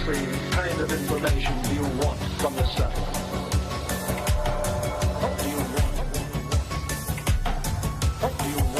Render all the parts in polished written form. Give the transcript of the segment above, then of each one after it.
precisely the kind of information do you want from the study? What do you want? What do you want?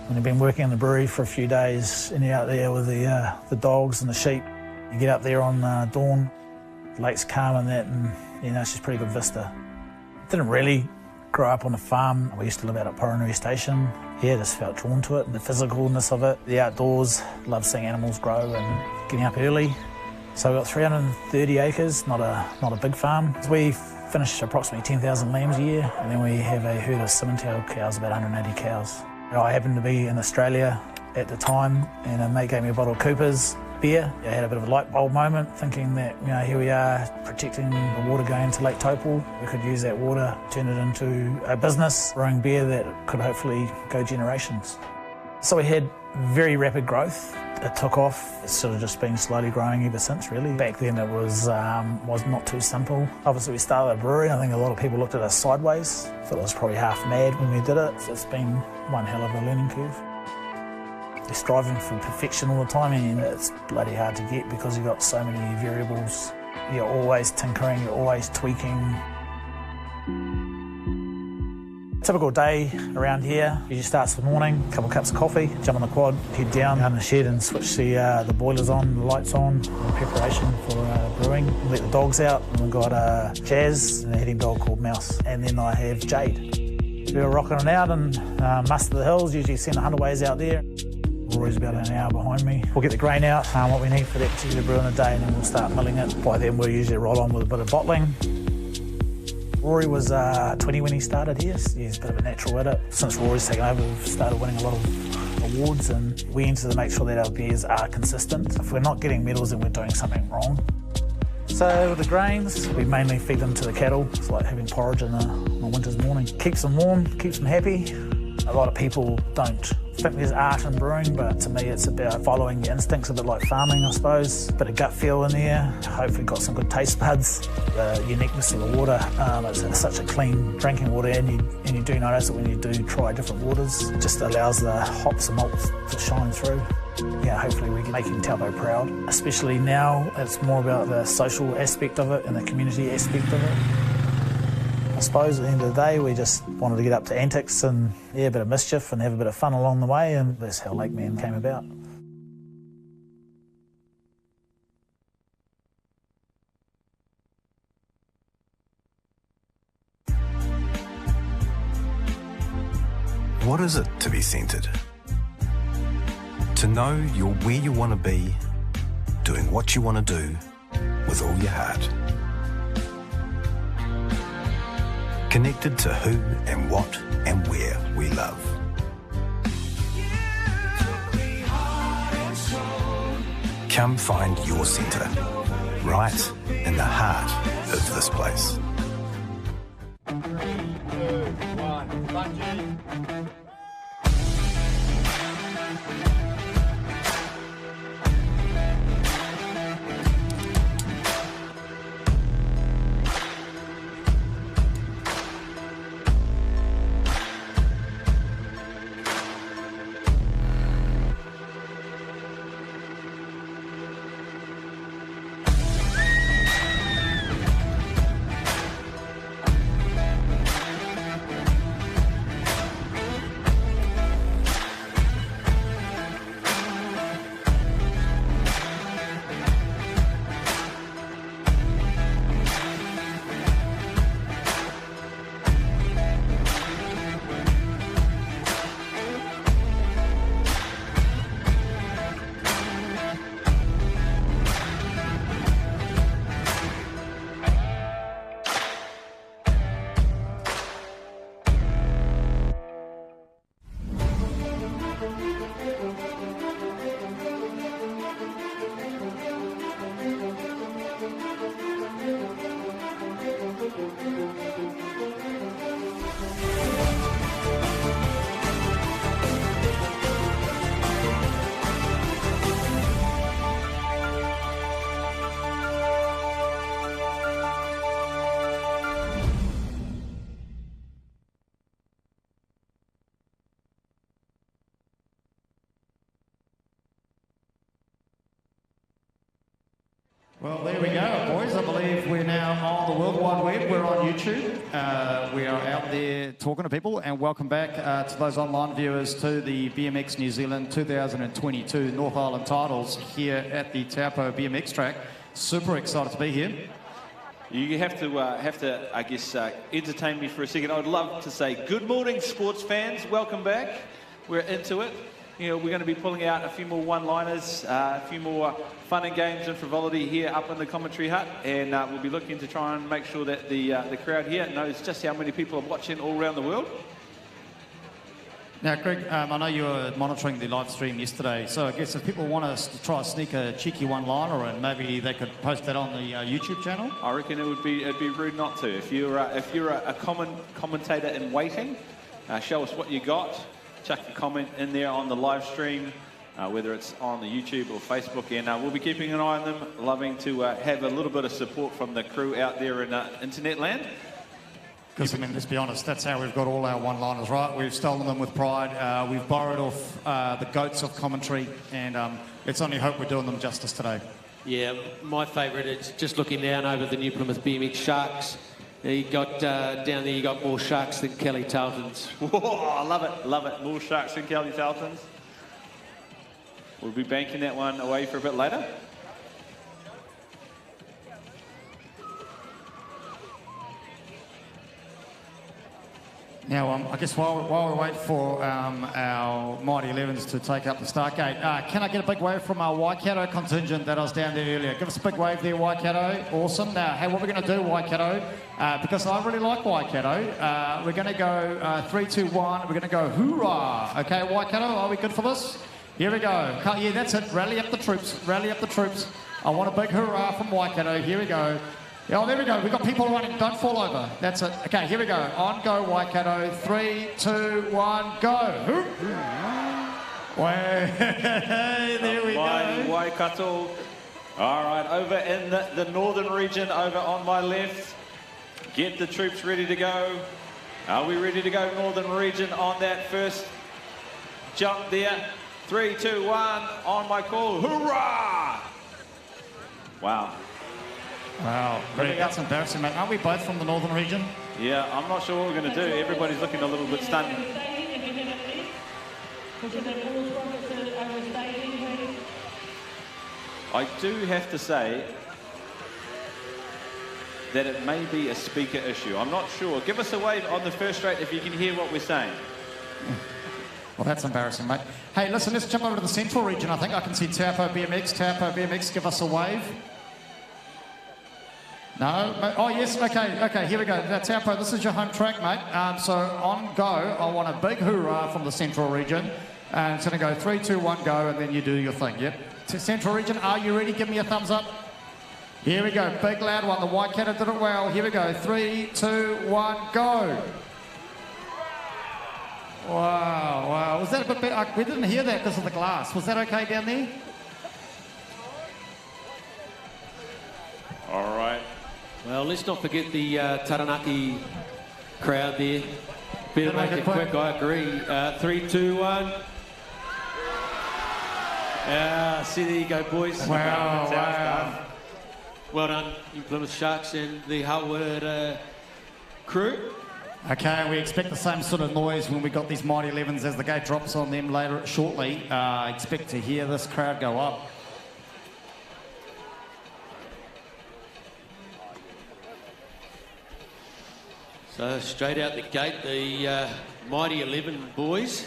When you've been working in the brewery for a few days and you're out there with the dogs and the sheep, you get up there on dawn, the lake's calm and that, and it's just a pretty good vista. Didn't really grow up on a farm. We used to live out at Poronui Station. Yeah, just felt drawn to it, the physicalness of it, the outdoors, love seeing animals grow and getting up early. So we've got 330 acres, not a big farm. We finish approximately 10,000 lambs a year, and then we have a herd of Simmental cows, about 180 cows. I happened to be in Australia at the time, and a mate gave me a bottle of Cooper's beer. I had a bit of a light bulb moment, thinking that here we are protecting the water going into Lake Taupo. We could use that water, turn it into a business, brewing beer that could hopefully go generations. So we had very rapid growth. It took off. It's sort of just been slowly growing ever since, really. Back then it was not too simple. Obviously we started a brewery. I think a lot of people looked at us sideways. Thought it was probably half mad when we did it. So it's been one hell of a learning curve. You're striving for perfection all the time, and it's bloody hard to get because you've got so many variables. You're always tinkering, you're always tweaking. Typical day around here, usually starts in the morning, a couple of cups of coffee, jump on the quad, head down in the shed and switch the boilers on, the lights on, in preparation for brewing. Let the dogs out, and we've got Jazz and a heading dog called Mouse, and then I have Jade. We were rocking it out and muster the hills, usually send the 100 ways out there. Rory's about an hour behind me. We'll get the grain out, what we need for that particular brew in a day, and then we'll start milling it. By then we'll usually roll on with a bit of bottling. Rory was 20 when he started here. He's a bit of a natural at it. Since Rory's taken over, we've started winning a lot of awards, and we aim to make sure that our beers are consistent. If we're not getting medals, then we're doing something wrong. So the grains, we mainly feed them to the cattle. It's like having porridge on a winter's morning. Keeps them warm, keeps them happy. A lot of people don't think there's art in brewing, but to me it's about following your instincts, a bit like farming, I suppose. A bit of gut feel in there, hopefully got some good taste buds. The uniqueness of the water, it's such a clean drinking water, and you do notice it when you do try different waters. It just allows the hops and malts to shine through. Yeah, hopefully we're making Taupo proud. Especially now, it's more about the social aspect of it and the community aspect of it. I suppose at the end of the day, we just wanted to get up to antics and a bit of mischief and have a bit of fun along the way, and that's how Lake Man came about. What is it to be centred? To know you're where you want to be, doing what you want to do with all your heart. Connected to who and what and where we love. Come find your centre, right in the heart of this place. 2, 1, bungee. Well, there we go, boys. I believe we're now on the World Wide Web. We're on YouTube. We are out there talking to people. And welcome back to those online viewers to the BMX New Zealand 2022 North Island titles here at the Taupo BMX track. Super excited to be here. You have to, I guess, entertain me for a second. I'd love to say good morning, sports fans. Welcome back. We're into it. You know, we're going to be pulling out a few more one-liners, a few more fun and games and frivolity here up in the commentary hut, and we'll be looking to try and make sure that the crowd here knows just how many people are watching all around the world. Now, Greg, I know you were monitoring the live stream yesterday, so I guess if people want us to try to sneak a cheeky one-liner and maybe they could post that on the YouTube channel. I reckon it'd be rude not to. If you're a commentator in waiting, show us what you got. Chuck a comment in there on the live stream, whether it's on the YouTube or Facebook, and we'll be keeping an eye on them. Loving to have a little bit of support from the crew out there in internet land. Because, I mean, let's be honest, that's how we've got all our one-liners, right? We've stolen them with pride. We've borrowed off the goats of commentary, and let's only hope we're doing them justice today. Yeah, my favourite is just looking down over the New Plymouth BMX Sharks. You got down there, you got more Sharks than Kelly Taltons. Whoa, I love it, love it. More Sharks than Kelly Taltons. We'll be banking that one away for a bit later. Now, I guess while we wait for our Mighty 11s to take up the start gate, can I get a big wave from our Waikato contingent that I was down there earlier? Give us a big wave there, Waikato. Awesome. Now, hey, what we're going to do, Waikato, because I really like Waikato, we're going to go 3, 2, 1. We're going to go hoorah. Okay, Waikato, are we good for this? Here we go. Yeah, that's it. Rally up the troops. Rally up the troops. I want a big hoorah from Waikato. Here we go. Oh, there we go. We've got people running. Don't fall over. That's it. Okay, here we go. On go, Waikato. 3, 2, 1, go. There we go. Waikato. All right, over in the northern region, over on my left. Get the troops ready to go. Are we ready to go, northern region, on that first jump there? 3, 2, 1, on my call. Hoorah! Wow. Wow, Greg, that's embarrassing, mate. Aren't we both from the northern region? Yeah, I'm not sure what we're going to do. Everybody's looking a little bit stunned. I do have to say that it may be a speaker issue. I'm not sure. Give us a wave on the first straight if you can hear what we're saying. Well, that's embarrassing, mate. Hey, listen, let's jump over to the central region. I think I can see Taupo BMX. Taupo BMX, give us a wave. No? Oh, yes, okay, here we go. Taupo, this is your home track, mate. So on go, I want a big hoorah from the central region. And it's going to go 3, 2, 1, go, and then you do your thing, yep. Central region, are you ready? Give me a thumbs up. Here we go, big loud one. The Waikato did it well. Here we go, 3, 2, 1, go. Wow. Was that a bit better? We didn't hear that because of the glass. Was that okay down there? All right. Well, let's not forget the Taranaki crowd there. Better make it quick, I agree. 3, 2, 1. See, there you go, boys. Wow. Well done, New Plymouth Sharks and the Howard crew. Okay, we expect the same sort of noise when we got these Mighty 11s as the gate drops on them shortly. Expect to hear this crowd go up. So straight out the gate, the Mighty 11 boys.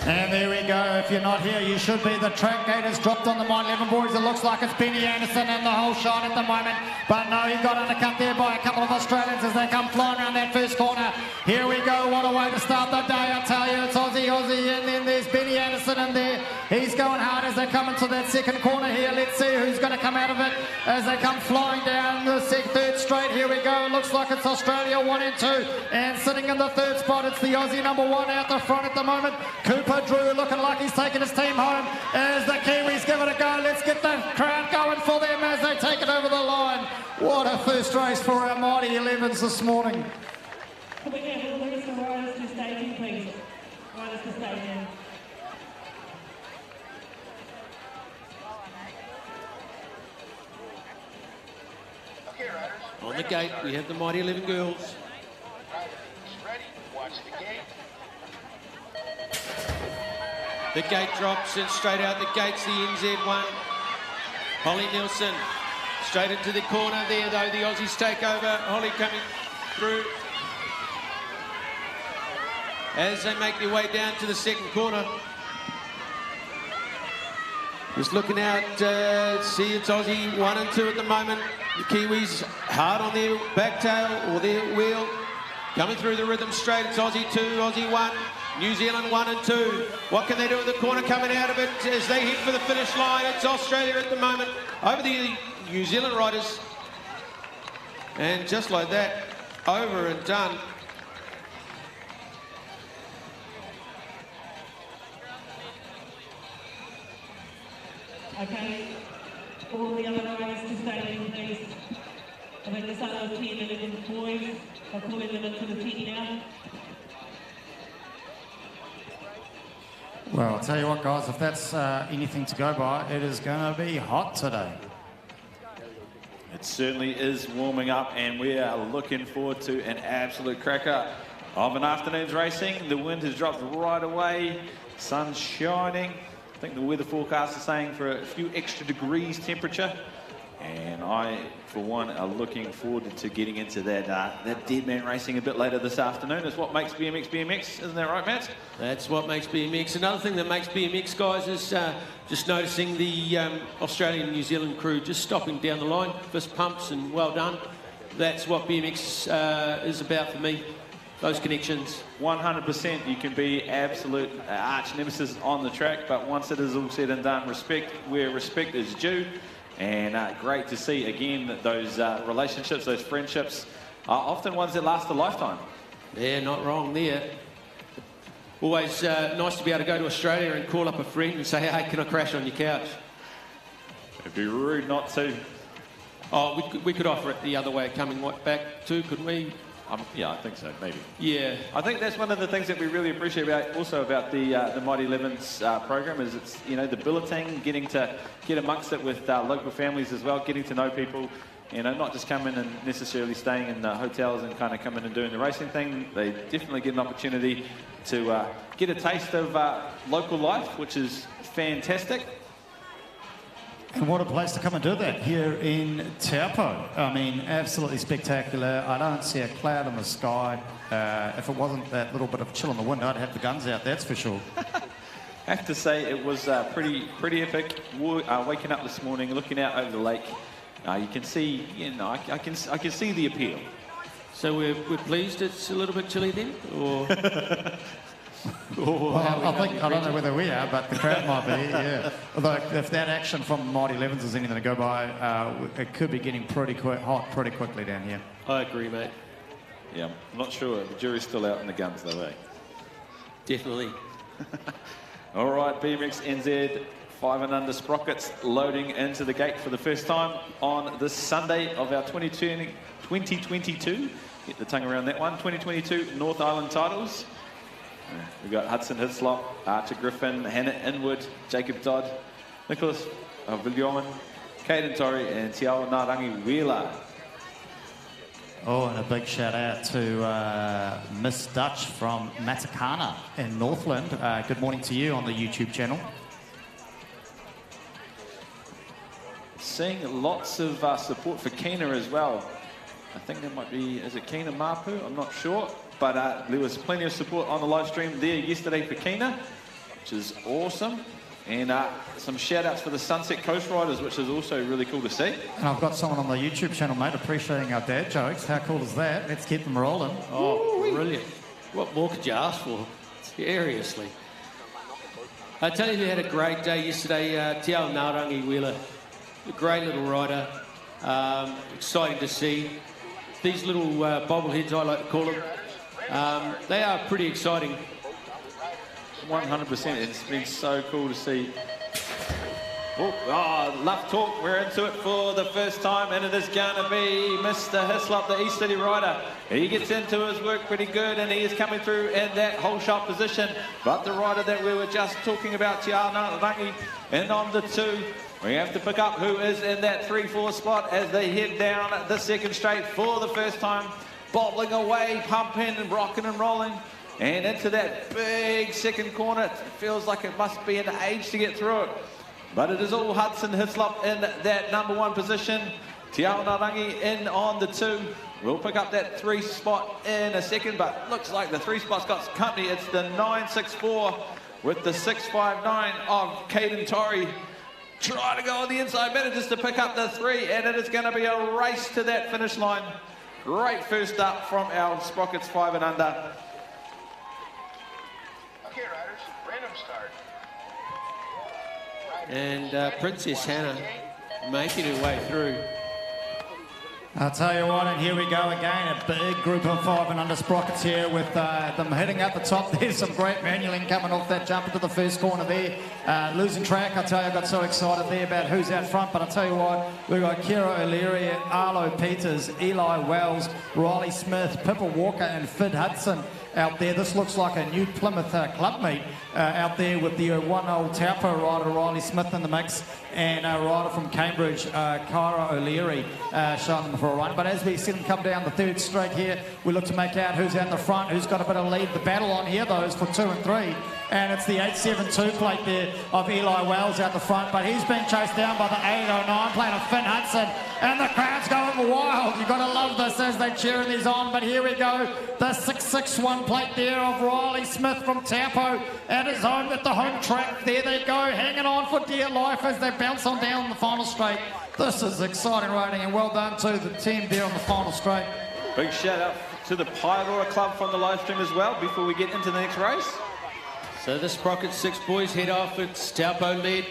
And there we go. If you're not here, you should be. The track gate has dropped on the Mighty 11 boys. It looks like it's Benny Anderson and the whole shot at the moment. But no, he got undercut there by a couple of Australians as they come flying around that first corner. Here we go. What a way to start the day. I tell you, it's Aussie, and then there's Benny Anderson. Anderson in there. He's going hard as they come into that second corner here. Let's see who's going to come out of it as they come flying down the third straight. Here we go. It looks like it's Australia 1 and 2. And sitting in the third spot, it's the Aussie number 1 out the front at the moment. Cooper Drew looking like he's taking his team home as the Kiwis give it a go. Let's get the crowd going for them as they take it over the line. What a first race for our mighty 11s this morning. Can we get all the rest of the riders to staging, please? Riders to staging. On the gate, we have the mighty 11 girls. Ready, watch the gate. The gate drops and straight out the gates, the NZ1. Holly Nielsen straight into the corner there, though. The Aussies take over. Holly coming through as they make their way down to the second corner. Just looking out, see it's Aussie 1 and 2 at the moment. The Kiwis hard on their back tail or their wheel. Coming through the rhythm straight, it's Aussie 2, Aussie 1. New Zealand 1 and 2. What can they do at the corner coming out of it as they head for the finish line? It's Australia at the moment over the New Zealand riders. And just like that, over and done. Okay, all the other riders to stay in, please. I think the start of 10 and 11 boys. I'll call them into the 10 now. Well, I'll tell you what, guys, if that's anything to go by, it is going to be hot today. It certainly is warming up, and we are looking forward to an absolute cracker of an afternoon's racing. The wind has dropped right away, sun's shining. I think the weather forecast is saying for a few extra degrees temperature, and I, for one, are looking forward to getting into that dead man racing a bit later this afternoon. It's what makes BMX BMX, isn't that right, Matt? That's what makes BMX. Another thing that makes BMX, guys, is just noticing the Australian and New Zealand crew just stopping down the line, fist pumps and well done. That's what BMX is about for me, those connections. 100%. You can be absolute arch nemesis on the track, but once it is all said and done, respect where respect is due. And great to see, again, that those relationships, those friendships, are often ones that last a lifetime. Yeah, not wrong there. Always nice to be able to go to Australia and call up a friend and say, hey, can I crash on your couch? It'd be rude not to. Oh, we could offer it the other way, coming back too, couldn't we? Yeah, I think so, maybe. Yeah. I think that's one of the things that we really appreciate about the Mighty 11s program is it's, you know, the billeting, getting to get amongst it with local families as well, getting to know people, you know, not just coming and necessarily staying in hotels and kind of coming and doing the racing thing. They definitely get an opportunity to get a taste of local life, which is fantastic. And what a place to come and do that here in Taupo. I mean, absolutely spectacular. I don't see a cloud in the sky. If it wasn't that little bit of chill in the wind, I'd have the guns out, that's for sure. I have to say it was pretty epic. Waking up this morning, looking out over the lake, you can see, you know, I can see the appeal. So we're pleased it's a little bit chilly then, or? Well, I don't know whether we are, but the crowd might be, yeah. Although if that action from Mighty 11s is anything to go by, it could be getting pretty hot pretty quickly down here. I agree, mate. Yeah, I'm not sure. The jury's still out in the guns, though, eh? Definitely. All right, BMXNZ 5 and under sprockets loading into the gate for the first time on this Sunday of our 2022. Get the tongue around that one. 2022 North Island titles. We've got Hudson Hislop, Archer Griffin, Hannah Inwood, Jacob Dodd, Nicholas Viljoman, Caden Torrey, and Tiawa Narangi Wheeler. Oh, and a big shout out to Miss Dutch from Matakana in Northland. Good morning to you on the YouTube channel. Seeing lots of support for Kina as well. I think there might be, is it Kina Mapu? I'm not sure. But there was plenty of support on the live stream there yesterday for Kina, which is awesome. And some shout-outs for the Sunset Coast Riders, which is also really cool to see. And I've got someone on the YouTube channel, mate, appreciating our dad jokes. How cool is that? Let's keep them rolling. Oh, brilliant. What more could you ask for? Seriously. I tell you who had a great day yesterday, Te Ao Ngārangi Wheeler. A great little rider. Exciting to see. These little bobbleheads, I like to call them, they are pretty exciting. 100%. It's been so cool to see. Love talk. We're into it for the first time, and it is going to be Mr. Hislop, the East City rider. He gets into his work pretty good, and he is coming through in that whole shot position. But the rider that we were just talking about, Te Ao Ngārangi, in on the 2. We have to pick up who is in that 3-4 spot as they head down the second straight for the first time, bobbling away, pumping and rocking and rolling, and into that big second corner. It feels like it must be an age to get through it. But it is all Hudson Hislop in that number 1 position. Te Ao Ngārangi in on the 2. We'll pick up that 3 spot in a second, but looks like the 3 spot's got company. It's the 964 with the 659 of Caden Torrey. Trying to go on the inside, manages to pick up the 3, and it is going to be a race to that finish line. Great first up from our Sprockets 5 and under. Okay, riders, random start. And Princess Hannah making her way through. I'll tell you what, and here we go again, a big group of 5 and under Sprockets here with them hitting up the top. There's some great manualling coming off that jump into the first corner there. Losing track, I tell you, I got so excited there about who's out front, but I'll tell you what, we've got Kira O'Leary, Arlo Peters, Eli Wells, Riley Smith, Pippa Walker and Fid Hudson out there. This looks like a new Plymouth club meet out there with the one old Taupo rider, Riley Smith, in the mix, and a rider from Cambridge, Kyra O'Leary, showing them for a run. But as we see them come down the third straight here, we look to make out who's out the front, who's got a bit of lead. The battle on here, though, is for 2 and 3. And it's the 872 plate there of Eli Wells out the front, but he's been chased down by the 809 plate of Finn Hudson, and the crowd's going wild. You've got to love this as they cheer these on, but here we go. The 661 plate there of Riley Smith from Taupo at his home at the home track. There they go, hanging on for dear life as they bounce on down the final straight. This is exciting riding, and well done to the team there on the final straight. Big shout out to the Pylora Club from the live stream as well before we get into the next race. So the Sprocket 6 boys head off. It's Taupo led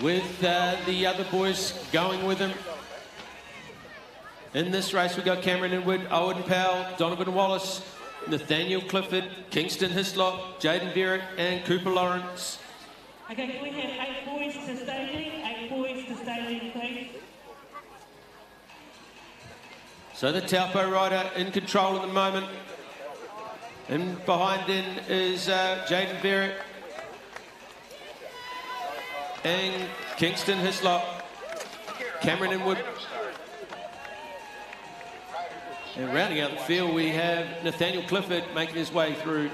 with the other boys going with him. In this race, we've got Cameron Inwood, Owen Powell, Donovan Wallace, Nathaniel Clifford, Kingston Hislop, Jaden Verrett, and Cooper Lawrence. Okay, can we have 8 boys to staging? 8 boys to staging, please. So the Taupo rider in control at the moment. And behind in is Jaden Verrett and Kingston Hislop, Cameron Inwood. And rounding out the field, we have Nathaniel Clifford making his way through.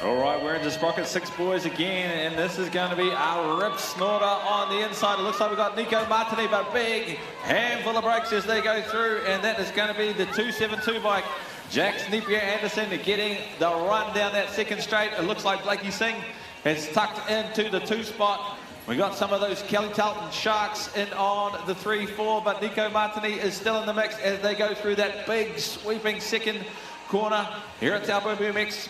All right, we're into Sprocket 6 boys again, and this is going to be a rip snorter on the inside. It looks like we've got Nico Martini, but big handful of brakes as they go through, and that is going to be the 272 bike. Jax Napier Anderson getting the run down that second straight. It looks like Blakey Singh has tucked into the 2 spot. We got some of those Kelly Talton Sharks in on the 3-4, but Nico Martini is still in the mix as they go through that big sweeping second corner here at Taupo BMX.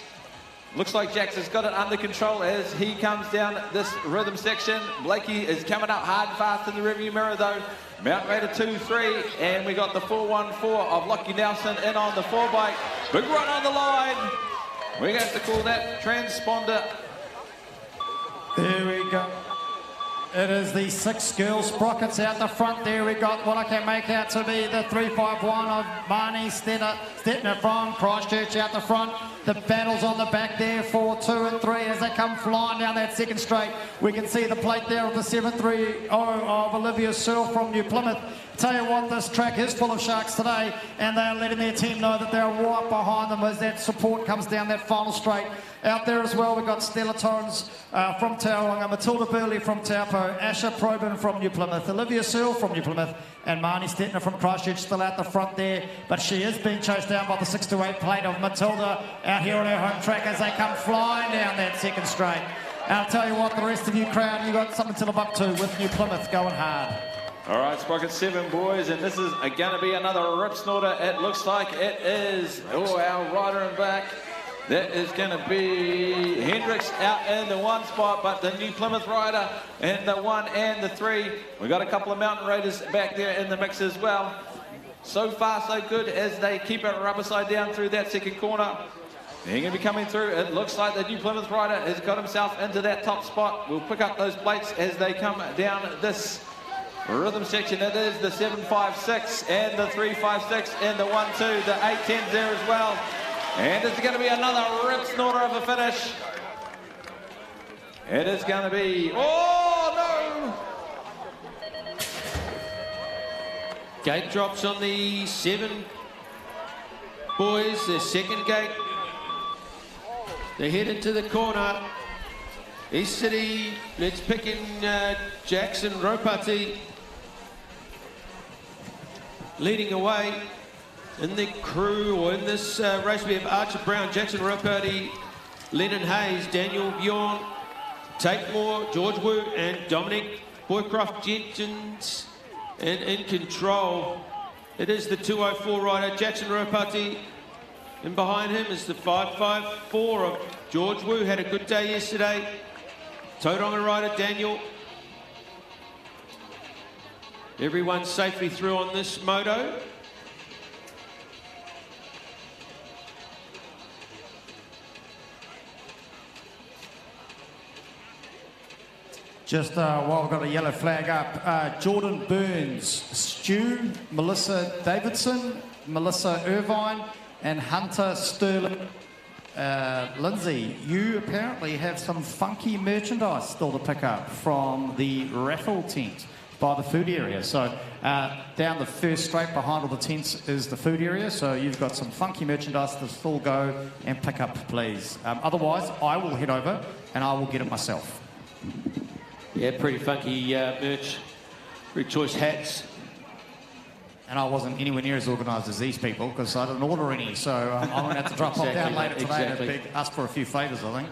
Looks like Jax has got it under control as he comes down this rhythm section. Blakey is coming up hard and fast in the rearview mirror though. Mount Raider 2-3, and we got the 414 of Lockie Nelson in on the 4 bike. Big run on the line. We're going to have to call that transponder. There we go. It is the 6 girl Sprockets out the front. There we got what I can make out to be the 351 of Marnie Stetner from Christchurch out the front. The battles on the back there for 2 and 3 as they come flying down that second straight. We can see the plate there of the 730 of Olivia Searle from New Plymouth. Tell you what, this track is full of sharks today, and they're letting their team know that they're right behind them as that support comes down that final straight. Out there as well, we've got Stella Torrens from Tauranga, Matilda Burley from Taupo, Asha Probin from New Plymouth, Olivia Searle from New Plymouth, and Marnie Stetner from Christchurch still out the front there, but she is being chased down by the 6-8 plate of Matilda out here on her home track as they come flying down that second straight. And I'll tell you what, the rest of you crowd, you got something to live up to with New Plymouth going hard. All right, Sprocket 7 boys, and this is going to be another rip snorter. It looks like it is. Oh, our rider in back. That is going to be Hendricks out in the 1 spot, but the New Plymouth rider in the 1 and the 3. We've got a couple of Mountain Raiders back there in the mix as well. So far, so good as they keep it rubber side down through that second corner. They're going to be coming through. It looks like the New Plymouth rider has got himself into that top spot. We'll pick up those plates as they come down this rhythm section. It is the 7.56 and the 3.56 and the 1.2, the 8.10 there as well. And it's going to be another rip snorter of a finish. It is going to be, oh no! Gate drops on the 7 boys, the second gate. They head into the corner. East City, let's pick in Jackson Ropati leading away. In the crew, or in this race, we have Archer Brown, Jackson Ropati, Lennon Hayes, Daniel Bjorn, Tate Moore, George Wu, and Dominic Boycroft Jenkins. And in control, it is the 204 rider, Jackson Ropati. And behind him is the 554 of George Wu, had a good day yesterday. Tauranga rider, Daniel. Everyone safely through on this moto. Just while we've got a yellow flag up, Jordan Burns, Stu, Melissa Davidson, Melissa Irvine, and Hunter Sterling. Lindsay, you apparently have some funky merchandise still to pick up from the raffle tent by the food area. So down the first straight behind all the tents is the food area. So you've got some funky merchandise to still go and pick up, please. Otherwise, I will head over and I will get it myself. Yeah, pretty funky merch, very choice hats. And I wasn't anywhere near as organised as these people because I didn't order any, so I'm going to have to drop off down later today and ask for a few favours, I think.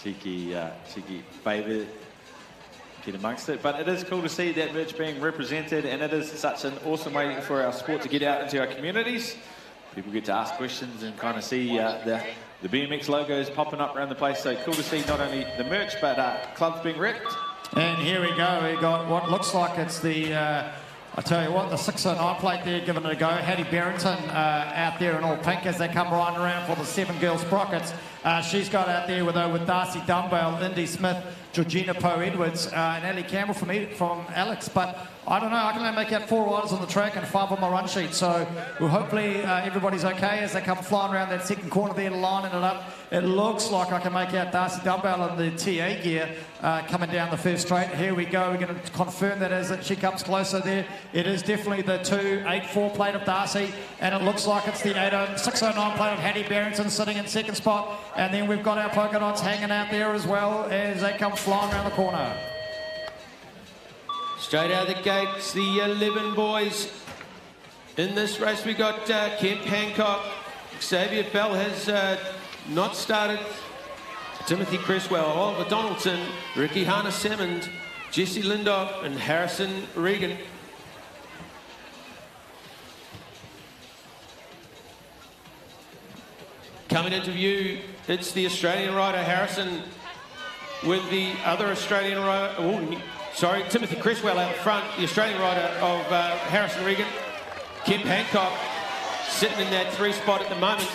Cheeky favour, get amongst it. But it is cool to see that merch being represented, and it is such an awesome way for our sport to get out into our communities. People get to ask questions and kind of see the BMX logos popping up around the place. So cool to see not only the merch, but clubs being repped. And here we go. We got what looks like it's the, I tell you what, the 609 plate there, giving it a go. Hattie Barrington out there in all pink as they come riding around for the 7 girl Sprockets. She's got out there with Darcy Dumbbell, Lindy Smith, Georgina Poe Edwards, and Ellie Campbell from Alex. But I don't know, I can only make out 4 riders on the track and 5 on my run sheet. So well, hopefully everybody's okay as they come flying around that second corner there, lining it up. It looks like I can make out Darcy Dumbbell in the TA gear coming down the first straight. Here we go. We're going to confirm that as she comes closer there. It is definitely the 284 plate of Darcy, and it looks like it's the 609 plate of Hattie Barrington sitting in second spot. And then we've got our polka dots hanging out there as well as they come flying around the corner. Straight out of the gates, the 11 boys. In this race, we got Kemp Hancock. Xavier Bell has not started. Timothy Cresswell, Oliver Donaldson, Ricky Hanna-Salmond, Jesse Lindop, and Harrison Regan. Coming into view, it's the Australian rider Harrison with the other Australian rider, Timothy Cresswell out front, the Australian rider of Harrison Regan. Kemp Hancock sitting in that 3 spot at the moment.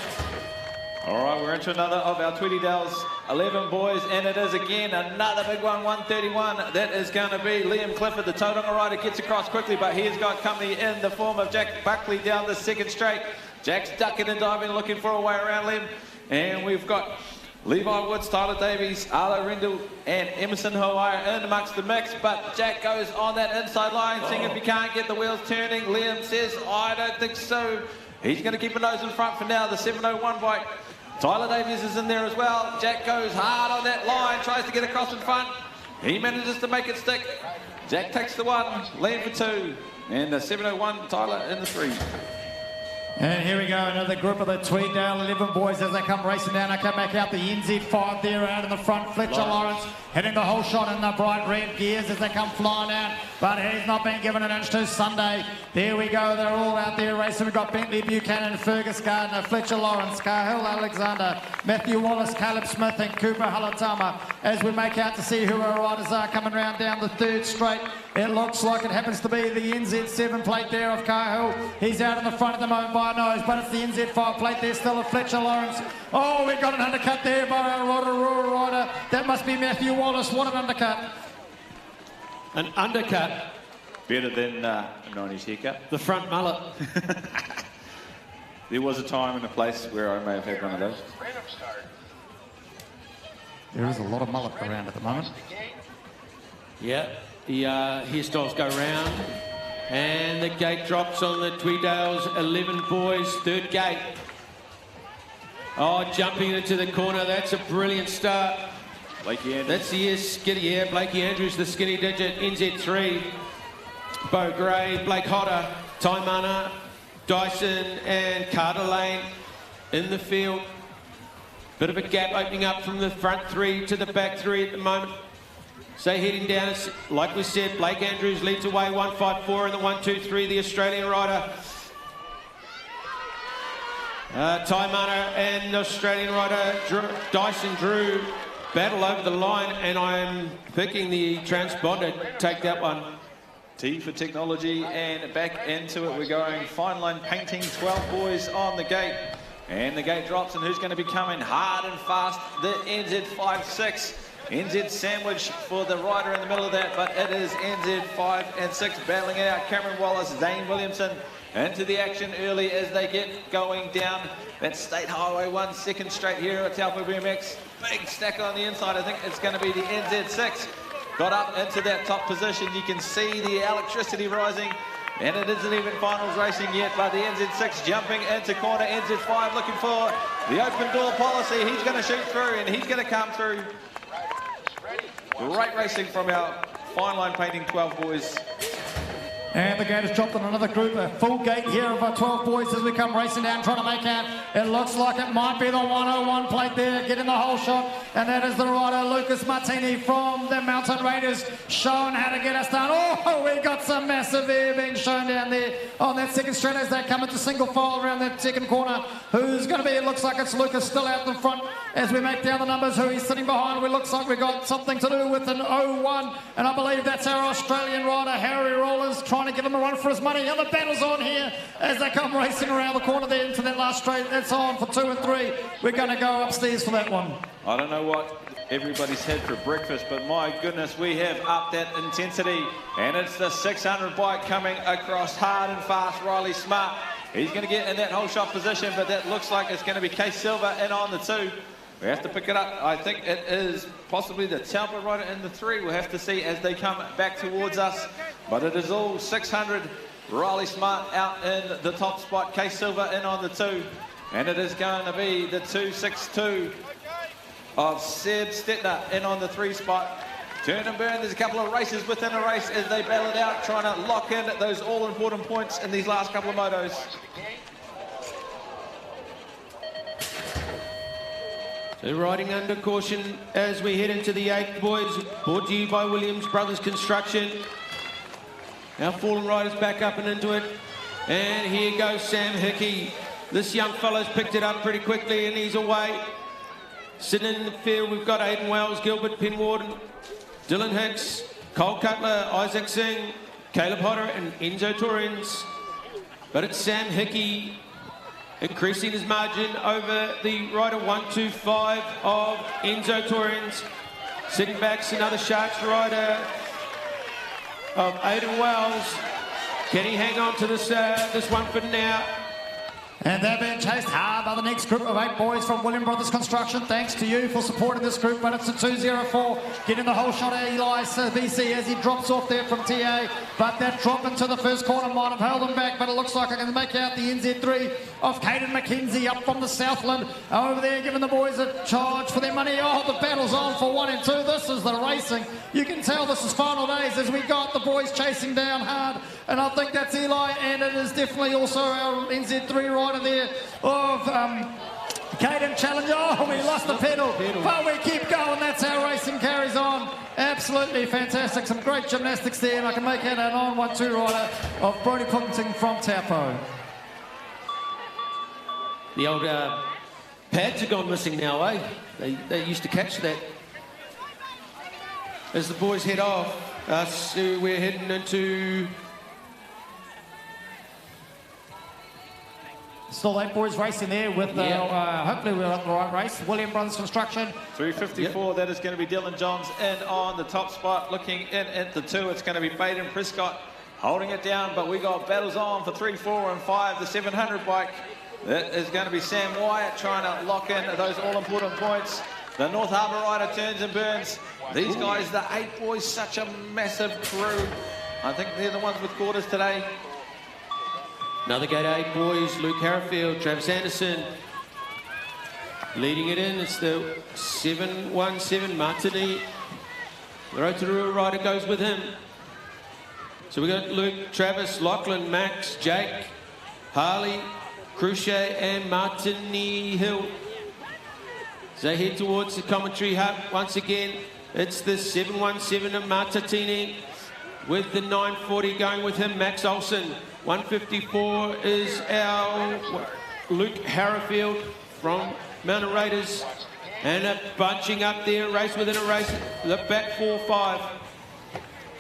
All right, we're into another of our Tweedalls 11 boys, and it is again another big one, 131. That is going to be Liam Clifford, the Tauranga rider, gets across quickly, but he's got company in the form of Jack Buckley down the second straight. Jack's ducking and diving, looking for a way around Liam. And we've got Levi Woods, Tyler Davies, Arlo Rendell, and Emerson Hawaii in amongst the mix, but Jack goes on that inside line, seeing if he can't get the wheels turning. Liam says, I don't think so. He's going to keep a nose in front for now, the 701 bike. Tyler Davies is in there as well. Jack goes hard on that line, tries to get across in front. He manages to make it stick. Jack takes the 1, Liam for 2, and the 701, Tyler in the 3. And here we go, another group of the Tweedalls 11 boys as they come racing down. They come back out the NZ5 there out in the front. Fletcher Lawrence hitting the whole shot in the bright red gears as they come flying out. But he's not been given an inch to Sunday. There we go, they're all out there racing. We've got Bentley Buchanan, Fergus Gardner, Fletcher Lawrence, Cahill Alexander, Matthew Wallace, Caleb Smith and Cooper Halatama as we make out to see who our riders are coming round down the third straight. It looks like it happens to be the NZ7 plate there of Cahill. He's out in the front at the moment by a nose, but it's the NZ5 plate there still of Fletcher Lawrence. Oh, we got an undercut there by our rural rider. That must be Matthew Wallace. What an undercut. An undercut. Better than a 90s haircut. The front mullet. There was a time and a place where I may have had one of those. Random start. There is a lot of mullet around at the moment. Yeah, the hairstyles go round. And the gate drops on the Tweedalls 11 boys, third gate. Oh, jumping into the corner. That's a brilliant start. Blakey Andrews. That's the skinny, yeah. Blakey Andrews, the skinny digit, NZ3. Bo Gray, Blake Hodder, Taimana, Dyson and Carter Lane in the field. Bit of a gap opening up from the front three to the back three at the moment. So heading down, like we said, Blake Andrews leads away 154 in the 1-2-3, the Australian rider. Taimana and the Australian rider Dyson Drew battle over the line, and I'm picking the transponder to take that one. T for technology, and back into it we're going. Fine line painting, 12 boys on the gate. And the gate drops, and who's going to be coming hard and fast? The NZ5-6. NZ sandwich for the rider in the middle of that, but it is NZ5 and 6 battling it out. Cameron Wallace, Zane Williamson into the action early as they get going down that State Highway 1, second straight here at Taupo BMX. Big stack on the inside. I think it's going to be the NZ6. Got up into that top position. You can see the electricity rising. And it isn't even finals racing yet, but the NZ6 jumping into corner. NZ5 looking for the open door policy. He's going to shoot through, and he's going to come through. Great racing from our fine line painting 12 boys. And the gate has dropped on another group, a full gate here of our 12 boys as we come racing down, trying to make out. It looks like it might be the 101 plate there, getting the whole shot. And that is the rider, Lucas Martini from the Mountain Raiders, showing how to get us down. Oh, we got some massive air being shown down there on that second straight as they come into single file around that second corner. Who's going to be? It looks like it's Lucas still out in front as we make down the numbers. Who he's sitting behind, it looks like we got something to do with an 01. And I believe that's our Australian rider, Harry Rollins, trying to give him a run for his money. And the battle's on here as they come racing around the corner there into that last straight. That's on for 2 and 3. We're going to go upstairs for that one. I don't know what everybody's had for breakfast, but my goodness, we have upped that intensity. And it's the 600 bike coming across hard and fast. Riley Smart, he's going to get in that whole shot position, but that looks like it's going to be Case Silver in on the 2. We have to pick it up. I think it is possibly the Taupo rider in the 3. We'll have to see as they come back towards us. But it is all 600. Riley Smart out in the top spot. Case Silver in on the 2. And it is going to be the 262 of Seb Stetner in on the 3 spot. Turn and burn. There's a couple of races within a race as they battle it out, trying to lock in those all-important points in these last couple of motos. So riding under caution as we head into the 8th, boys. Brought to you by Williams Brothers Construction. Our fallen riders back up and into it. And here goes Sam Hickey. This young fella's picked it up pretty quickly and he's away. Sitting in the field, we've got Aidan Wells, Gilbert Penwarden, Dylan Hicks, Cole Cutler, Isaac Singh, Caleb Hodder and Enzo Torrens. But it's Sam Hickey increasing his margin over the rider 125 of Enzo Torrens. Sitting back's another Sharks rider of Aidan Wells. Can he hang on to this one for now? And they're being chased hard by the next group of 8 boys from William Brothers Construction. Thanks to you for supporting this group, but it's a 204. Getting the whole shot at Eli VC as he drops off there from TA. But that drop into the first corner might have held him back, but it looks like I can make out the NZ3 of Caden McKenzie up from the Southland. Over there giving the boys a charge for their money. Oh, the battle's on for 1 and 2. This is the racing. You can tell this is final days as we got the boys chasing down hard. And I think that's Eli, and it is definitely also our NZ3 rider rider there of Caden Challenger. Oh, we lost the pedal, but we keep going. That's how racing carries on. Absolutely fantastic. Some great gymnastics there, and I can make out a 912 rider of Brodie Pilkington from Taupo. The old pads have gone missing now, eh? They used to catch that. As the boys head off, we're heading into... Still 8 boys racing there with, hopefully we're at the right race. William Brothers Construction. 354, that is going to be Dylan Johns in on the top spot. Looking in at the 2, it's going to be Baden Prescott holding it down, but we got battles on for 3, 4 and 5. The 700 bike, that is going to be Sam Wyatt trying to lock in those all-important points. The North Harbour rider turns and burns. These guys, the 8 boys, such a massive crew. I think they're the ones with quarters today. Another gate 8 boys, Luke Harrifield, Travis Anderson. Leading it in, it's the 717 Martini. The Rotorua rider goes with him. So we got Luke, Travis, Lachlan, Max, Jake, Harley, Cruchet and Martini Hill. So they head towards the commentary hut once again. It's the 717 of Martini with the 940 going with him, Max Olsen. 154 is our Luke Harrifield from Mountain Raiders. And a bunching up there, race within a race, the back 4-5.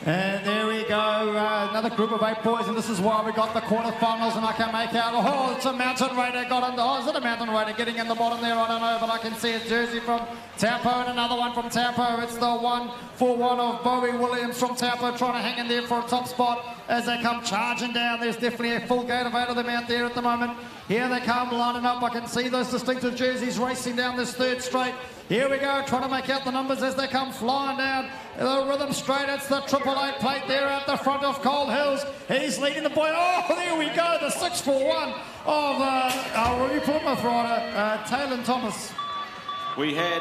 And there we go, another group of 8 boys, and this is why we got the quarterfinals, and I can make out, oh, it's a Mountain Raider got under, oh, is it a Mountain Raider getting in the bottom there? I don't know, but I can see a jersey from Taupo and another one from Taupo. It's the 141 of Bowie Williams from Taupo trying to hang in there for a top spot as they come charging down. There's definitely a full gate of 8 of them out there at the moment. Here they come lining up. I can see those distinctive jerseys racing down this 3rd straight. Here we go, trying to make out the numbers as they come flying down the rhythm straight. It's the 888 plate there at the front of Cold Hills. He's leading the boy. Oh, there we go, the 641 of our Ruby Plymouth rider, Taylor Thomas. We had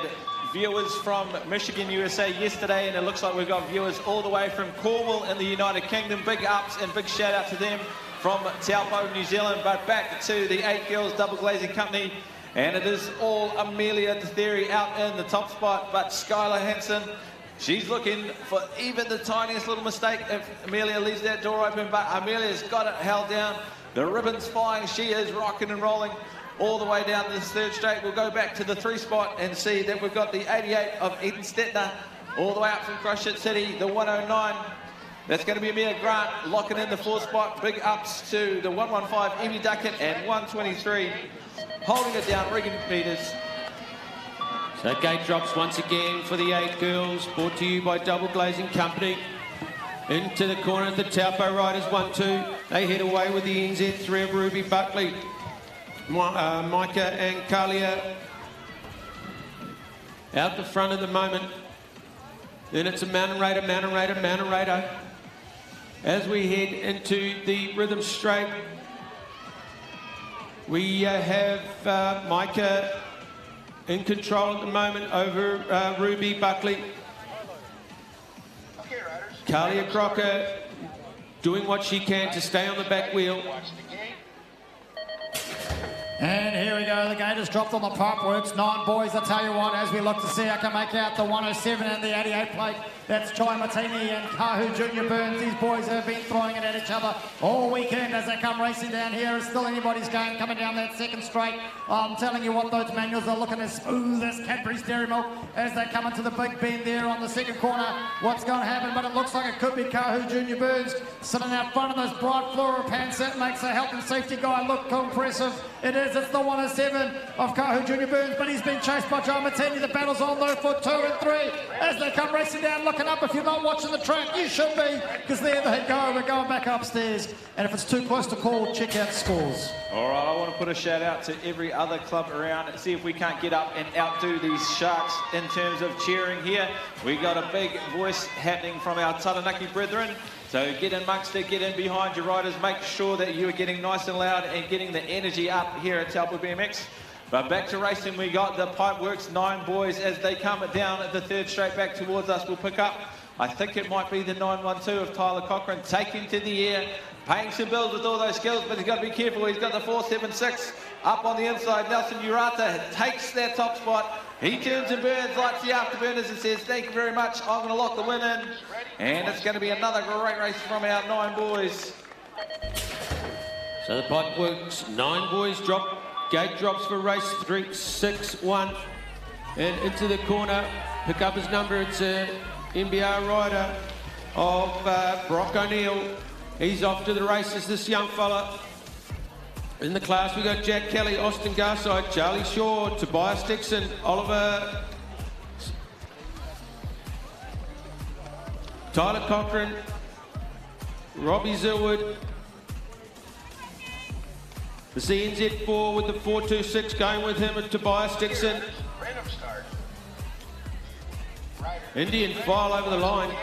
viewers from Michigan, USA yesterday, and it looks like we've got viewers all the way from Cornwall in the United Kingdom. Big ups and big shout out to them from Taupo, New Zealand. But back to the 8 Girls Double Glazing Company. And it is all Amelia Theory out in the top spot, but Skylar Hansen, she's looking for even the tiniest little mistake if Amelia leaves that door open, but Amelia's got it held down. The ribbon's flying, she is rocking and rolling all the way down this 3rd straight. We'll go back to the 3 spot and see that we've got the 88 of Eden Stetner all the way up from Christchurch City, the 109. That's going to be Amir Grant locking in the 4th spot. Big ups to the 115 Evie Duckett and 123. Holding it down, Regan Peters. So gate drops once again for the 8 girls, brought to you by Double Glazing Company. Into the corner of the Taupo Riders, 1-2. They head away with the NZ3 of Ruby Buckley. Micah and Kalia out the front at the moment. Then it's a Mountain Raider, Mountain Raider, Mountain Raider. As we head into the rhythm straight, we have Micah in control at the moment over Ruby Buckley. Kalia Crocker doing what she can to stay on the back wheel. And here we go, the gate has dropped on the pipe works. 9 boys, I tell you what, as we look to see, I can make out the 107 and the 88 plate. That's Choi Martini and Kahu Junior Burns. These boys have been throwing it at each other all weekend as they come racing down here. It's still anybody's game coming down that 2nd straight. I'm telling you what, those manuals are looking as smooth as Cadbury's Dairy Milk as they come into the big bend there on the 2nd corner. What's going to happen? But it looks like it could be Kahu Junior Burns sitting out front of those bright floral pants. That makes a health and safety guy look impressive. It is. It's the 107 of Kahu Junior Burns, but he's been chased by John Martini. The battle's on though for 2 and 3 as they come racing down, looking up. If you're not watching the track, you should be, because there they go. We're going back upstairs, and if it's too close to call, check out scores. All right, I want to put a shout out to every other club around and see if we can't get up and outdo these Sharks in terms of cheering here. We got a big voice happening from our Taranaki brethren. So get in amongst it, get in behind your riders, make sure that you are getting nice and loud and getting the energy up here at Taupo BMX. But back to racing, we got the Pipeworks 9 boys as they come down at the 3rd straight back towards us. We'll pick up, I think it might be the 912 of Tyler Cochran, taking to the air, paying some bills with all those skills, but he's got to be careful. He's got the 4.76 up on the inside. Nelson Urata takes that top spot. He turns and burns, lights the afterburners and says, thank you very much. I'm going to lock the win in. And it's going to be another great race from our 9 boys. So the pipe works. 9 boys drop. Gate drops for race 3, 6, 1. And into the corner. Pick up his number. It's a NBR rider of Brock O'Neill. He's off to the races, this young fella. In the class, we got Jack Kelly, Austin Garside, Charlie Shaw, Tobias Dixon, Oliver, Tyler Cochran, Robbie Zilwood. The CNZ4 with the 4.26 going with him at Tobias Dixon. Random start. Indian file over the line.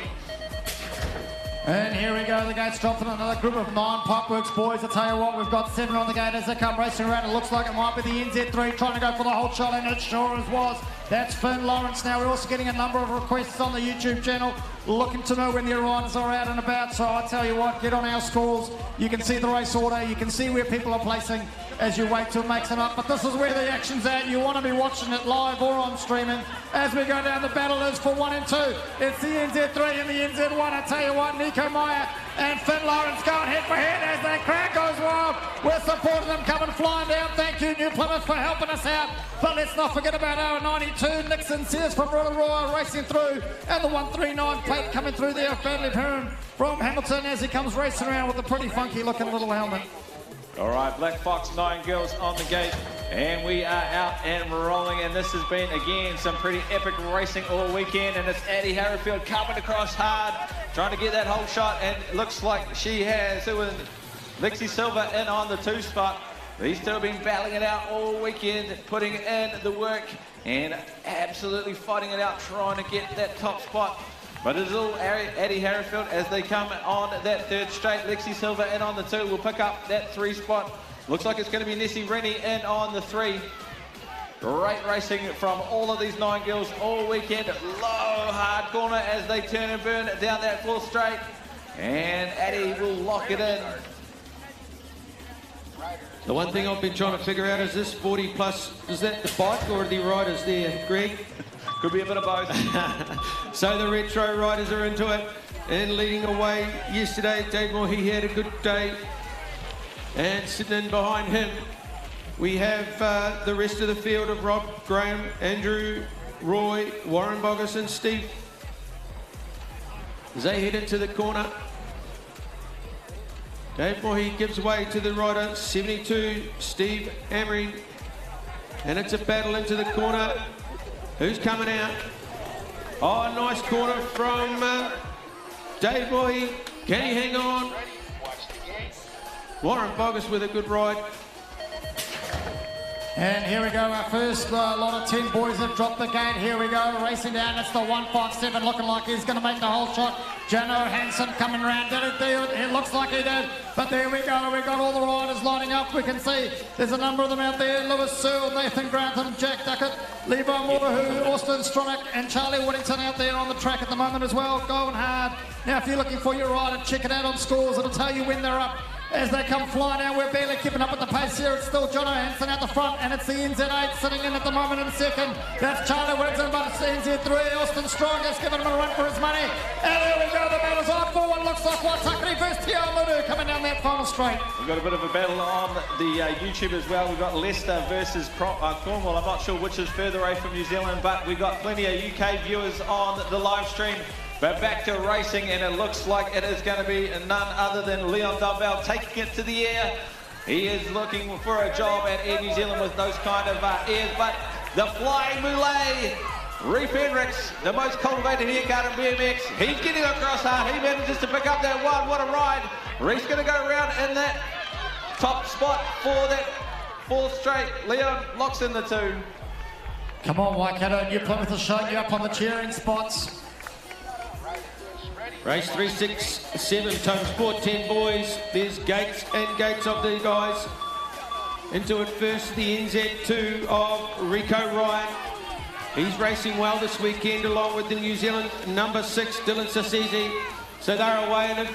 And here we go, the gate's dropping another group of 9 Pipeworks boys. I tell you what, we've got 7 on the gate as they come racing around. It looks like it might be the NZ3 trying to go for the whole shot, and it sure as was. That's Finn Lawrence. Now, we're also getting a number of requests on the YouTube channel looking to know when the riders are out and about. So I tell you what, get on our scores. You can see the race order. You can see where people are placing as you wait till it makes them up. But this is where the action's at. You want to be watching it live or on streaming. As we go down, the battle is for 1 and 2. It's the NZ3 and the NZ1. I tell you what, Nico Meyer and Finn Lawrence going head for head as that crowd goes wild. We're supporting them coming flying down. Thank you, New Plymouth, for helping us out. But let's not forget about our 92. Nixon Sears from Rotorua racing through. And the 139 plate coming through there. Bradley Perrin from Hamilton as he comes racing around with a pretty funky looking little helmet. All right, Black Fox 9 girls on the gate, and we are out and rolling, and this has been, again, some pretty epic racing all weekend, and it's Addie Harrowfield coming across hard, trying to get that whole shot, and it looks like she has. It was Lexi Silva in on the 2 spot. These two have been battling it out all weekend, putting in the work, and absolutely fighting it out, trying to get that top spot. But it's all Addie Harrowfield as they come on that 3rd straight. Lexi Silva in on the 2 will pick up that 3 spot. Looks like it's going to be Nessie Rennie in on the 3. Great racing from all of these 9 girls all weekend. Low, hard corner as they turn and burn down that 4th straight. And Addie will lock it in. The one thing I've been trying to figure out is this 40 plus, is that the bike or the riders there, Greg? Could be a bit of both. So the retro riders are into it and leading away yesterday. Dave Moore, he had a good day. And sitting in behind him, we have the rest of the field of Rob, Graham, Andrew, Roy, Warren Boggess and Steve. As they head into the corner, Dave Moore, he gives way to the rider, 72, Steve Amory. And it's a battle into the corner. Who's coming out? Oh, nice corner from Dave Boy. Can he hang on? Warren Boggess with a good ride. And here we go, our first lot of 10 boys have dropped the gate. Here we go, racing down. It's the 157 looking like he's going to make the whole shot. Jano Hansen coming round. Did it do it? It looks like he did. But there we go. We've got all the riders lining up. We can see there's a number of them out there. Lewis Searle, Nathan Grantham, Jack Duckett, Levi Mordahu, Austin Stronach, and Charlie Whittington out there on the track at the moment as well, going hard. Now, if you're looking for your rider, check it out on scores. It'll tell you when they're up. As they come flying out, we're barely keeping up with the pace here. It's still John Hansen at the front, and it's the NZ8 sitting in at the moment in second. That's Charlie Whittington, but it's the NZ3. Austin Strong is giving him a run for his money. And there we go, the battle's on for what looks like Waitakere versus Te Aomuru coming down that final straight. We've got a bit of a battle on the YouTube as well. We've got Leicester versus Cornwall. I'm not sure which is further away from New Zealand, but we've got plenty of UK viewers on the live stream. But back to racing, and it looks like it is going to be none other than Leon Dumbbell taking it to the air. He is looking for a job at Air New Zealand with those kind of airs, but the Flying Moulet, Reef Hendricks, the most cultivated haircut in BMX. He's getting across hard. He manages to pick up that one. What a ride. Reef's going to go around in that top spot for that 4th straight. Leon locks in the 2. Come on, Waikato, New Plymouth is showing you up on the cheering spots. Race 3, 6, 7, Tone Sport, 10 boys. There's gates and gates of the guys. Into it first, the NZ2 of Rico Ryan. He's racing well this weekend along with the New Zealand number 6, Dylan Sassisi. So they're away and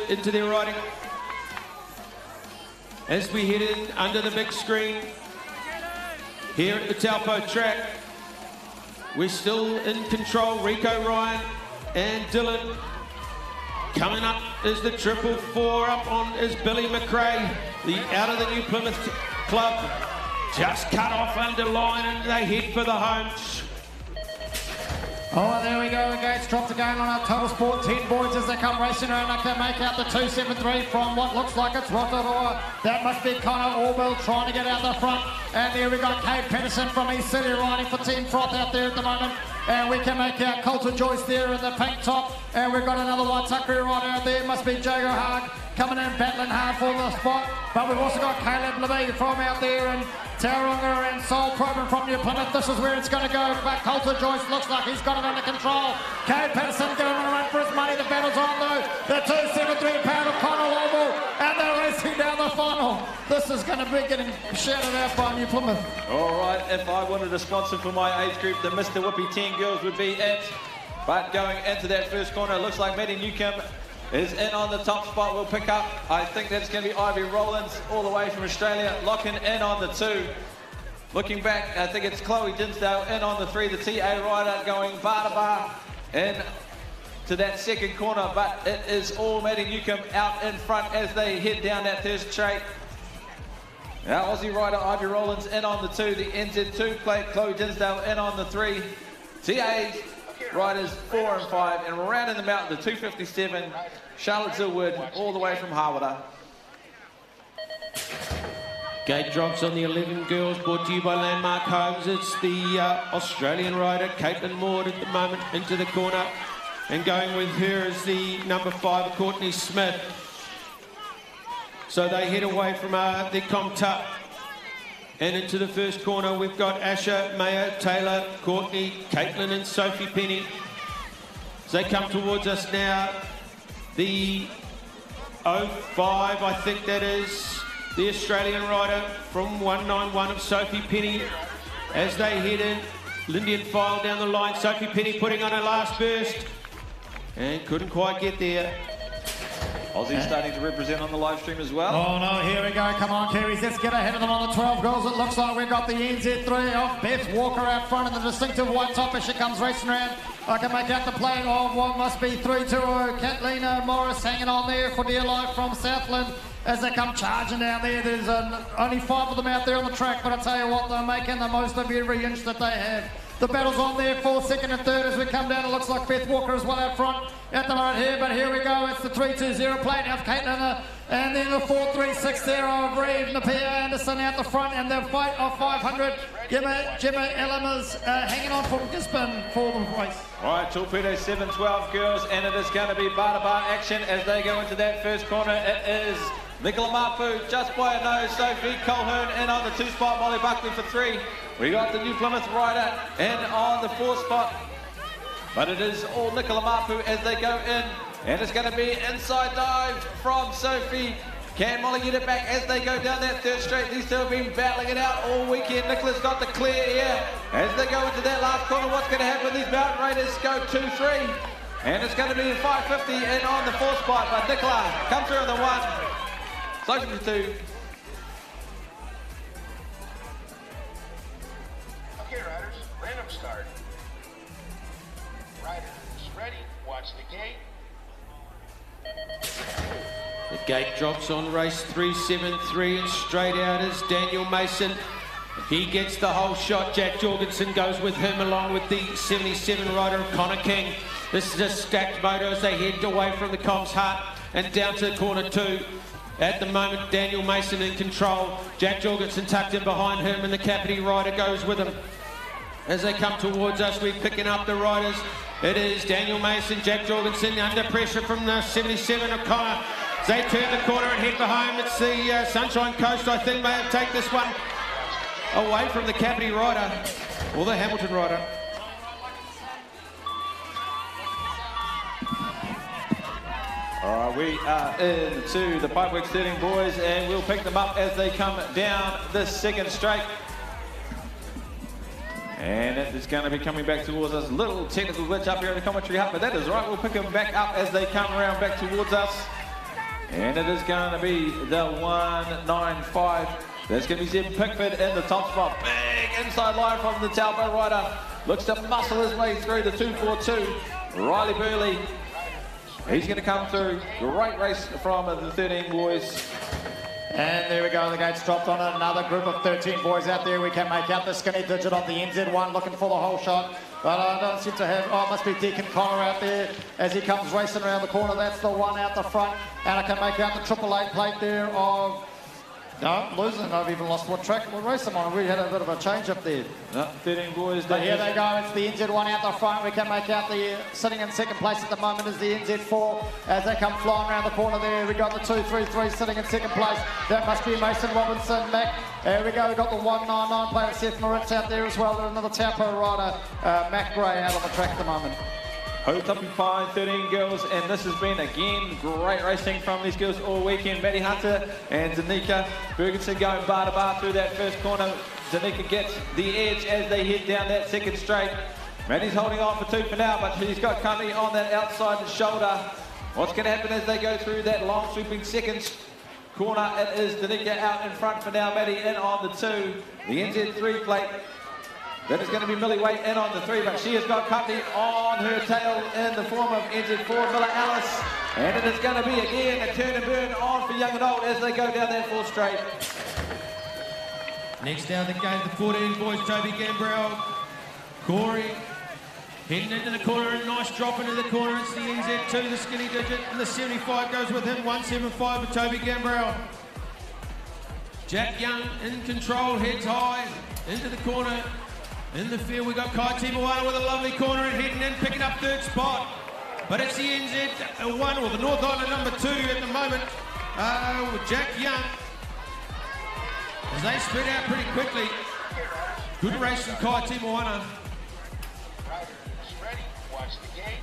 into their riding. as we head in under the big screen here at the Taupo track. We're still in control. Rico Ryan and Dylan. Coming up is the 444. Up on is Billy McRae, out of the New Plymouth club. Just cut off under line and they head for the home. Oh, there we go. Gates dropped again on our Total Sport 10 boys as they come racing around. They can make out the 273 from what looks like it's Rotorua. That must be Connor Orville trying to get out the front. And there we got Cade Pedersen from East City riding for Team Froth out there at the moment. And we can make out Coulter Joyce there in the pink top. And we've got another Waitakere rider out there. Must be Jago Haag coming in battling hard for the spot. But we've also got Caleb Levy from out there and Tauranga and Soul Program from New Plymouth. This is where it's going to go. But Coulter Joyce looks like he's got it under control. Cade Patterson going on a run for his money. The battle's on though. The 273 pound of Connor Orville. And they're racing down the final. This is going to be getting shouted out by New Plymouth. All right, if I wanted a sponsor for my age group, the Mr. Whoopi 10 girls would be it. But going into that first corner, it looks like Maddie Newcomb is in on the top spot. We'll pick up, I think that's going to be Ivy Rowlands all the way from Australia, locking in on the 2. Looking back, I think it's Chloe Dinsdale in on the 3, the TA rider going bar to bar in to that second corner, but it is all Maddie Newcomb out in front as they head down that third straight. Now Aussie rider Ivy Rowlands in on the 2, the NZ2 plate, Chloe Dinsdale in on the 3, TA riders 4 and 5, and rounding them out the 257, Charlotte Zillwood all the way from Harwater. Gate drops on the 11 girls, brought to you by Landmark Homes. It's the Australian rider, Caitlin Maud at the moment, into the corner. And going with her is the number 5, Courtney Smith. So they head away from the Comtup. And into the first corner, we've got Asha, Mayo, Taylor, Courtney, Caitlin and Sophie Penny. As they come towards us now, the 05, I think that is, the Australian rider from 191 of Sophie Penny. As they head in, Lindian file down the line, Sophie Penny putting on her last burst. And couldn't quite get there. Aussie starting to represent on the live stream as well. Oh no, here we go. Come on, Kiwis. Let's get ahead of them on the 12 girls. It looks like we've got the NZ3 of Beth Walker out front in the distinctive white top as she comes racing around. I can make out the plane of what must be 320. Kathleen Morris hanging on there for dear life from Southland as they come charging down there. There's only 5 of them out there on the track, but I tell you what, they're making the most of every inch that they have. The battle's on there for second and third as we come down. It looks like Beth Walker as well out front at the moment here, but here we go. It's the 320 plate of Caitlin, and then the 436 there of Reeve, Napia Anderson out the front, and the fight of 500. Gemma Ellermers hanging on from Gisborne for the race. All right, Torpedo 7-12 girls, and it is going to be bar-to-bar action as they go into that first corner. It is Nicola Mapu just by a nose, Sophie Colhern in on the 2 spot, Molly Buckley for 3. We got the New Plymouth rider in on the 4 spot, but it is all Nicola Mapu as they go in, and it's going to be inside dive from Sophie. Can Molly get it back as they go down that third straight? These two have been battling it out all weekend. Nicola's got the clear here as they go into that last corner. What's going to happen? These mountain raiders go 2-3, and it's going to be 550 in on the 4 spot, but Nicola comes through on the 1. Sophie for 2. Okay, riders, random start. Riders ready, watch the gate. The gate drops on race 373 and straight out is Daniel Mason. He gets the whole shot. Jack Jorgensen goes with him along with the 77 rider Connor King. This is a stacked moto as they head away from the Cobb's Hut and down to corner 2. At the moment, Daniel Mason in control. Jack Jorgensen tucked in behind him and the Capity rider goes with him. As they come towards us, we're picking up the riders. It is Daniel Mason, Jack Jorgensen under pressure from the 77 of Connor. As they turn the corner and head for home, it's the Sunshine Coast, I think, may have taken this one away from the Capity rider, or the Hamilton rider. All right, we are into the Pipeworks 13 boys, and we'll pick them up as they come down this second straight. And it is going to be coming back towards us. Little technical glitch up here in the commentary hut, but that is right. We'll pick them back up as they come around back towards us. And it is going to be the 195. There's going to be Zeb Pickford in the top spot. Big inside line from the Taupo rider. Looks to muscle his way through the 242. Riley Burley. He's going to come through. Great race from the 13 boys. And there we go, the gates dropped on it. Another group of 13 boys out there. We can make out the skinny digit on the NZ1 looking for the whole shot. But I don't seem to have, oh, it must be Deacon Connor out there as he comes racing around the corner. That's the one out the front. And I can make out the 888 plate there of, no, I'm losing. I've even lost what track we're racing on. We had a bit of a change up there. No, 13 boys. But here they go, it's the NZ1 out the front. We can make out the, sitting in second place at the moment is the NZ4 as they come flying around the corner there. We got the 233 sitting in second place. That must be Mason Robinson, Mac. There we go, we got the 199 player Seth Moritz out there as well. There's another Taupo rider, Mac Gray out on the track at the moment. Hotupi Fine, 13 girls, and this has been, again, great racing from these girls all weekend. Maddie Hunter and Danica Ferguson going bar to bar through that first corner. Danica gets the edge as they head down that second straight. Maddie's holding on for two for now, but she's got company on that outside shoulder. What's going to happen as they go through that long sweeping second corner? It is Danica out in front for now, Maddie in on the two. The NZ3 plate. That is going to be Millie Waite in on the three, but she has got company on her tail in the form of NZ4 Miller Alice. And it is going to be again a turn and burn on for young and old as they go down that fourth straight. Next down the gate, the 14 boys, Toby Gambrell, Corey, heading into the corner, a nice drop into the corner. It's the NZ2, the skinny digit, and the 75 goes with him, 175 with Toby Gambrell. Jack Young in control, heads high, into the corner. In the field, we've got Kai Timawana with a lovely corner and heading in, picking up third spot. But it's the NZ1, or the North Island number 2 at the moment, with Jack Young. As they spread out pretty quickly. Good race from Kai Timawana. Ready, watch the gate.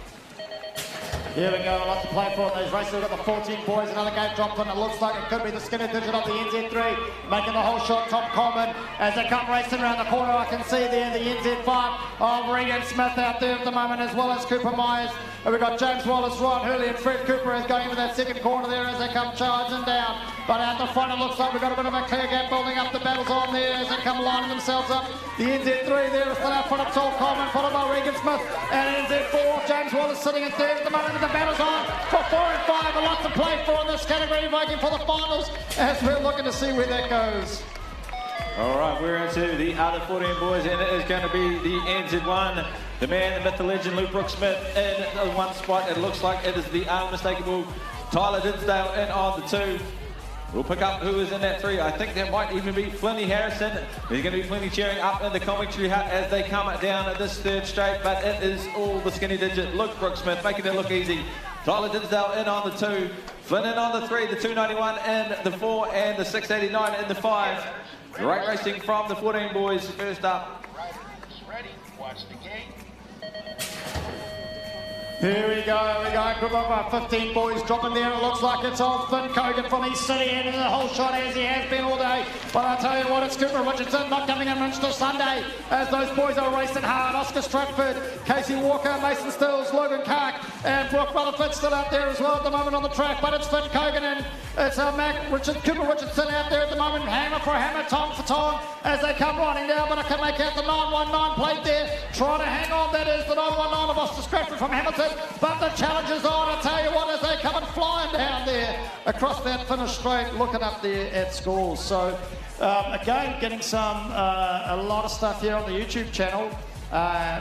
Here we go, lots to play for in these races. We've got the 14 boys, another gate dropped on. It looks like it could be the skinny digit of the NZ3, making the whole shot. Tom Coleman, as they come racing around the corner, I can see there the NZ5 of Regan Smith out there at the moment, as well as Cooper Myers. And we've got James Wallace, Ryan Hurley and Fred Cooper is going into that second corner there as they come charging down. But out the front, it looks like we've got a bit of a clear gap building up. The battle's on there as they come lining themselves up. The NZ3 there is still out front of Tom Coleman, followed by Regan Smith and NZ4. James Wallace sitting in third at the moment. The battle's on for 4 and 5. A lot to play for in this category, Viking, for the finals as we're looking to see where that goes. All right, we're into the other 14 boys, and it is going to be the NZ1. The man, the myth, the legend, Luke Brooks-Smith in the one spot. It looks like it is the unmistakable Tyler Dinsdale in on the two. We'll pick up who is in that three. I think there might even be Flinny Harrison. There's going to be Flinny cheering up in the commentary hut as they come down at this third straight, but it is all the skinny digit. Luke Brooks-Smith making it look easy. Tyler Dinsdale in on the two. Flynn in on the three, the 291 in the 4 and the 689 in the 5. Great racing from the 14 boys. First up. Riders, ready, watch the gate. Here we go, group of 15 boys dropping there. It looks like it's old Finn Cogan from East City heading the whole shot as he has been all day. But I tell you what, it's Cooper Richardson not coming in Minster Sunday as those boys are racing hard. Oscar Stratford, Casey Walker, Mason Stills, Logan Clark and Brooke Rutherford still out there as well at the moment on the track. But it's Finn Cogan and it's Cooper Richardson out there at the moment. Hammer for hammer, Tom for Tom as they come running down. But I can make out the 919 plate there. Trying to hang on, that is the 919 of Oscar Stratford from Hamilton. But the challenge is on, I tell you what, as they come and flying down there across that finish straight, looking up there at scores. So, again, getting a lot of stuff here on the YouTube channel.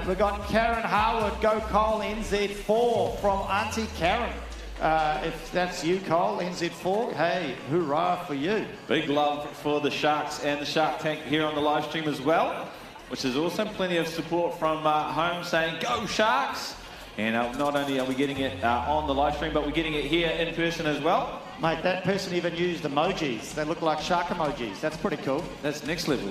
We've got Karen Harwood, Go Cole, NZ4 from Auntie Karen. If that's you, Cole, NZ4, hey, hoorah for you. Big love for the Sharks and the Shark Tank here on the live stream as well, which is awesome. Plenty of support from home saying, go Sharks! And not only are we getting it on the live stream, but we're getting it here in person as well. Mate, that person even used emojis. They look like shark emojis. That's pretty cool. That's next level.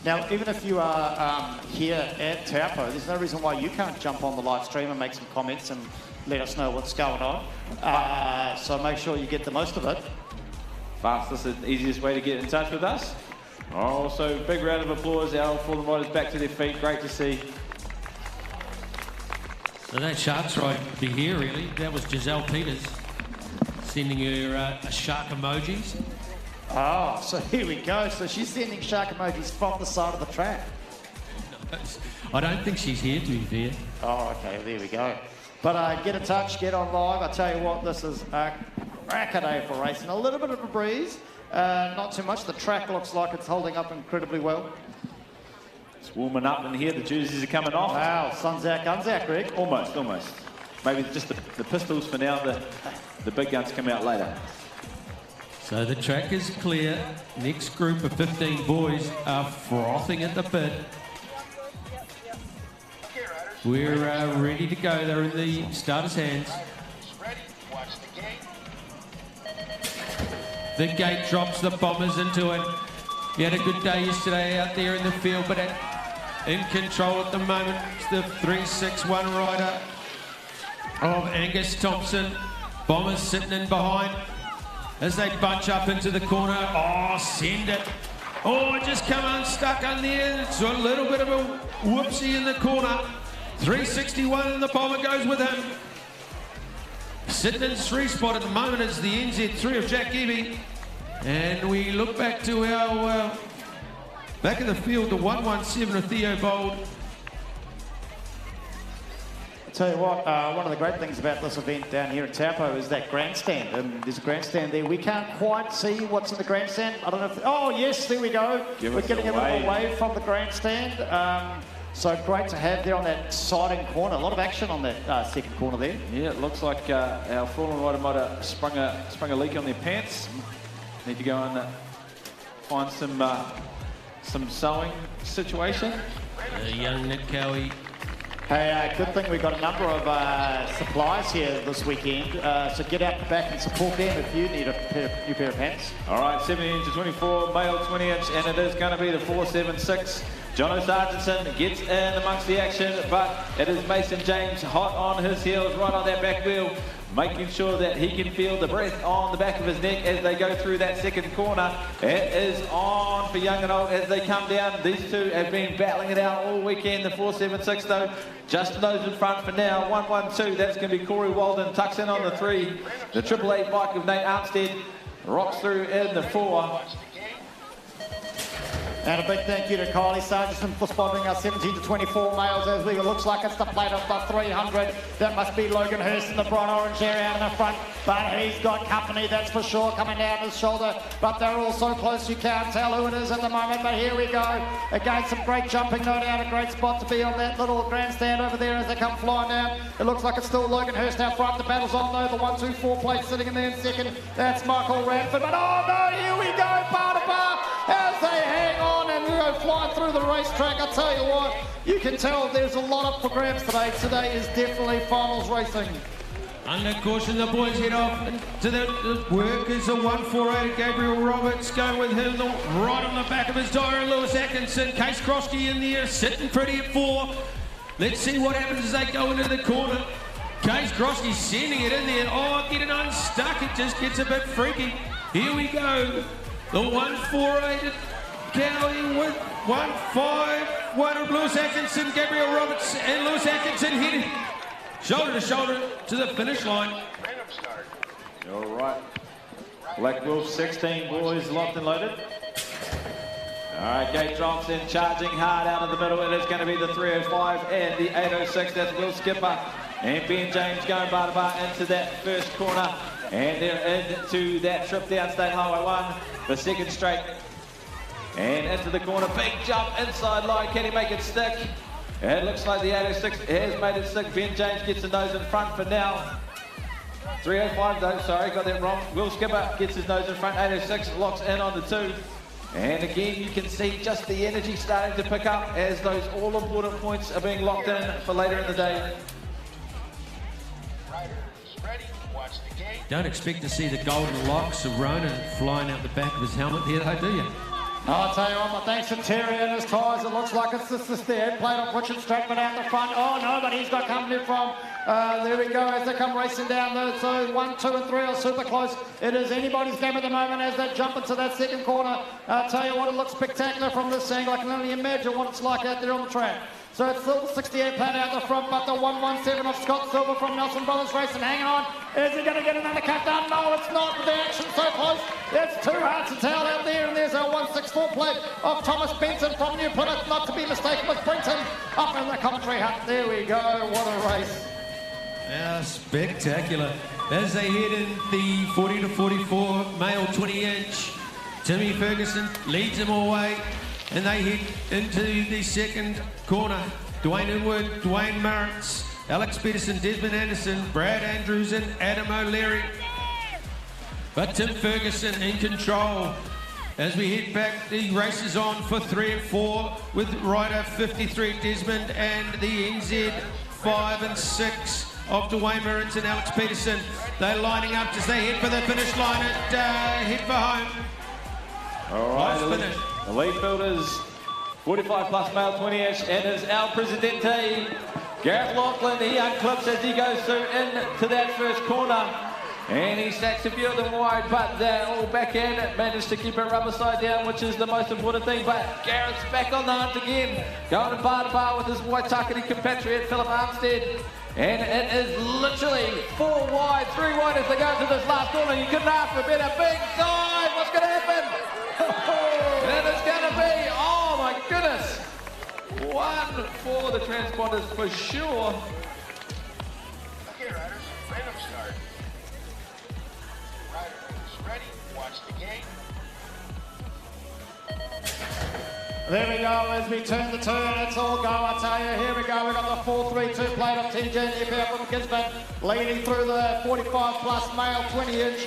Now, even if you are here at Taupo, there's no reason why you can't jump on the live stream and make some comments and let us know what's going on. So make sure you get the most of it. Fastest and easiest way to get in touch with us. Also, big round of applause. Our fallen riders back to their feet. Great to see. So that Sharks ride be here, really. That was Giselle Peters. sending her shark emojis. Oh, so here we go. So she's sending shark emojis from the side of the track. I don't think she's here, to be fair. Oh, okay, there we go. But get in touch, get on live. I tell you what, this is a cracker day for racing. A little bit of a breeze, not too much. The track looks like it's holding up incredibly well. It's warming up in here. The jerseys are coming off. Wow, sun's out, guns out, Greg. Almost. Maybe just the pistols for now. The big guns come out later. So the track is clear. Next group of 15 boys are frothing at the bit. We're ready to go. They're in the starters' hands. Ready, watch the gate. The gate drops the Bombers into it. He had a good day yesterday out there in the field, but in control at the moment. It's the 361 rider of Angus Thompson. Bombers sitting in behind as they bunch up into the corner. Oh, send it. Oh, it just come unstuck on there. It's a little bit of a whoopsie in the corner. 361 and the Bomber goes with him. Sitting in 3 spot at the moment is the NZ3 of Jack Eby. And we look back to our back in the field, the 117 of Theo Bold. I'll tell you what, one of the great things about this event down here in Taupo is that grandstand. And there's a grandstand there. We can't quite see what's in the grandstand. I don't know if... Oh, yes, there we go. We're getting a little away from the grandstand. So great to have there on that siding corner. A lot of action on that second corner there. Yeah, it looks like our fallen rider might have sprung a leak on their pants. Need to go and find some sewing situation. Young Nick Cowie. Hey, good thing we've got a number of supplies here this weekend. So get out the back and support them if you need a new pair of pants. All right, 17 to 24, male 20-inch, and it is going to be the 476. Jono Sargentson gets in amongst the action, but it is Mason James hot on his heels, right on that back wheel, making sure that he can feel the breath on the back of his neck as they go through that second corner. It is on for young and old as they come down. These two have been battling it out all weekend. The 476 though, just those in front for now. 112, that's going to be Corey Walden, tucks in on the 3. The 888 bike of Nate Armstead rocks through in the 4. And a big thank you to Kylie Sargentson for spotting our 17 to 24 males as we looks like it's the plate of the 300. That must be Logan Hurst in the bright orange area out in the front. But he's got company, that's for sure, coming down his shoulder. But they're all so close you can't tell who it is at the moment. But here we go. Again, some great jumping, no doubt. A great spot to be on that little grandstand over there as they come flying down. It looks like it's still Logan Hurst out front. The battle's on though. The 1-2-4 plate sitting in there in second. That's Michael Radford. But oh no, here we go, bar to bar, as they hang on and go flying through the racetrack. I tell you what, you can tell there's a lot up for grabs today. Today is definitely finals racing. Under caution, the boys head off to the work is a 148. Gabriel Roberts going with him right on the back of his tire. Lewis Atkinson, Case Krosky in there, sitting pretty at 4. Let's see what happens as they go into the corner. Case Krosky sending it in there. Oh, getting unstuck. It just gets a bit freaky. Here we go. The 148 Cowie with 151 of Lewis Atkinson, Gabriel Roberts, and Lewis Atkinson heading shoulder to shoulder to the finish line. All right. Black Wolf 16 boys locked and loaded. All right, gate drops in, charging hard out of the middle. It is going to be the 305 and the 806. That's Will Skipper and Ben James going bar to bar into that first corner. And they're into that trip down State Highway 1, the second straight. And into the corner, big jump inside line. Can he make it stick? It looks like the 806 has made it stick. Ben James gets the nose in front for now. 305 though, sorry, got that wrong. Will Skipper gets his nose in front. 806 locks in on the 2. And again, you can see just the energy starting to pick up as those all-important points are being locked in for later in the day. Ready, watch the gate. Don't expect to see the golden locks of Ronan flying out the back of his helmet there, though, do you? I'll tell you what, my thanks to Terry and his tyres. It looks like it's just the head plate of Richard Stratford out the front. Oh no, but he's got company from, there we go, as they come racing down there. So 1, 2 and 3 are super close. It is anybody's game at the moment as they jump into that second corner. I'll tell you what, it looks spectacular from this angle. I can only imagine what it's like out there on the track. So it's still the 68 plate out the front, but the 117 of Scott Silver from Nelson Brothers Racing hanging on. Is he going to get another cut down? No, it's not, with the action so close. It's too hard to tell out there, and there's a 164 plate of Thomas Benson from New Plymouth, not to be mistaken with Brenton up in the commentary hut. There we go, what a race. Yeah, spectacular. As they head in the 40 to 44 male 20-inch, Timmy Ferguson leads them away, and they head into the second corner. Dwayne Inwood, Dwayne Murrants, Alex Peterson, Desmond Anderson, Brad Andrews and Adam O'Leary. But Tim Ferguson in control. As we head back, the race is on for 3 and 4 with rider 53 Desmond and the NZ 5 and 6 of Dwayne Murrants and Alex Peterson. They're lining up as they head for the finish line and head for home. All right, the lead fielders, 45 plus male 20-inch, and is El Presidente. Gareth Lachlan, he unclips as he goes through into that first corner. And he stacks a few of them wide, but they're all back in. Managed to keep it rubber side down, which is the most important thing. But Gareth's back on the hunt again. Going bar to bar with his Waitakere compatriot, Philip Armstead. And it is literally 4 wide, 3 wide as they go to this last corner. You couldn't ask for a better. Big dive. What's going to happen? And it's going to be, oh my goodness, 1 for the transponders for sure. Okay, riders, random start. Rider is ready. Watch the gate. There we go, as we turn the turn, it's all go, I tell you. Here we go, we've got the 4-3-2 plate of TJ Nepear from Gisborne, leading through the 45 plus male 20-inch.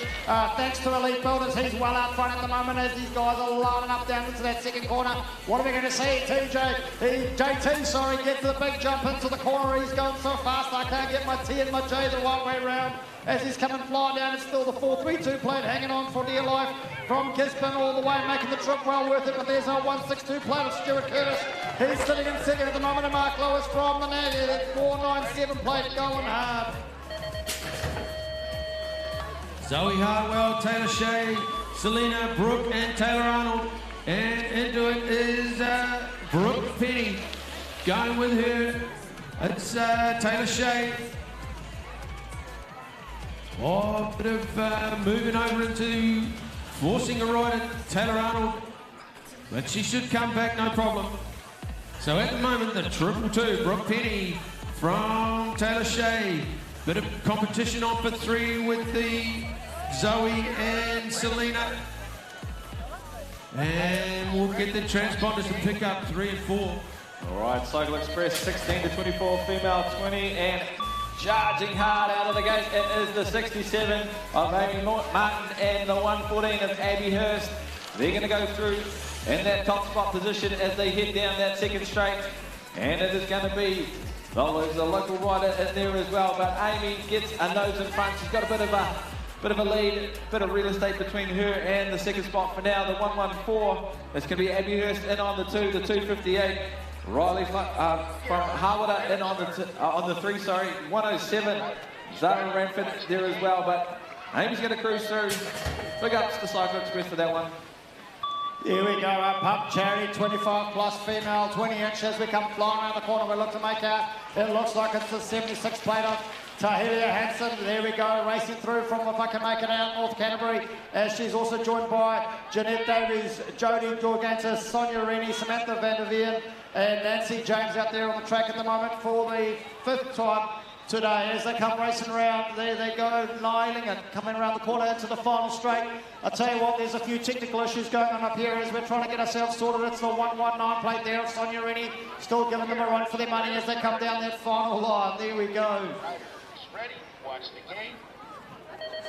Thanks to Elite Builders, he's well out front at the moment as these guys are lining up down into that second corner. What are we going to see? JT, gets the big jump into the corner. He's going so fast, I can't get my T and my J the right way round. As he's coming flying down, it's still the 4-3-2 plate hanging on for dear life from Gisborne all the way, making the trip well worth it. But there's a 162 plate of Stuart Curtis. He's sitting in second at the moment, and Mark Lewis from the Navy. That 497 plate going hard. Zoe Hartwell, Taylor Shea, Selena, Brooke and Taylor Arnold. And into it is Brooke Penny. Going with her, it's Taylor Shea. Oh, a bit of moving over into forcing a ride at Taylor Arnold, but she should come back no problem. So at the moment, the 222, Brooke Penny from Taylor Shea. Bit of competition on for 3 with the Zoe and Selena. And we'll get the transponders to pick up 3 and 4. All right, Cycle Express 16 to 24, female 20, and charging hard out of the gate, it is the 67 of Amy Martin and the 114 of Abby Hurst. They're going to go through in that top spot position as they head down that second straight. And it is going to be, well, there's a local rider in there as well, but Amy gets a nose in front. She's got a bit of a lead, bit of real estate between her and the second spot for now. The 114, it's going to be Abby Hurst in on the 2, the 258. Riley from Harwood in on the 3, 107. Zara Ranford there as well, but Amy's going to cruise through. Big ups to Cycle Express for that one. Here we go, our pump charity, 25 plus female, 20-inch as we come flying around the corner. We look to make out, it looks like it's the 76 plate of Tahilia Hansen. There we go, racing through from, if I can make it out, North Canterbury, as she's also joined by Jeanette Davies, Jodie Dorgantis, Sonia Rennie, Samantha Van der Veen, and Nancy James out there on the track at the moment for the 5th time today. As they come racing around, there they go, Niling and coming around the corner into the final straight. I tell you what, there's a few technical issues going on up here as we're trying to get ourselves sorted. It's the 119 plate there of Sonia Rennie, still giving them a run for their money as they come down that final line. There we go. Ready, watch the game.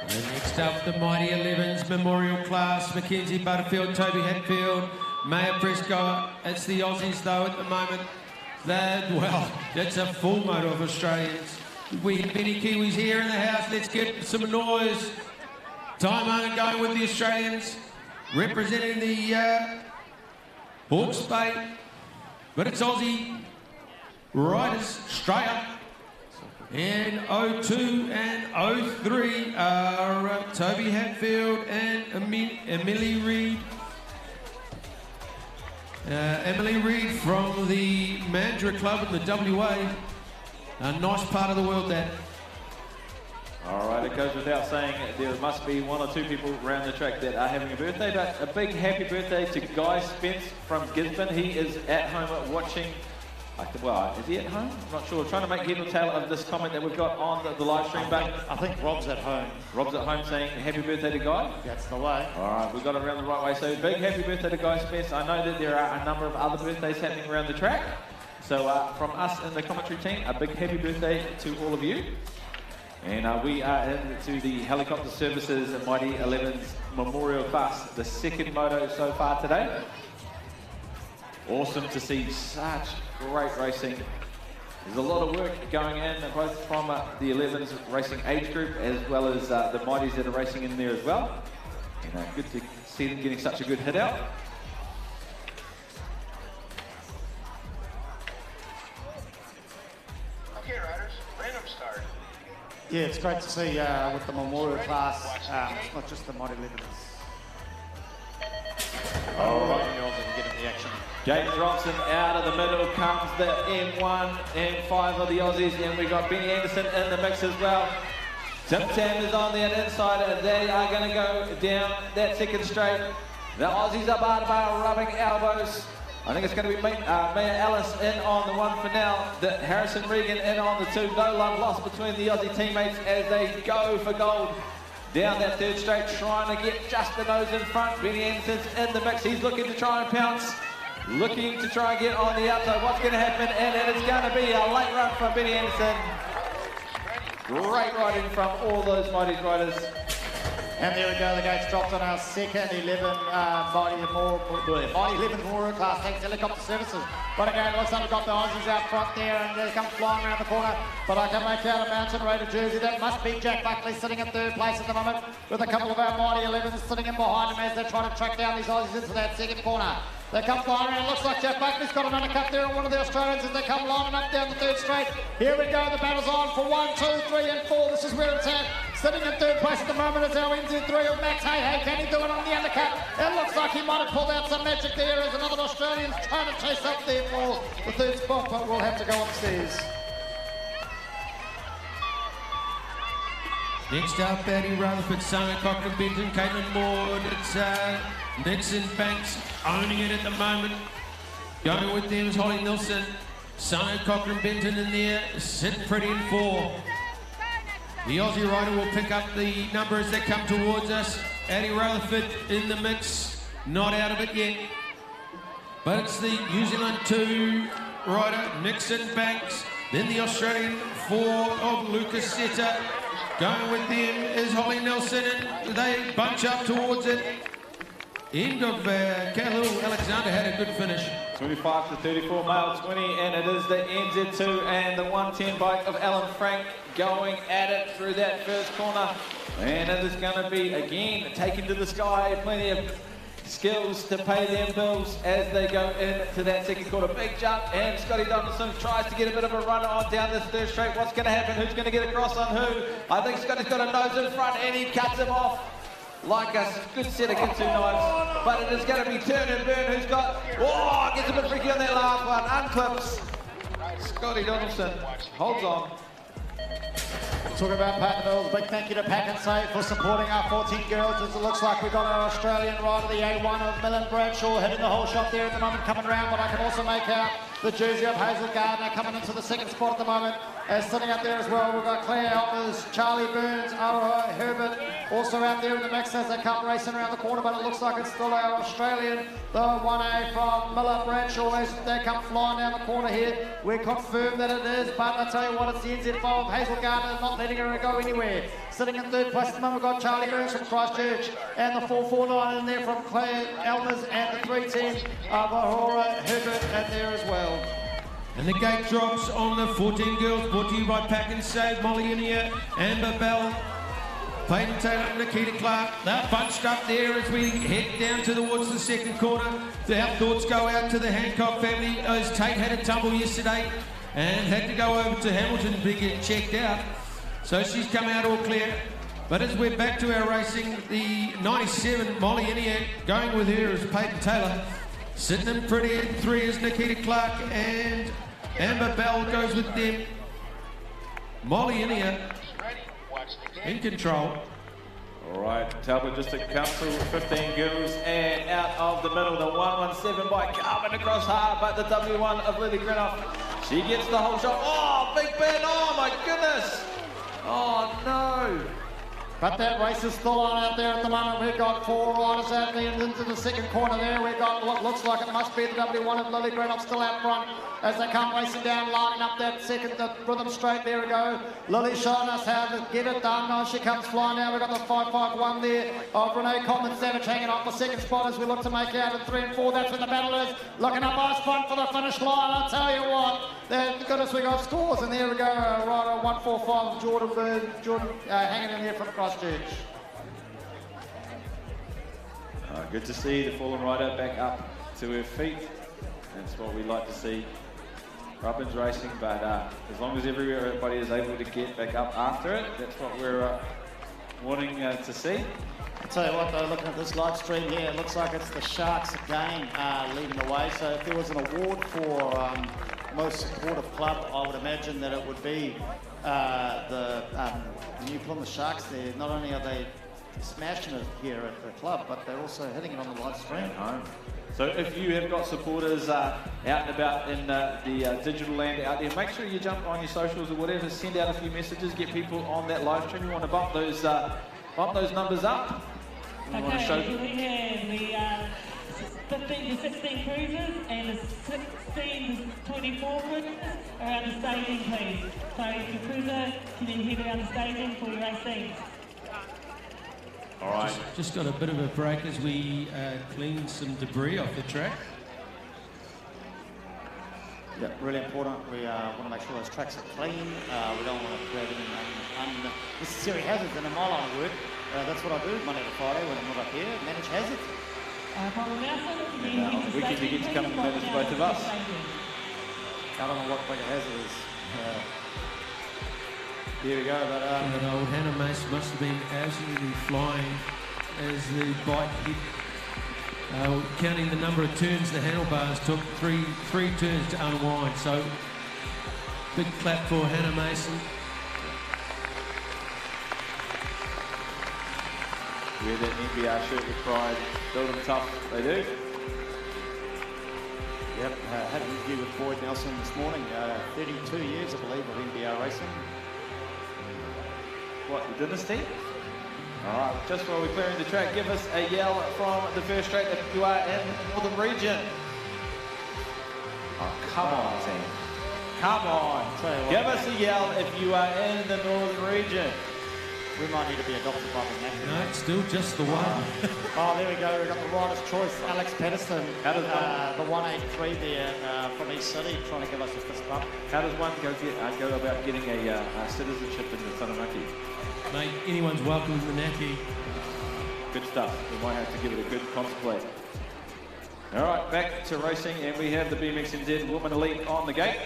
And next up, the Mighty 11s Memorial Class, Mackenzie Butterfield, Toby Hatfield, Maya Prescott. It's the Aussies though at the moment. Well, that's a full moto of Australians. We have many Kiwis here in the house. Let's get some noise. Time on going with the Australians, representing the Hawke's Bay. But it's Aussie riders straight up. And 02 and 03 are Toby Hatfield and Emily Reid. Emily Reid from the Mandurah Club in the WA. A nice part of the world, that. All right, it goes without saying there must be one or two people around the track that are having a birthday, but a big happy birthday to Guy Spence from Gisborne. He is at home watching. Well, is he at home? I'm not sure. Trying to make head or tail of this comment that we've got on the live stream, but I think Rob's at home. Rob's at home saying happy birthday to Guy. That's the way. All right, we've got it around the right way. So big happy birthday to Guy Spence. I know that there are a number of other birthdays happening around the track. So from us in the commentary team, a big happy birthday to all of you. And we are into the Helicopter Services Mighty 11s Memorial Class, the second moto so far today. Awesome to see such great racing. There's a lot of work going in, both from the 11s racing age group as well as the Mighties that are racing in there as well. And good to see them getting such a good hit out. Okay, riders, random start. Yeah, it's great to see with the Memorial class, it's not just the Mighty 11s. All right. Can get in the action. James Robson out of the middle comes the M1, M5 of the Aussies, and we've got Benny Anderson in the mix as well. Tim Tam is on the inside. They are going to go down that second straight. The Aussies are bar rubbing elbows. I think it's going to be Mia Ellis in on the one for now. Harrison Regan in on the two. No love lost between the Aussie teammates as they go for gold. Down that third straight, trying to get just the nose in front. Benny Anderson's in the mix. He's looking to try and pounce. Looking to try and get on the outside. What's going to happen? And it is going to be a late run from Benny Anderson. Great riding from all those Mighty riders. And there we go, the gates dropped on our second 11 Mighty 11 Memorial class. Thanks Helicopter Services. But again, it looks like we've got the Aussies out front there and they come flying around the corner. But I can make out a Mountain Raider jersey. That must be Jack Buckley sitting in third place at the moment with a couple of our Mighty 11s sitting in behind him as they try to track down these Aussies into that second corner. They come flying around. It looks like Jack Buckley's got an undercut there on one of the Australians as they come lining up down the third straight. Here we go, the battle's on for 1, 2, 3 and 4. This is where it's at. Sitting in third place at the moment is our NZ3 of Max Hey. Can he do it on the undercut? It looks like he might have pulled out some magic there as another Australian's trying to chase up there for the third spot, but we'll have to go upstairs. Next up, Eddie Rutherford, Simon Cochran, Benton, Caitlin Maud. It's Nixon Banks owning it at the moment. Going with them is Holly Nilsson. Simon Cochran, Benton in there, sitting pretty in 4. The Aussie rider will pick up the number as they come towards us. Eddie Rutherford in the mix, not out of it yet. But it's the New Zealand 2 rider, Nixon Banks. Then the Australian 4 of Lucas Setter. Going with them is Holly Nelson, and they bunch up towards it. End of Cahill Alexander had a good finish. 25 to 34, male 20, and it is the NZ2 and the 110 bike of Alan Frank going at it through that first corner. And it is going to be, again, taken to the sky. Plenty of skills to pay them bills as they go into that second quarter. Big jump, and Scotty Donaldson tries to get a bit of a run on down this third straight. What's going to happen? Who's going to get across on who? I think Scotty's got a nose in front, and he cuts him off like a good set of Kitsu knives. But it is going to be turn and burn. Who's got... Oh, gets a bit freaky on that last one. Unclips. Scotty Donaldson holds on. Talking about Pat Mills, big thank you to Pack and Save for supporting our 14 girls. As it looks like we've got our Australian rider, the A1 of Millen Bradshaw, hitting the whole shot there at the moment, coming around. But I can also make out the jersey of Hazel Gardner coming into the second spot at the moment. As sitting up there as well, we've got Claire Elmers, Charlie Burns, Aroha Herbert, also out there in the mix as they come racing around the corner. But it looks like it's still our Australian, the 1A from Miller Bradshaw, as they come flying down the corner here. We confirm that it is, but I tell you what, it's the NZ5 of Hazel Gardner, not letting her go anywhere. Sitting in third place at the moment, we've got Charlie Burns from Christchurch, and the 449 in there from Claire Elmers, and the 310 of Aurora Herbert in there as well. And the gate drops on the 14 girls, brought to you by Pack and Save, Molly Inia, Amber Bell, Peyton Taylor and Nikita Clark. They're bunched up there as we head down towards the second quarter. Our thoughts go out to the Hancock family, as Tate had a tumble yesterday and had to go over to Hamilton to get checked out. So she's come out all clear. But as we're back to our racing, the 97 Molly Inia, going with her is Peyton Taylor. Sitting in pretty in 3 is Nikita Clark, and Amber Bell goes with them. Molly in here, in control. All right, Talbot District Council, 15 girls, and out of the middle, the 117 by Carmen across hard, but the W1 of Lily Grenoff. She gets the whole shot. Oh, Big Ben, oh my goodness. Oh no. But that race is still on out there at the moment. We've got 4 riders out there into the second corner there. We've got what looks like it must be the W1 of Lily Grenoff still out front as they come racing down, lining up that second, the rhythm straight. There we go. Lily showing us how to get it done. Now she comes flying now. We've got the 551 there of Renee Coleman Savage hanging on for second spot as we look to make out in 3 and 4. That's when the battle is. Looking up ice front for the finish line. I'll tell you what. Thank goodness we got scores, and there we go. Rider 145 Jordan hanging in there from Christchurch. Good to see the fallen rider back up to her feet. That's what we like to see. Robin's racing, but as long as everybody is able to get back up after it, that's what we're wanting to see. I'll tell you what though, looking at this live stream here, it looks like it's the Sharks again leading the way. So if there was an award for most supportive club, I would imagine that it would be the New Plymouth Sharks there. Not only are they smashing it here at the club, but they're also hitting it on the live stream. So if you have got supporters out and about in the digital land out there, make sure you jump on your socials or whatever, send out a few messages, get people on that live stream. We want to bump those numbers up. We want to show we have the 15 to 16 cruisers and the 16 to 24 cruisers around the staging, please. So if your cruiser can then head around the staging for your race teams. All right. Just got a bit of a break as we clean some debris off the track. Yeah, really important. We want to make sure those tracks are clean. We don't want to create any unnecessary hazards in a mile line work. That's what I do Monday to Friday when I'm not up here, manage hazards. We get to come and manage both of us. I don't know what big a hazard is. Here we go, but That old Hannah Mace must have been absolutely flying as the bike hit. Counting the number of turns the handlebars took, three turns to unwind. So big clap for Hannah Mason. Wear that NBR shirt with pride, build them tough, they do. Yep, had an interview with Boyd Nelson this morning. 32 years, I believe, of NBR racing. What, the dynasty? All right, just while we're clearing the track, give us a yell from the first straight if you are in the Northern region. Oh, come on, team. Come on. Give us a yell if you are in the Northern region. We might need to be adopted by the next. No, it's still just the one. Oh, there we go. We've got the rider's choice, Alex Patterson. How does the 183 there from East City, trying to give us a fist bump. How does one go about getting a citizenship in the Taranaki? Mate, anyone's welcome in the Naki. Good stuff. We might have to give it a good contemplate. All right, back to racing, and we have the BMXNZ Women Elite on the gate.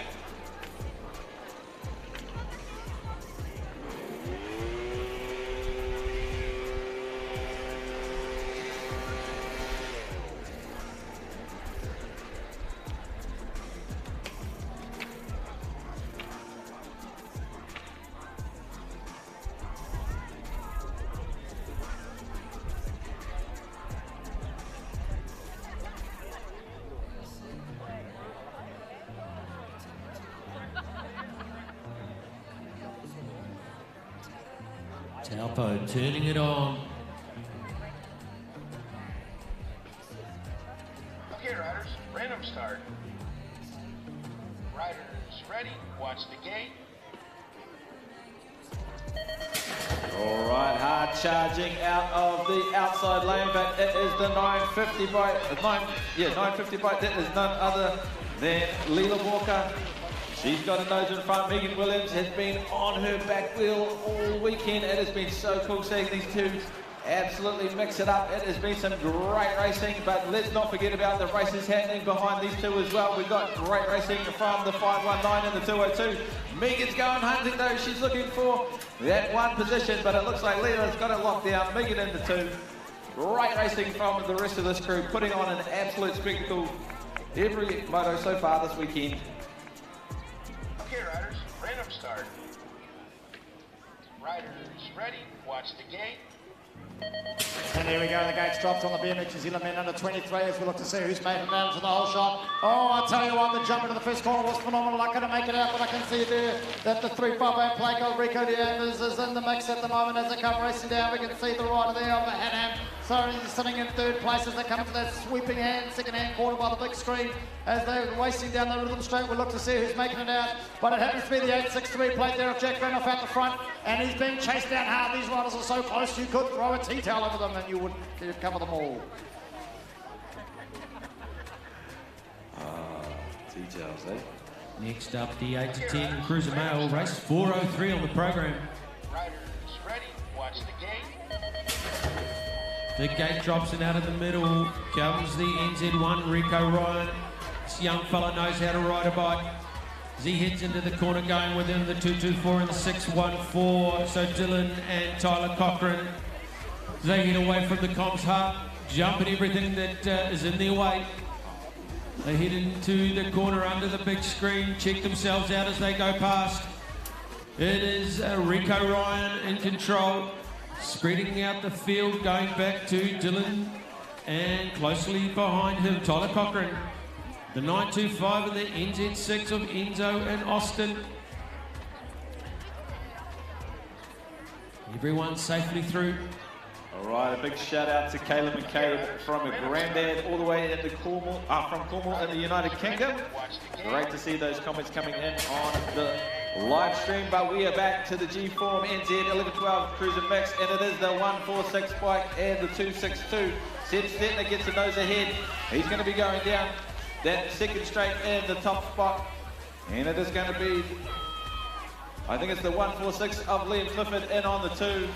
Taupo turning it on. Okay, riders, random start. Riders ready, watch the gate. All right, hard charging out of the outside lane, but it is the 950 bike. 950 bike. That is none other than Leela Walker. She's got a nose in front. Megan Williams has been on her back wheel all weekend. It has been so cool seeing these two absolutely mix it up. It has been some great racing, but let's not forget about the races happening behind these two as well. We've got great racing from the 519 and the 202. Megan's going hunting though. She's looking for that one position, but it looks like Leela's got it locked down. Megan in the two. Great racing from the rest of this crew, putting on an absolute spectacle every moto so far this weekend. Okay, riders, random start. Riders ready, watch the gate. And there we go, the gates dropped on the BMXNZ men under 23 as we look to see who's made it down to the whole shot. Oh, I tell you what, the jump into the first corner was phenomenal. I couldn't make it out, but I can see there that the 358 play goal Rico Diaz is in the mix at the moment as they come racing down. We can see the rider there of the Hanham. So he's sitting in third place as they come into that sweeping hand, second hand quarter by the big screen. As they're racing down the rhythm straight, we'll look to see who's making it out. But it happens to be the 863 plate there of Jack Randolph out the front, and he's being chased down hard. These riders are so close, you could throw a tea towel over them and you would cover them all. Tea towels, eh? Next up, the 8 to 10 Cruiser Mail, race 403 on the program. Riders ready, watch the gate. The gate drops and out of the middle comes the NZ1 Rico Ryan. This young fella knows how to ride a bike. As he heads into the corner going within the 224 and the 614. So Dylan and Tyler Cochran, they get away from the comms hut, jumping everything that is in their way. They head into the corner under the big screen, check themselves out as they go past. It is Rico Ryan in control, spreading out the field, going back to Dylan, and closely behind him, Tyler Cochran. The 925 and the NZ6 of Enzo and Austin. Everyone safely through. All right, a big shout out to Caleb McCabe from a granddad all the way into Cornwall, from Cornwall in the United Kingdom. Great to see those comments coming in on the live stream, but we are back to the G-Form NZ 1112 Cruiser Mix, and it is the 146 bike and the 262. Seb Stetner gets a nose ahead. He's going to be going down that second straight in the top spot, and it is going to be, I think it's the 146 of Liam Clifford in on the 2.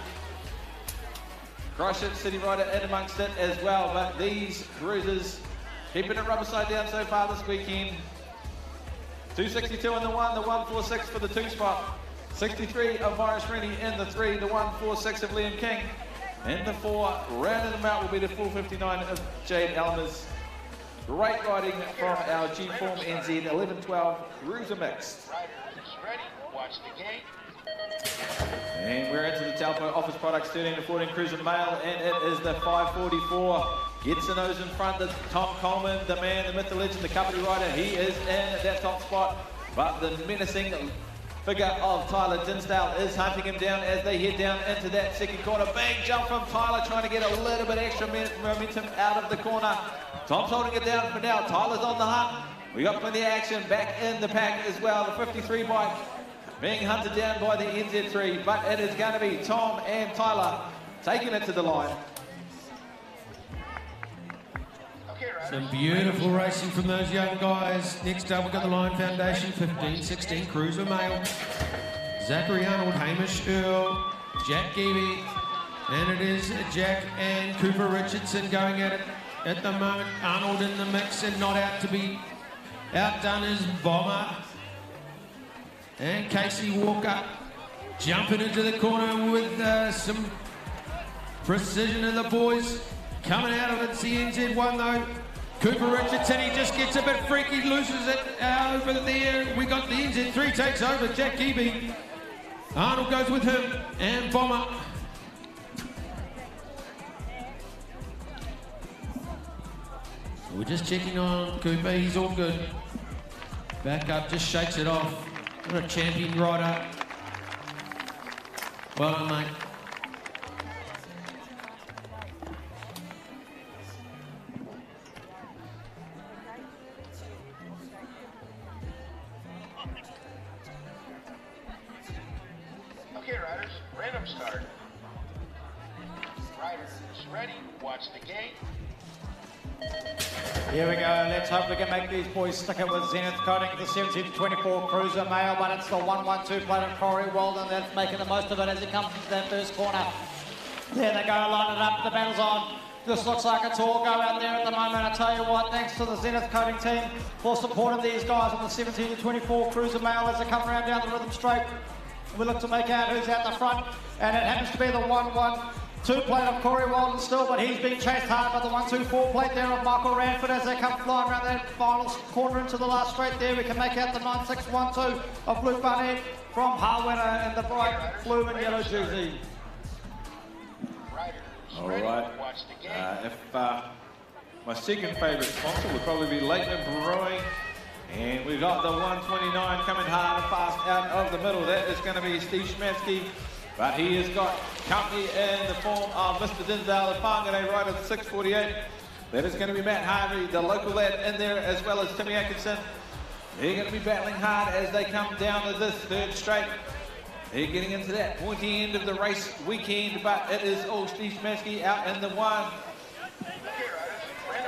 Christchurch City Rider in amongst it as well, but these cruisers keeping it rubber side down so far this weekend. 262 in the 1, the 146 for the 2 spot. 63 of Morris Rennie in the 3, the 146 of Liam King. In the 4, rounding them out will be the 459 of Jade Elmers. Great riding from our G-Form NZ 1112 Cruiser Mix. Riders ready, watch the gate. And we're into the Taupo Office Products 13 to 14 Cruiser Mail, and it is the 544. Gets the nose in front, the Tom Coleman, the man, the myth, the legend, the company rider. He is in that top spot, but the menacing figure of Tyler Dinsdale is hunting him down as they head down into that second corner. Big jump from Tyler, trying to get a little bit extra momentum out of the corner. Tom's holding it down for now. Tyler's on the hunt. We got plenty of action back in the pack as well. The 53 bike being hunted down by the NZ3, but it is going to be Tom and Tyler taking it to the line. Some beautiful racing from those young guys. Next up, we've got the Lion Foundation 15-16 Cruiser Mail. Zachary Arnold, Hamish Earl, Jack Geeby, and it is Jack and Cooper Richardson going at it at the moment. Arnold in the mix and not out to be outdone is Bomber. And Casey Walker jumping into the corner with some precision of the boys. Coming out of it, it's the NZ1 though. Cooper Richardson, he just gets a bit freaky, loses it over there. We got the NZ3 takes over, Jack Geeby. Arnold goes with him, and Bomber. We're just checking on Cooper, he's all good. Back up, just shakes it off. What a champion rider. Well done, mate. Okay, riders, random start. Riders ready, watch the gate. Here we go, let's hope we can make these boys stick it with Zenith Coating, the 17-24 Cruiser Mail, but it's the 112 plate of Corey Walden that's making the most of it as he comes into that first corner. There they go, line it up, the battle's on. This looks like it's all go out there at the moment. I tell you what, thanks to the Zenith Coating team for supporting these guys on the 17-24 Cruiser Mail as they come around down the rhythm straight. We look to make out who's out the front, and it happens to be the 1-1 2 plate of Corey Walden still, but he's been chased hard by the 1-2-4 plate there of Michael Ranford as they come flying around that final corner into the last straight there. We can make out the 9-6-1-2 of Luke Barnett from Harwinner in the bright blue and yellow jersey. All right. My second favourite sponsor would probably be Lakeland Brewing. And we've got the 129 coming hard and fast out of the middle. That is going to be Steve Schmansky. But he has got company in the form of Mr. Dinsdale, the Whangarei rider at 648. That is going to be Matt Harvey, the local lad in there, as well as Timmy Atkinson. They're going to be battling hard as they come down to this third straight. They're getting into that pointy end of the race weekend, but it is all Steve Schmansky out in the 1.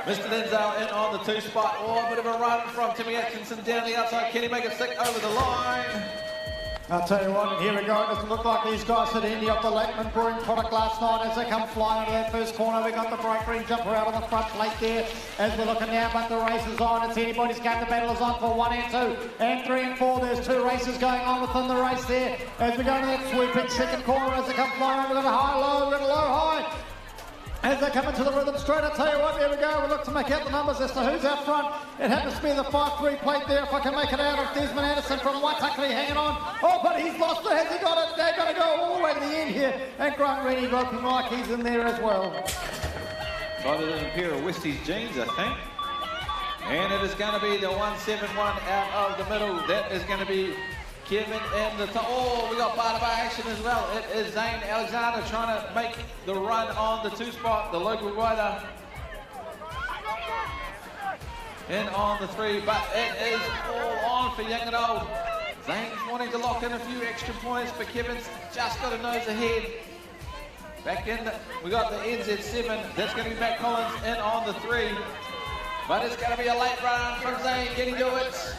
Mr. Dinsdale in on the 2 spot. Oh, a bit of a run from Timmy Atkinson down the outside. Can he make it stick over the line? I'll tell you what, here we go. It doesn't look like these guys at Indy of the Lakeland Brewing product last night as they come flying into that first corner. We got the bright green jumper out on the front plate there as we're looking now, but the race is on. It's anybody's game. The battle is on for 1 and 2 and 3 and 4. There's 2 races going on within the race there as we go into that sweeping second corner as they come flying. We've got a high, low, we've got a low, high. As they come into the rhythm straight, I'll tell you what, there we go. We look to make out the numbers as to who's out front. It happens to be the 5-3 plate there, if I can make it out, of Desmond Anderson from Waitakere hanging on. Oh, but he's lost it. Has he got it? They're going to go all the way to the end here. And Grant Reedy looking like he's in there as well. Either than a pair of Westies jeans, I think. And it is going to be the 171 out of the middle. That is going to be Kevin in the top. Oh, we got bar-to-bar action as well. It is Zane Alexander trying to make the run on the 2 spot, the local rider. In on the 3, but it is all on for young and old. Zane's wanting to lock in a few extra points, but Kevin's just got a nose ahead. Back in, we got the NZ7. That's going to be Matt Collins in on the 3. But it's going to be a late run from Zane. Can he do it?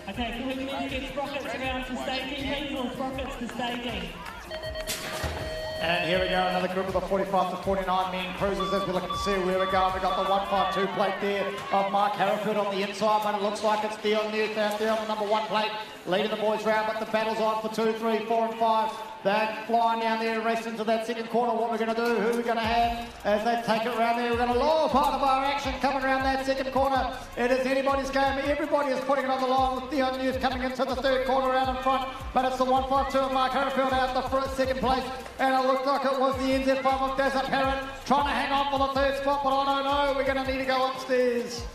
Okay, can we please get Sprockets around to staging, please, or Sprockets to staging? And here we go, another group of the 45 to 49 men cruisers as we're looking to see where we're going. We've got the 152 plate there of Mark Harrowfield on the inside, but it looks like it's Dion Newth out there on the number 1 plate, leading the boys round, but the battle's on for 2, 3, 4 and 5. They're flying down there, racing into that second corner. What we're going to do, who we're going to have as they take it around there. We're going to lower part of our action coming around that second corner. It is anybody's game. Everybody is putting it on the line with Dion Newth coming into the third corner out in front. But it's the 152 of Mark Harrowfield out the first, second place. And it looked like it was the NZ5 of Desert Parrott trying to hang on for the 3rd spot. But I don't know, we're going to need to go upstairs.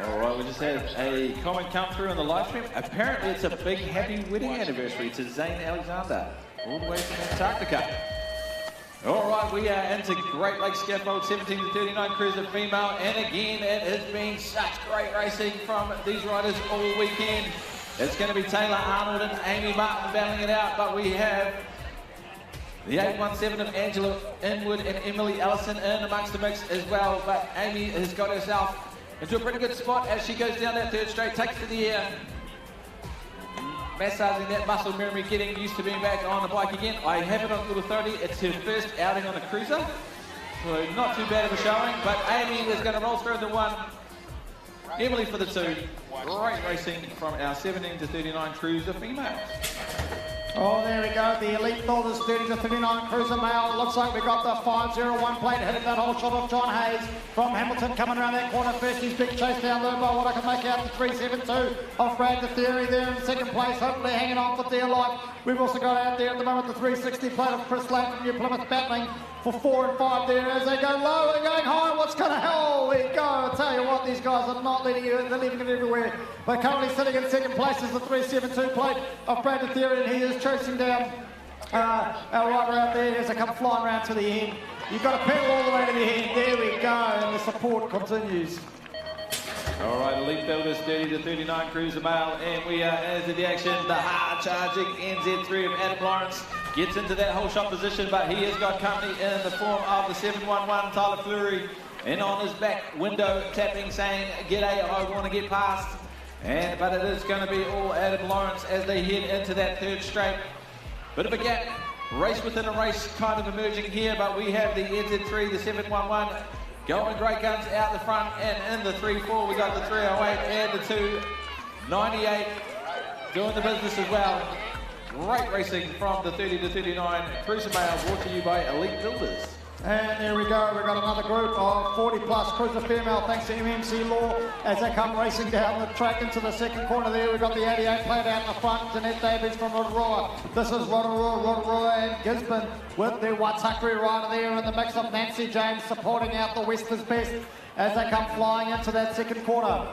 All right, we just had a comment come through on the live stream. Apparently, it's a big happy wedding anniversary to Zane Alexander, all the way from Antarctica. All right, we are into Great Lakes Scaffold 17 to 39 cruiser female, and again, it has been such great racing from these riders all weekend. It's going to be Taylor Arnold and Amy Martin battling it out, but we have the 817 of Angela Inwood and Emily Ellison in amongst the mix as well, but Amy has got herself into a pretty good spot as she goes down that 3rd straight, takes to the air. Massaging that muscle memory, getting used to being back on the bike again. I have it on good authority. It's her first outing on a cruiser. So not too bad of a showing, but Amy is going to roll through the 1. Emily for the 2. Great racing from our 17 to 39 cruiser females. Oh, there we go. The Elite Builders 30 to 39 cruiser male. It looks like we got the 501 plate hitting that whole shot of John Hayes from Hamilton coming around that corner first. He's big chase down low by what I can make out the 372 of Brad the Theory there in second place, hopefully hanging on for dear life. We've also got out there at the moment the 360 plate of Chris Lane from New Plymouth battling for 4 and 5 there as they go low and going high. What's going to holy go? I tell you what, these guys are not letting it, they're leaving it everywhere. But currently sitting in second place is the 372 plate of Brad the Theory, and he is chasing down our rider out there as they come flying around to the end. You've got to pedal all the way to the end. There we go, and the support continues. All right, Elite Builders 30 to 39 cruiser male, and we are into the action. The hard-charging NZ3 of Adam Lawrence gets into that whole shot position, but he has got company in the form of the 711 Tyler Fleury, and on his back window tapping, saying, "G'day, I want to get past." But it is going to be all Adam Lawrence as they head into that 3rd straight. Bit of a gap, race within a race kind of emerging here, but we have the NZ3, the 711, going great guns out the front, and in the 3-4 we got the 308 and the 298 doing the business as well. Great racing from the 30 to 39 Cruiser Mail, brought to you by Elite Builders. And there we go, we've got another group of 40-plus Cruiser Female, thanks to MMC Law, as they come racing down the track into the second corner there. We've got the 88 played out in the front, Jeanette Davies from Rotorua. This is Rotorua and Gisborne with their Waitakere rider there in the mix of Nancy James supporting out the Westers Best as they come flying into that second corner.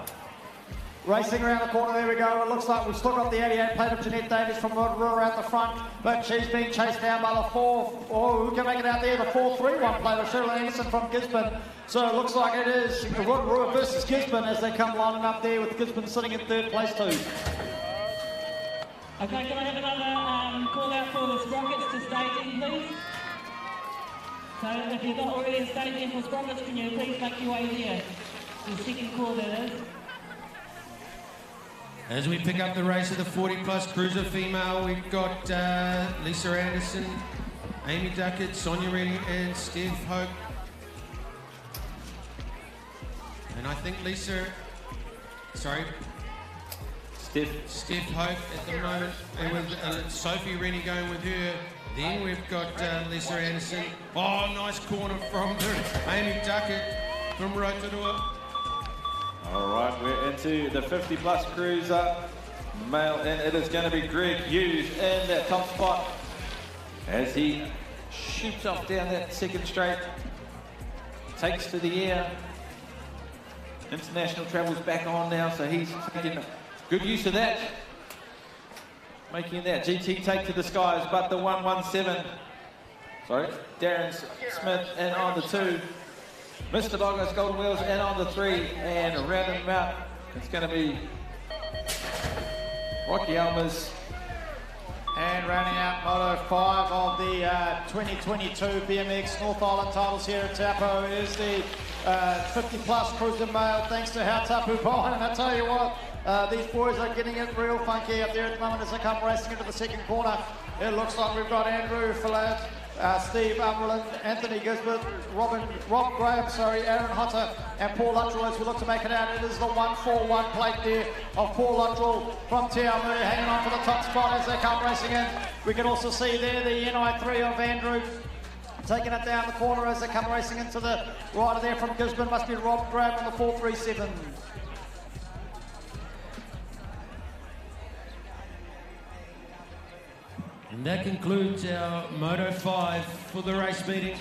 Racing around the corner, there we go. It looks like we've still got the 88 plate of Jeanette Davies from Rotorua out the front, but she's being chased down by the 4. Oh, who can make it out there? The 4-3-1 plate of Cheryl Anderson from Gisborne. So it looks like it is Rotorua versus Gisborne as they come lining up there with Gisborne sitting in third place too. Okay, can I have another call out for the Sprockets to staging, please? So if you've not already a staging for Sprockets, can you please make your way there? The second call, that is. As we pick up the race of the 40-plus Cruiser Female, we've got Lisa Anderson, Amy Duckett, Sonia Rennie, and Steph Hope. And I think Steph Hope at the moment, and with Sophie Rennie going with her. Then we've got Lisa Anderson. Oh, nice corner from her. Amy Duckett from Rotorua. All right, we're into the 50-plus Cruiser Male, and it is going to be Greg Hughes in that top spot as he shoots off down that second straight, takes to the air. International travel's back on now, so he's taking good use of that, making that GT take to the skies, but the 117, Darren Smith in on the 2. Mr. Bogos Golden Wheels in on the 3, and rounding them out, it's going to be Rocky Almers. And rounding out Moto 5 of the 2022 BMX North Island titles here at Taupo is the 50-plus Cruiser Male, thanks to Hautapu Bond. And I tell you what, these boys are getting it real funky up there at the moment as they come racing into the second corner. It looks like we've got Andrew Fillet, Steve Umberland, Anthony Gisbert, Rob Graham, Aaron Hutter, and Paul Luttrell as we look to make it out. It is the 141 plate there of Paul Luttrell from Te Aomui hanging on for the top spot as they come racing in. We can also see there the NI3 of Andrew taking it down the corner as they come racing into the rider there from Gisborne. Must be Rob Graham on the 437. And that concludes our Moto 5 for the race meeting.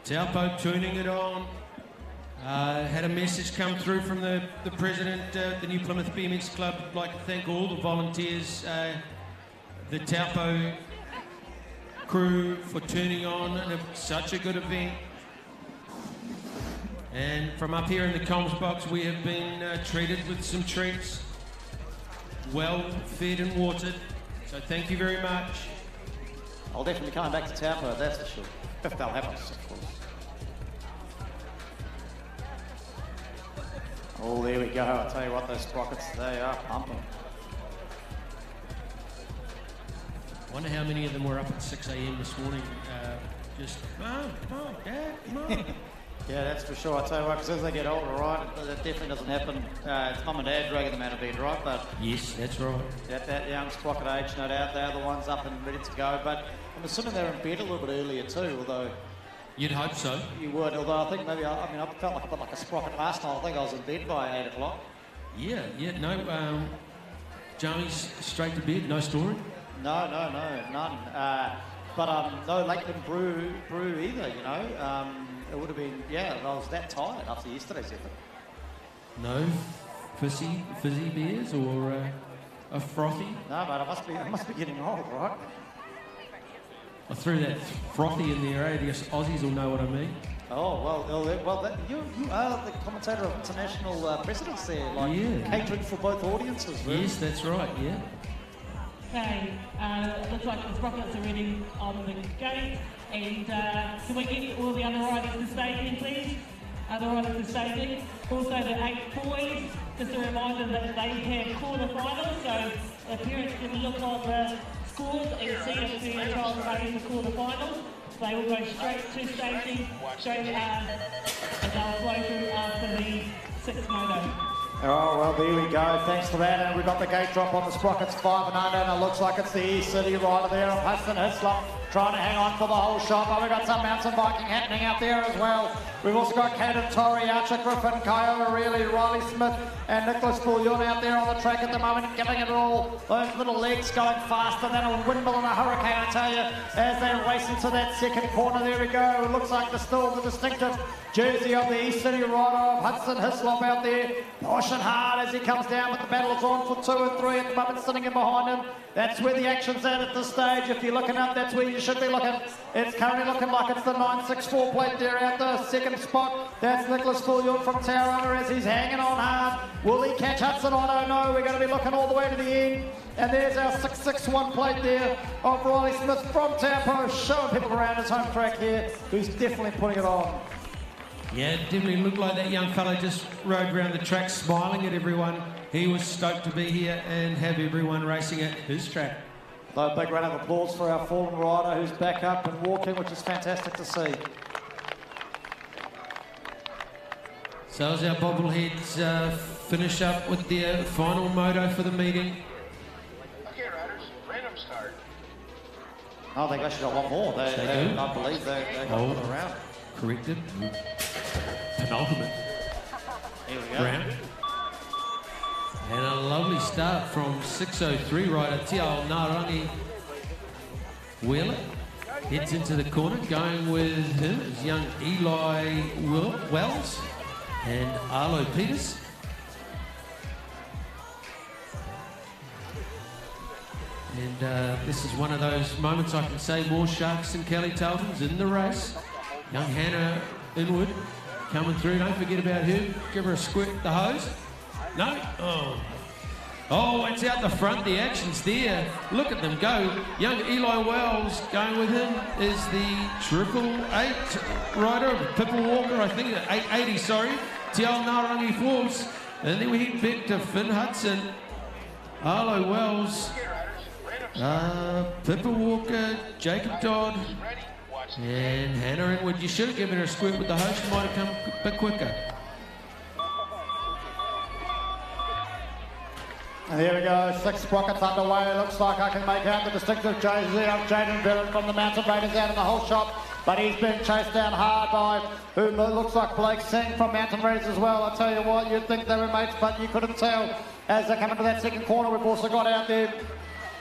Taupo tuning it on. Had a message come through from the president of the New Plymouth BMX Club. I'd like to thank all the volunteers, the Taupo crew for tuning on, and such a good event. And from up here in the comms box, we have been treated with some treats, well fed and watered. So thank you very much. I'll definitely be coming back to Taupo, that's for sure. If they'll have us, of course. Oh, there we go. I'll tell you what, those sprockets, they are pumping. I wonder how many of them were up at 6 a.m. this morning, just, come on, Dad, come on. Yeah, that's for sure. I'll tell you what, because as they get older, right, that definitely doesn't happen. It's mum and dad dragging them out of bed, right? But yes, that's right. At that young sprocket age, no doubt, they're the ones up and ready to go. But I'm assuming they're in bed a little bit earlier too, although... You'd hope so. You would, although I think maybe, I felt like a bit like a sprocket last night. I think I was in bed by 8 o'clock. Yeah, no, Jamie's straight to bed, no story? No, none. But no Lakeland brew either, you know. It would have been, I was that tired after yesterday's effort. No fizzy beers or a frothy? No, but I must be getting old, right? I threw that frothy in there, The Aussies will know what I mean. Oh, well, you are the commentator of international precedence there, catering for both audiences, really. Yes, that's right, yeah. Okay, looks like the Sprockets are ready on the gate. And can we get all the other riders to staging, please? Other riders to staging. Also the 8 boys, just a reminder that they have quarterfinals, so the parents can look on the scores and see if their child's ready for quarterfinals. They will go straight to staging, and they'll flow through after the 6 moto. Oh, well, there we go. Thanks for that. And we've got the gate drop on the Sprockets 5 and under, and it looks like it's the East City rider there of Hudson Hislop trying to hang on for the whole shot. But we've got some mountain biking happening out there as well. We've also got Caden Torrey, Archer Griffin, Kyoto Reilly, Riley Smith, and Nicholas Bouillon out there on the track at the moment, giving it all. Those little legs going faster than a windmill and a hurricane, I tell you, as they race into that second corner. There we go. It looks like still the distinctive jersey of the East City rider of Hudson Hislop out there, pushing hard as he comes down, but the battle is on for 2 and 3 at the moment, sitting in behind him. That's where the action's at this stage. If you're looking up, that's where you should be looking. It's currently looking like it's the 964 plate there out the second spot. That's Nicholas Bouillon from Tauranga as he's hanging on hard. Will he catch Hudson? I don't know. We're going to be looking all the way to the end. And there's our 661 plate there of Riley Smith from Taupo, showing people around his home track here, who's definitely putting it on. Yeah, it definitely looked like that young fella just rode around the track smiling at everyone. He was stoked to be here and have everyone racing at his track. So a big round of applause for our fallen rider who's back up and walking, which is fantastic to see. So as our bobbleheads finish up with their final moto for the meeting. Okay, riders, random start. Oh, they've actually got one more. They do? I believe they got one around. Corrected. Penultimate Here we go. round. And a lovely start from 603 rider Te Ao Narangi Wheeler. Heads into the corner, going with him is young Eli Wells and Arlo Peters. And this is one of those moments I can say more sharks than Kelly Taltons in the race. Young Hannah Inwood coming through. Don't forget about her. Give her a squirt with the hose. No? Oh, it's out the front. The action's there. Look at them go. Young Eli Wells going with him is the 888 rider, Pippa Walker, I think, 880, sorry. Te Ao Narangi Forbes. And then we head back to Finn Hudson. Arlo Wells, Pippa Walker, Jacob Dodd, and Hannah Inwood. You should have given her a squirt with the hose. She might have come a bit quicker. And here we go, 6 sprockets underway. Looks like I can make out the distinctive jersey of Jaden Verrett from the Mountain Raiders out in the whole shot. But he's been chased down hard by who looks like Blake Singh from Mountain Raiders as well. I tell you what, you'd think they were mates, but you couldn't tell. As they come into that second corner, we've also got out there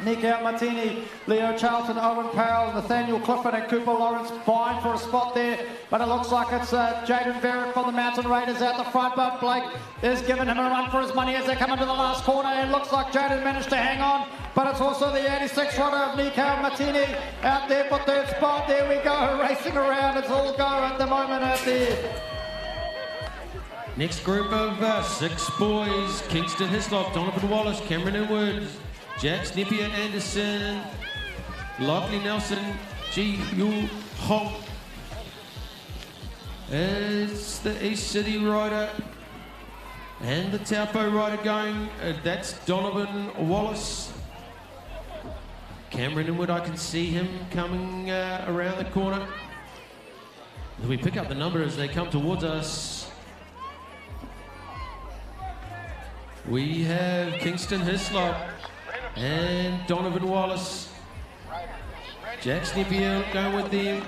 Nico Martini, Leo Charlton, Owen Powell, Nathaniel Clifford and Cooper Lawrence vying for a spot there. But it looks like it's Jaden Verrett from the Mountain Raiders out the front, but Blake is giving him a run for his money as they come into the last corner. And it looks like Jaden managed to hang on, but it's also the 86 rider of Nico Martini out there for third spot. There we go, racing around. It's all go at the moment out there. Next group of 6 boys, Kingston Hislop, Donovan Wallace, Cameron Inwood, Jack Snippier Anderson, Lockley Nelson, Ji Yu Hong. It's the East City rider and the Taupo rider going. That's Donovan Wallace. Cameron Inwood, I can see him coming around the corner. We pick up the number as they come towards us. We have Kingston Hislop and Donovan Wallace. Jack Snippier going with them.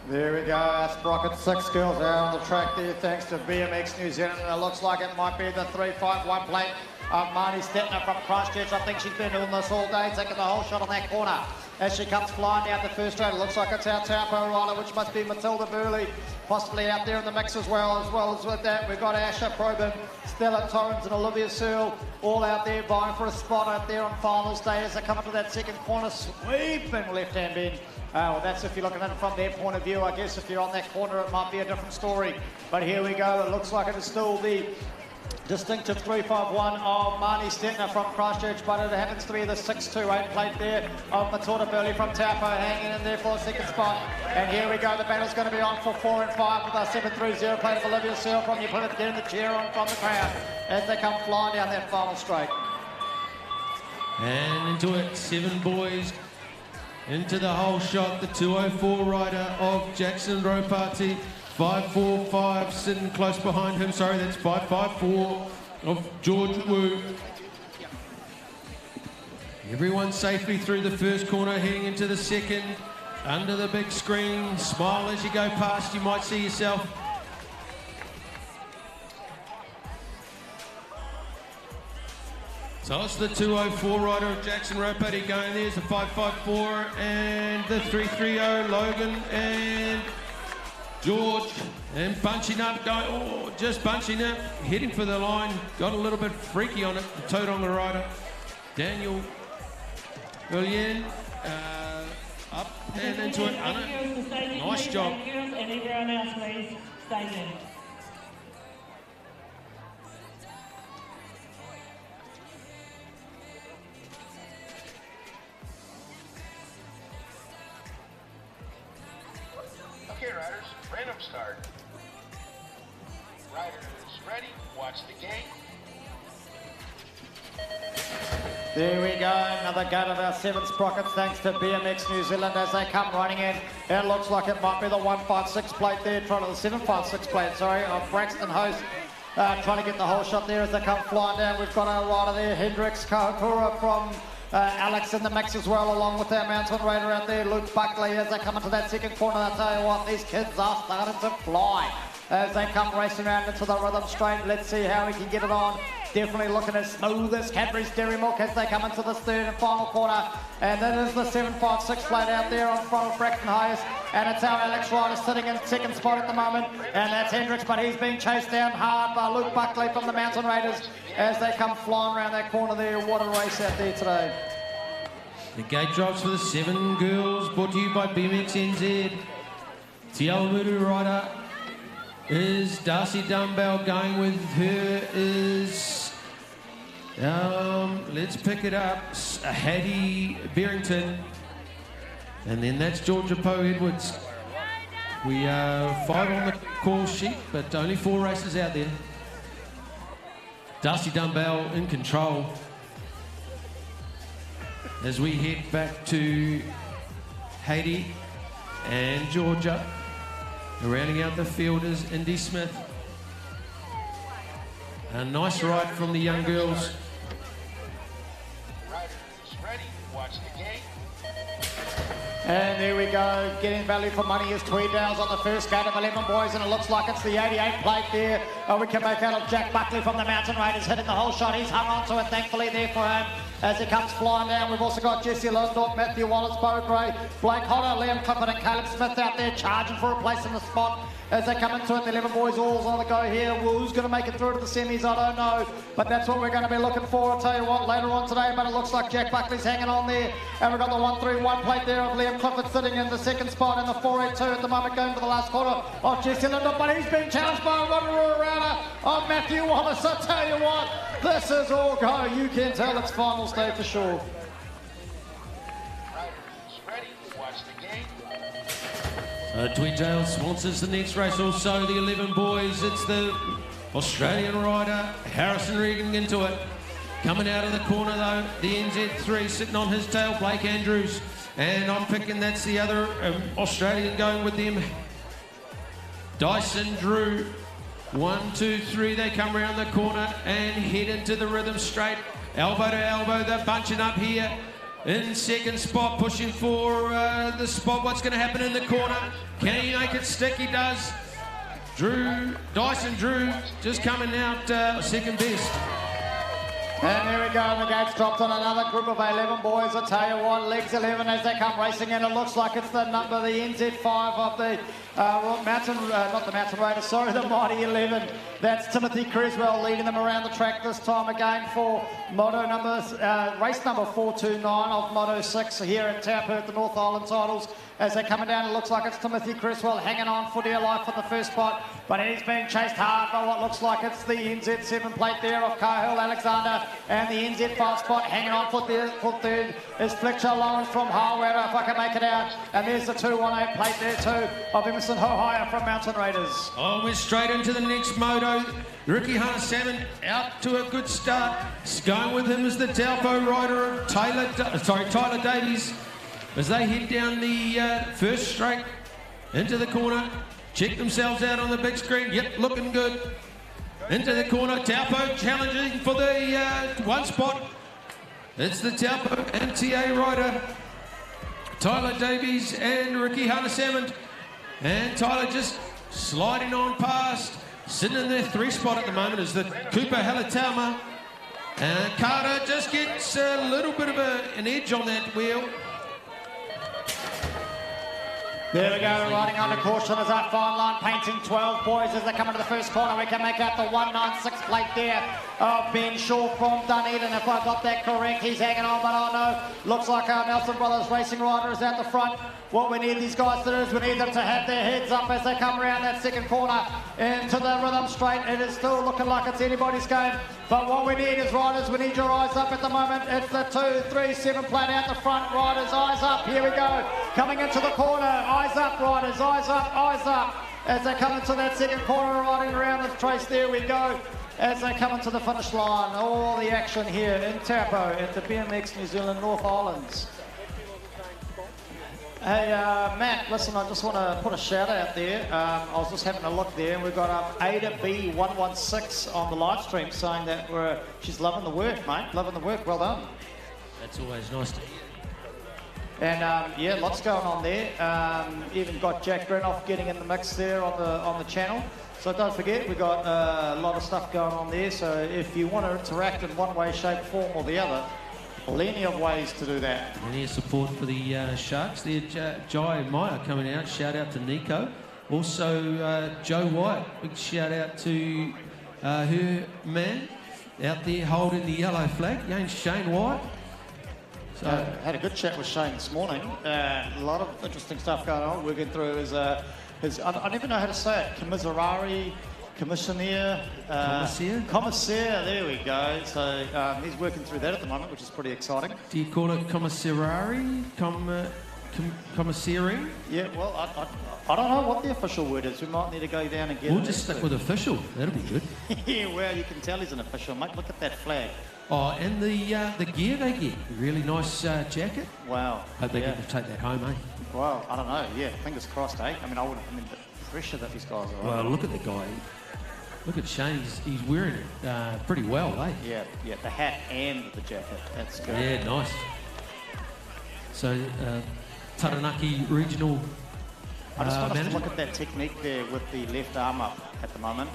There we go, Sprocket 6 girls out on the track there thanks to BMX New Zealand. And it looks like it might be the 351 plate of Marnie Stetner from Christchurch. I think she's been doing this all day, taking the whole shot on that corner. As she comes flying down the first straight, it looks like it's our Taupo rider, which must be Matilda Burley, possibly out there in the mix as well as with that. We've got Asha Probin, Stella Torrens and Olivia Searle all out there vying for a spot out there on finals day as they come up to that second corner, sweeping left-hand bend. Well, that's if you're looking at it from their point of view. I guess if you're on that corner, it might be a different story. But here we go. It looks like it is still the distinctive 351 of Marnie Stetner from Christchurch, but it happens to be the 628 plate there of Matilda Burley from Taupo hanging in there for a second spot. And here we go, the battle's going to be on for 4 and 5 with our 730 plate of Olivia Searle from New Plymouth getting the cheer on from the crowd as they come flying down that final straight. And into it, 7 boys. Into the whole shot, the 204 rider of Jackson Ropati, 545 sitting close behind him. Sorry, that's 554 of George Wu. Everyone safely through the first corner, heading into the second. Under the big screen, smile as you go past, you might see yourself. So it's the 204 rider of Jackson Ropati going. There's the 554 and the 330 Logan and George, and bunching up, going, oh, just bunching up, heading for the line. Got a little bit freaky on it, the Tweedalls rider. Daniel Willian, up and into it. Nice job. And everyone else, please, stay in. Okay, riders, random start. Riders ready, watch the gate. There we go, another go to our 7 Sprockets thanks to BMX New Zealand as they come running in. It looks like it might be the 156 plate there, trying to the 756 plate, sorry, of Braxton Host. Trying to get the whole shot there as they come flying down. We've got our rider there, Hendricks Kahakura from Alex in the mix as well, along with our mountain raider out there, Luke Buckley, as they come into that second corner. I tell you what, these kids are starting to fly as they come racing around into the rhythm straight. Let's see how we can get it on. Definitely looking as smooth as Cadbury's Dairy Milk as they come into this third and final corner. And that is the 756 plate out there on front of Braxton Highest. And it's our Alex rider sitting in second spot at the moment. And that's Hendricks, but he's being chased down hard by Luke Buckley from the Mountain Raiders as they come flying around that corner there. What a race out there today. The gate drops for the 7 girls, brought to you by BMXNZ. Te Awamutu rider is Darcy Dumbbell. Going with her is, let's pick it up, Hattie Barrington. And then that's Georgia Poe Edwards. We are 5 on the call sheet, but only 4 races out there. Darcy Dumbbell in control. As we head back to Haiti and Georgia. Rounding out the field is Indy Smith. A nice ride from the young girls. Riders ready, watch the gate. And there we go, getting value for money is Tweedalls on the first gate of 11 boys, and it looks like it's the 88 plate there. We can make out of Jack Buckley from the Mountain Raiders hitting the whole shot. He's hung on to it, thankfully, there for him as he comes flying down. We've also got Jesse Lindorf, Matthew Wallace, Bo Gray, Blake Hodder, Liam Clifford and Caleb Smith out there charging for a place in the spot. As they come into it, the 11 boys all's on the go here. Well, who's going to make it through to the semis, I don't know. But that's what we're going to be looking for, I'll tell you what, later on today. But it looks like Jack Buckley's hanging on there. And we've got the 131 plate there of Liam Clifford sitting in the second spot, and the 482 at the moment going for the last quarter of Jesse Lindorf. But he's being challenged by a Rotorua router of Matthew Wallace. I tell you what, this is all go. You can tell it's final stage for sure. Riders ready, watch the gate. Tweedalls sponsors the next race, also the 11 boys. It's the Australian rider, Harrison Regan into it. Coming out of the corner though, the NZ3 sitting on his tail, Blake Andrews. And I'm picking that's the other Australian going with them. Dyson Drew. 1, 2, 3, they come around the corner and head into the rhythm straight. Elbow to elbow, they're bunching up here. In second spot, pushing for the spot. What's going to happen in the corner? Can he make it stick? He does. Dyson Drew, just coming out second best. And there we go, and the gates dropped on another group of 11 boys. I tell you what, legs 11 as they come racing in. It looks like it's the number, the NZ5 of the the Mighty 11. That's Timothy Creswell leading them around the track this time again for moto race number 429 of Moto 6 here at Taupo at the North Island titles. As they're coming down, it looks like it's Timothy Creswell hanging on for dear life for the first spot, but he's being chased hard by what looks like it's the NZ7 plate there of Cahill Alexander, and the NZ5 spot hanging on for third is Fletcher Lawrence from Harwera, if I can make it out, and there's the 218 plate there too of Emerson Hohaya from Mountain Raiders. Oh, we're straight into the next moto. Ricky Hunter Salmon out to a good start. Going with him is the Taupo rider of Tyler Davies, as they head down the first straight into the corner. check themselves out on the big screen. Yep, looking good. Into the corner, Taupo challenging for the one spot. It's the Taupo and TA rider, Tyler Davies and Ricky Hannes-Hammond. And Tyler just sliding on past. Sitting in their 3 spot at the moment is the Cooper Halatauma. And Carter just gets a little bit of an edge on that wheel. There we go, riding under caution as our fine line, painting 12 boys as they come into the first corner. We can make out the 196 plate there of Ben Shaw from Dunedin. If I got that correct, he's hanging on, but I know, looks like our Nelson Brothers racing rider is out the front. What we need these guys to do is we need them to have their heads up as they come around that second corner into the rhythm straight. It is still looking like it's anybody's game, but what we need is riders, we need your eyes up at the moment. It's the 2, 3, 7 plate out the front. Riders, eyes up, here we go. Coming into the corner, eyes up riders, eyes up. As they come into that second corner, riding around the trace, there we go. As they come into the finish line, all the action here in Taupo at the BMX New Zealand North Islands. Hey, Matt, listen, I just want to put a shout out there. I was just having a look there, and we've got Ada B116 on the live stream saying that she's loving the work, mate. Loving the work. Well done. That's always nice to hear. And yeah, lots going on there. Even got Jack Grenoff getting in the mix there on the channel. So don't forget, we've got a lot of stuff going on there. So if you want to interact in one way, shape, form, or the other, plenty of ways to do that. Plenty of support for the Sharks there. Jai Meyer coming out. Shout out to Nico. Also, Joe White. Big shout out to her man out there holding the yellow flag. Again, Shane White. So had a good chat with Shane this morning. A lot of interesting stuff going on. Working through his I never know how to say it. Commissaire, there we go. So he's working through that at the moment, which is pretty exciting. Do you call it commissary? Commissary? Yeah, well, I don't know what the official word is. We might need to go down and get it. We'll just stick with official. That'll be good. Yeah, well, you can tell he's an official, mate. Look at that flag. Oh, and the gear they get. Really nice jacket. Wow. Hope they get to take that home, eh? Well, I don't know. Yeah, fingers crossed, eh? I mean, the pressure that these guys are Well, look at the guy. Look at Shane. He's wearing it pretty well, eh? Yeah, the hat and the jacket. That's good. Yeah, nice. So, Taranaki Regional I just want us to manager. look at that technique there with the left arm up at the moment.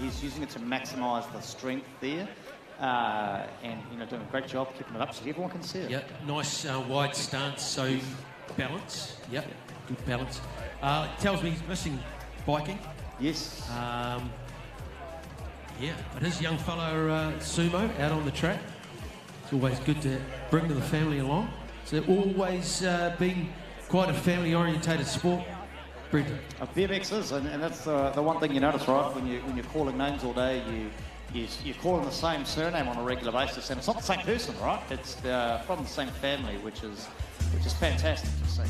He's using it to maximise the strength there. And doing a great job keeping it up so everyone can see it. Yep, nice wide stance, so balance. Yep, good balance. Tells me he's missing biking. Yes. Yeah, but his young fellow Sumo out on the track. It's always good to bring the family along. So always been quite a family-orientated sport. Brendan. BMX is, and that's the one thing you notice, right? When you're calling names all day, you're calling the same surname on a regular basis, and it's not the same person, right? It's from the same family, which is fantastic to see.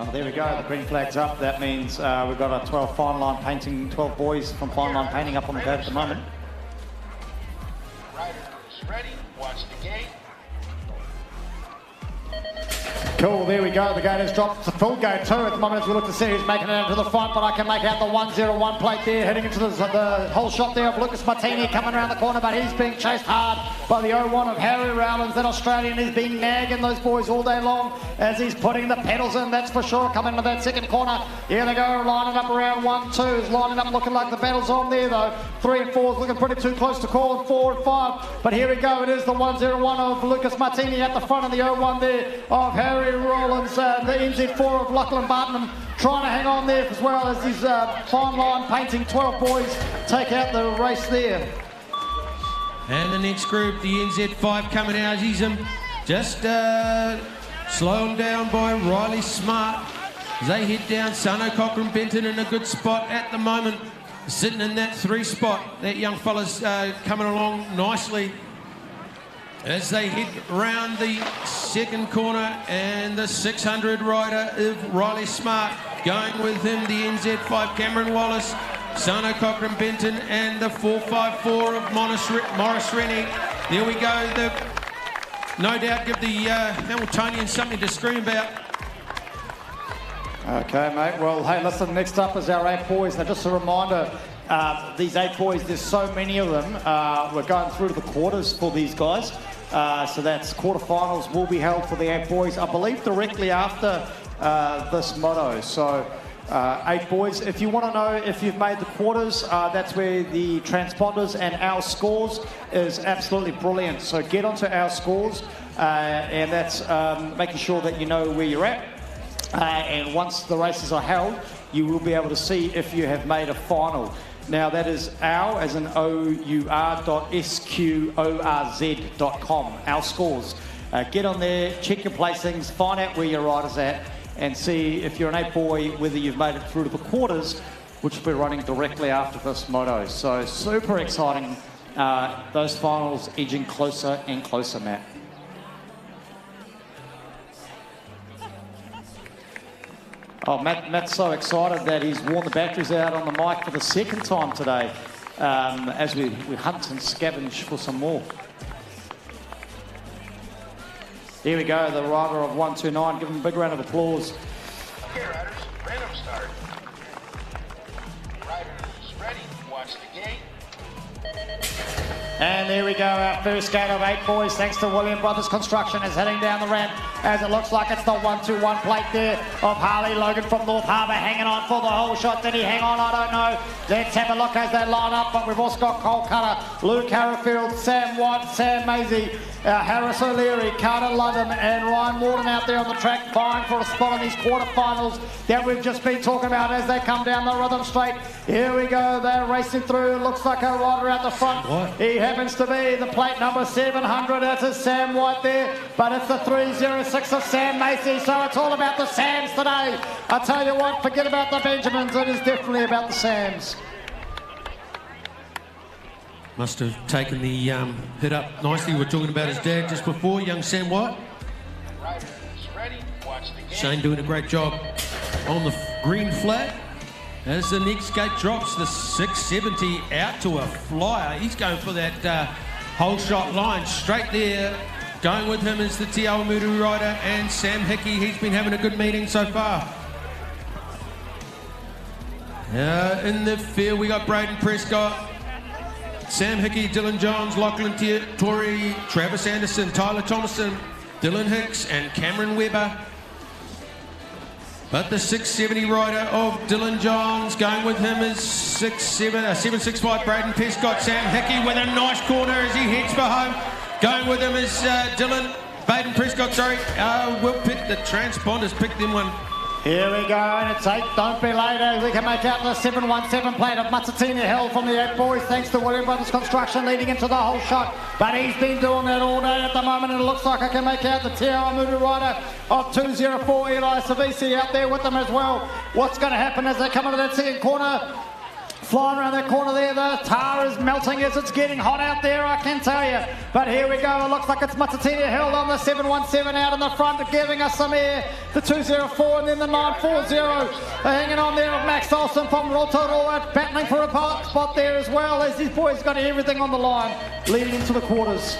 Well, there we go. The green flag's up. That means we've got a 12 fine line painting, 12 boys from fine line painting up on the code at the moment. Riders ready, watch the gate. Cool, there we go. The gate has dropped. It's a full gate too at the moment as we look to see who's making it into the front, but I can make out the 101 plate there, heading into the whole shot there of Lucas Martini coming around the corner, but he's being chased hard by the 01 of Harry Rowlands. That Australian has been nagging those boys all day long as he's putting the pedals in, that's for sure. Coming into that second corner. Here they go, lining up around 1, 2. Is lining up looking like the battle's on there though. 3 and 4 is looking pretty too close to call, and 4 and 5. But here we go, it is the 101 of Lucas Martini at the front, and the 01 there of Harry Rowlands. The NZ4 of Lachlan Barton trying to hang on there as well as these fine line painting 12 boys take out the race there. And the next group, the NZ5 coming out. He's just slowed down by Riley Smart. As they head down, Sano Cochrane Benton in a good spot at the moment. Sitting in that 3 spot. That young fella's coming along nicely. As they head round the second corner, and the 600 rider of Riley Smart going with him, the NZ5 Cameron Wallace, Sano Cochrane Benton, and the 454 of Morris Rennie. There we go. No doubt give the Hamiltonians something to scream about. Okay, mate. Well, hey, listen, next up is our 8 boys. Now, just a reminder, these 8 boys, there's so many of them. We're going through to the quarters for these guys. So that's quarterfinals will be held for the 8 boys, I believe, directly after this moto. So 8 boys. If you want to know if you've made the quarters, that's where the transponders and our scores is absolutely brilliant. So get onto our scores, and that's making sure that you know where you're at. And once the races are held, you will be able to see if you have made a final. Now that is our, as in our.sqorz.com, our scores. Get on there, check your placings, find out where your rider's at, and see if you're an 8 boy, whether you've made it through to the quarters, which will be running directly after this moto. So super exciting, those finals edging closer and closer, Matt. Oh, Matt's so excited that he's worn the batteries out on the mic for the second time today, as we hunt and scavenge for some more. Here we go, the rider of 129. Give him a big round of applause. Okay, riders, random start. Riders ready, watch the gate. And there we go, our first gate of 8 boys, thanks to William Brothers Construction, is heading down the ramp, as it looks like it's the 121 plate there of Harley Logan from North Harbour, hanging on for the whole shot. Did he hang on? I don't know. Let's have a look as they line up, but we've also got Cole Cutter, Luke Harrifield, Sam White, Sam Maisie, Harris O'Leary, Carter Ludham, and Ryan Morton out there on the track, vying for a spot in these quarterfinals that we've just been talking about as they come down the rhythm straight. Here we go, they're racing through. Looks like a rider out the front. What? He happens to be the plate number 700. That's a Sam White there, but it's the 306 of Sam Macy, so it's all about the Sams today. I tell you what, forget about the Benjamins, it is definitely about the Sams. Must have taken the hit up nicely. We were talking about his dad just before, young Sam White. Riders ready, watch the gate. Shane doing a great job on the green flag. As the next gate drops, the 670 out to a flyer. He's going for that whole shot line straight there. Going with him is the Te Awamutu rider and Sam Hickey. He's been having a good meeting so far. In the field, we got Braden Prescott, Sam Hickey, Dylan Johns, Lachlan Torrey, Travis Anderson, Tyler Thomason, Dylan Hicks, and Cameron Webber. But the 670 rider of Dylan Johns, going with him is 765 Braden Prescott. Sam Hickey with a nice corner as he heads for home. Going with him is Braden Prescott, sorry. We'll pick the transponders, pick them one. Here we go, and it's 8, don't be late, we can make out the 717 plate of Matsatini Hill from the 8 boys, thanks to William Brothers Construction leading into the whole shot, but he's been doing that all day at the moment, and it looks like I can make out the Te Awamutu rider of 204, Eli Savisi out there with them as well. What's going to happen as they come into that second corner? flying around that corner there. The tar is melting as it's getting hot out there, I can tell you. But here we go. It looks like it's Matatini held on the 717 out in the front, giving us some air. The 204 and then the 940. Hanging on there with Max Olsen from Rotorua, battling for a spot there as well, as these boys got everything on the line, leading into the quarters.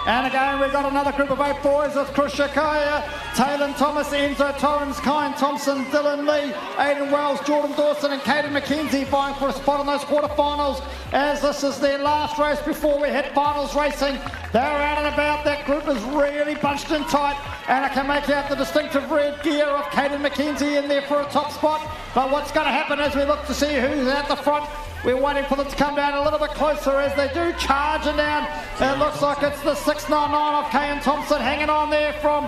And again, we've got another group of 8 boys with Chris Shakaya, Taylor Thomas, Enzo Torrens, Kyan Thompson, Dylan Lee, Aidan Wells, Jordan Dawson and Caden McKenzie vying for a spot in those quarterfinals, as this is their last race before we hit finals racing. They're out and about. That group is really bunched in tight, and I can make out the distinctive red gear of Caden McKenzie in there for a top spot. But what's going to happen as we look to see who's out the front? We're waiting for them to come down a little bit closer as they do charging down. It looks like it's the 699 of Kyan Thompson hanging on there from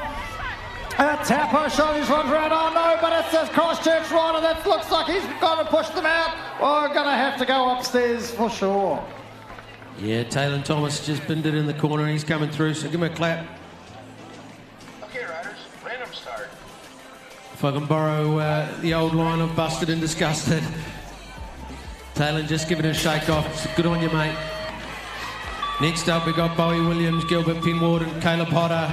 Taupo showing his runs around. Oh no, but it's this Christchurch rider that looks like he's got to push them out. We're going to have to go upstairs for sure. Yeah, Taylor Thomas just binned it in the corner. He's coming through, so give him a clap. Okay, riders, random start. If I can borrow the old line of busted and disgusted. Taylor just give it a shake off. Good on you, mate. Next up, we've got Bowie Williams, Gilbert Pinward and Caleb Potter.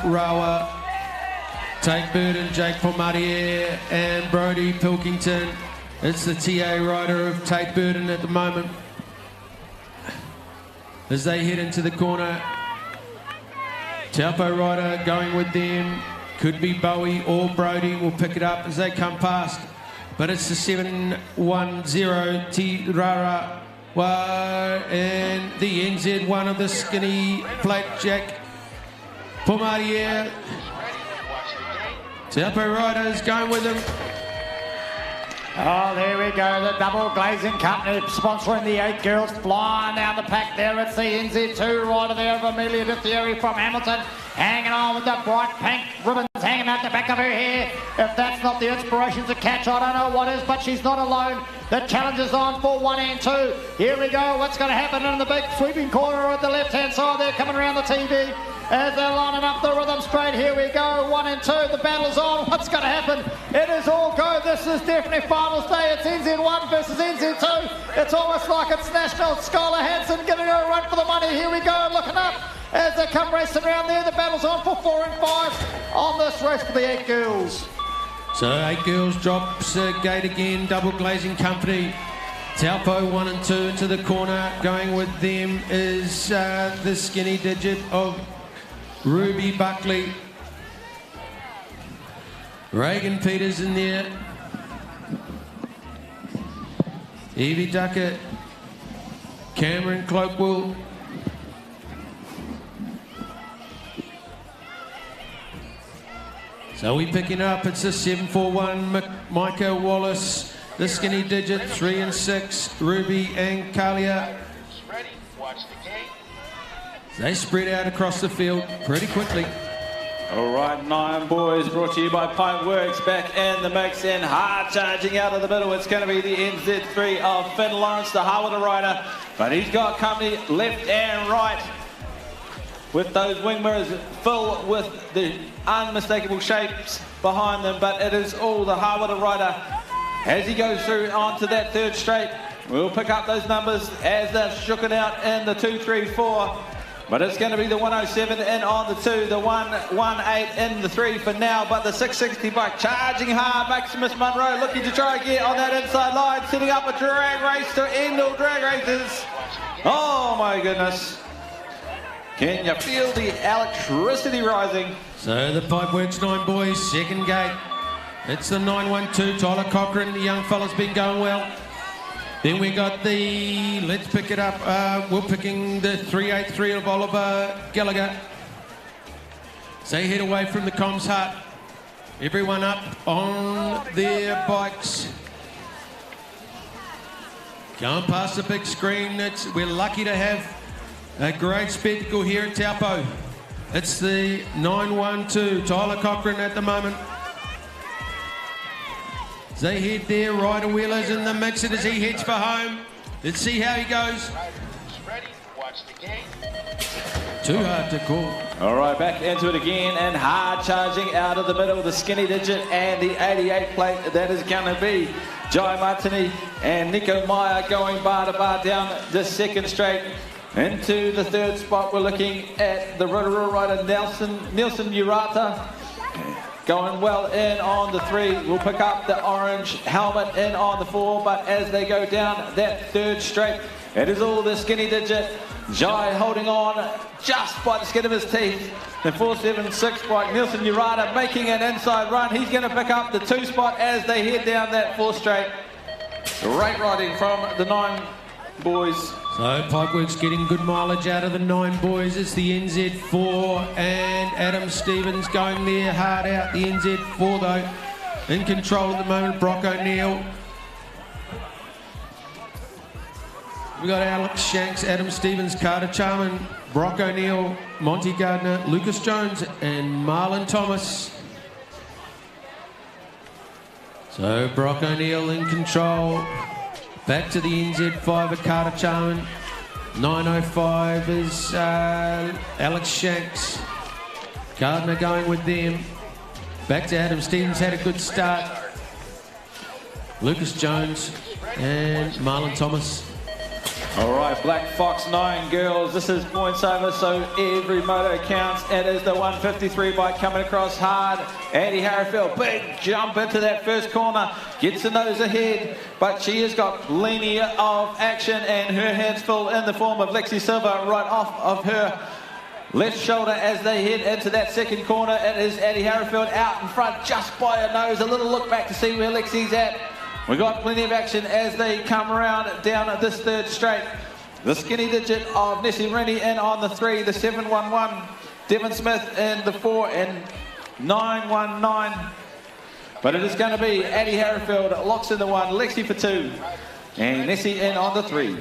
Rawa, Tate Burden, Jake Pomadier and Brody Pilkington. It's the TA rider of Tate Burden at the moment. As they head into the corner, Taupo rider going with them. Could be Bowie or Brody. Will pick it up as they come past. But it's the 710 Tirara and the NZ1 of the skinny plate Jack Pomadier. Taupo riders going with them. Oh, there we go, the double glazing company sponsoring the 8 girls, flying down the pack there. It's the NZ2 rider there of Amelia De Fiori from Hamilton, hanging on with the bright pink ribbons hanging out the back of her hair. If that's not the inspiration to catch, I don't know what is, but she's not alone. The challenge is on for 1 and 2. Here we go, what's going to happen in the big sweeping corner at the left-hand side there, coming around the TV. As they're lining up the rhythm straight, here we go, 1 and 2, the battle's on, what's going to happen? It is all go, this is definitely finals day, it's NZ1 versus NZ2, it's almost like it's national. Skylar Hansen giving her a run for the money, here we go, looking up, as they come racing around there, the battle's on for 4 and 5 on this race for the 8 girls. So 8 girls drops gate again, double glazing company. Taupo 1 and 2 into the corner, going with them is the skinny digit of Ruby Buckley. Reagan Peters in there. Evie Duckett. Cameron Cloakwell. So we picking up, it's a 741 Micah Wallace. The skinny digit, 3 and 6, Ruby and Kalia. Ready, watch the gate. They spread out across the field pretty quickly. All right, 9 boys, brought to you by Pipeworks, back in the mix and hard charging out of the middle. It's going to be the NZ3 of Finn Lawrence, the Harwood rider, but he's got company left and right with those wing mirrors full with the unmistakable shapes behind them, but it is all the Harwood rider as he goes through onto that 3rd straight. We'll pick up those numbers as they're shooken out in the 2, 3, 4. But it's going to be the 107 in on the 2, the 118 in the 3 for now. But the 660 bike charging hard. Maximus Munro looking to try and get on that inside line, setting up a drag race to end all drag races. Oh my goodness. Can you feel the electricity rising? So the Pipeworks 9 boys, 2nd gate. It's the 912, Tyler Cochran. The young fella's been going well. Then we got the, let's pick it up, we're picking the 383 of Oliver Gallagher. So head away from the comms hut. Everyone up on their bikes. Going past the big screen. We're lucky to have a great spectacle here at Taupo. It's the 912, Tyler Cochran at the moment. They head there, Ryder Wheeler's in the mix as he heads for home. Let's see how he goes. Ready, watch the gate. Too hard to call. All right, back into it again, and hard charging out of the middle, the skinny digit and the 88 plate. That is going to be Jai Martini and Nico Meyer going bar to bar down the second straight. Into the third spot, we're looking at the Rotorua rider Nelson Urata. Going well in on the 3. We'll pick up the orange helmet in on the 4, but as they go down that third straight, it is all the skinny digit. Jai holding on just by the skin of his teeth. The 4.76 spot, Nelson Urata making an inside run. He's going to pick up the 2 spot as they head down that 4th straight. Great riding from the 9 boys. So Pipeworks getting good mileage out of the 9 boys. It's the NZ4 and Adam Stevens going there hard out. The NZ4 though in control at the moment. Brock O'Neill. We got Alex Shanks, Adam Stevens, Carter Charman, Brock O'Neill, Monty Gardner, Lucas Jones and Marlon Thomas. So Brock O'Neill in control. Back to the NZ5 at Carter Charman. 9.05 is Alex Shanks. Gardner going with them. Back to Adam Stevens, had a good start. Lucas Jones and Marlon Thomas. All right, Black Fox 9 girls. This is points over, so every moto counts. It is the 153 bike coming across hard. Andy Harrowfield, big jump into that first corner. Gets the nose ahead, but she has got plenty of action and her hands full in the form of Lexi Silva right off of her left shoulder as they head into that second corner. It is Andy Harrowfield out in front just by her nose. A little look back to see where Lexi's at. We got plenty of action as they come around down at this third straight. The skinny digit of Nessie Rennie in on the 3, the 711. Devon Smith in the 4 and 919. But it is going to be Addie Harrowfield locks in the 1, Lexi for 2, and Nessie in on the 3.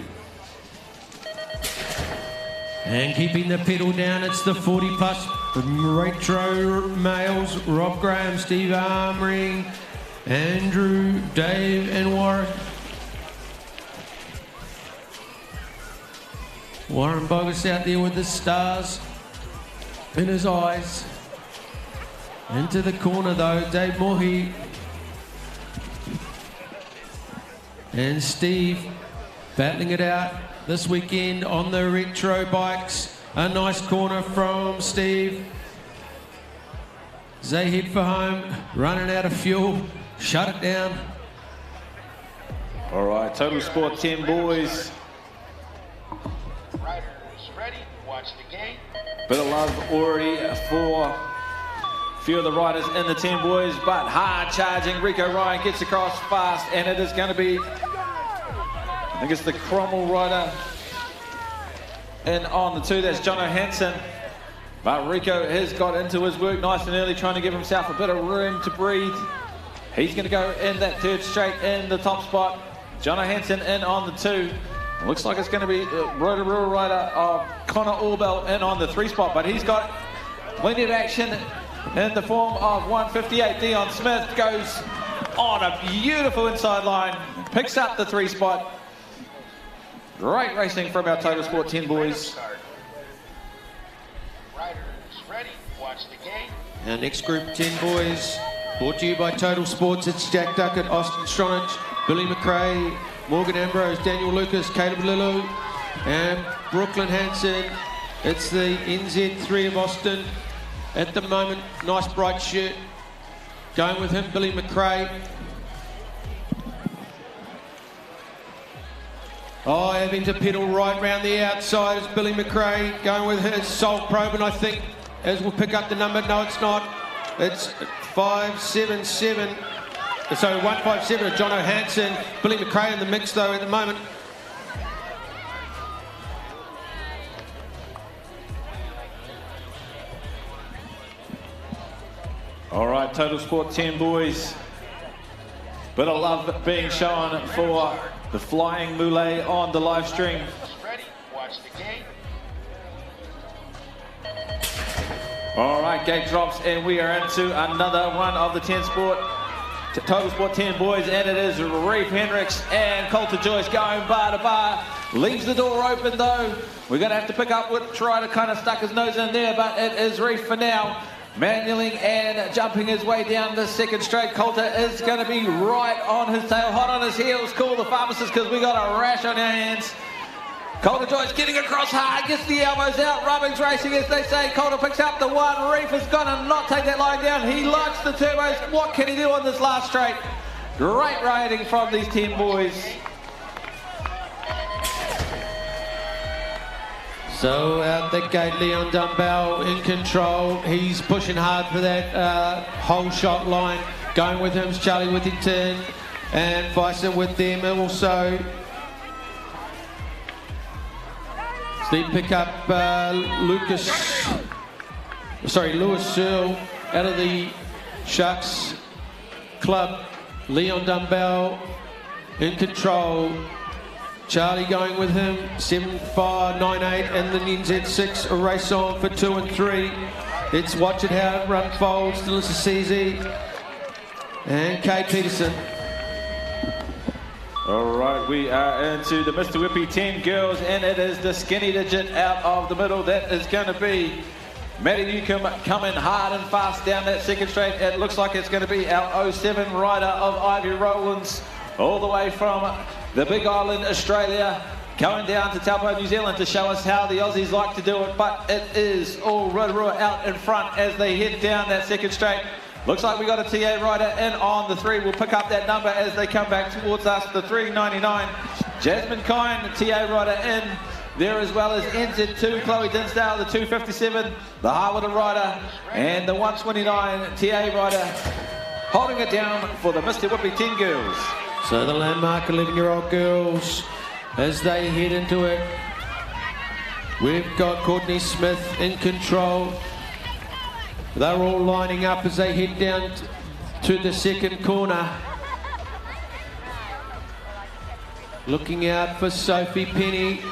And keeping the pedal down, it's the 40 plus retro males. Rob Graham, Steve Armring, Andrew, Dave and Warren. Warren Bogus out there with the stars in his eyes. Into the corner though, Dave Mohi and Steve battling it out this weekend on the retro bikes. A nice corner from Steve. They head for home, running out of fuel. Shut it down. All right, Total Sport 10 boys. Riders ready, watch the game. Bit of love already for a few of the riders in the 10 boys, but hard charging. Rico Ryan gets across fast, and it is going to be, I think it's the Cromwell rider. And on the 2, that's Jono Hansen. But Rico has got into his work nice and early, trying to give himself a bit of room to breathe. He's going to go in that third straight in the top spot. Jono Hansen in on the 2. Looks like it's going to be Rotorua rider of Connor Orbell in on the 3 spot, but he's got plenty of action in the form of 158. Dion Smith goes on a beautiful inside line, picks up the 3 spot. Great racing from our Total Sport 10 boys. Riders ready, watch the game. Our next group 10 boys, brought to you by Total Sports. It's Jack Duckett, Austin Stronach, Billy McRae, Morgan Ambrose, Daniel Lucas, Caleb Lillu, and Brooklyn Hansen. It's the NZ3 of Austin. At the moment, nice bright shirt. Going with him, Billy McRae. Oh, having to pedal right round the outside is Billy McRae. Going with his Salt Probe, and I think, as we'll pick up the number, no it's not. It's 577. So 157 of Jono Hansen. Billy McRae in the mix though at the moment. All right, Total Sport 10 boys. Bit of love being shown for the Flying Moulet on the live stream. Ready, watch the game. All right, gate drops, and we are into another one of the 10 Sport Total Sport 10 boys, and it is Reef Hendricks and Coulter Joyce going bar to bar. Leaves the door open though. We're going to have to pick up Whit, try to kind of stuck his nose in there, but it is Reef for now. Manualing and jumping his way down the second straight. Coulter is going to be right on his tail, hot on his heels. Call the pharmacist because we got a rash on our hands. Coulter Joyce getting across hard, gets the elbows out, rubbing's racing as they say. Coulter picks up the one. Reef is going to not take that line down. He likes the turbos. What can he do on this last straight? Great riding from these 10 boys. So out the gate, Leon Dumbbell in control. He's pushing hard for that whole shot line. Going with him is Charlie Whittington and Bison with them also. They pick up Lewis Searle out of the Sharks Club. Leon Dumbbell in control. Charlie going with him, 7.598, and the NZ6 a race on for 2 and 3. Let's watch it how it unfolds. Delissa CZ and Kate Peterson. All right, we are into the Mr. Whippy 10 girls, and it is the skinny digit out of the middle. That is going to be Maddie Newcomb coming hard and fast down that second straight. It looks like it's going to be our 07 rider of Ivy Rowlands, all the way from the Big Island, Australia, going down to Taupo, New Zealand to show us how the Aussies like to do it. But it is all Rotorua out in front as they head down that second straight. Looks like we got a TA rider in on the 3. We'll pick up that number as they come back towards us, the 399. Jasmine Kine, the TA rider in there, as well as NZ2, Chloe Dinsdale, the 257, the Harwood rider, and the 129 TA rider, holding it down for the Mr. Whippy 10 girls. So the landmark 11-year-old girls, as they head into it, we've got Courtney Smith in control. They're all lining up as they head down to the second corner. Looking out for Sophie Penny.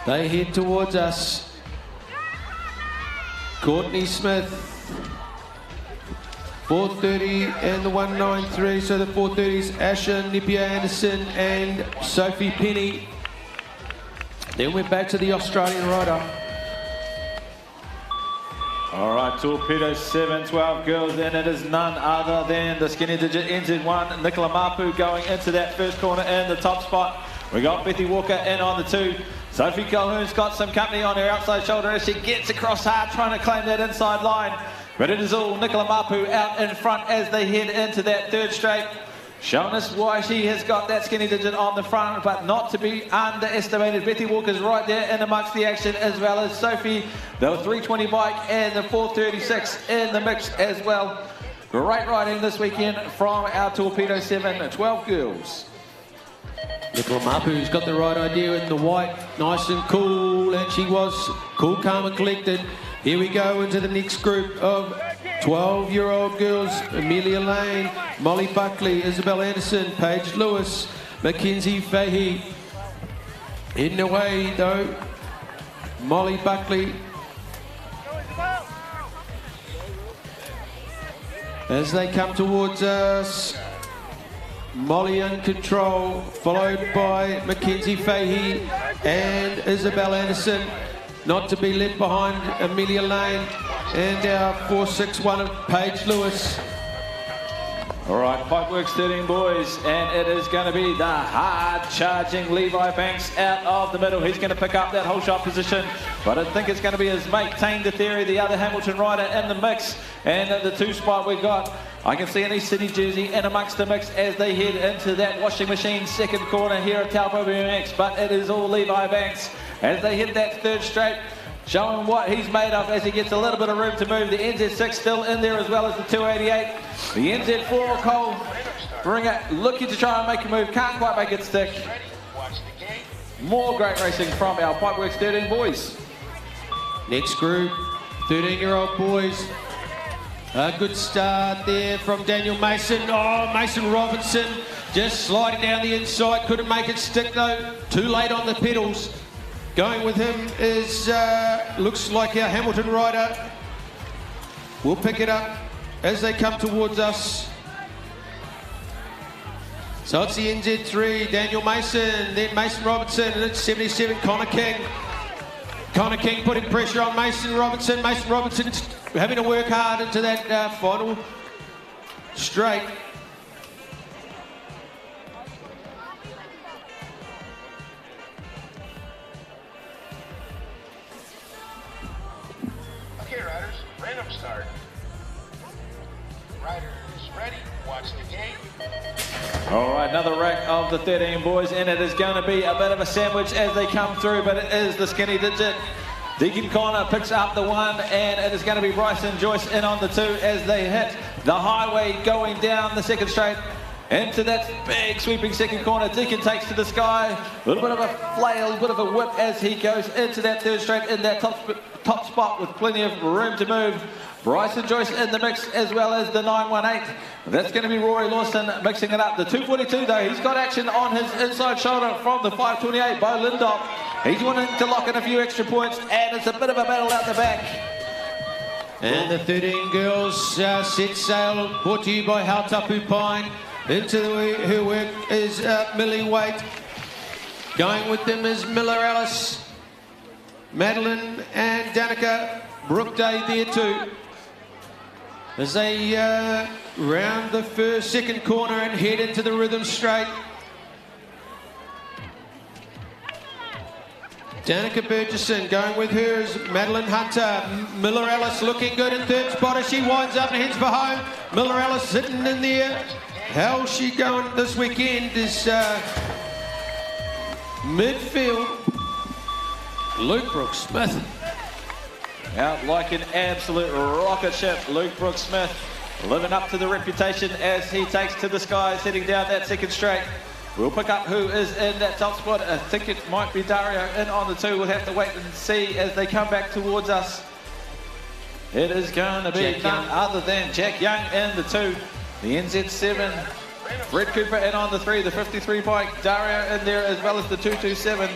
They head towards us. Courtney Smith, 430 and the 193. So the 430s, Asha, Nipia Anderson and Sophie Penny. Then we're back to the Australian rider. All right, Torpedo 7-12 girls, and it is none other than the skinny digit NZ1, Nicola Mapu going into that first corner in the top spot. We got Betty Walker in on the 2. Sophie Calhoun's got some company on her outside shoulder as she gets across hard trying to claim that inside line. But it is all Nicola Mapu out in front as they head into that third straight. Showing us why she has got that skinny digit on the front, but not to be underestimated. Betty Walker's right there in amongst the action, as well as Sophie, the 320 bike and the 436 in the mix as well. Great riding this weekend from our Torpedo 7-12 girls. Nicola Mapu's got the right idea in the white, nice and cool, and she was cool, calm and collected. Here we go into the next group of 12-year-old girls. Amelia Lane, Molly Buckley, Isabel Anderson, Paige Lewis, Mackenzie Fahey. In the way though, Molly Buckley. As they come towards us, Molly in control, followed by Mackenzie Fahey and Isabel Anderson. Not to be left behind, Amelia Lane and our 461 of Paige Lewis. All right, Pipeworks 13 boys, and it is going to be the hard-charging Levi Banks out of the middle. He's going to pick up that whole shot position, but I think it's going to be his mate, Tane De Theory, the other Hamilton rider in the mix. And at the 2 spot we've got, I can see an East Sydney jersey in amongst the mix as they head into that washing machine second corner here at Taupo BMX, but it is all Levi Banks as they hit that third straight, showing what he's made of as he gets a little bit of room to move. The NZ6 still in there as well as the 288. The NZ4 Cole looking to try and make a move, can't quite make it stick. More great racing from our Pipeworks 13 boys. Next group, 13-year-old boys. A good start there from Daniel Mason. Oh, Mason Robinson just sliding down the inside. Couldn't make it stick though. Too late on the pedals. Going with him is, looks like our Hamilton rider. We'll pick it up. as they come towards us. So it's the NZ3, Daniel Mason, then Mason Robertson, and it's 77, Connor King. Connor King putting pressure on Mason Robertson. Mason Robertson having to work hard into that final straight. Okay, riders, random start. Riders ready, watch the gate. All right, another rack of the 13 boys, and it is going to be a bit of a sandwich as they come through, but it is the skinny digit. Deacon Connor picks up the 1, and it is going to be Bryson Joyce in on the 2 as they hit the highway going down the second straight into that big sweeping second corner. Deacon takes to the sky, a little bit of a flail, a bit of a whip as he goes into that third straight in that top spot with plenty of room to move. Bryson Joyce in the mix as well as the 918. That's going to be Rory Lawson mixing it up. The 242 though, he's got action on his inside shoulder from the 528, Bo Lindop. He's wanting to lock in a few extra points, and it's a bit of a battle out the back. And the 13 girls set sail, brought to you by Hautapu Pine. Into her work is Millie Waite. Going with them is Miller Ellis, Madeline and Danica Brookday there too. As they round the second corner and head into the rhythm straight. Danica Burgesson going with her is Madeline Hunter. Miller Ellis looking good in third spot as she winds up and heads for home. Miller Ellis sitting in there. How's she going this weekend is midfield. Luke Brooks Smith. Out like an absolute rocket ship, Luke Brooks Smith living up to the reputation as he takes to the skies, heading down that second straight. We'll pick up who is in that top spot. I think it might be Dario in on the 2. We'll have to wait and see as they come back towards us. It is going to be none other than Jack Young in the 2. The NZ7, Fred Cooper in on the 3. The 53 bike, Dario in there as well as the 227.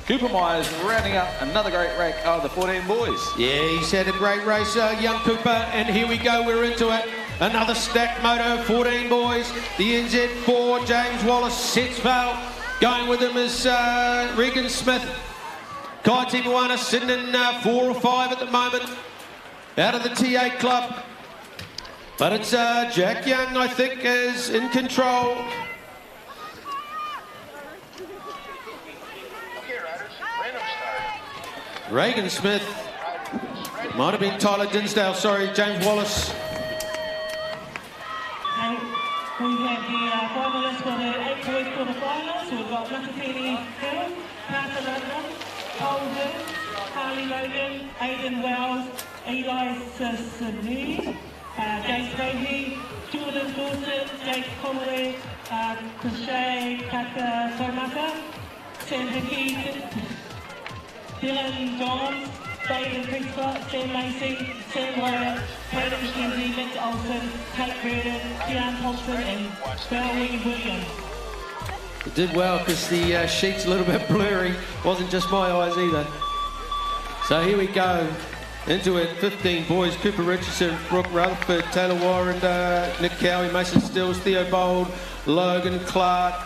Cooper Myers rounding up another great rack of the 14 boys. Yeah, he's had a great race, young Cooper, and here we go, we're into it. Another stacked moto, 14 boys. The NZ4, James Wallace, sets bail. Going with him is Regan Smith. Kai Timuana sitting in 4 or 5 at the moment. Out of the T8 club. But it's Jack Young, I think, is in control. Reagan Smith, might have been Tyler Dinsdale, sorry, James Wallace. We have the finalists for the 8 boys quarterfinals. We've got Nakapini Hill, Carter London, Holden, Harley Logan, Aidan Wells, Eli Sasini, James Fahey, Jordan Dawson, Jake Conway, Crochet Kaka Tomaka, Sam Hickey, Dylan Johns, David Prescott, Sam Macy, Sam Wyatt, Hayden McKenzie, Mitch Olsen, Kate Verdon, Kean Thompson, and Bellwing Williams. It did well because the sheet's a little bit blurry. Wasn't just my eyes either. So here we go. Into it, 15 boys, Cooper Richardson, Brooke Rutherford, Taylor Warren, Nick Cowie, Mason Stills, Theo Bold, Logan Clark.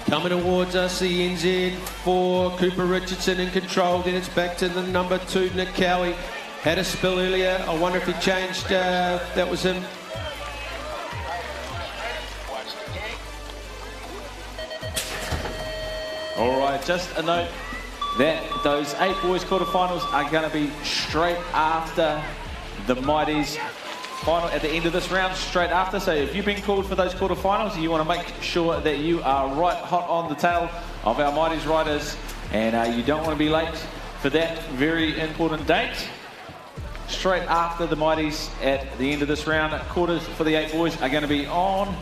Coming towards us, the NZ for Cooper Richardson in control. Then it's back to the number 2, Nick Cowie. Had a spill earlier. I wonder if he changed. That was him. All right, just a note that those 8 boys quarterfinals are going to be straight after the Mighties final at the end of this round, straight after. So if you've been called for those quarterfinals, you want to make sure that you are right hot on the tail of our Mighties riders, and you don't want to be late for that very important date. Straight after the Mighties at the end of this round, quarters for the 8 boys are going to be on.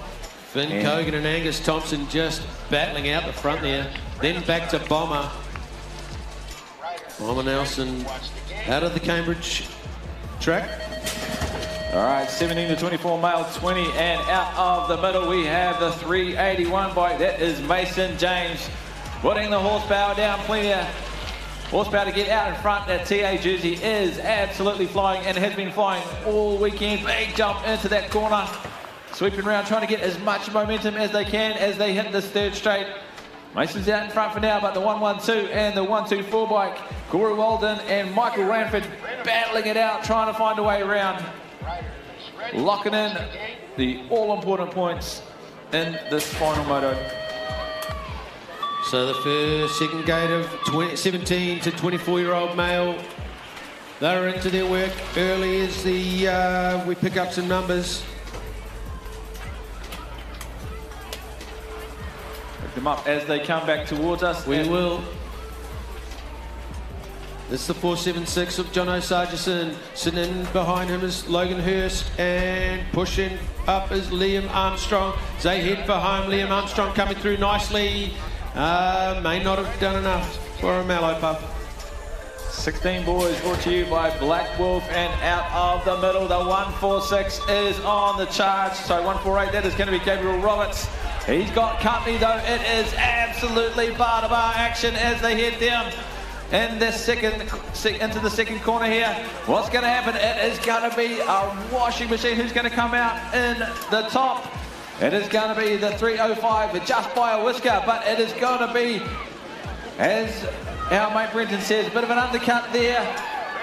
Finn Cogan and Angus Thompson just battling out the front there. Then back to Bomber. Bomber Nelson out of the Cambridge track. All right, 17 to 24 male 20, and out of the middle we have the 381 bike. That is Mason James Putting the horsepower down, plenty of horsepower to get out in front. That TA jersey is absolutely flying and has been flying all weekend. Big jump into that corner. Sweeping around, trying to get as much momentum as they can as they hit this third straight. Mason's out in front for now, but the 112 and the 124 bike, Corey Walden and Michael Ranford battling it out, trying to find a way around. Locking in the all-important points in this final moto. So the second gate of 17 to 24-year-old male. They're into their work early as we pick up some numbers. Pick them up as they come back towards us. We will. This is the 476 of John O'Sargison. Sitting in behind him is Logan Hurst, and pushing up is Liam Armstrong. They head for home. Liam Armstrong coming through nicely. May not have done enough for a Mallow Puff. 16 boys brought to you by Black Wolf, and out of the middle, the 146 is on the charge. So 148, that is going to be Gabriel Roberts. He's got company though. It is absolutely bar-to-bar action as they head down in the into the second corner here. What's going to happen? It is going to be a washing machine. Who's going to come out in the top? It is going to be the 305 just by a whisker, but it is going to be, as our mate Brenton says, a bit of an undercut there.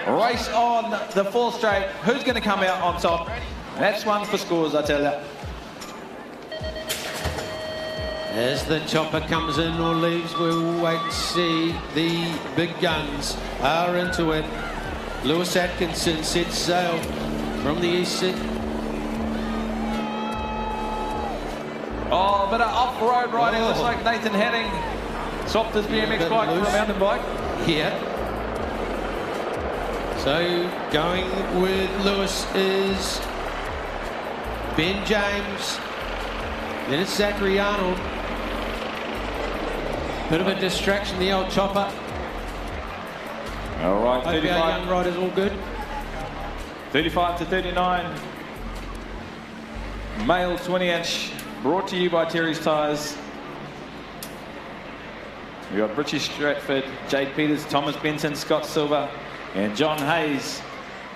Race on the fourth straight. Who's going to come out on top? That's one for scores, I tell you. As the chopper comes in or leaves, we'll wait and see. The big guns are into it. Lewis Atkinson sets sail from the east side. Oh, a bit of off-road riding. Looks like Nathan Hadding swapped his BMX bike for a mountain bike. Yeah. So going with Lewis is Ben James. Then it's Zachary Arnold. Bit of a distraction, the old chopper. All right, Hope our young riders all good. 35 to 39. Male 20-inch, brought to you by Terry's Tyres. We got Richie Stratford, Jade Peters, Thomas Benson, Scott Silver, and John Hayes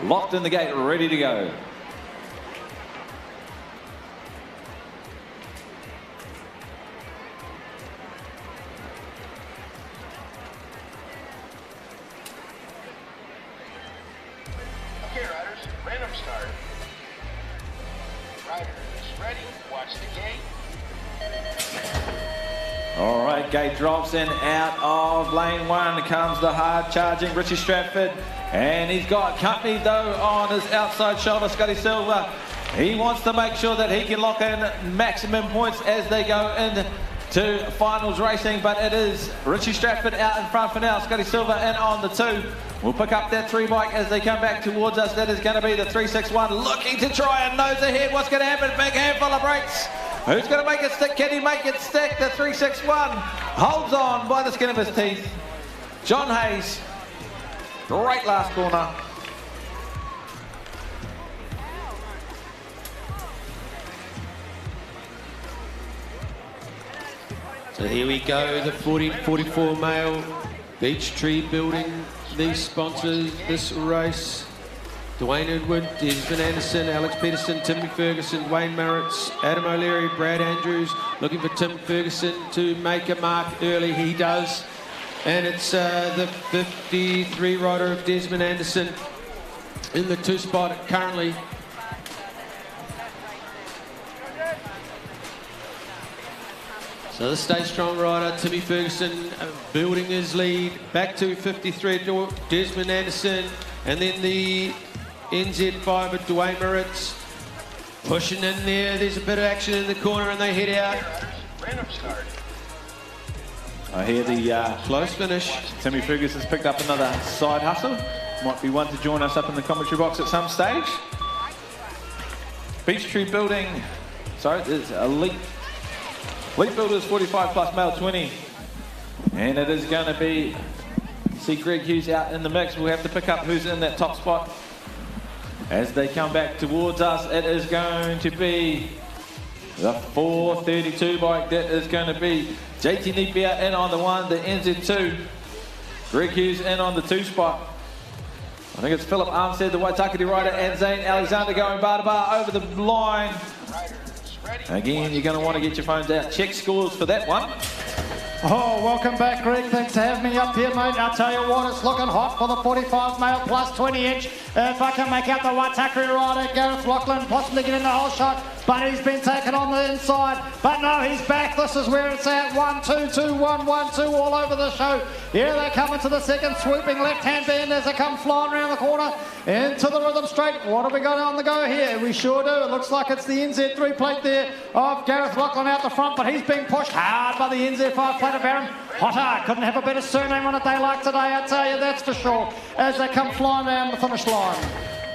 locked in the gate, ready to go. Okay, riders, random start. Riders, ready, watch the gate. All right, gate drops in out of lane one. Comes the hard charging Richie Stratford. And he's got company though on his outside shoulder, Scotty Silver. He wants to make sure that he can lock in maximum points as they go into finals racing. But it is Richie Stratford out in front for now. Scotty Silver in on the two. We'll pick up that three bike as they come back towards us. That is going to be the 361 looking to try and nose ahead. What's going to happen? Big handful of brakes. Who's going to make it stick? Can he make it stick? The 361 holds on by the skin of his teeth. John Hayes, great last corner. So here we go, the 40-44 male Beach Tree Building. These sponsors this race. Dwayne Edward, Desmond Anderson, Alex Peterson, Timmy Ferguson, Dwayne Merritts, Adam O'Leary, Brad Andrews, looking for Tim Ferguson to make a mark early. He does. And it's the 53 rider of Desmond Anderson in the two spot currently. So the Stay Strong rider, Timmy Ferguson, building his lead. Back to 53, Desmond Anderson. And then the NZ5 of Dwayne Merritts. Pushing in there. There's a bit of action in the corner and they head out. Random start. I hear the Close finish. Timmy Ferguson's picked up another side hustle. Might be one to join us up in the commentary box at some stage. Peachtree Building, sorry, there's Elite Builders 45 plus male 20. And it is going to be, see Greg Hughes out in the mix. We'll have to pick up who's in that top spot. As they come back towards us, it is going to be The 432 bike, that is going to be JT Nipia in on the 1, the NZ2. Greg Hughes in on the 2 spot. I think it's Philip Armstead, the Waitakere rider, and Zane Alexander going bar to bar over the line. Again, you're going to want to get your phones out. Check scores for that one. Oh, welcome back, Greg. Thanks for having me up here, mate. I'll tell you what, it's looking hot for the 45 male plus 20 inch. If I can make out the Waitakere rider, Gareth Lachlan, possibly getting the whole shot, but he's been taken on the inside. But no, he's back. This is where it's at. 1, 2, 2, 1, 1, 2, all over the show. Here they come into the second, swooping left-hand bend as they come flying around the corner into the rhythm straight. What have we got on the go here? We sure do. It looks like it's the NZ3 plate there of Gareth Lachlan out the front, but he's being pushed hard by the NZ5 plate of Aaron Potter. Couldn't have a better surname on a day like today, I tell you, that's for sure, as they come flying down the finish line.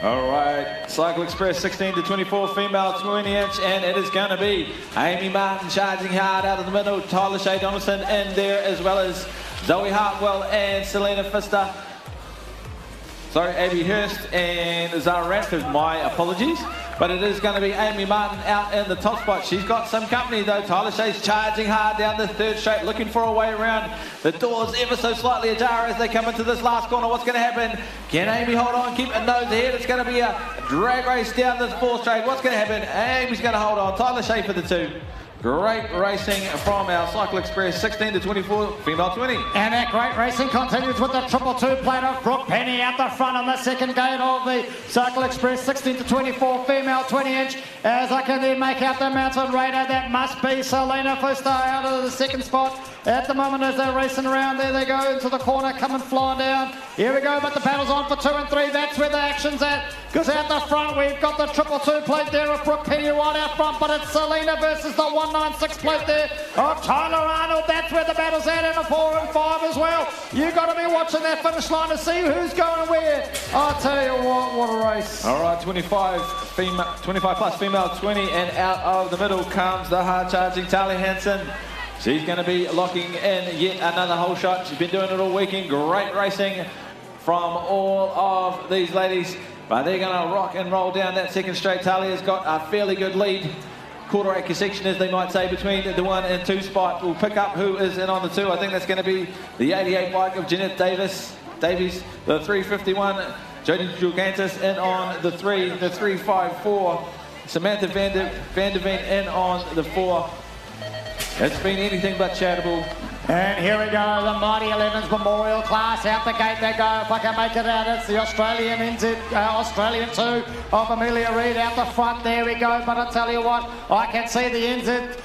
All right, Cycle Express 16 to 24 female 20 inch, and it is going to be Amy Martin charging hard out of the middle, Tyler Shea Donaldson in there, as well as Zoe Hartwell and Selena Pfister. Sorry, Abby Hurst and Zara Ranford, my apologies. But it is going to be Amy Martin out in the top spot. She's got some company though. Tyler Shea's charging hard down the third straight, looking for a way around. The doors ever so slightly ajar as they come into this last corner. What's going to happen? Can Amy hold on, keep a nose ahead? It's going to be a drag race down this fourth straight. What's going to happen? Amy's going to hold on. Tyler Shea for the 2. Great racing from our Cycle Express 16 to 24 female 20. And that great racing continues with the 222 plate of Brooke Penny out the front on the second gate of the Cycle Express 16 to 24 female 20 inch. As I can then make out the Mountain Raider, that must be Selena Pfister out of the second spot. At the moment as they're racing around, there they go into the corner, coming flying down. Here we go, but the battle's on for 2 and 3. That's where the action's at. Because out the front, we've got the 222 plate there of Brooke Penny right out front, but it's Selena versus the 196 plate there of Tyler Arnold. That's where the battle's at, in a 4 and 5 as well. You've got to be watching that finish line to see who's going where. I'll tell you what a race. All right, 25 plus female 20, and out of the middle comes the hard-charging Tali Hansen. She's going to be locking in yet another whole shot. She's been doing it all weekend. Great racing from all of these ladies. But they're going to rock and roll down that second straight. Talia's got a fairly good lead. Quarter acre section, as they might say, between the 1 and 2 spot. We'll pick up who is in on the 2. I think that's going to be the 88 bike of Jeanette Davies, the 351. Jodie Gigantis in on the 3, the 354. Samantha Van der Ven in on the 4. It's been anything but charitable. And here we go, the Mighty 11s Memorial class. Out the gate they go. If I can make it out, it's the Australian Australian 2 of Amelia Reid out the front. There we go. But I tell you what, I can see the NZ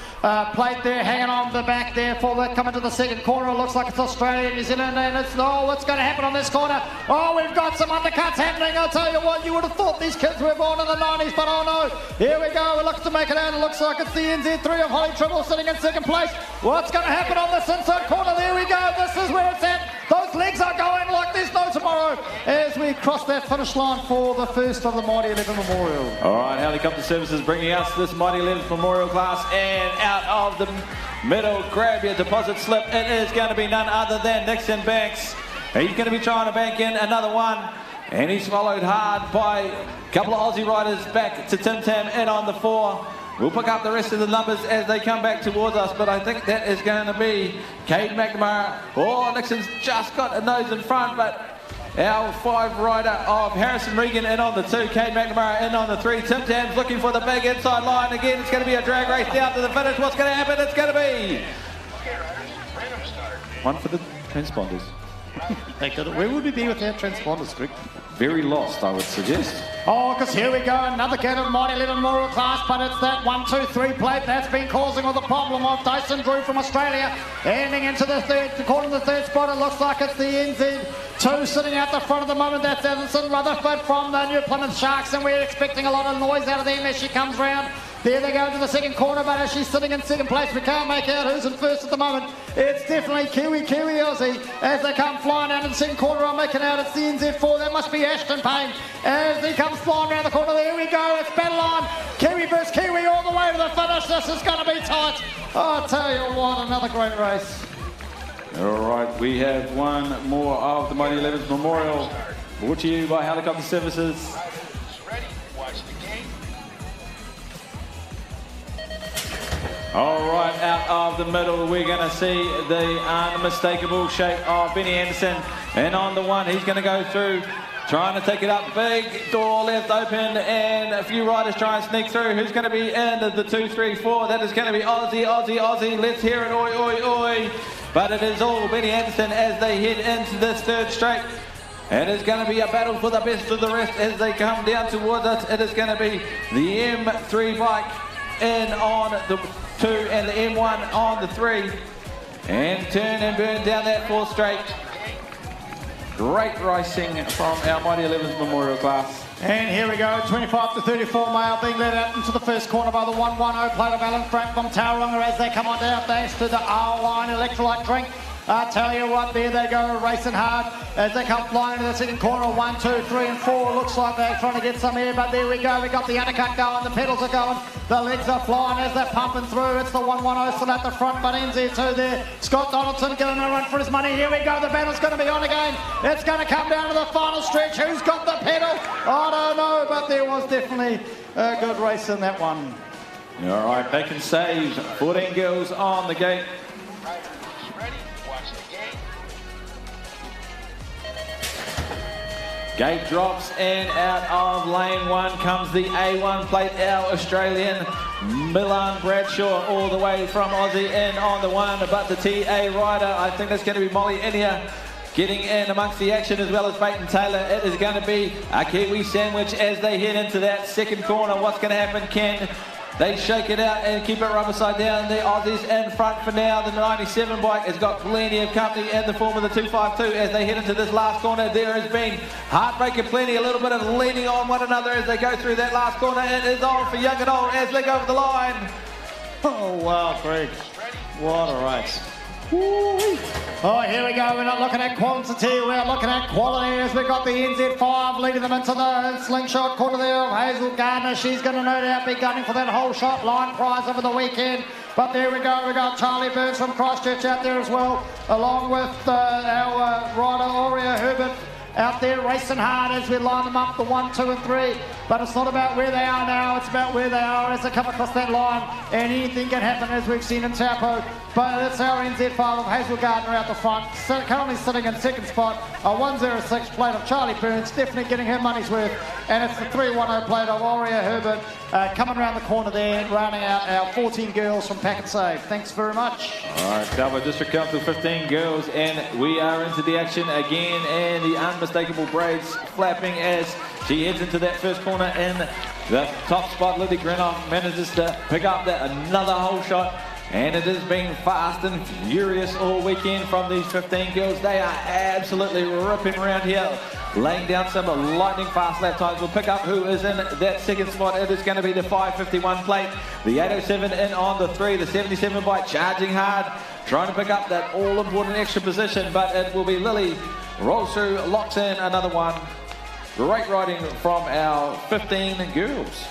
plate there hanging on the back there for the coming to the second corner. It looks like it's Australia, New Zealand, and it's what's going to happen on this corner? Oh, we've got some undercuts happening. I'll tell you what, you would have thought these kids were born in the 90s, but oh no. Here we go. It looks to make it out. It looks like it's the NZ3 of Holly Tribble sitting in second place. What's going to happen on this inside corner? There we go. This is where it's at. Those legs are going like there's no tomorrow as we cross that finish line for the first of the Mighty 11 Memorial. All right, Helicopter Services bringing us this Mighty 11 Memorial class, and out of the middle, grab your deposit slip. It is going to be none other than Nixon Banks. He's going to be trying to bank in another one, and he's followed hard by a couple of Aussie riders back to Tim Tam in on the 4. We'll pick up the rest of the numbers as they come back towards us, but I think that is going to be Cade McNamara. Oh, Nixon's just got a nose in front, but our 5 rider of Harrison Regan in on the 2, Cade McNamara in on the 3. Tim Tam's looking for the big inside line. Again, it's going to be a drag race down to the finish. What's going to happen? It's going to be one for the transponders. Where would we be without transponders, Greg? Very lost, I would suggest. Oh, because here we go, another get of Mighty 11 Memorial class, but it's that 1, 2, 3 plate that's been causing all the problem of Dyson Drew from Australia. Ending into the third, according to the third spot, it looks like it's the NZ2 sitting out the front at the moment. That's Edison Rutherford from the New Plymouth Sharks, and we're expecting a lot of noise out of them as she comes round. There they go into the second corner, but as she's sitting in second place, we can't make out who's in first at the moment. It's definitely Kiwi Aussie as they come flying out in the second corner. I'm making out it's the NZ4. That must be Ashton Payne as he comes flying around the corner. There we go. It's battle on. Kiwi versus Kiwi all the way to the finish. This is going to be tight. I'll tell you what, another great race. All right, we have one more of the Mighty 11's Memorial, brought to you by Helicopter Services. All right, out of the middle, we're going to see the unmistakable shape of Benny Anderson. And on the one, he's going to go through, trying to take it up. Big door left open, and a few riders try and sneak through. Who's going to be in the 2, 3, 4? That is going to be Aussie, Aussie, Aussie. Let's hear it, oi, oi, oi. But it is all Benny Anderson as they head into this third straight. It is going to be a battle for the best of the rest as they come down towards us. It is going to be the M3 bike in on the 2 and the M1 on the 3. And turn and burn down that 4th straight. Great racing from our Mighty 11s Memorial class. And here we go, 25 to 34 male being led out into the first corner by the 110 plate of Alan Frank from Tauranga as they come on down thanks to the R-Line electrolyte drink. I tell you what, there they go, racing hard as they come flying into the second corner. 1, 2, 3 and 4. Looks like they're trying to get some air, but there we go. We got the undercut going, the pedals are going, the legs are flying as they're pumping through. It's the 110 still at the front, but NZ2 there. Scott Donaldson getting a run for his money. Here we go, the battle's going to be on again. It's going to come down to the final stretch. Who's got the pedal? I don't know, but there was definitely a good race in that one. All right, back and save. 14 girls on the gate. Gate drops and out of lane 1 comes the A1 plate, our Australian Milan Bradshaw, all the way from Aussie in on the 1, but the TA rider, I think that's going to be Molly Inia, getting in amongst the action as well as Peyton Taylor. It is going to be a Kiwi sandwich as they head into that second corner. What's going to happen? Can they shake it out and keep it rubber side down? The Aussies in front for now. The 97 bike has got plenty of company in the form of the 252 as they head into this last corner. There has been heartbreaking plenty, a little bit of leaning on one another as they go through that last corner. It is on for young and old as they go over the line. Oh, wow, Greg. What a race. Woo-wee. Oh, here we go. We're not looking at quantity, we're looking at quality as we've got the NZ5 leading them into the slingshot corner there of Hazel Gardner. She's going to no doubt be gunning for that whole shot line prize over the weekend. But there we go. We've got Charlie Burns from Christchurch out there as well, along with our rider, Aurea Herbert, out there racing hard as we line them up, the 1, 2 and 3. But it's not about where they are now, it's about where they are as they come across that line. And anything can happen as we've seen in Taupo. But it's our NZ5 of Hazel Gardner out the front, currently sitting in second spot. A 106 plate of Charlie Burns, definitely getting her money's worth. And it's the 310 plate of Aurea Herbert coming around the corner there, rounding out our 14 girls from Pack and Save. Thanks very much. All right, Dalva District Council 15 girls, and we are into the action again, and the unmistakable braids flapping as she heads into that first corner in the top spot. Lily Grenoff manages to pick up another whole shot. And it has been fast and furious all weekend from these 15 girls. They are absolutely ripping around here, laying down some lightning fast lap times. We'll pick up who is in that second spot. It is going to be the 551 plate, the 807 in on the 3, the 77 bike charging hard, trying to pick up that all-important extra position, but it will be Lily. Rolls through, locks in another one. Great riding from our 15 girls.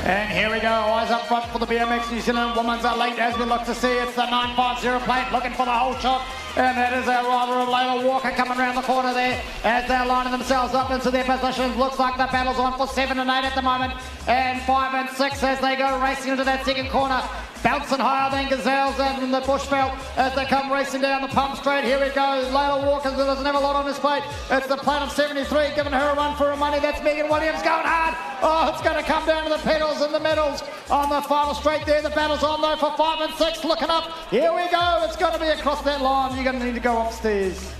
And here we go, eyes up front for the BMX New Zealand women's are late as we look to see. It's the 950 plate looking for the whole shot. And that is our rider of Layla Walker coming around the corner there as they're lining themselves up into their positions. Looks like the battle's on for 7 and 8 at the moment. And 5 and 6 as they go racing into that second corner. Bouncing higher than Gazelles and in the bush belt as they come racing down the pump straight. Here we go, Layla Walker doesn't have a lot on his plate. It's the plate of 73 giving her a run for her money. That's Megan Williams going hard. Oh, it's going to come down to the pedals and the medals on the final straight there. The battle's on though for 5 and 6, looking up. Here we go, it's going to be across that line. You're going to need to go upstairs.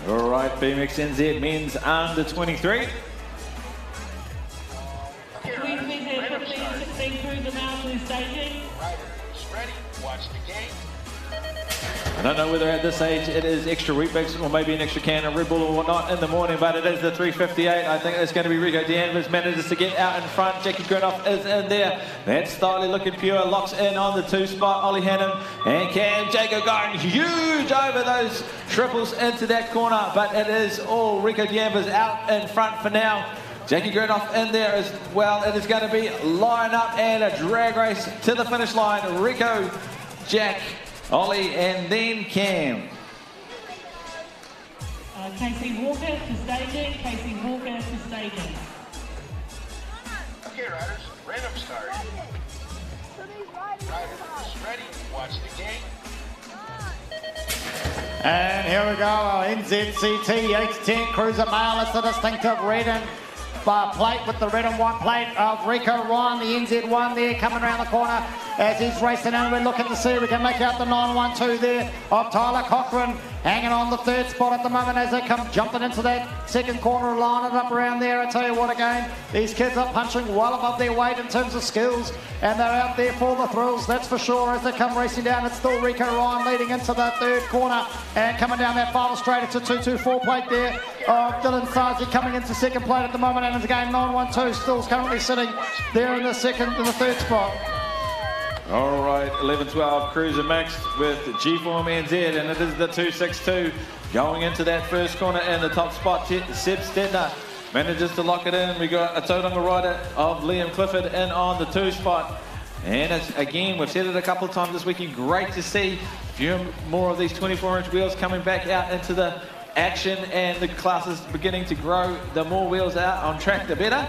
All right, BMXNZ men's under 23. I don't know whether at this age it is extra wheat bix or maybe an extra can of Red Bull or whatnot in the morning, but it is the 358. I think it's going to be Rico Danvers manages to get out in front. Jackie Grinoff is in there. That's Styly looking pure, locks in on the 2 spot. Ollie Hannum and Cam Jacob going huge over those triples into that corner, but it is all Rico Danvers out in front for now. Jackie Grinoff in there as well. It is going to be line up and a drag race to the finish line. Rico, Jack, Ollie, and then Cam. Casey Walker to staging, Casey Walker to staging. Okay, riders, random start. Riders, ready, watch the gate. And here we go, our NZCT 810 Cruiser Male. It's the distinctive red and plate with the red and white plate of Rico Ryan, the NZ1 there coming around the corner as he's racing in. We're looking to see if we can make out the 912 there of Tyler Cochran, hanging on the third spot at the moment as they come jumping into that second corner, lining up around there. I tell you what, again, these kids are punching well above their weight in terms of skills, and they're out there for the thrills, that's for sure. As they come racing down, it's still Rico Ryan leading into the third corner, and coming down that final straight, it's a 224 plate there of Dylan Sarzi coming into second plate at the moment, and it's again 912 still currently sitting there in the third spot. All right, 11-12 Cruiser mixed with G-Form NZ, and it is the 262 going into that first corner in the top spot. Seb Stedner manages to lock it in. We got a Tauranga rider of Liam Clifford in on the 2 spot. And it's, again, we've said it a couple of times this weekend, great to see a few more of these 24-inch wheels coming back out into the action, and the classes beginning to grow. The more wheels out on track, the better.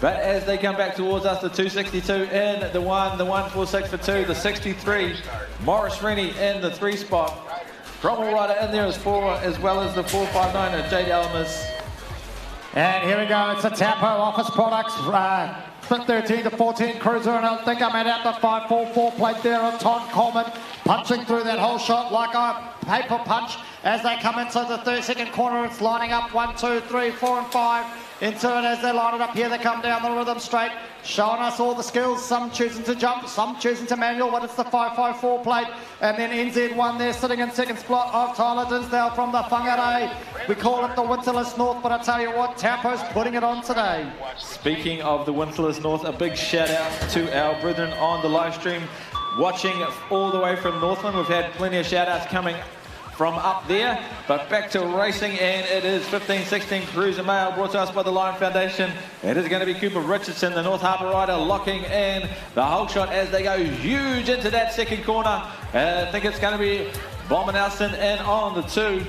But as they come back towards us, the 262 in the 146 for 2, the 63, Morris Rennie in the 3 spot. Cromwell rider in there as 4, as well as the 459 of Jade Elmas. And here we go, it's a Taupo Office Products 13 to 14 Cruiser, and I think I made out the 544 plate there of Todd Coleman, punching through that whole shot like a paper punch as they come into the second corner. It's lining up 1, 2, 3, 4 and 5 into it as they line it up here. They come down the rhythm straight, showing us all the skills, some choosing to jump, some choosing to manual, but it's the 554 plate. And then NZ1 there sitting in second spot of Tyler Dinsdale from the Whangarei. We call it the Winterless North, but I tell you what, Taupo's putting it on today. Speaking of the Winterless North, a big shout out to our brethren on the live stream watching all the way from Northland. We've had plenty of shout outs coming from up there, but back to racing, and it is 15-16 Cruiser Male brought to us by the Lion Foundation. It is going to be Cooper Richardson, the North Harbour rider, locking in the whole shot as they go huge into that second corner. I think it's going to be Bomber Nelson in on the 2.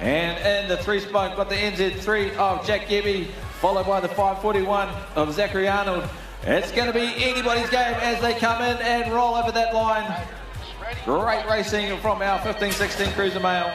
And in the 3 spot, got the NZ3 of Jack Gebby, followed by the 541 of Zachary Arnold. It's going to be anybody's game as they come in and roll over that line. Great racing from our 15-16 Cruiser Male.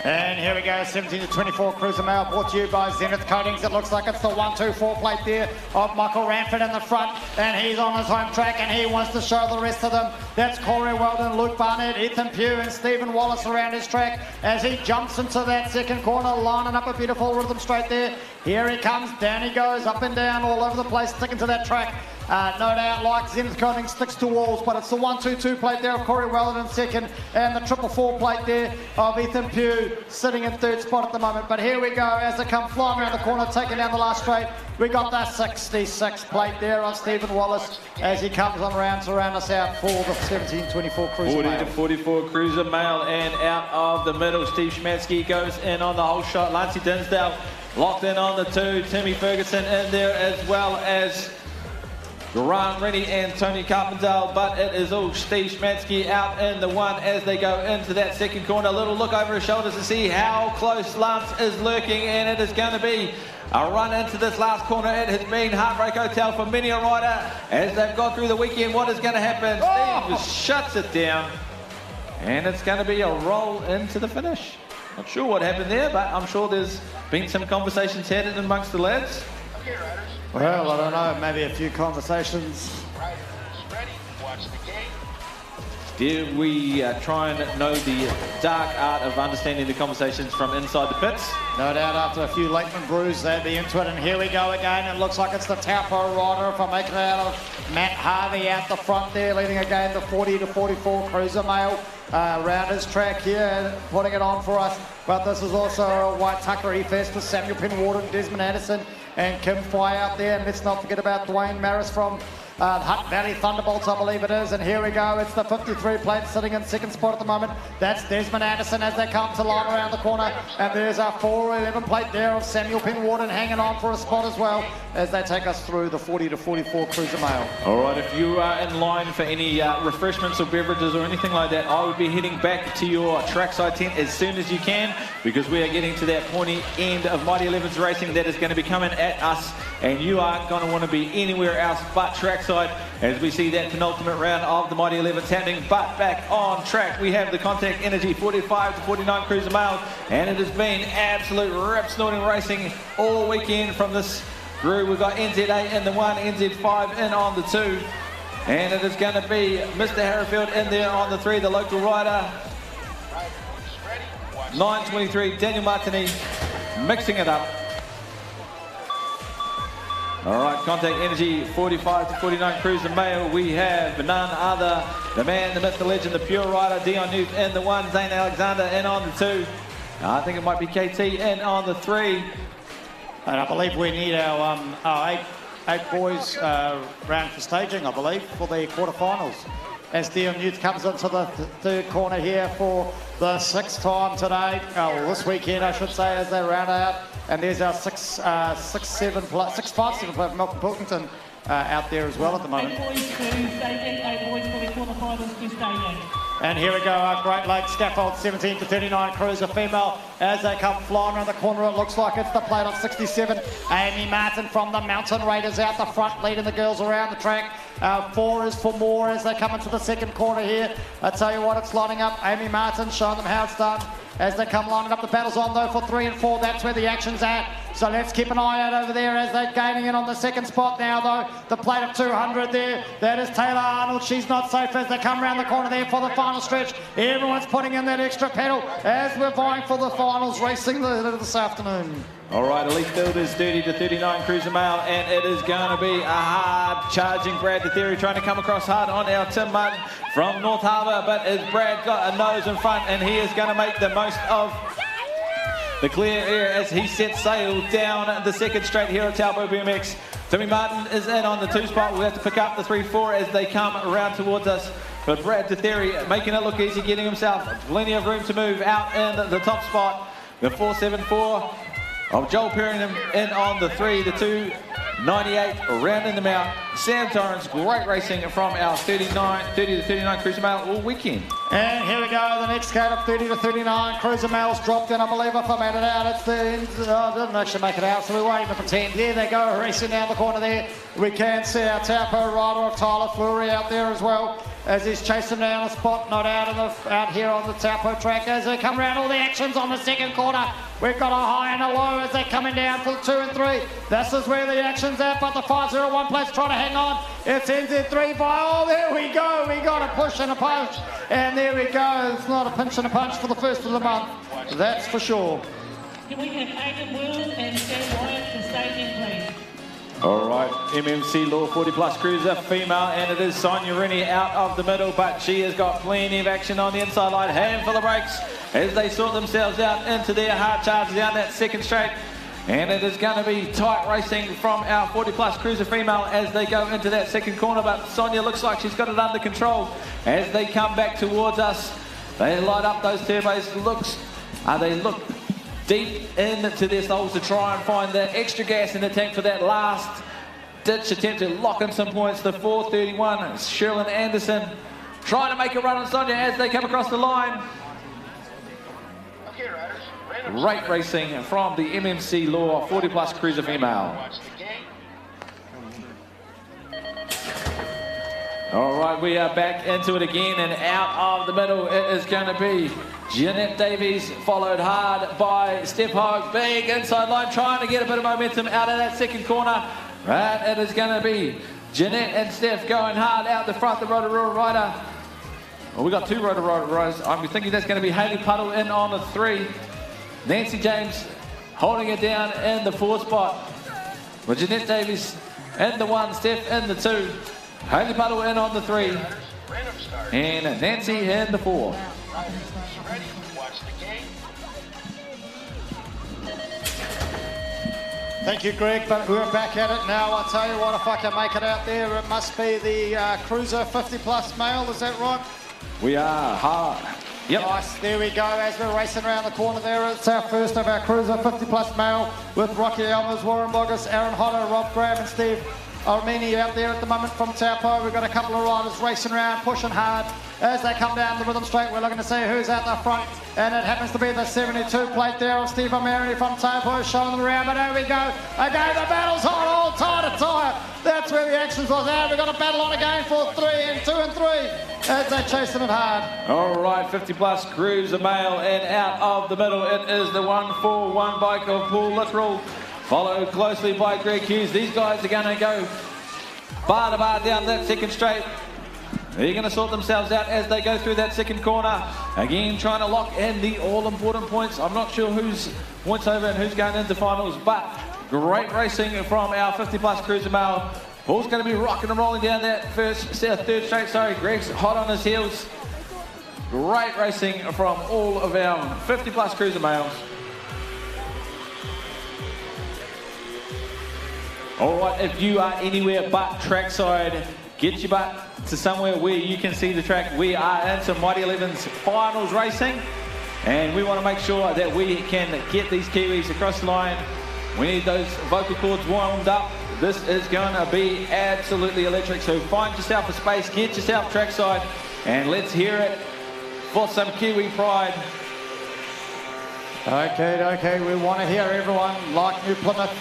And here we go, 17 to 24 Cruiser Male brought to you by Zenith Coatings. It looks like it's the 124 plate there of Michael Ranford in the front, and he's on his home track and he wants to show the rest of them. That's Corey Weldon, Luke Barnett, Ethan Pugh and Stephen Wallace around his track as he jumps into that second corner, lining up a beautiful rhythm straight there. Here he comes, down he goes, up and down all over the place, sticking to that track. No doubt, like Zenith Coating sticks to walls, but it's the 122 plate there of Corey Weldon in second, and the 444 plate there of Ethan Pugh sitting in third spot at the moment. But here we go as they come flying around the corner, taking down the last straight. We got that 66 plate there of Stephen Wallace as he comes on around to round us out for the 17-24 Cruiser 40 Male. to 44 Cruiser Male, and out of the middle, Steve Schmansky goes in on the whole shot. Lancey Dinsdale locked in on the 2. Timmy Ferguson in there, as well as Grant Rennie and Tony Carpendale, but it is all Steve Schmansky out in the 1 as they go into that second corner. A little look over his shoulders to see how close Lance is lurking, and it is going to be a run into this last corner. It has been Heartbreak Hotel for many a rider as they've gone through the weekend. What is going to happen? Steve shuts it down, and it's going to be a roll into the finish. Not sure what happened there, but I'm sure there's been some conversations had amongst the lads. Okay, riders. Well, I don't know, maybe a few conversations. Riders, ready, watch the gate. Did we try and know the dark art of understanding the conversations from inside the pits? No doubt after a few Lakeman brews, they'd be into it. And here we go again. It looks like it's the Taupo rider, if I'm making it out of Matt Harvey out the front there, leading again the 40 to 44 Cruiser Male. Around his track here, putting it on for us. But this is also a White Tuckery Fest with Samuel Penwarden, Desmond Anderson and Kim Fry out there. And let's not forget about Dwayne Maris from Hutt Valley Thunderbolts, I believe it is. And here we go. It's the 53 plate sitting in second spot at the moment. That's Desmond Anderson as they come to line around the corner. And there's our 411 plate there of Samuel Penwarden hanging on for a spot as well as they take us through the 40 to 44 cruiser male. All right, if you are in line for any refreshments or beverages or anything like that, I would be heading back to your trackside tent as soon as you can, because we are getting to that pointy end of Mighty 11's racing that is going to be coming at us, and you aren't going to want to be anywhere else but trackside as we see that penultimate round of the Mighty 11's happening. But back on track, we have the Contact Energy 45 to 49 cruiser male, and it has been absolute rip-snorting racing all weekend from this group. We've got NZ8 in the 1, NZ5 in on the 2, and it is going to be Mr. Harrifield in there on the 3, the local rider. 923, Daniel Martini, mixing it up. All right, Contact Energy 45 to 49 cruiser male. We have none other, the man, the myth, the legend, the pure rider, Dion Newt in the 1, Zane Alexander in on the 2. I think it might be KT in on the 3. And I believe we need our eight boys round for staging, I believe, for the quarterfinals. As Dion Newt comes into the third corner here for the 6th time today, this weekend I should say, as they round out. And there's our 657 player Malcolm Pilkington out there as well at the moment. 8 boys to staging, 8 boys for the quarterfinals to staging. And here we go, our Great Lakes Scaffold 17 to 39 cruiser female. As they come flying around the corner, it looks like it's the plate of 67. Amy Martin from the Mountain Raiders out the front, leading the girls around the track. 4 is for more as they come into the second corner here. I tell you what, it's lining up. Amy Martin showing them how it's done. As they come lining up, the battle's on though for 3 and 4. That's where the action's at. So let's keep an eye out over there as they're gaining in on the second spot now though. The plate of 200 there. That is Taylor Arnold. She's not safe as they come around the corner there for the final stretch. Everyone's putting in that extra pedal as we're vying for the finals racing this afternoon. All right, Elite Builders 30 to 39 cruiser male, and it is going to be a hard charging Brad DeTheory trying to come across hard on our Tim Martin from North Harbour, but as Brad got a nose in front, and he is going to make the most of the clear air as he sets sail down the second straight here at Taupo BMX. Timmy Martin is in on the 2 spot. We'll have to pick up the 3-4 as they come around towards us. But Brad DeTheory making it look easy, getting himself plenty of room to move out in the top spot. The 474 of Joel Perringham in on the 3, the 298 rounding them out. Sam Torrance, great racing from our 30 to 39 cruiser male all weekend. And here we go, the next scale of 30 to 39 cruiser males dropped in. I believe if I made it out, it's didn't actually make it out, so we won't even pretend. There they go, racing down the corner there. We can see our Taupo rider of Tyler Fleury out there as well, as he's chasing down a spot, not out here on the Taupo track. As they come around, all the actions on the second corner. We've got a high and a low as they're coming down for 2 and 3. This is where the action's at, but the 501 plate's trying to hang on. It's NZ3 by, oh, there we go. We got a push and a punch. And there we go. It's not a pinch and a punch for the first of the month. That's for sure. Can we have Aidan Wills and Sam Wyatt for staging, please? All right, MMC Law 40 plus cruiser female, and it is Sonia Rennie out of the middle, but she has got plenty of action on the inside line. Handful of brakes as they sort themselves out into their hard charge down that second straight. And it is going to be tight racing from our 40 plus cruiser female as they go into that second corner, but Sonia looks like she's got it under control as they come back towards us. They light up those turbos, they look deep into their souls to try and find that extra gas in the tank for that last ditch attempt to lock in some points. The 431, Sherlyn Anderson trying to make a run on Sonia as they come across the line. Okay, riders. Great racing from the MMC Law 40 plus cruiser female. Watch the gate. All right, we are back into it again, and out of the middle it is going to be Jeanette Davies, followed hard by Steph Hogg. Big inside line, trying to get a bit of momentum out of that second corner. Right, it is going to be Jeanette and Steph going hard out the front, the Rotorua rider. Well, we got 2 Rotorua riders. I'm thinking that's going to be Hayley Puddle in on the 3. Nancy James holding it down in the 4 spot. With Jeanette Davies in the 1, Steph in the 2. Hayley Puddle in on the 3. And Nancy in the 4. Ready, watch the gate. Thank you, Greg, but we're back at it now. I tell you what, if I can make it out there, it must be the Cruiser 50-plus male, is that right? We are hard. Yep. Nice, there we go, as we're racing around the corner there. It's our first of our Cruiser 50-plus male with Rocky Elmers, Warren Boggess, Aaron Hodder, Rob Graham and Steve Armini out there at the moment from Taupo. We've got a couple of riders racing around, pushing hard. As they come down the rhythm straight, we're looking to see who's out the front. And it happens to be the 72 plate there of Steve Armini from Taupo showing them around. But there we go. Again, the battle's on, all tire to tire. That's where the actions was out. We've got a battle on again for 3 and 2 and 3 as they're chasing it hard. All right, 50-plus Cruiser male, and out of the middle, it is the 141 bike of Paul Littrell, followed closely by Greg Hughes. These guys are going to go bar to bar down that second straight. They're going to sort themselves out as they go through that second corner. Again, trying to lock in the all-important points. I'm not sure who's points over and who's going into finals, but great racing from our 50-plus Cruiser male. Paul's going to be rocking and rolling down that third straight. Greg's hot on his heels. Great racing from all of our 50-plus Cruiser males. All right, if you are anywhere but trackside, get your butt to somewhere where you can see the track. We are into Mighty 11's finals racing, and we want to make sure that we can get these Kiwis across the line. We need those vocal cords warmed up. This is going to be absolutely electric, so find yourself a space, get yourself trackside, and let's hear it for some Kiwi pride. Okay, we want to hear everyone like New Plymouth.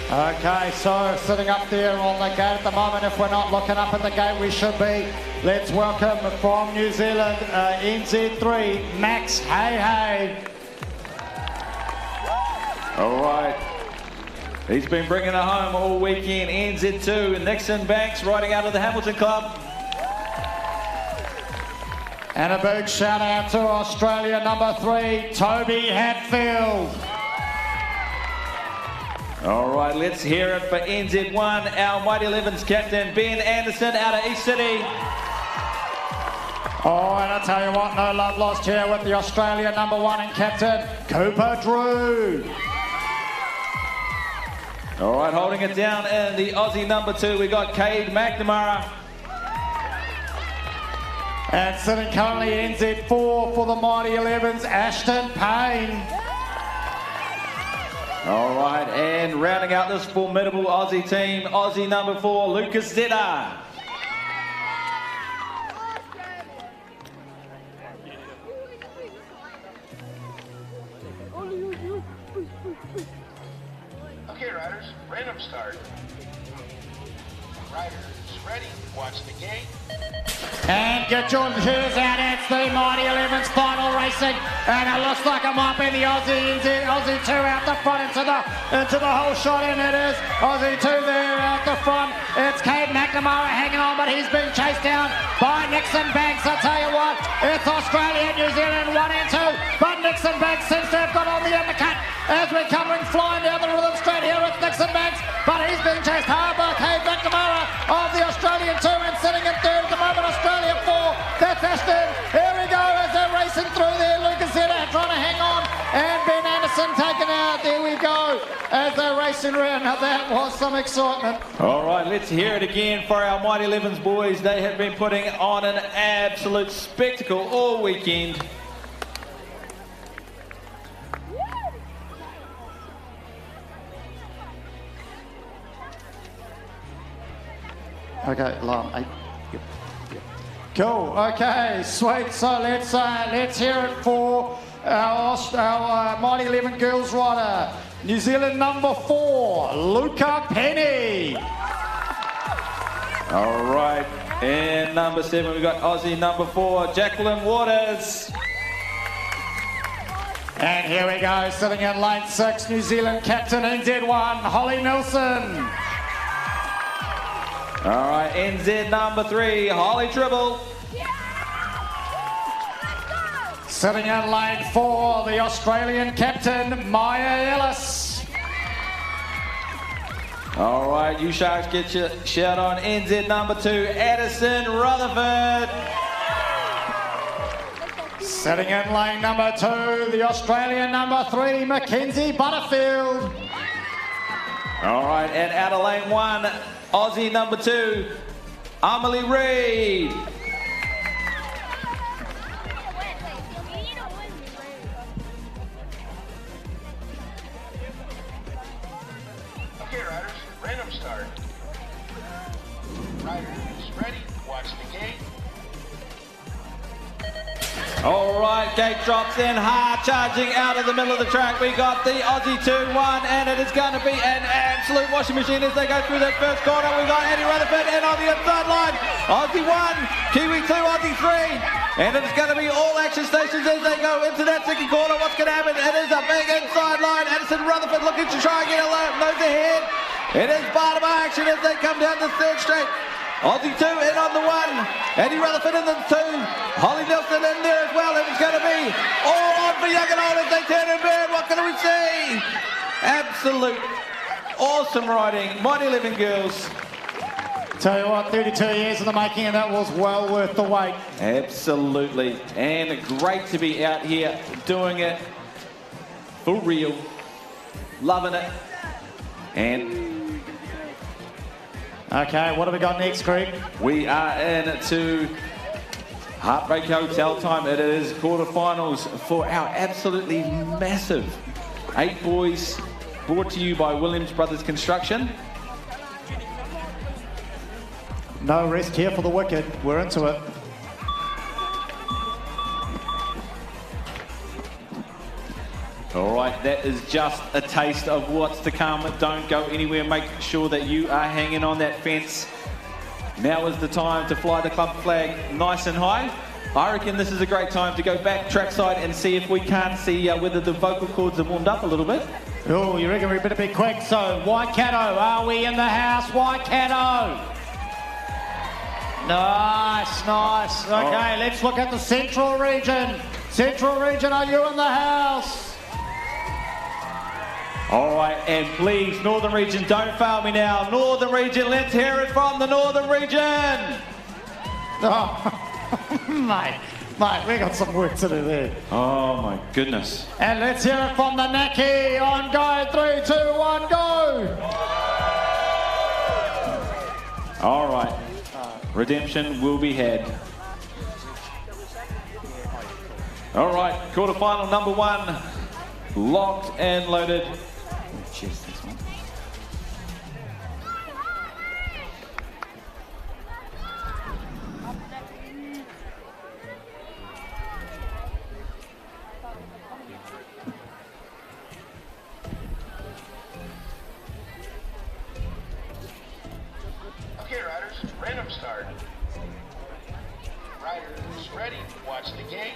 Okay, so sitting up there on the gate at the moment, if we're not looking up at the gate, we should be. Let's welcome from New Zealand, NZ3, Max Hey. All right, he's been bringing it home all weekend. NZ2, Nixon Banks riding out of the Hamilton Club. And a big shout out to Australia number 3, Toby Hatfield. All right, let's hear it for NZ1, our Mighty 11's captain, Ben Anderson out of East City. Oh, and I tell you what, no love lost here with the Australia number 1 and captain, Cooper Drew. All right, holding it down in the Aussie number 2, we got Cade McNamara. And sitting currently NZ4 for the Mighty 11's, Ashton Payne. All right, and rounding out this formidable Aussie team, Aussie number 4, Lucas Zeta. Okay, riders, random start. Riders, ready, watch the gate. And get your cheers out, it's the Mighty 11's final racing, and it looks like it might be the Aussie 2 out the front into the whole shot, and it is Aussie 2 there out the front. It's Cade McNamara hanging on, but he's being chased down by Nixon Banks. I tell you what, it's Australia and New Zealand 1 and 2, but Nixon Banks seems to have got on the undercut as we're coming flying down the rhythm straight here. It's Nixon Banks, but he's being chased hard by Cade McNamara of the Australian 2, and sitting in third at the moment, Australia 4. That's Ashton. Here we go as they're racing through there. Lucas Zeta trying to hang on, and Ben Anderson taken out. There we go as they're racing around. Now that was some excitement. All right, let's hear it again for our Mighty 11's boys. They have been putting on an absolute spectacle all weekend. Okay, alarm 8. Cool. Okay, sweet. So let's hear it for our Mighty 11 girls rider, New Zealand number 4, Luca Penny. All right, and number 7, we've got Aussie number 4, Jacqueline Waters. And here we go, sitting in lane 6, New Zealand captain NZ1, Holly Nelson. All right, NZ number 3, Holly Tribble. Sitting in lane 4, the Australian captain, Maya Ellis. All right, you Sharks get your shout on. NZ number 2, Addison Rutherford. Sitting in lane number 2, the Australian number 3, Mackenzie Butterfield. All right, and out of lane 1, Aussie number 2, Amelie Reid. Okay, riders, random start. Riders, ready, watch the gate. All right, gate drops in, hard charging out of the middle of the track. We got the Aussie 2-1, and it is going to be an absolute washing machine as they go through that first corner. We got Andy Rutherford in on the inside line. Aussie 1, Kiwi 2, Aussie 3. And it's going to be all action stations as they go into that second corner. What's going to happen? It is a big inside line. Addison Rutherford looking to try and get a nose ahead. It is Bartama action as they come down the third straight. Aussie 2 in on the 1. Andy Rutherford in the 2. Holly Nelson in there as well. And it's going to be all on for young and old as they turn and burn. What can we see? Absolute awesome riding. Mighty 11 girls. Tell you what, 32 years in the making, and that was well worth the wait. Absolutely. And great to be out here doing it for real. Loving it. And okay, what have we got next, Greg? we are into Heartbreak Hotel time. It is quarterfinals for our absolutely massive 8 boys, brought to you by Williams Brothers Construction. No rest here for the wicked. We're into it. All right, that is just a taste of what's to come. Don't go anywhere. Make sure that you are hanging on that fence. Now is the time to fly the club flag nice and high. I reckon this is a great time to go back trackside and see if we can't see whether the vocal cords have warmed up a little bit. Oh, you reckon we better be quick? So, Waikato, are we in the house? Waikato. Nice, nice. Okay, let's look at the Central region. Central region, are you in the house? All right, and please, Northern Region, don't fail me now. Northern Region, let's hear it from the Northern Region. Oh, mate, we got some work to do there. Oh, my goodness. And let's hear it from the Naki. On go, 3, 2, 1, go. All right, redemption will be had. All right, quarterfinal number 1, locked and loaded. Cheers, this one. Okay, riders, random start. Riders, ready, watch the gate.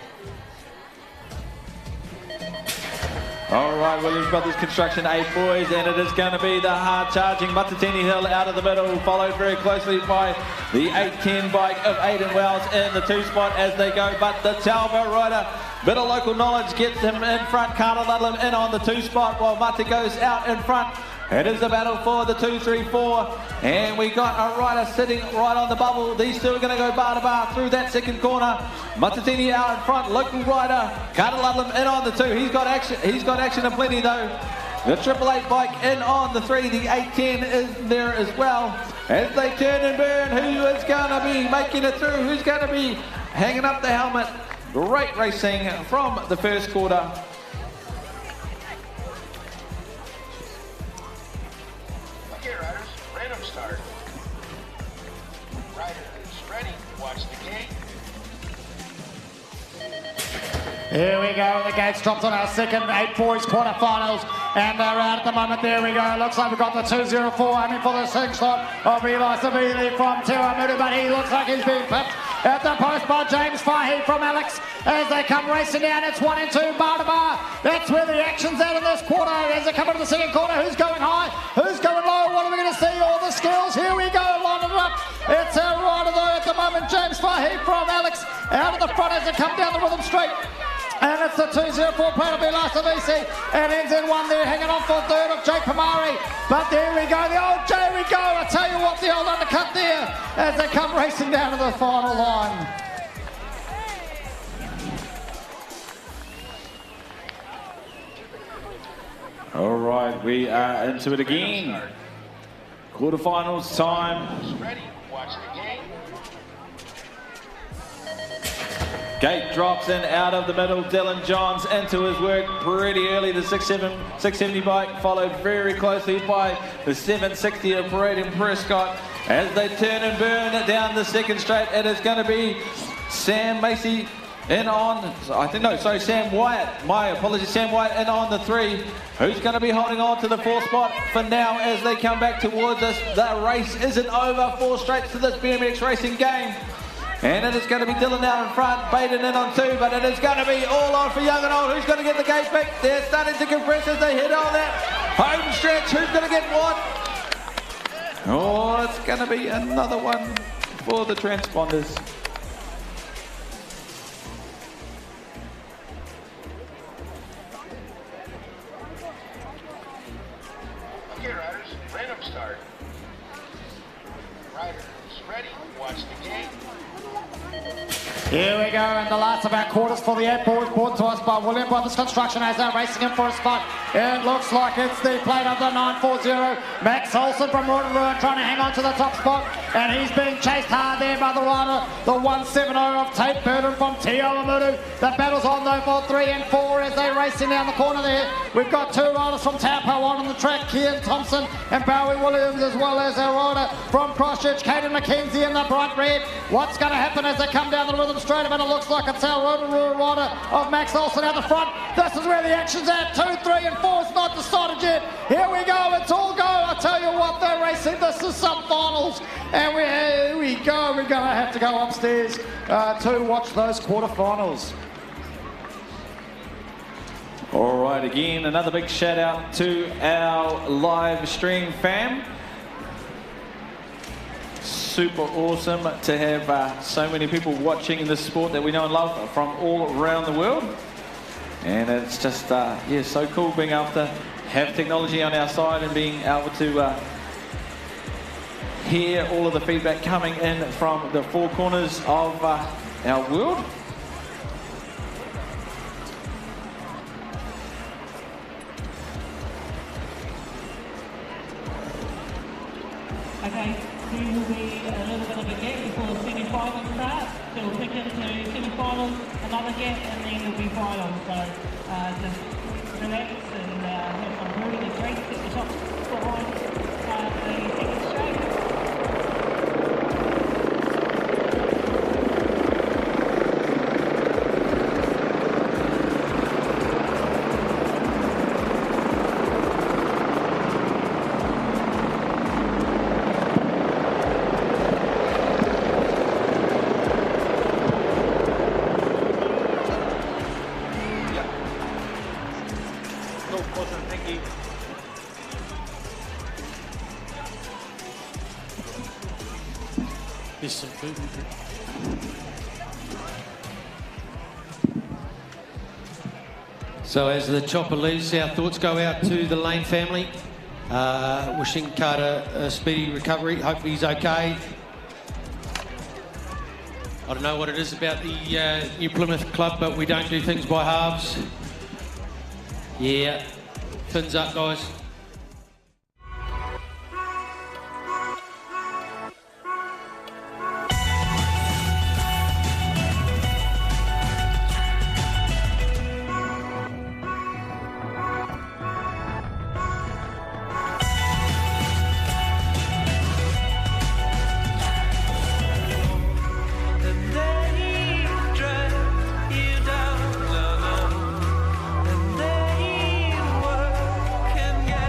All right, Williams Brothers Construction, 8 boys, and it is going to be the hard-charging Matatini Hill out of the middle, followed very closely by the 810 bike of Aidan Wells in the 2 spot as they go, but the Talbot rider, bit of local knowledge, gets him in front. Carter Ludlam in on the 2 spot while Mata goes out in front. It is the battle for the 2, 3, 4, and we got a rider sitting right on the bubble. These two are going to go bar to bar through that second corner. Matatini out in front, local rider. Carter Ludlam in on the 2. He's got action in plenty though. The 888 bike in on the 3. The 810 is there as well. As they turn and burn, who is going to be making it through? Who's going to be hanging up the helmet? Great racing from the first quarter. Okay, riders, random start. Riders, ready, watch the gate. Here we go, the gates dropped on our second 8 boys quarterfinals, and they're out at the moment. There we go. Looks like we've got the 204 aiming for the 6 slot of Eli Savili from Tiwamutu, but he looks like he's being pipped at the post by James Fahey from Alex as they come racing down. It's 1 and 2 bar to bar. That's where the action's at in this quarter as they come into the second corner. Who's going high? Who's going low? What are we going to see? All the skills. Here we go. Lining it up. It's a rider though at the moment. James Fahey from Alex out of the front as they come down the rhythm straight. And it's the 204 plate of Elisa VC. And NZ1 there hanging on for third of Jake Pamari. But there we go, the old J we go. I tell you what, the old undercut there as they come racing down to the final line. right, we are into it again. Quarterfinals time. Ready, watch the game. Gate drops in out of the middle. Dylan Johns into his work pretty early. The 670 bike followed very closely by the 760 of Braden Prescott. As they turn and burn down the second straight, it is going to be Sam Macy in on, Sam Wyatt. My apologies, Sam Wyatt in on the 3. Who's going to be holding on to the 4th spot for now as they come back towards us? The race isn't over. 4 straights to this BMX racing game. And it is going to be Dylan out in front, Baden in on 2, but it is going to be all on for young and old. Who's going to get the gate pick? They're starting to compress as they hit on that home stretch. Who's going to get what? Oh, it's going to be another one for the transponders. Okay, riders, random start. Riders, ready, watch the game. Here we go, and the last of our quarters for the airport brought to us by William Brothers Construction as they're racing in for a spot. It looks like it's the plate of the 940. Max Olsen from Rotorua trying to hang on to the top spot, and he's being chased hard there by the rider, the 170 of Tate Burton from Tiawamutu. The battle's on though for 3 and 4 as they're racing down the corner there. We've got 2 riders from Taupo on the track, Kian Thompson and Bowie Williams, as well as our rider from Christchurch, Caden McKenzie in the bright red. What's going to happen as they come down the rhythm straight? But it looks like it's our Rotorua rider of Max Olsen out the front. This is where the action's at. 2, 3 and 4 is not decided yet. Here we go, it's all go. I tell you what, they're racing. This is sub-finals. And here we go. We're going to have to go upstairs to watch those quarterfinals. All right, again, another big shout out to our live stream fam. Super awesome to have so many people watching this sport that we know and love from all around the world. And it's just, so cool being able to have technology on our side and being able to hear all of the feedback coming in from the 4 corners of our world. Okay, there will be a little bit of a gap before the semi-final starts. So we'll pick into semi-finals, another gap, and then it'll be finals. So just relax and have some brewing and drinks at the top behind the second straight. There's some food. So as the chopper leaves, our thoughts go out to the Lane family. Wishing Carter a speedy recovery. Hopefully he's okay. I don't know what it is about the New Plymouth club, but we don't do things by halves. Yeah, fins up, guys. Can get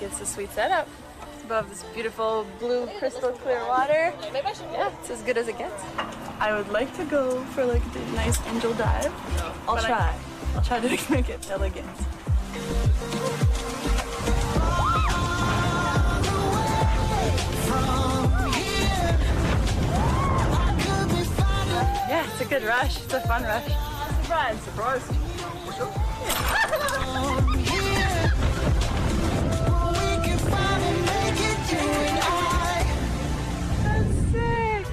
think it's a sweet setup. Above this beautiful blue crystal clear water. Yeah, it's as good as it gets. I would like to go for like the nice angel dive. I'll try. I'll try to make it elegant. Yeah, it's a good rush. It's a fun rush. Surprise. Surprise. That's sick.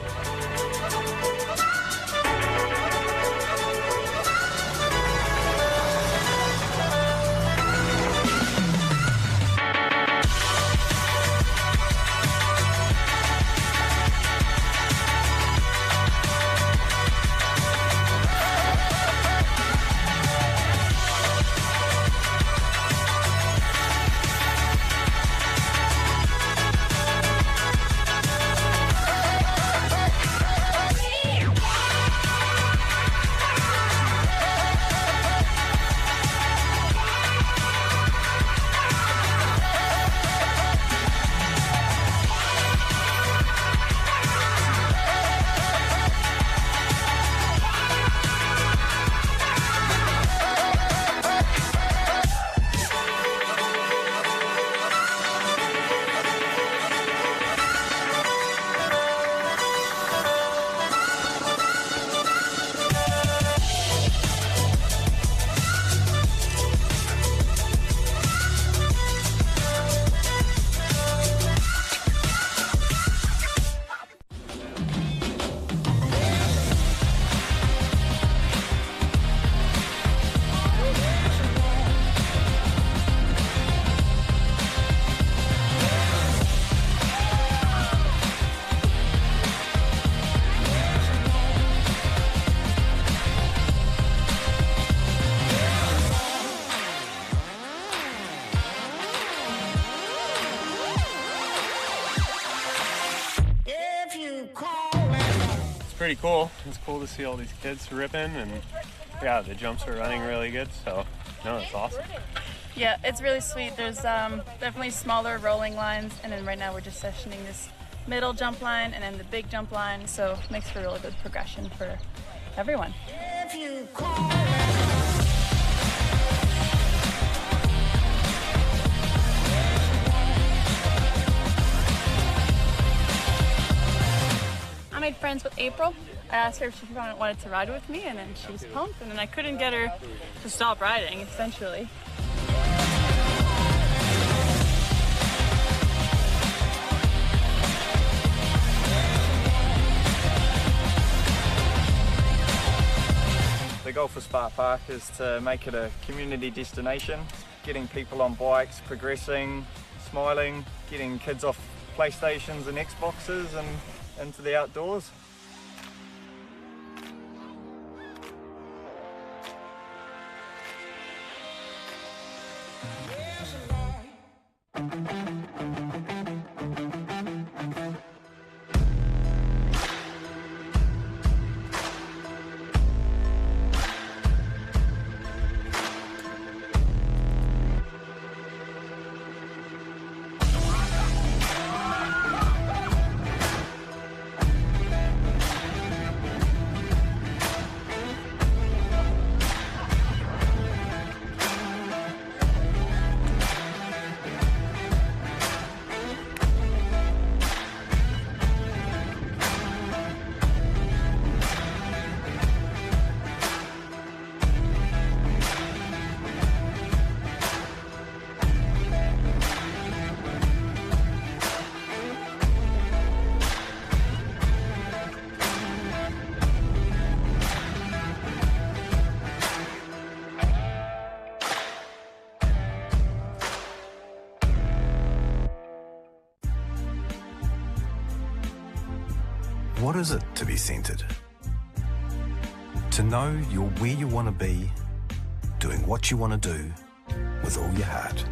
Pretty cool. It's cool to see all these kids ripping, and yeah, the jumps are running really good, so no, it's awesome. Yeah, it's really sweet. There's definitely smaller rolling lines, and then right now we're just sessioning this middle jump line and then the big jump line, so it makes for really good progression for everyone. I made friends with April. I asked her if she wanted to ride with me, and then she was pumped, and then I couldn't get her to stop riding, essentially. The goal for Spark Park is to make it a community destination, getting people on bikes, progressing, smiling, getting kids off PlayStations and Xboxes and into the outdoors. What is it to be centered? To know you're where you want to be, doing what you want to do with all your heart.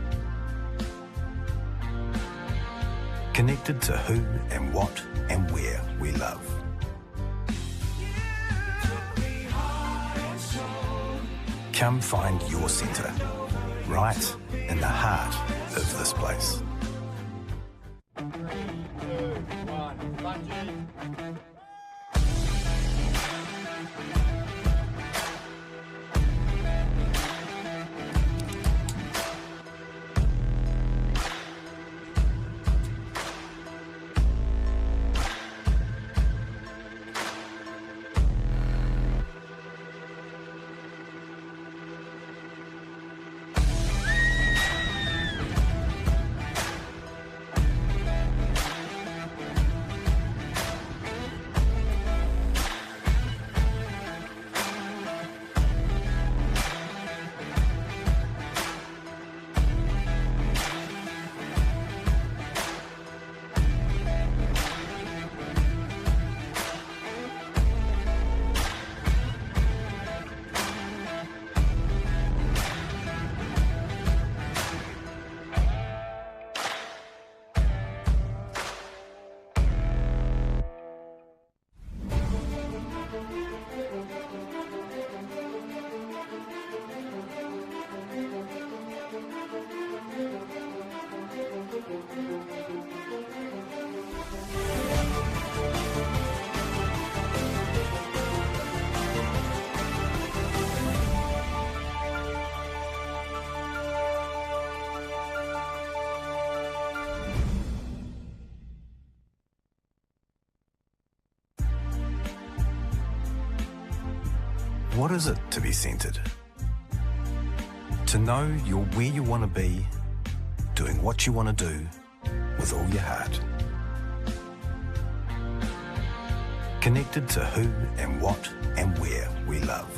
Connected to who and what and where we love. Come find your centre, right in the heart of this place. What is it to be centred? To know you're where you want to be, doing what you want to do with all your heart. Connected to who and what and where we love.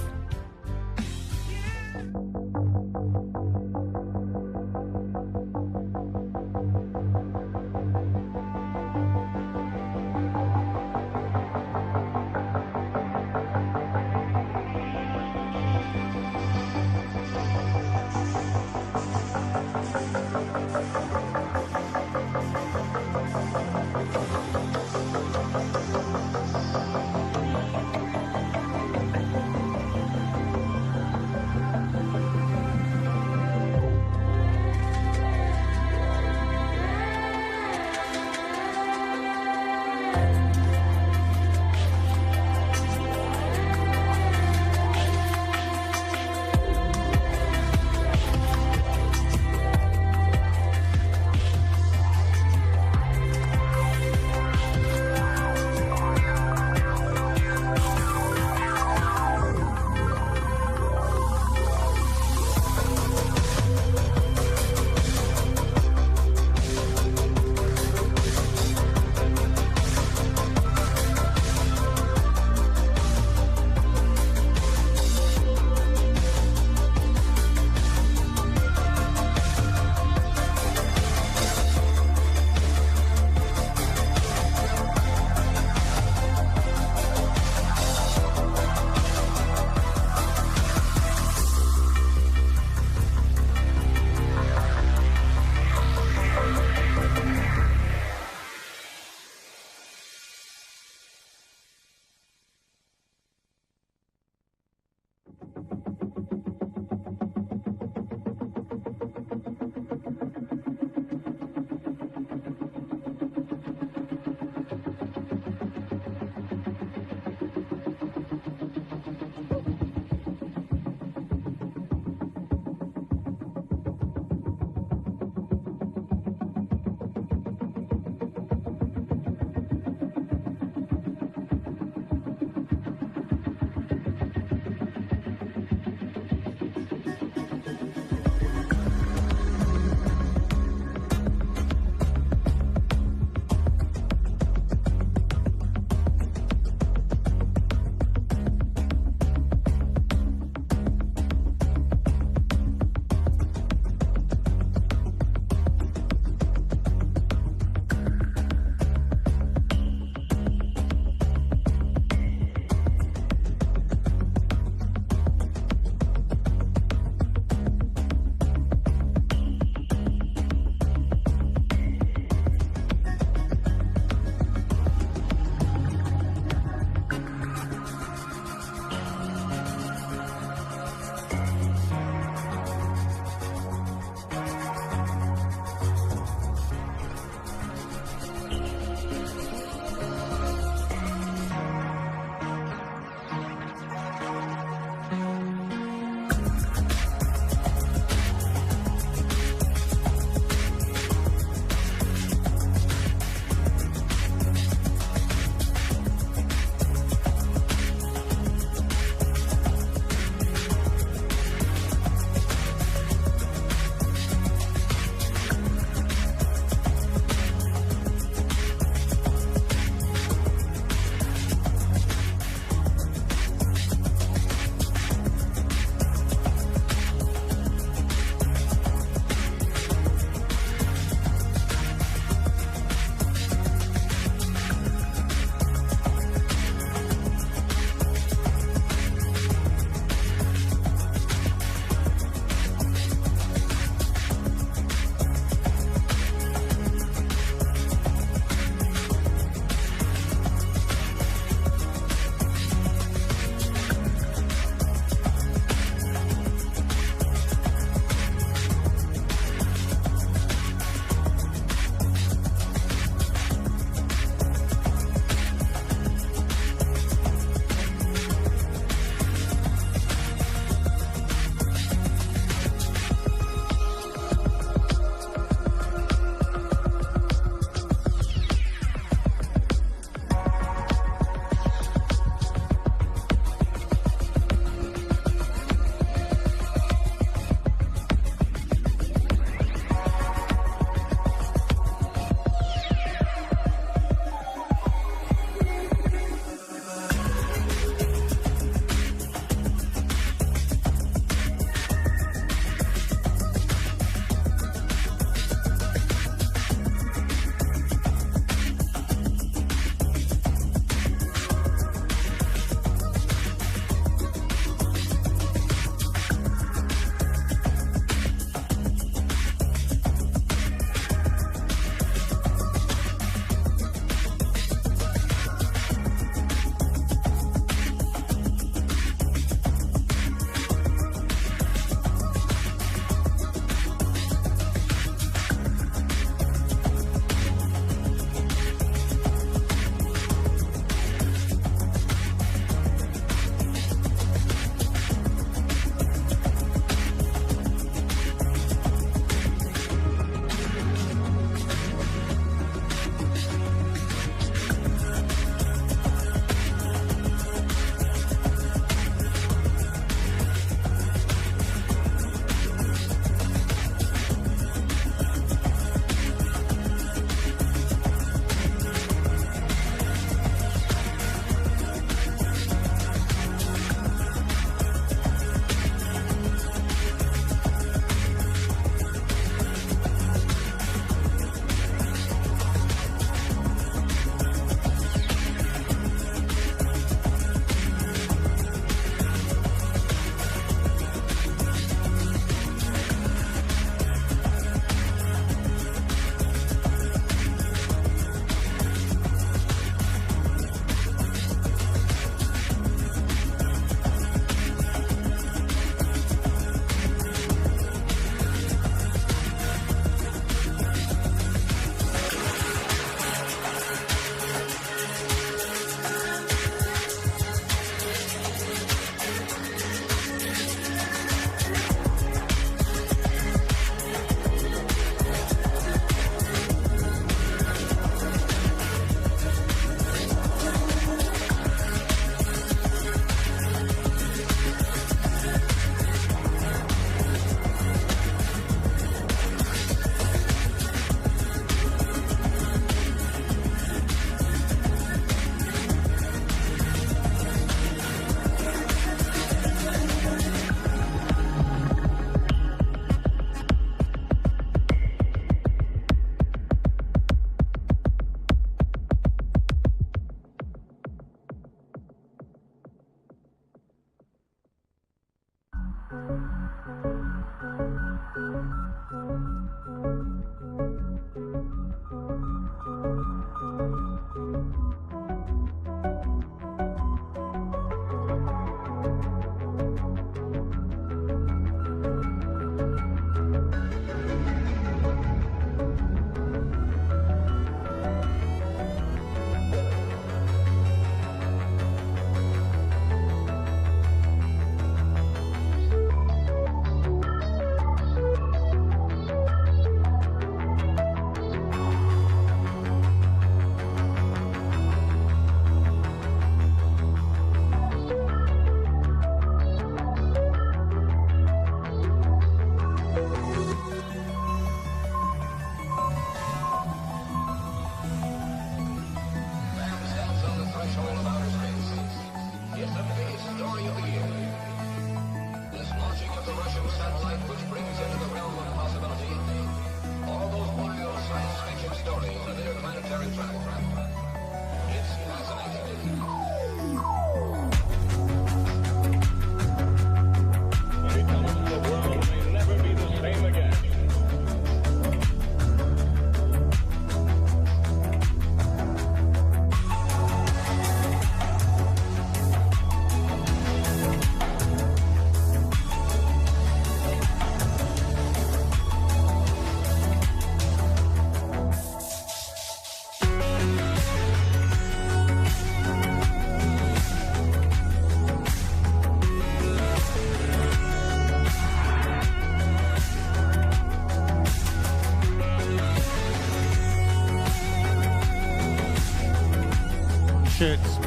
shirts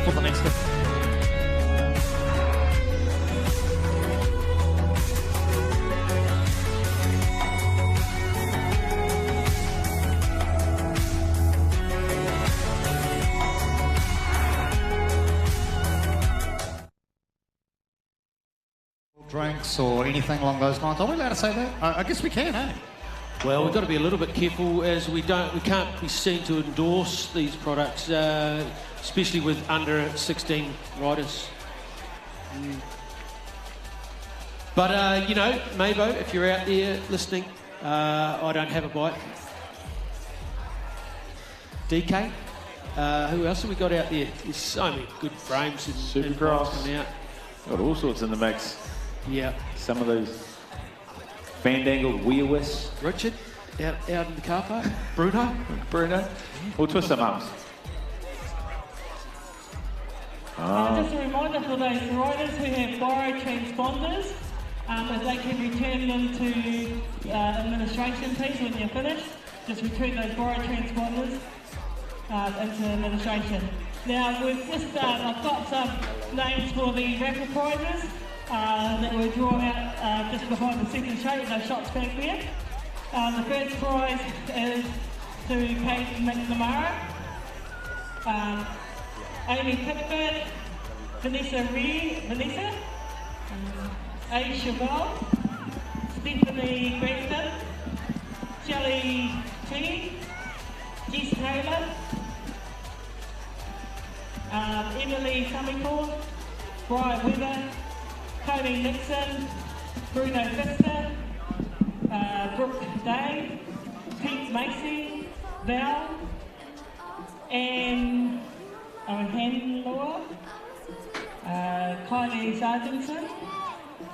for the next one. Drinks or anything along those lines. Are we allowed to say that? I guess we can, eh? Well, we've got to be a little bit careful as we can't be seen to endorse these products, especially with under 16 riders. But you know, Mabo, if you're out there listening, I don't have a bike. DK, who else have we got out there? There's so many good frames and Supercross coming out. Got all sorts in the mix. Yeah. Some of those fandangled wheel-wists. Richard, out in the car park. Bruno. We'll twist some arms. Just a reminder for those riders who have borrowed transponders, if they can return them to administration piece when you're finished. Just return those borrowed transponders into administration. Now we've just, I've got some names for the raffle prizes that were drawn out just behind the second shade, those shots back there. The first prize is to Kate McNamara, Amy Pickford, Vanessa, A. Chevelle, Stephanie Gregson, Shelley T, Jess Taylor, Emily Summercourt, Brian Weber, Tony Nixon, Bruno Vista, Brooke Day, Pete Macy, Val, and Hanloa, Kylie Sargentson,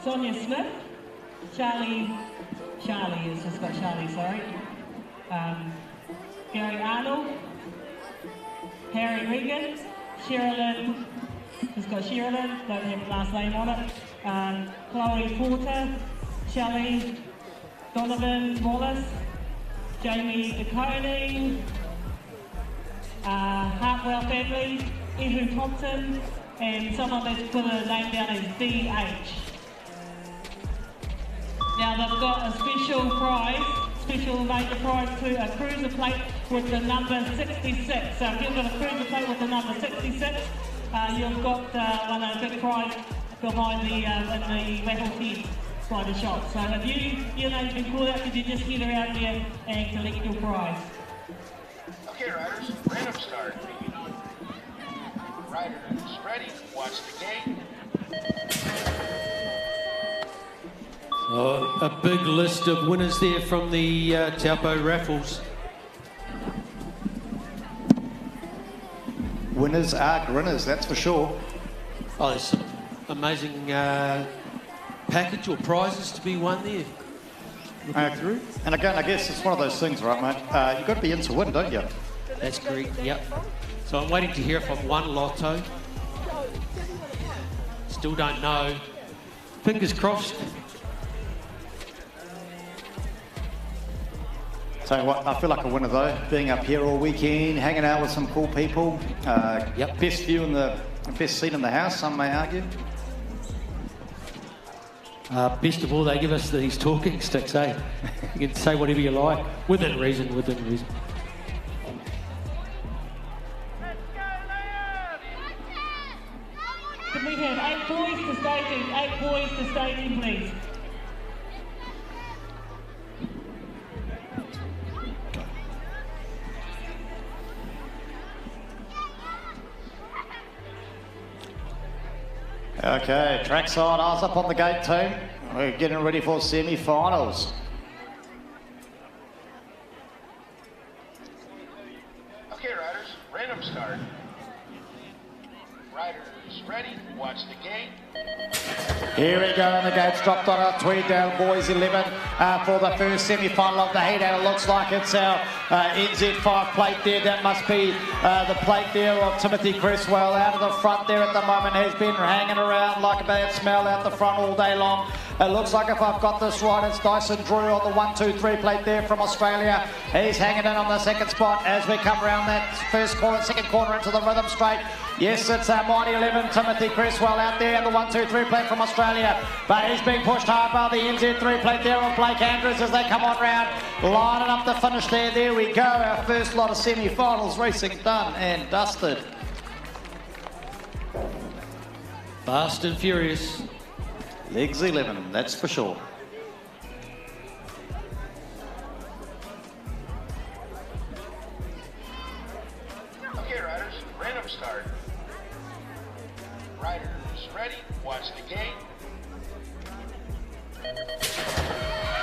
Sonia Smith, Charlie has just got Charlie, sorry, Gary Arnold, Harry Regan, Sherilyn, has got Sherilyn, don't have the last name on it, Chloe Porter, Shelley, Donovan Wallace, Jamie DeConing, Hartwell family, Evan Thompson, and someone that's put a name down as DH. Now they've got a special prize, special major prize to a cruiser plate with the number 66. So if you've got a cruiser plate with the number 66, you've got one of the big prize behind the in the raffle tent by the shop. So if your name's been called out, could you just get around there and collect your prize? Okay, riders, random start. Riders, ready? Watch the gate. So a big list of winners there from the Taupo raffles. Winners are grinners, that's for sure. Oh, there's some amazing package or prizes to be won there. Looking through. And again, I guess it's one of those things, right, mate? You've got to be in to win, don't you? That's correct, yep. So I'm waiting to hear if I've won Lotto. Still don't know. Fingers crossed. Tell you what, I feel like a winner though, being up here all weekend, hanging out with some cool people. Best view in the best seat in the house, some may argue. Best of all, they give us these talking sticks, eh? You can say whatever you like, within reason. Can we have 8 boys to staging? 8 boys to staging, please. Okay, trackside, eyes up on the gate team. We're getting ready for semi-finals. Okay, riders, random start. Riders, ready? Watch the gate. Here we go, and the gate's dropped on our Tweedalls boys 11 for the first semi-final of the heat, and it looks like it's our NZ5 plate there. That must be the plate there of Timothy Cresswell out of the front there at the moment. Has been hanging around like a bad smell out the front all day long. It looks like if I've got this right, it's Dyson Drew on the 1, 2, 3 plate there from Australia. He's hanging in on the second spot as we come around that first corner, second corner into the rhythm straight. Yes, it's Mighty 11, Timothy Cresswell out there in the 1, 2, 3 plate from Australia. But he's being pushed hard by the NZ 3 plate there of Blake Andrews as they come on round. Lining up the finish there. There we go. Our first lot of semi-finals racing done and dusted. Fast and furious. Legs 11, that's for sure. Okay, riders, random start. Riders ready, watch the gate.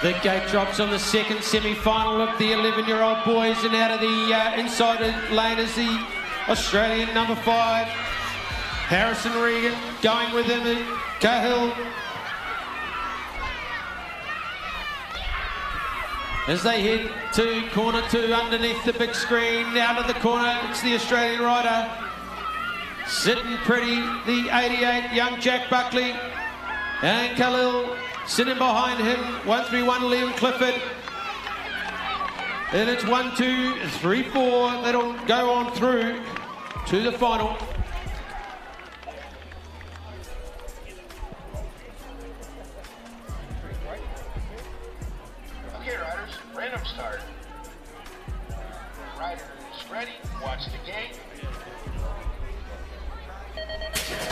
The gate drops on the second semi-final of the 11-year-old boys, and out of the inside lane is the Australian number 5, Harrison Regan, going with him, Cahill. As they head to corner 2 underneath the big screen, out of the corner, it's the Australian rider. Sitting pretty, the 88, young Jack Buckley, and Khalil sitting behind him, 131 Liam Clifford. And it's 1, 2, 3, 4 that'll go on through to the final. Okay, riders, random start. Riders ready, watch the gate.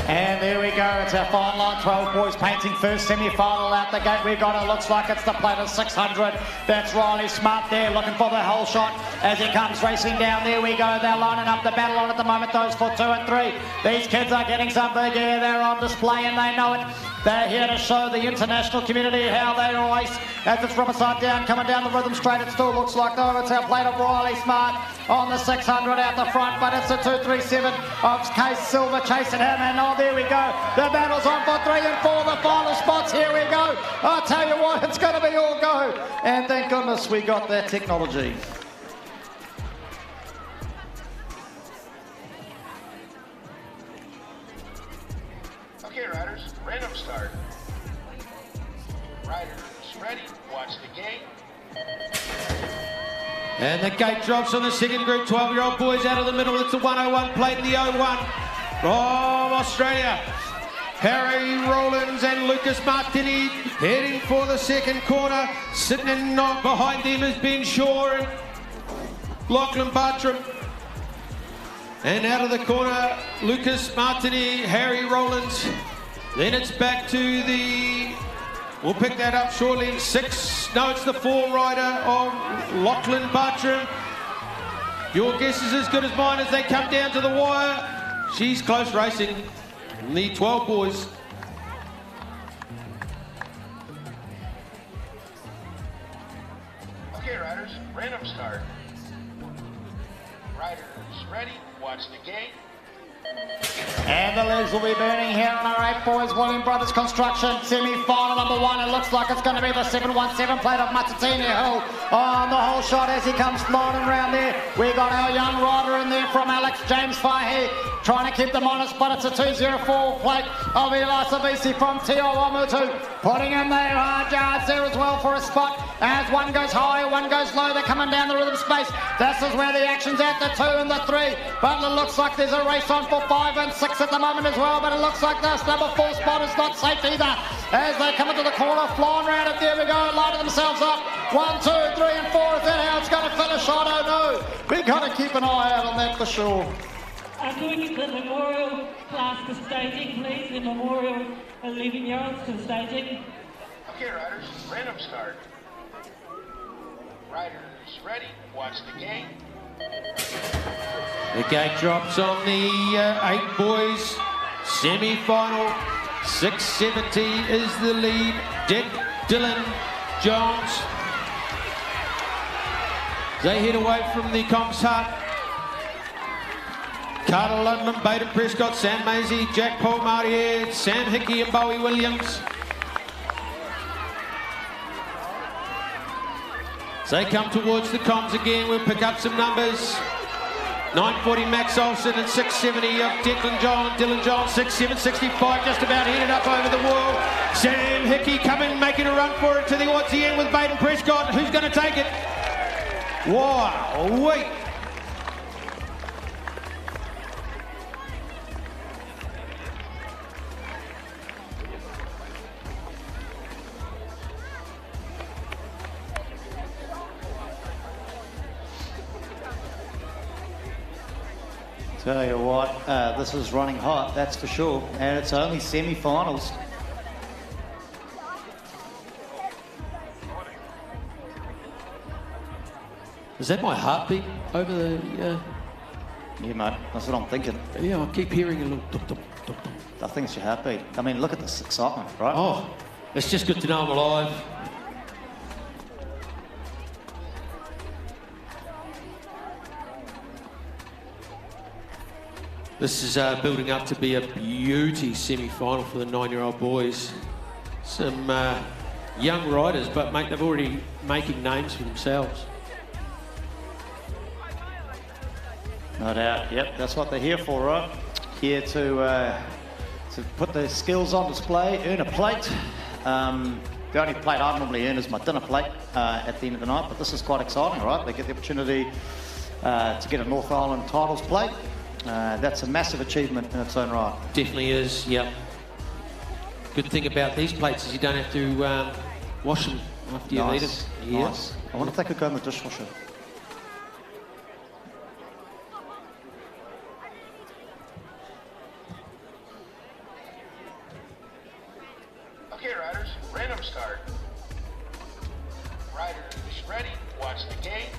And there we go, it's our final line, 12 boys painting first semi-final out the gate. We got it, looks like it's the plate of 600. That's Riley Smart there, looking for the whole shot as he comes racing down. There we go, they're lining up the battle on at the moment, those for 2 and 3. These kids are getting some big air, they're on display and they know it. They're here to show the international community how they race. As it's rubber side down, coming down the rhythm straight, it still looks like though it's our plate of Riley Smart on the 600 out the front, but it's a 237 of Case Silver chasing him, and oh, there we go. The battle's on for 3 and 4, the final spots, here we go. I'll tell you what, it's going to be all go. And thank goodness we got that technology. Okay, riders, random start. Riders ready, watch the gate. And the gate drops on the second group, 12-year-old boys out of the middle. It's the 101 plate, the 01 from Australia. Harry Rowlands and Lucas Martini heading for the second corner. Sitting in behind them is Ben Shaw and Lachlan Bartram. And out of the corner, Lucas Martini, Harry Rowlands. Then it's back to the, we'll pick that up shortly, 6, no, it's the 4 rider of Lachlan Bartram. Your guess is as good as mine as they come down to the wire. She's close racing. The 12 boys. Okay, riders, random start. Riders ready, watch the gate. And the legs will be burning here on our 8 boys, William Brothers Construction, semi-final number 1. It looks like it's going to be the 717 plate of Matatini Hill on the whole shot as he comes flying around there. We got our young rider in there from Alex James Fahy, trying to keep them honest, but it's a 204 plate of Eli Savisi from Tiowamutu, putting in there hard yards there as well for a spot. As one goes high, one goes low, they're coming down the rhythm space. This is where the action's at, the 2 and the 3. But it looks like there's a race on for 5 and 6 at the moment as well, but it looks like this number 4 spot is not safe either. As they come into the corner, flying around it, there we go, lining themselves up. 1, 2, 3 and 4, is that how it's going to finish? I don't know. We've got to keep an eye out on that for sure. Can we get the memorial class to staging, please? The memorial 11-year-olds to staging. Okay, riders, random start. Riders ready, watch the gate. The gate drops on the 8 boys. Semi-final, 670 is the lead. Dick Dylan Jones. They head away from the comms hut. Carter Ludlam, Baden Prescott, Sam Maisie, Jack Paul Marier, Sam Hickey and Bowie Williams. As they come towards the comms again, we'll pick up some numbers. 940 Max Olsen and 670 of Declan John. Dylan John 6765, just about headed up over the wall. Sam Hickey coming, making a run for it to the Aussie end with Baden Prescott. Who's going to take it? Wow, wait. Tell you what, this is running hot, that's for sure, and it's only semi-finals. Is that my heartbeat over the... Yeah, mate, that's what I'm thinking. Yeah, I keep hearing a little... Dum, dum, dum, dum. I think it's your heartbeat. I mean, look at this excitement, right? Oh, it's just good to know I'm alive. This is building up to be a beauty semi-final for the 9-year-old boys. Some young riders, but mate, they've already making names for themselves. No doubt, yep, that's what they're here for, right? Here to put their skills on display, earn a plate. The only plate I normally earn is my dinner plate at the end of the night, but this is quite exciting, right? They get the opportunity to get a North Island titles plate. That's a massive achievement in its own right. Definitely is, yep. Good thing about these plates is you don't have to wash them after you eat them. Nice. I wonder if they could go in the dishwasher. Okay, riders, random start. Riders, ready, watch the gate.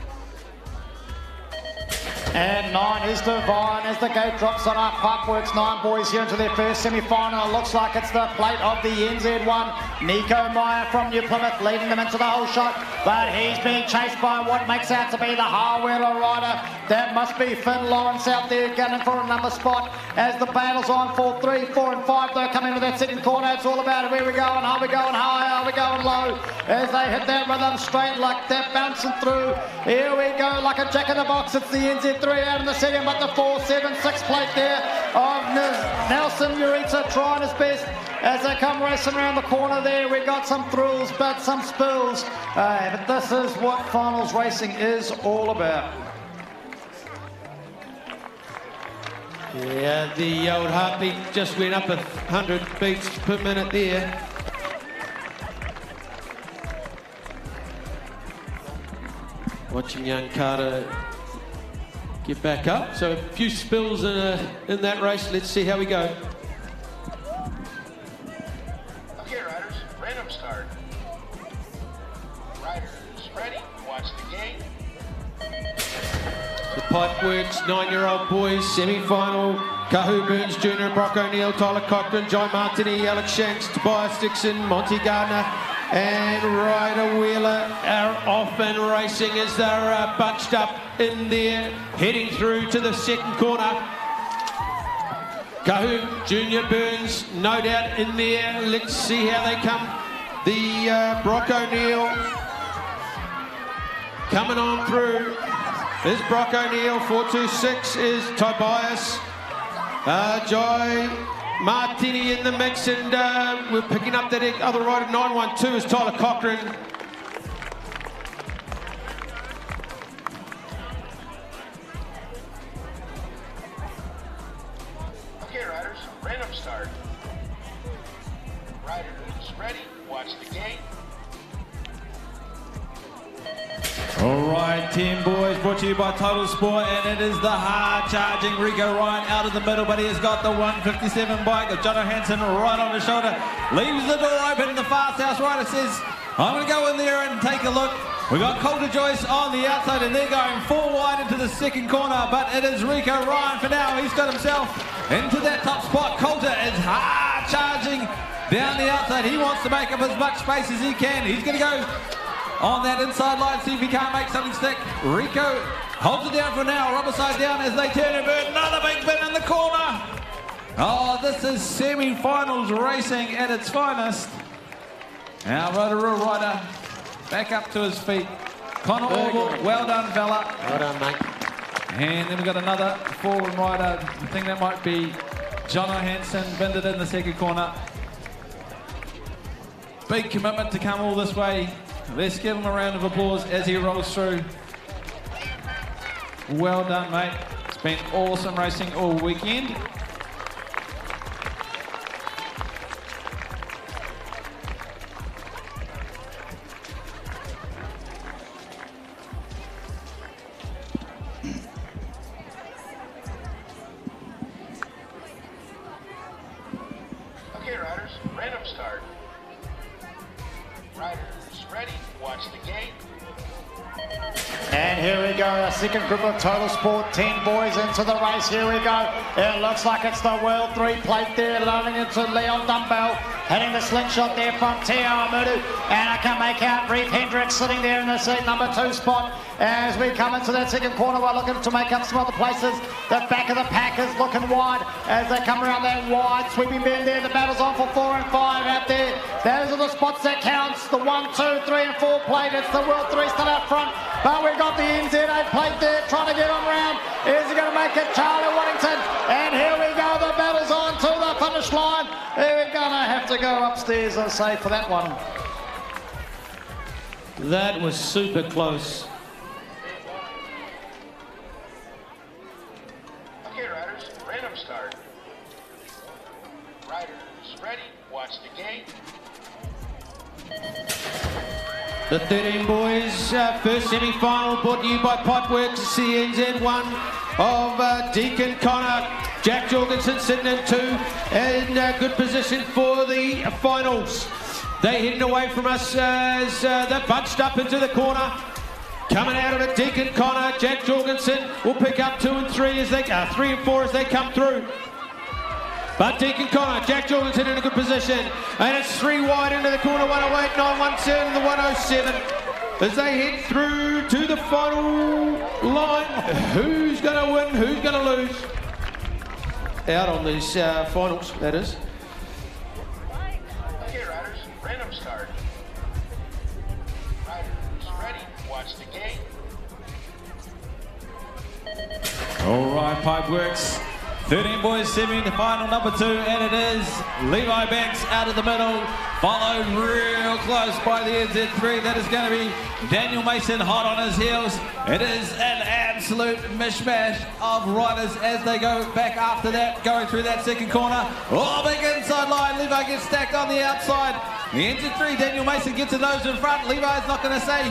And 9 is Divine as the gate drops on our Parkworks 9 boys here into their first semi-final. It looks like it's the plate of the NZ1. Nico Meyer from New Plymouth leading them into the whole shot, but he's being chased by what makes out to be the Harwheeler rider. That must be Finn Lawrence out there gunning for another spot as the battle's on for 3, 4 and 5. They'll come into that second corner. It's all about where we're going, are we going high, are we going low, as they hit that rhythm straight like that, bouncing through. Here we go like a jack in the box. It's the NZ3 out in the second, but the 4, 7, 6 plate there of Nelson Murita trying his best as they come racing around the corner there. We got some thrills but some spills, but this is what finals racing is all about. Yeah, the old heartbeat just went up 100 beats per minute there. Watching young Carter get back up. So a few spills in that race. Let's see how we go. Okay, riders, random start. Riders, ready, watch the gate. The Pipeworks 9-year-old boys semi-final. Kahu Burns Jr., Brock O'Neill, Tyler Cochran, John Martini, Alex Shanks, Tobias Dixon, Monty Gardner, and Ryder Wheeler are off and racing as they're bunched up in there, heading through to the second corner. Kahu Jr. Burns, no doubt in there. Let's see how they come. The Brock O'Neill coming on through. There's Brock O'Neill, 426 is Tobias. Joy Martini in the mix, and we're picking up that other rider, 912 is Tyler Cochran. Okay, riders, random start. Riders, ready, watch the gate. All right, 10 boys, brought to you by Total Sport, and it is the hard-charging Rico Ryan out of the middle, but he has got the 157 bike of John Hansen right on his shoulder. Leaves the door open, and the fast house rider says, I'm going to go in there and take a look. We've got Coulter Joyce on the outside, and they're going 4 wide into the second corner, but it is Rico Ryan for now. He's got himself into that top spot. Coulter is hard-charging down the outside. He wants to make up as much space as he can. He's going to go on that inside line, see if he can't make something stick. Rico holds it down for now. Rubber side down as they turn and burn. Another big bin in the corner. Oh, this is semi-finals racing at its finest. Now Rotorua rider back up to his feet. Connor Orville, well done, fella. Well done, mate. And then we've got another forward rider. I think that might be John Hansen, bended in the second corner. Big commitment to come all this way. Let's give him a round of applause as he rolls through. Well done, mate. It's been awesome racing all weekend. Okay, riders, random start. Riders, ready, watch the gate. And here we go, a second group of Total Sport 10 boys into the race. Here we go. It looks like it's the World 3 plate there, loading into Leon Dumbbell, hitting the slingshot there from Teo Amudu. And I can make out Reef Hendricks sitting there in the seat number 2 spot. As we come into that second corner, we're looking to make up some other places. The back of the pack is looking wide as they come around that wide sweeping bend there. The battle's on for 4 and 5 out there. Those are the spots that counts. The 1, 2, 3 and 4 plate. It's the World 3 still out front. But we've got the NZ8 plate there trying to get on round. Is he going to make it? Charlie Waddington. And here we go. The battle's on to the finish line. We're going to have to go upstairs, I say, for that one. That was super close. Okay, riders, random start. Riders, ready, watch the gate. The 13 boys, first semi-final brought to you by Pipeworks, CNZ1 of Deacon Connor. Jack Jorgensen sitting in 2 in good position for the finals. They heading away from us as they're bunched up into the corner. Coming out of it, Deacon Connor, Jack Jorgensen will pick up 2 and 3 as they 3 and 4 as they come through. But Deacon Connor, Jack Jorgensen in a good position. And it's 3 wide into the corner, 108, 917, and the 107. As they head through to the final line. Who's going to win, who's going to lose? Out on these finals, that is. Okay, riders, random start. Riders, ready, watch the gate. All right, Pipeworks. 13 boys semi-final number 2, and it is Levi Banks out of the middle, followed real close by the NZ3. That is going to be Daniel Mason hot on his heels. It is an absolute mishmash of riders as they go back after that, going through that second corner. Oh, big inside line. Levi gets stacked on the outside. The NZ3, Daniel Mason gets a nose in front. Levi's not going to say,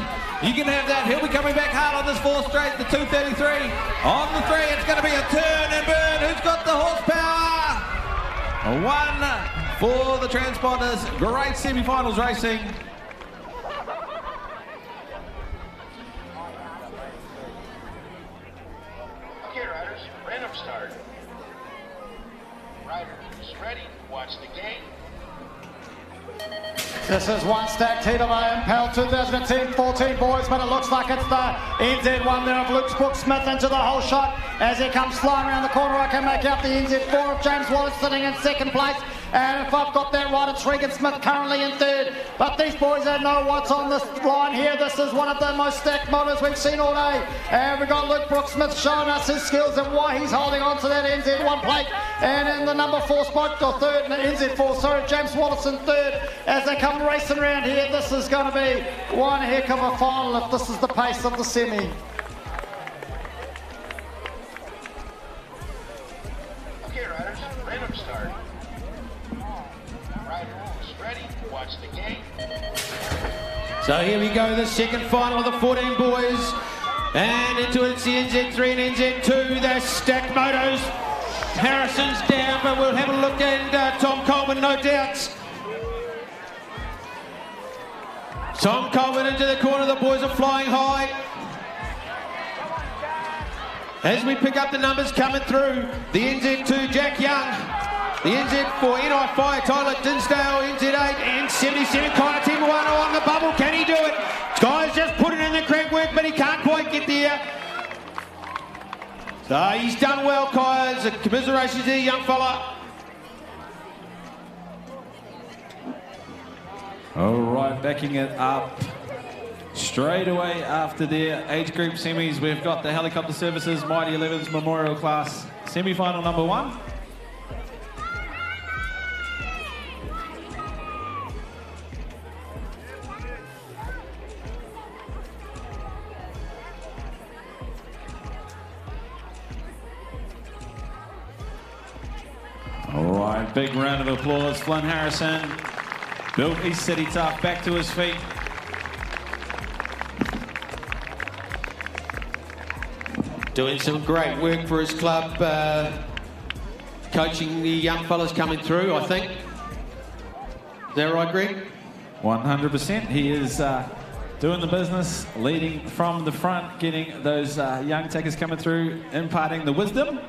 you can have that. He'll be coming back hard on this 4 straight, the 233. On the 3, it's going to be a turn and burn. Who's got the horsepower? 1 for the transponders. Great semi-finals racing. Okay, riders, random start. Riders, ready, watch the gate. This is one stacked heat of Impel 2010 14 boys, but it looks like it's the NZ1 there of Luke Brooks-Smith into the whole shot as he comes flying around the corner. I can make out the NZ4 of James Wallace sitting in second place. And if I've got that right, it's Regan Smith currently in third. But these boys don't know what's on this line here. This is one of the most stacked motos we've seen all day. And we've got Luke Brooks-Smith showing us his skills and why he's holding on to that NZ1 plate. And in the number 4 spot, or third in the NZ4, sorry, James Wallace in third. As they come racing around here, this is going to be one heck of a final if this is the pace of the semi. Okay, riders, random start. Riders, ready, watch the gate. So here we go, the second final of the 14 boys. And into it's the NZ3 and NZ2, they're stacked motos. Harrison's down, but we'll have a look at Tom Coleman, no doubts. Tom Coleman into the corner, the boys are flying high. As we pick up the numbers coming through, the NZ2, Jack Young. The NZ4, NI Fire, Tyler Dinsdale, NZ8, and 77, Connor Timuano on the bubble. Can he do it? Guy's just putting in the crank work, but he can't quite get there. So he's done well, Kyle. Commiserations there, young fella. All right, backing it up. Straight away after their age group semis, we've got the Helicopter Services Mighty 11s Memorial Class semi-final number 1. All right, big round of applause. Flynn Harrison, built East City tough, back to his feet. Doing some great work for his club, coaching the young fellas coming through, I think. Is that right, Greg? 100%. He is doing the business, leading from the front, getting those young takers coming through, imparting the wisdom.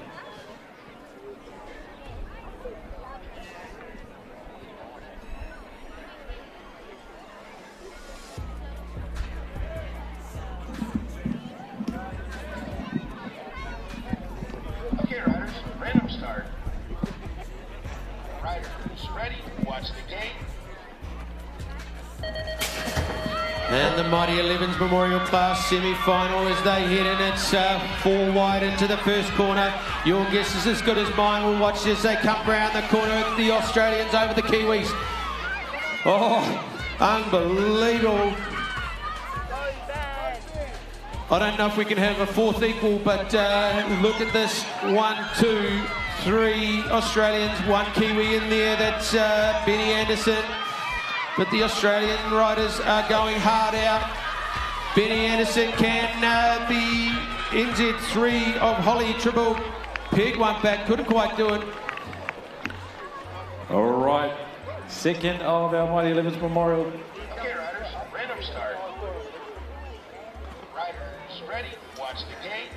Okay, riders, random start. Riders, ready, watch the gate. And the Mighty 11s Memorial Class semi-final as they head in. It's 4 wide into the first corner. Your guess is as good as mine. We'll watch as they come round the corner. The Australians over the Kiwis. Oh, unbelievable. I don't know if we can have a fourth equal, but look at this. 1, 2, 3 Australians, 1 Kiwi in there. That's Benny Anderson. But the Australian riders are going hard out. Benny Anderson can be NZ3 of Holly Triple. Peg one back, couldn't quite do it. All right, second of our Mighty 11s Memorial. Okay, riders, random start. Riders, ready, watch the gate.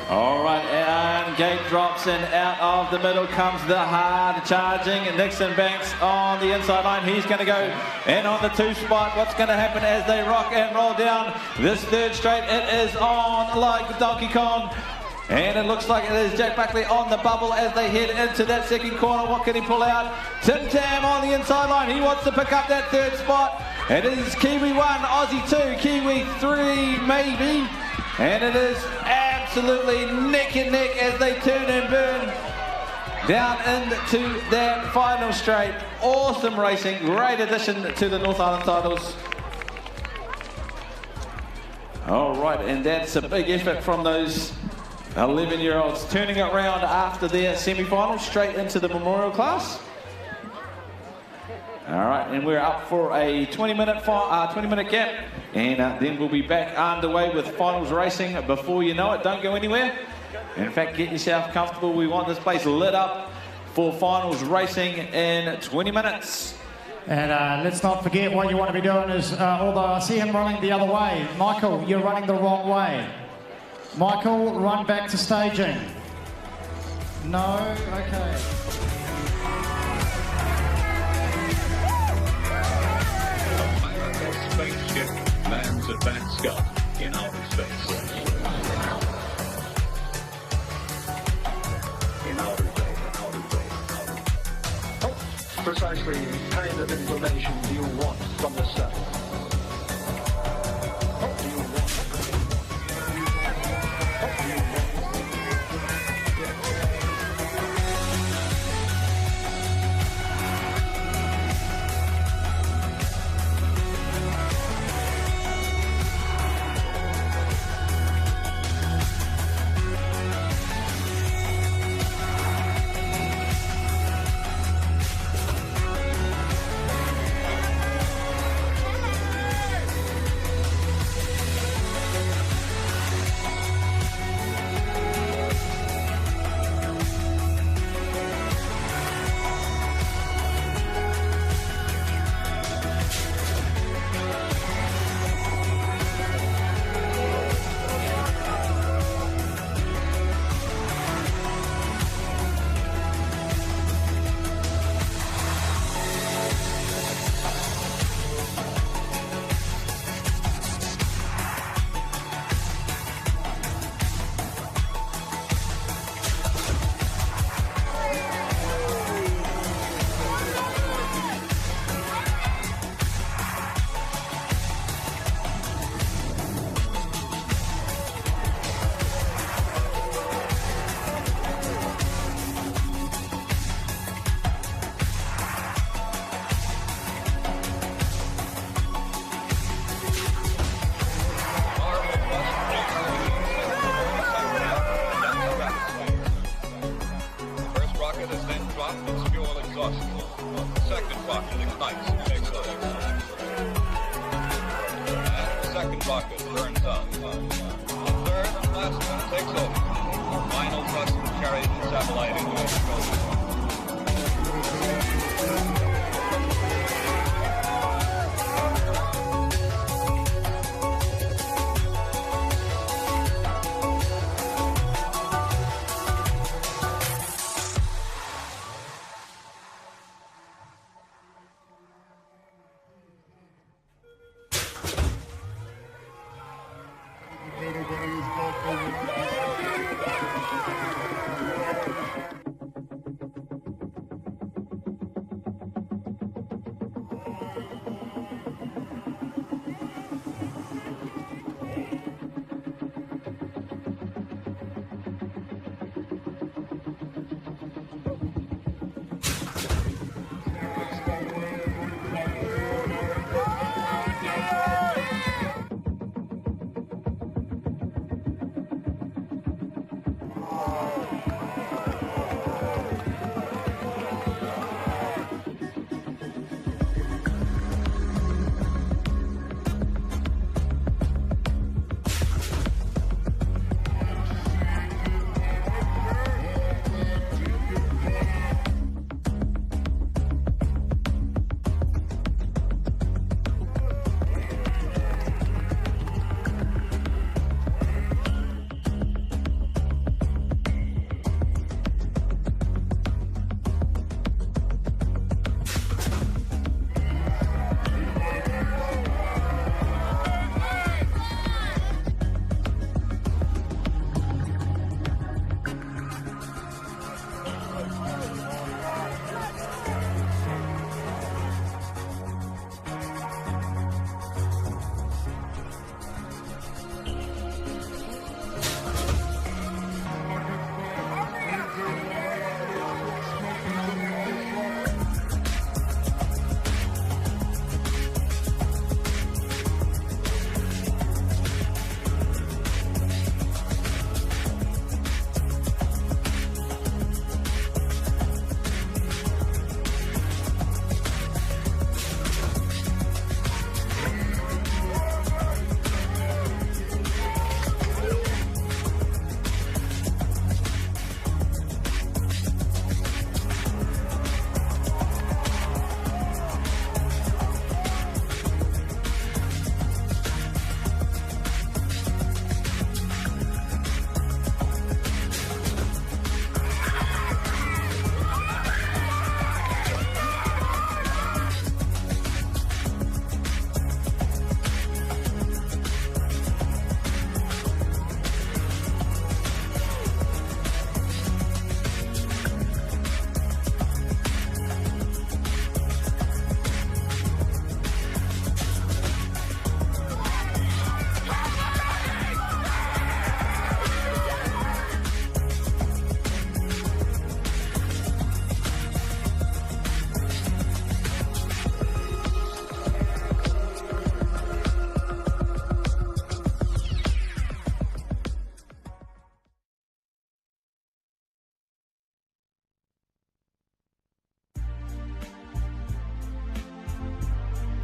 All right, and gate drops and out of the middle comes the hard charging Nixon Banks on the inside line. He's going to go in on the 2 spot. What's going to happen as they rock and roll down this third straight? It is on like Donkey Kong. And it looks like it is Jack Buckley on the bubble as they head into that second corner. What can he pull out? Tim Tam on the inside line. He wants to pick up that third spot. It is Kiwi 1, Aussie 2, Kiwi 3 maybe. And it is absolutely neck and neck as they turn and burn down into that final straight. Awesome racing, great addition to the North Island titles. All right, and that's a big effort from those 11-year-olds turning it around after their semi-final, straight into the Memorial Class. All right, and we're up for a 20-minute gap, and then we'll be back underway with finals racing before you know it. Don't go anywhere. In fact, get yourself comfortable. We want this place lit up for finals racing in 20 minutes. And let's not forget what you want to be doing is, although I see him running the other way. Michael, you're running the wrong way. Michael, run back to staging. No? Okay. Spaceship lands at Van Scott in outer space. In outer space. Precisely the kind of information do you want from the sun? crosses. Second blocker ignites and takes over. And second blocker burns up. Third and last one takes over. Final thrust and chariot and satellite into it.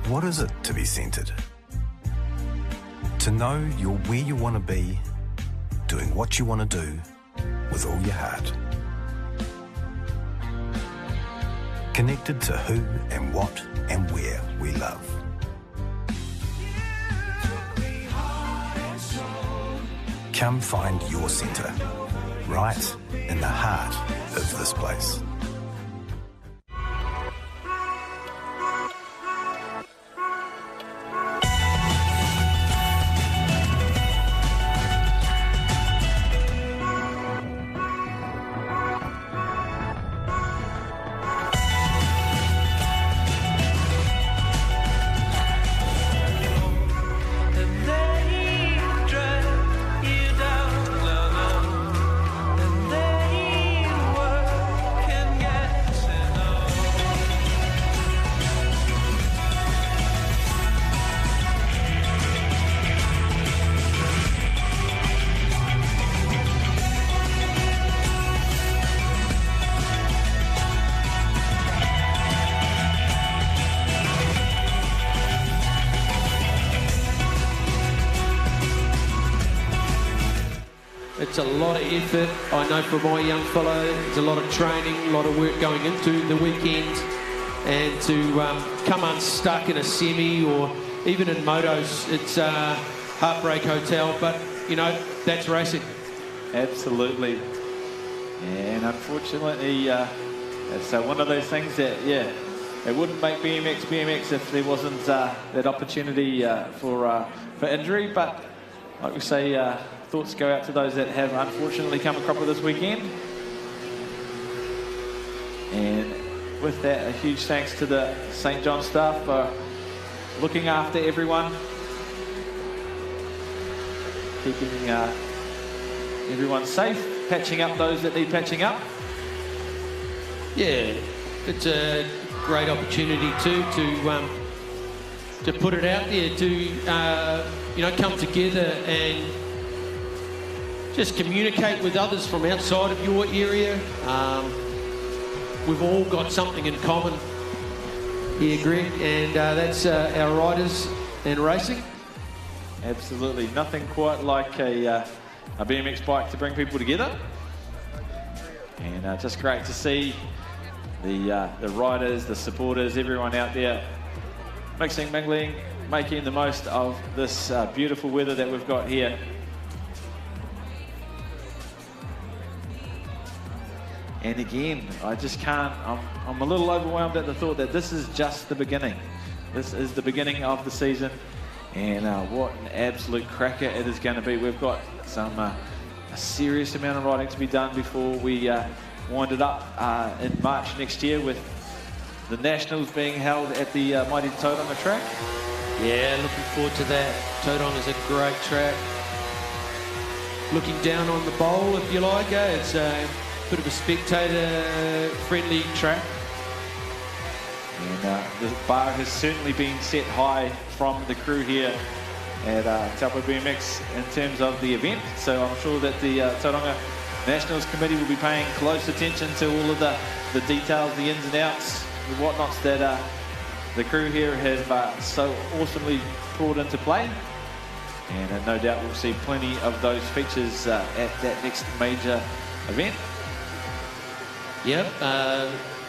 What is it to be centered? To know you're where you want to be, doing what you want to do with all your heart. Connected to who and what and where we love. Come find your centre, right in the heart of this place. Can a lot of effort. I know for my young fellow, there's a lot of training, a lot of work going into the weekend. And to come unstuck in a semi or even in motos, it's a heartbreak hotel. But, you know, that's racing. Absolutely. And unfortunately, it's one of those things that, yeah, it wouldn't make BMX if there wasn't that opportunity for injury. But like we say, thoughts go out to those that have unfortunately come a cropper this weekend. And with that, a huge thanks to the St. John staff for looking after everyone, keeping everyone safe, patching up those that need patching up. Yeah, it's a great opportunity too to put it out there, to you know, come together and just communicate with others from outside of your area. We've all got something in common here, Greg, and that's our riders and racing. Absolutely, nothing quite like a BMX bike to bring people together. And just great to see the riders, the supporters, everyone out there mixing, mingling, making the most of this beautiful weather that we've got here. And again, I just can't, I'm a little overwhelmed at the thought that this is just the beginning. This is the beginning of the season, and what an absolute cracker it is going to be. We've got some a serious amount of riding to be done before we wind it up in March next year, with the Nationals being held at the mighty Tauranga track. Yeah, looking forward to that. Tauranga is a great track. Looking down on the bowl, if you like, it's a bit of a spectator-friendly track. And the bar has certainly been set high from the crew here at Taupo BMX in terms of the event. So I'm sure that the Tauranga Nationals Committee will be paying close attention to all of the details, the ins and outs, the whatnots that the crew here have so awesomely brought into play. And no doubt we'll see plenty of those features at that next major event. Yep.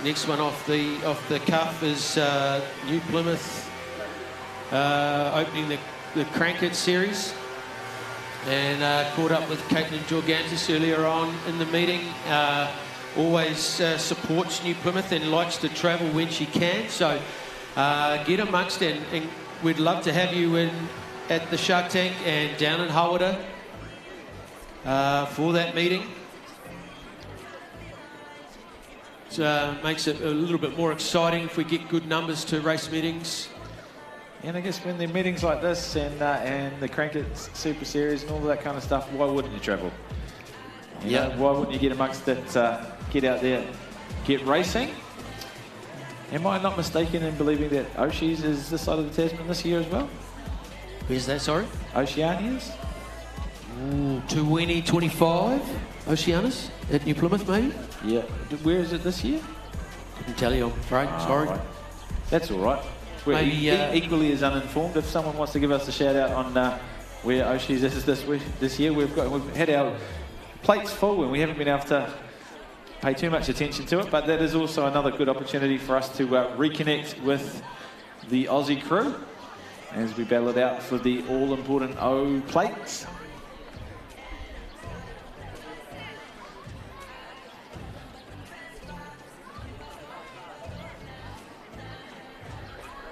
Next one off the cuff is New Plymouth opening the Crankit series, and caught up with Caitlin Jorgantis earlier on in the meeting. Always supports New Plymouth and likes to travel when she can. So get amongst it, and we'd love to have you in at the Shark Tank and down in Hawera for that meeting. Makes it a little bit more exciting if we get good numbers to race meetings. And I guess when there are meetings like this and the Crankit Super Series and all of that kind of stuff, why wouldn't you travel? You know, why wouldn't you get amongst it, get out there, get racing? Am I not mistaken in believing that Oshie's is this side of the Tasman this year as well? Where's that, sorry? Oceania's? Ooh, 2025, Oceanus at New Plymouth, maybe? Yeah. Where is it this year? Couldn't tell you, I'm afraid. Sorry. Right. That's all right. We're equally as uninformed. If someone wants to give us a shout out on where Oshie's is this year, we've had our plates full and we haven't been able to pay too much attention to it. But that is also another good opportunity for us to reconnect with the Aussie crew as we battle it out for the all-important O plates.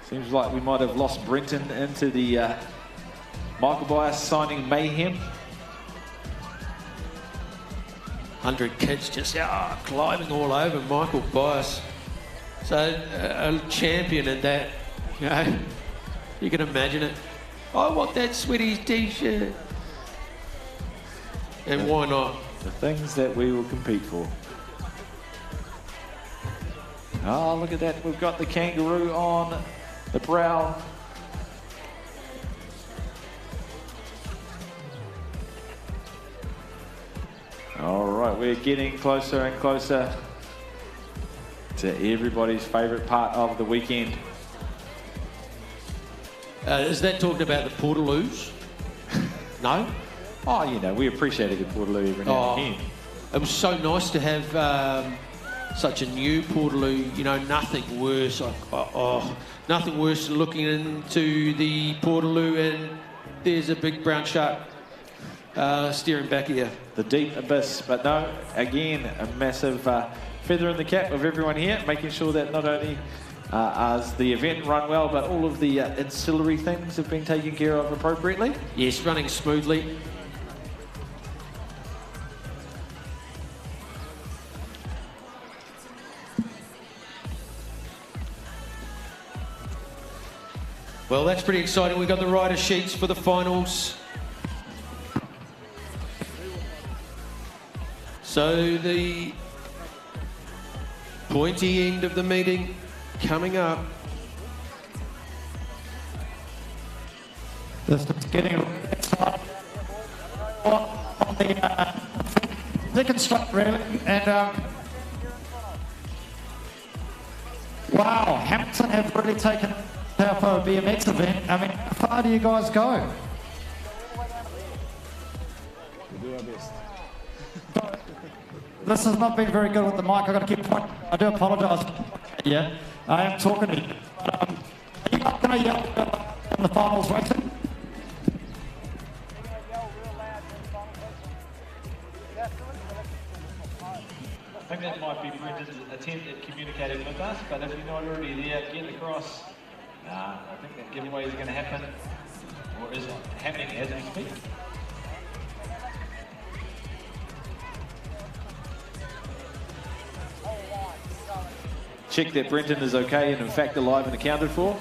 Seems like we might have lost Brenton into the Michael Bias signing mayhem. 100 kids just climbing all over Michael Bias. So a champion in that, you know, you can imagine it. I want that Sweaties t-shirt. And why not? The things that we will compete for. Oh, look at that. We've got the kangaroo on the brow. All right, we're getting closer and closer to everybody's favourite part of the weekend. Is that talking about the Portaloos? No? Oh, you know, we appreciate a good Portaloo every now and again. It was so nice to have such a new Portaloo, you know, nothing worse. Nothing worse than looking into the Portaloo and there's a big brown shark staring back at you. The deep abyss, but no, again, a massive feather in the cap of everyone here, making sure that not only has the event run well, but all of the ancillary things have been taken care of appropriately. Yes, running smoothly. Well, that's pretty exciting. We've got the rider sheets for the finals. So the pointy end of the meeting coming up. Just getting on the second straight really, and wow, Hamilton have really taken power for a BMX event. I mean, how far do you guys go? We do our best. This has not been very good with the mic. I've got to keep pointing. I do apologise. Yeah, I am talking to you. But, are you not going to yell in the finals racing? I think that might be Brendan's attempt at communicating with us, but if you're not already there, get across. I think that giveaway is going to happen, or is happening as we speak. Check that Brendan is okay and in fact alive and accounted for.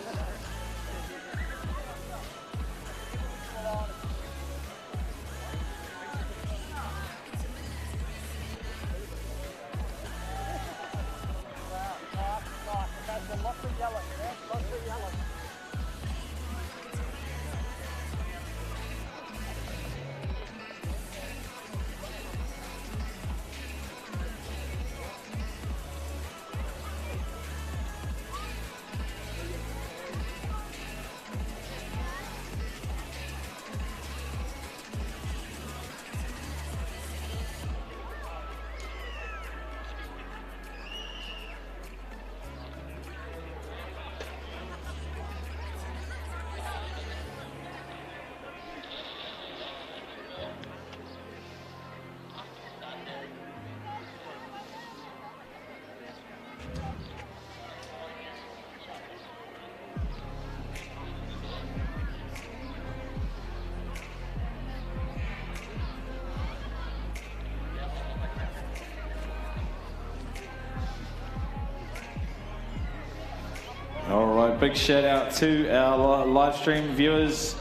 All right, big shout out to our live stream viewers.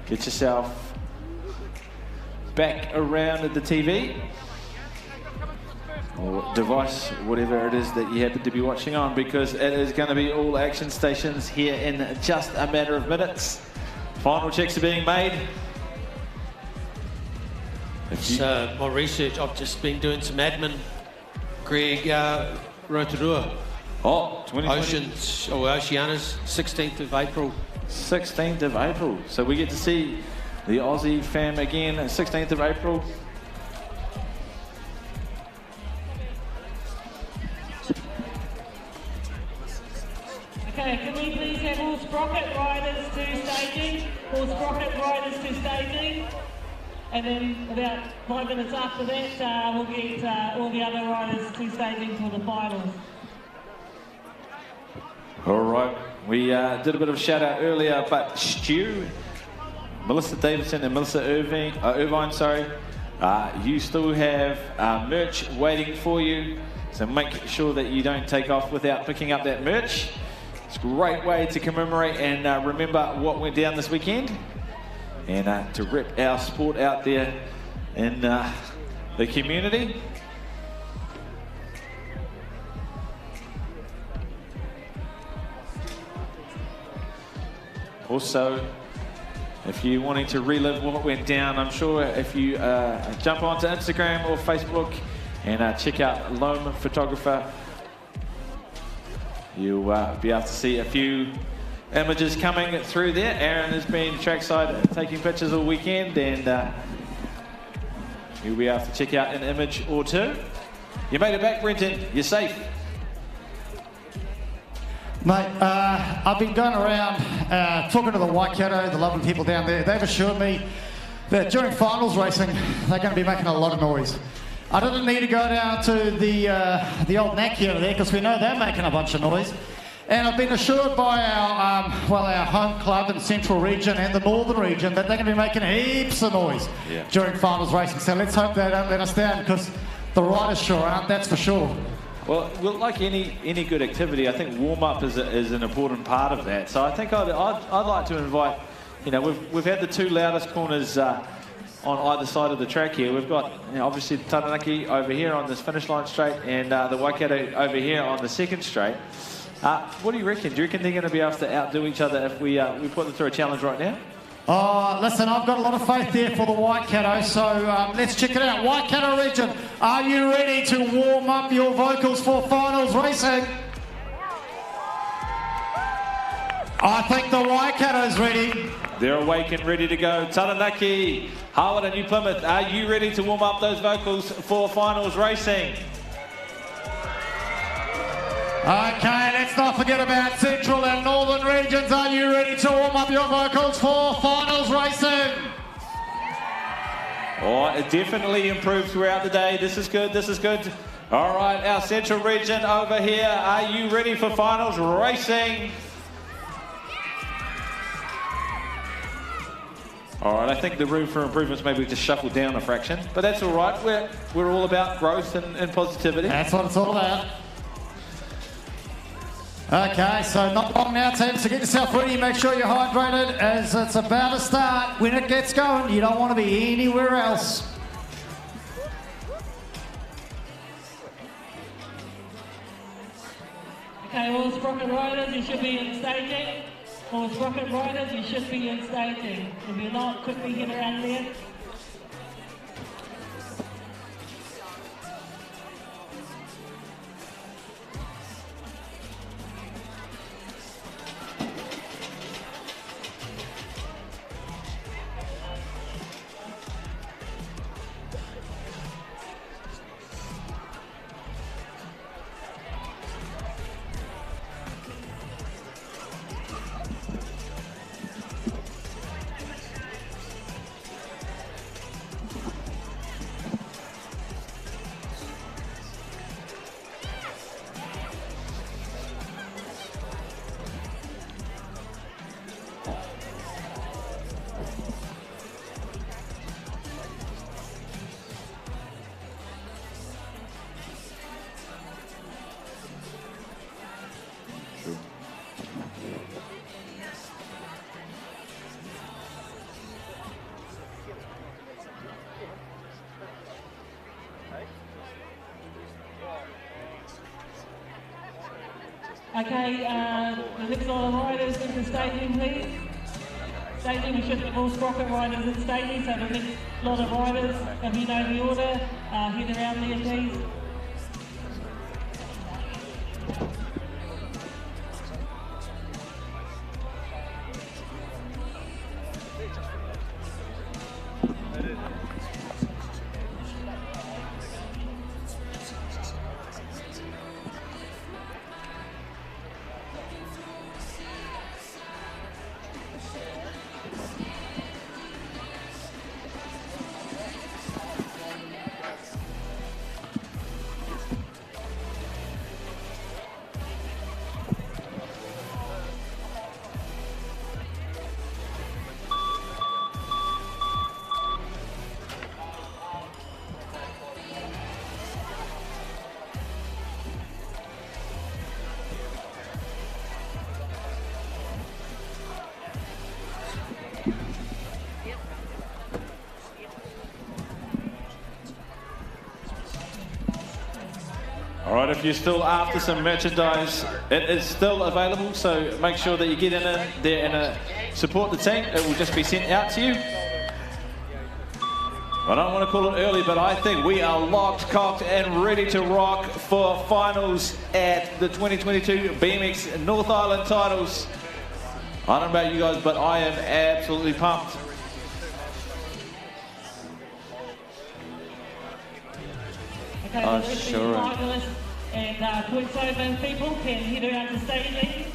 Get yourself back around at the TV or device, whatever it is that you happen to be watching on, because it is going to be all action stations here in just a matter of minutes. Final checks are being made. It's my research. I've just been doing some admin. Greg Rotorua. Oh, 2020. Oceanas, 16th of April. 16th of April. So we get to see the Aussie fam again, 16th of April. Okay, can we please have all Sprocket riders to staging? All Sprocket riders to staging. And then about 5 minutes after that, we'll get all the other riders to staging for the finals. All right, we did a bit of a shout out earlier, but Stu, Melissa Davidson and Melissa Irvine, you still have merch waiting for you. So make sure that you don't take off without picking up that merch. It's a great way to commemorate and remember what went down this weekend, and to rep our sport out there in the community. Also, if you're wanting to relive what went down, I'm sure if you jump onto Instagram or Facebook and check out Loam Photographer, you'll be able to see a few images coming through there. Aaron has been trackside taking pictures all weekend, and You'll be able to check out an image or two. You made it back, Brenton. You're safe. Mate, I've been going around talking to the Waikato, the lovely people down there. They've assured me that during finals racing, they're going to be making a lot of noise. I didn't need to go down to the old neck here there because we know they're making a bunch of noise. And I've been assured by our home club in the Central region and the Northern region that they're going to be making heaps of noise during finals racing. So let's hope they don't let us down because the riders sure aren't, that's for sure. Well, like any good activity, I think warm-up is an important part of that. So I think I'd like to invite, you know, we've had the two loudest corners on either side of the track here. We've got, you know, obviously Taranaki over here on this finish line straight and the Waikato over here on the second straight. What do you reckon? Do you reckon they're going to be able to outdo each other if we put them through a challenge right now? Oh, listen, I've got a lot of faith there for the Waikato, so let's check it out. Waikato region, are you ready to warm up your vocals for finals racing? I think the Waikato's ready. They're awake and ready to go. Taranaki, Harwood and New Plymouth, are you ready to warm up those vocals for finals racing? Okay, let's not forget about Central and Northern regions. Are you ready to warm up your vocals for finals racing? Oh, it definitely improved throughout the day. This is good, this is good. All right, our Central region over here, are you ready for finals racing? All right, I think the room for improvements maybe just shuffled down a fraction, but that's all right. We're all about growth and positivity. That's what it's all about. Okay, so not long now, team, so get yourself ready. Make sure you're hydrated as it's about to start. When it gets going, you don't want to be anywhere else. Okay, all Sprocket riders, you should be in staging. All Sprocket riders, you should be in staging. If you're not, quickly get around there. Okay, the next lot of riders into staging, please. Staging, we should have all Sprocket riders in staging, so the next lot of riders, if you know the order, head around there, please. All right, if you're still after some merchandise, it is still available, so make sure that you get in there and support the team. It will just be sent out to you. I don't want to call it early, but I think we are locked, cocked, and ready to rock for finals at the 2022 BMX North Island titles. I don't know about you guys, but I am absolutely pumped. So the rest of the sure. finalists and voiceover people can head around to staging.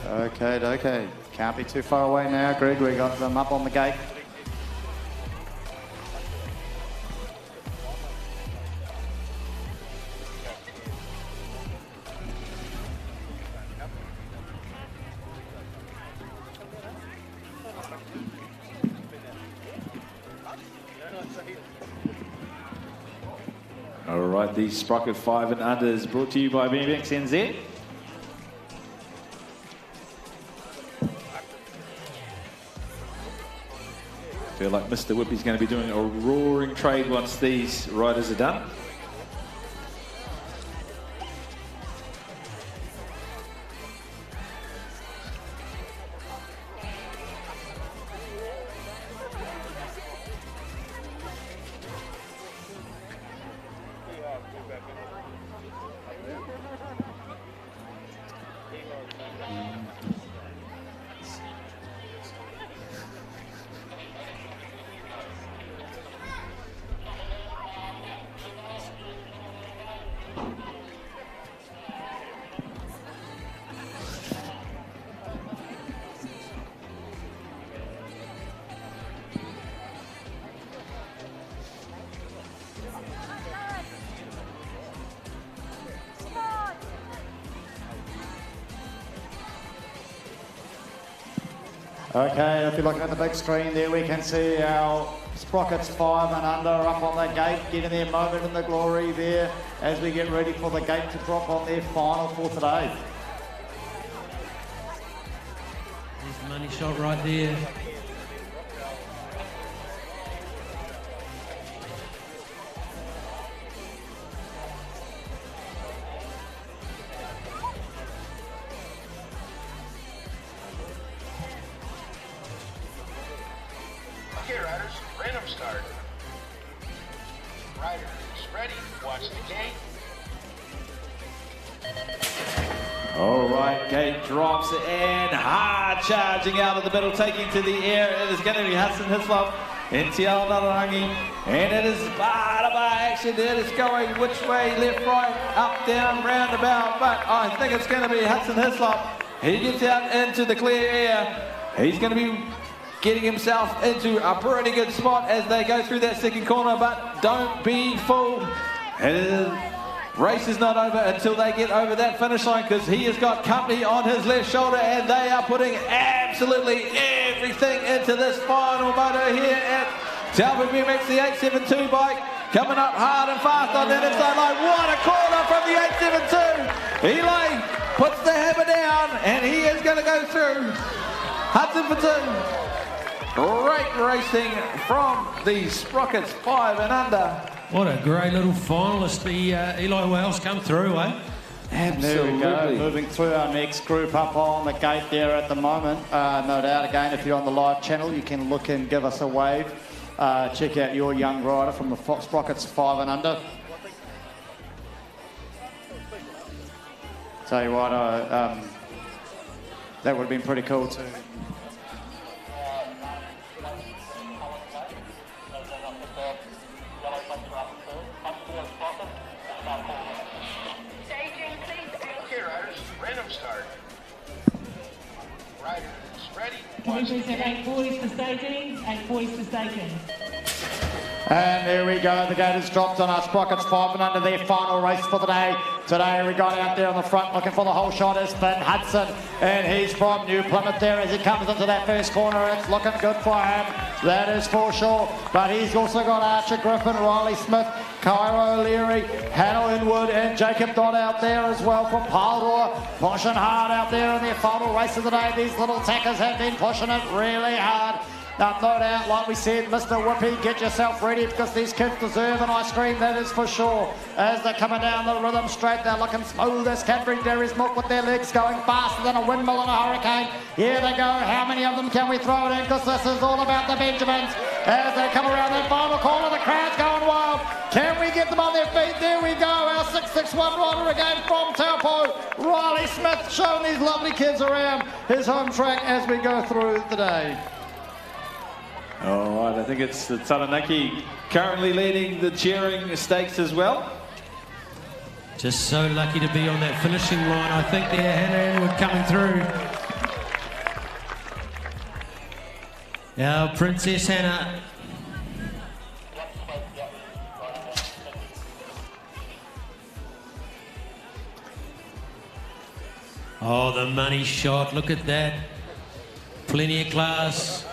Okay. Can't be too far away now, Greg. We got them up on the gate. All right, the Sprocket 5 and Under is brought to you by BMXNZ. I feel like Mr. Whippy's going to be doing a roaring trade once these riders are done. Okay, if you're looking at the big screen there, we can see our Sprockets 5 and Under up on the gate, getting their moment in the glory there as we get ready for the gate to drop on their final for today. There's the money shot right there. Okay, riders, random start. Riders, ready, watch the gate. All right, gate drops and hard charging out of the middle, taking to the air. It is going to be Hudson Hislop in Te Ao Nararangi. And it is bar-to-bar action. It is going which way, left, right, up, down, roundabout. But I think it's going to be Hudson Hislop. He gets out into the clear air. He's going to be getting himself into a pretty good spot as they go through that second corner, but don't be fooled. Race is not over until they get over that finish line, because he has got company on his left shoulder and they are putting absolutely everything into this final moto here at Talbot BMX, the 872 bike. Coming up hard and fast on that inside line. What a corner from the 872. Eli puts the hammer down and he is going to go through. Hudson for two. Great racing from the Sprockets 5 and Under. What a great little finalist the Eli Wells come through, eh? And there we go, moving through our next group up on the gate there at the moment. No doubt, again, if you're on the live channel, you can look and give us a wave. Check out your young rider from the Sprockets 5 and Under. Tell you what, that would have been pretty cool too. Okay, riders, random start. Riders, ready, Can we watch the please have gate. 8 boys for staging, 8 boys for staging. And there we go, the gate has dropped on our Sprockets 5 and Under, their final race for the day. Today we got out there on the front looking for the whole shot is Ben Hudson, and he's from New Plymouth there as he comes into that first corner. It's looking good for him, that is for sure. But he's also got Archer Griffin, Riley Smith, Cairo O'Leary, Hannah Inwood and Jacob Dodd out there as well from Paldor, pushing hard out there in their final race of the day. These little tackers have been pushing it really hard. Now, no doubt, like we said, Mr. Whippy, get yourself ready because these kids deserve an ice cream, that is for sure. As they're coming down the rhythm straight, they're looking smooth as Cadbury Dairy's milk with their legs going faster than a windmill in a hurricane. Here they go. How many of them can we throw it in? Because this is all about the Benjamins. As they come around that final corner, the crowd's going wild. Can we get them on their feet? There we go. Our 661 rider again from Taupo. Riley Smith showing these lovely kids around his home track as we go through the day. All right, I think it's the Taranaki currently leading the cheering stakes as well. Just so lucky to be on that finishing line. I think they're Hannah Inwood coming through. Our Princess Hannah. Oh, the money shot, look at that. Plenty of class.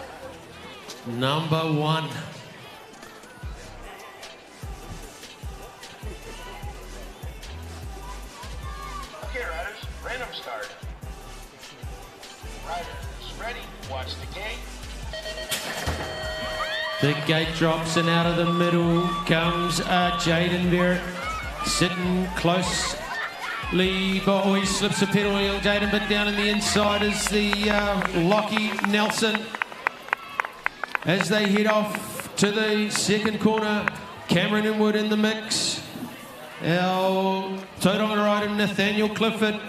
Number 1. Okay, riders, random start. Riders, ready, watch the gate. The gate drops and out of the middle comes Jaden Barrett, sitting closely. Oh, he slips a pedal, young Jaden, but down in the inside is the Lockie Nelson. As they head off to the second corner, Cameron Inwood in the mix. Our Tauranga rider, Nathaniel Clifford.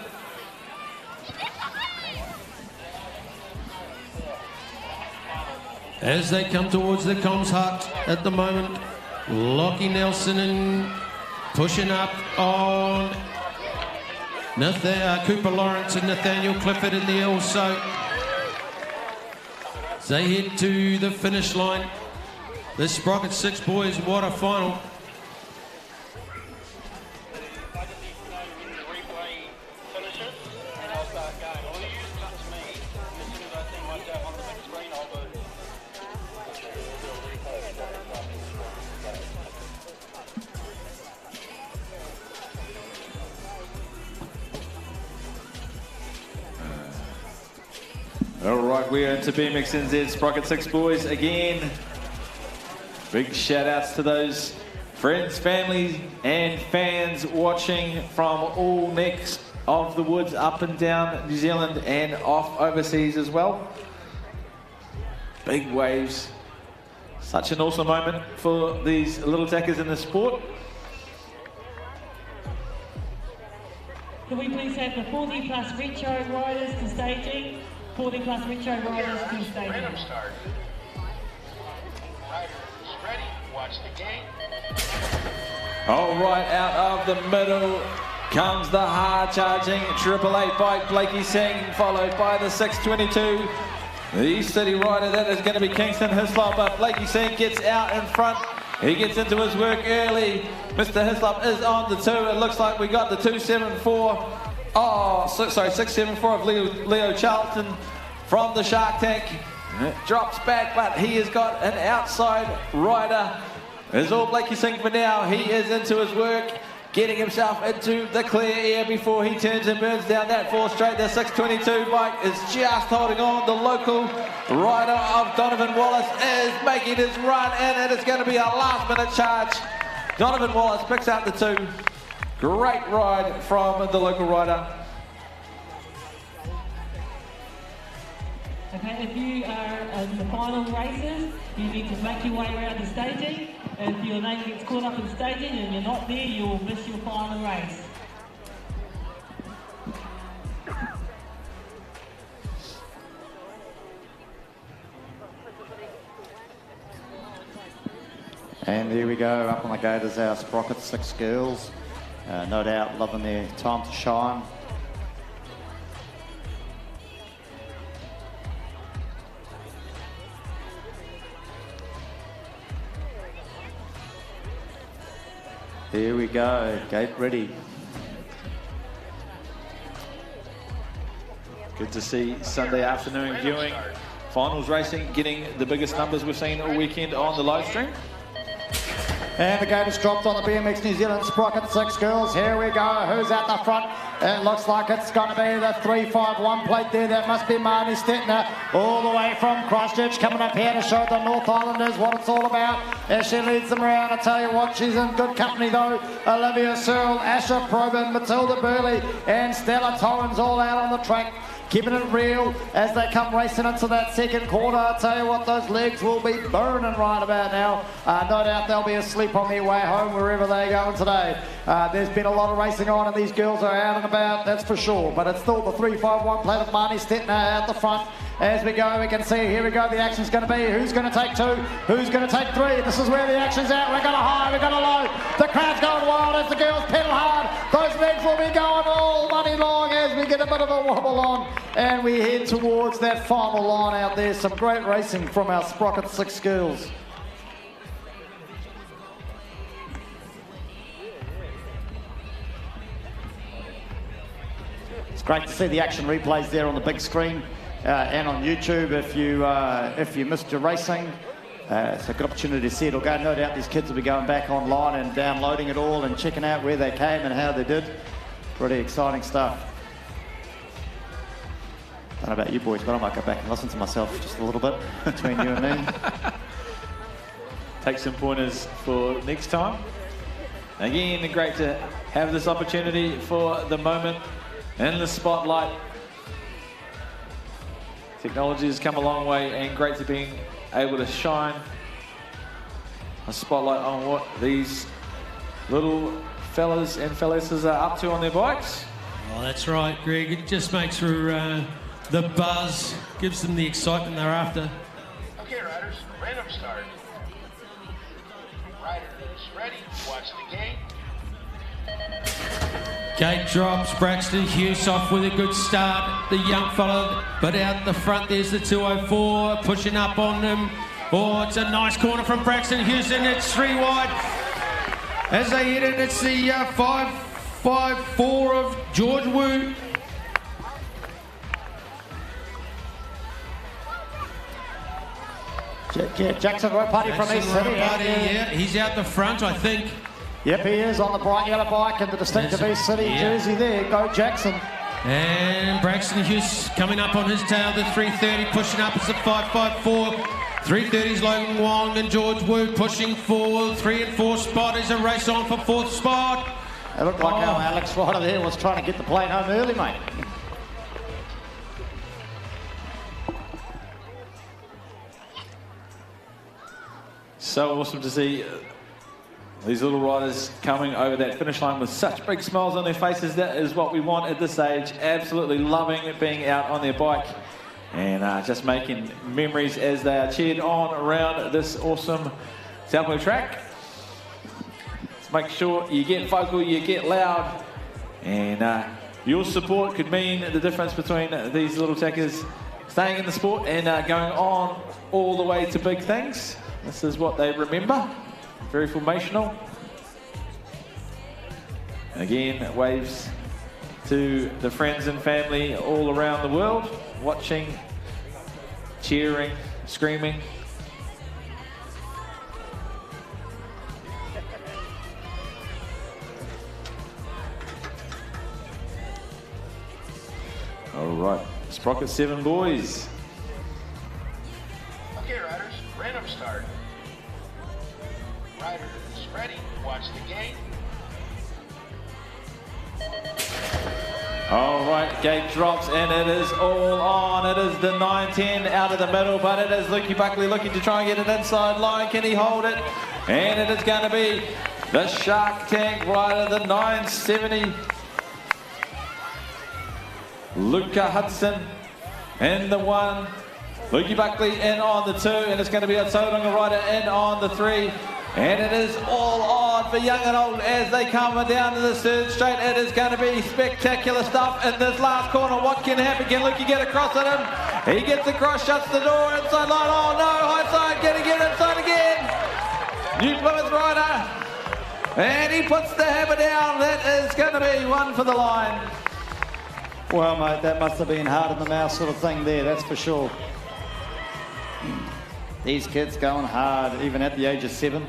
As they come towards the comms hut at the moment, Lockie Nelson and pushing up on Cooper Lawrence and Nathaniel Clifford in there also. As they head to the finish line, the Sprocket 6 boys quarterfinal. All right, we're into BMXNZ Sprocket 6 boys again. Big shout outs to those friends, family and fans watching from all necks of the woods up and down New Zealand and off overseas as well. Big waves. Such an awesome moment for these little tackers in the sport. Can we please have the 40 plus retro riders to staging? 40 plus retro riders to staging. Random start. Riders, ready, watch the gate. All right, out of the middle comes the hard-charging 888 bike, Blakey Singh, followed by the 622. The East City rider, that is going to be Kingston Hislop, but Blakey Singh gets out in front. He gets into his work early. Mr. Hislop is on the 2. It looks like we got the 274. Oh, sorry, 674 of Leo Charlton from the Shark Tank. It drops back, but he has got an outside rider. It's all Blakey Singh for now. He is into his work, getting himself into the clear air before he turns and burns down that 4 straight. The 622 bike is just holding on. The local rider of Donovan Wallace is making his run, and it is going to be a last-minute charge. Donovan Wallace picks out the 2. Great ride from the local rider. Okay, if you are in the final races, you need to make your way around the staging. If your name gets caught up in staging and you're not there, you will miss your final race. And here we go, up on the gate is our Sprocket 6 girls. No doubt loving their time to shine. Here we go, gate ready. Good to see Sunday afternoon viewing. Finals racing, getting the biggest numbers we've seen all weekend on the live stream. And the gate is dropped on the BMX New Zealand Sprocket 6 girls. Here we go. Who's at the front? It looks like it's going to be the 351 plate there. That must be Marnie Stettner, all the way from Christchurch, coming up here to show the North Islanders what it's all about as she leads them around. I tell you what, she's in good company though. Olivia Searle, Asha Probin, Matilda Burley, and Stella Torrens all out on the track, keeping it real as they come racing into that second quarter. I tell you what, those legs will be burning right about now. No doubt they'll be asleep on their way home wherever they're going today. There's been a lot of racing on and these girls are out and about, that's for sure. But it's still the 351 plate of Marnie Stettner out the front. As we go, we can see, here we go, the action's going to be who's going to take 2, who's going to take 3. This is where the action's at. We're going to high, we're going to low. The crowd's going wild as the girls pedal hard. Those legs will be going all money long as we get a bit of a wobble on. And we head towards that final line out there. Some great racing from our Sprocket 6 girls. It's great to see the action replays there on the big screen and on YouTube if you missed your racing. It's a good opportunity to see it all go. No doubt these kids will be going back online and downloading it all and checking out where they came and how they did. Pretty exciting stuff. I don't know about you boys, but I might go back and listen to myself just a little bit between you and me. Take some pointers for next time. Again, great to have this opportunity for the moment in the spotlight. Technology has come a long way, and great to be able to shine a spotlight on what these little fellas and fellasses are up to on their bikes. Oh, that's right, Greg. It just makes for the buzz, gives them the excitement they're after. Okay, riders, random start. Riders, ready, watch the gate. Gate drops, Braxton Hughes off with a good start. The young fella, but out the front there's the 204, pushing up on them. Oh, it's a nice corner from Braxton Hughes, and it's 3 wide. As they hit it, it's the 5.54 of George Wu. Jackson Ropati from East City. Yeah, he's out the front, I think. Yep, he is on the bright yellow bike and the distinctive East City jersey there. Go Jackson. And Braxton Hughes coming up on his tail, the 330 pushing up, it's the 5.54. 330's Logan Wong and George Wu pushing for 3 and 4 spot. Is a race on for 4th spot. It looked like our Alex Ryder there was trying to get the plane home early, mate. So awesome to see these little riders coming over that finish line with such big smiles on their faces. That is what we want at this age. Absolutely loving it, being out on their bike and just making memories as they are cheered on around this awesome Taupo track. Let's make sure you get vocal, you get loud, and your support could mean the difference between these little tackers staying in the sport and going on all the way to big things. This is what they remember. Very formational. Again, waves to the friends and family all around the world, watching, cheering, screaming. All right, Sprocket 7 boys. Okay, riders, random start. Riders, ready, watch the gate. All right, gate drops and it is all on. It is the 910 out of the middle, but it is Lukey Buckley looking to try and get an inside line. Can he hold it? And it is going to be the Shark Tank rider, the 970. Luca Hudson in the 1. Lukey Buckley in on the 2, and it's going to be a Tauranga rider in on the 3. And it is all on for young and old as they come down to the third straight. It is going to be spectacular stuff in this last corner. What can happen? Can Lukey get across at him? He gets across, shuts the door, inside line. Oh no, high side, can he get inside again? New Plymouth rider. And he puts the hammer down. That is going to be one for the line. Well, mate, that must have been hard in the mouth sort of thing there, that's for sure. These kids going hard, even at the age of 7.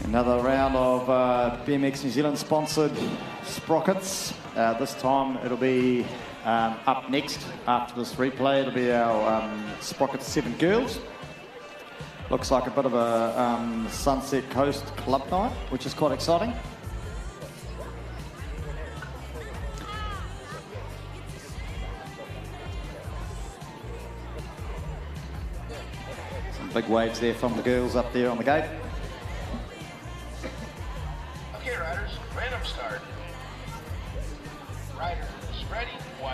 Another round of BMX New Zealand sponsored sprockets. This time it'll be up next after this replay. It'll be our Sprocket 7 girls. Looks like a bit of a Sunset Coast club night, which is quite exciting. Some big waves there from the girls up there on the gate.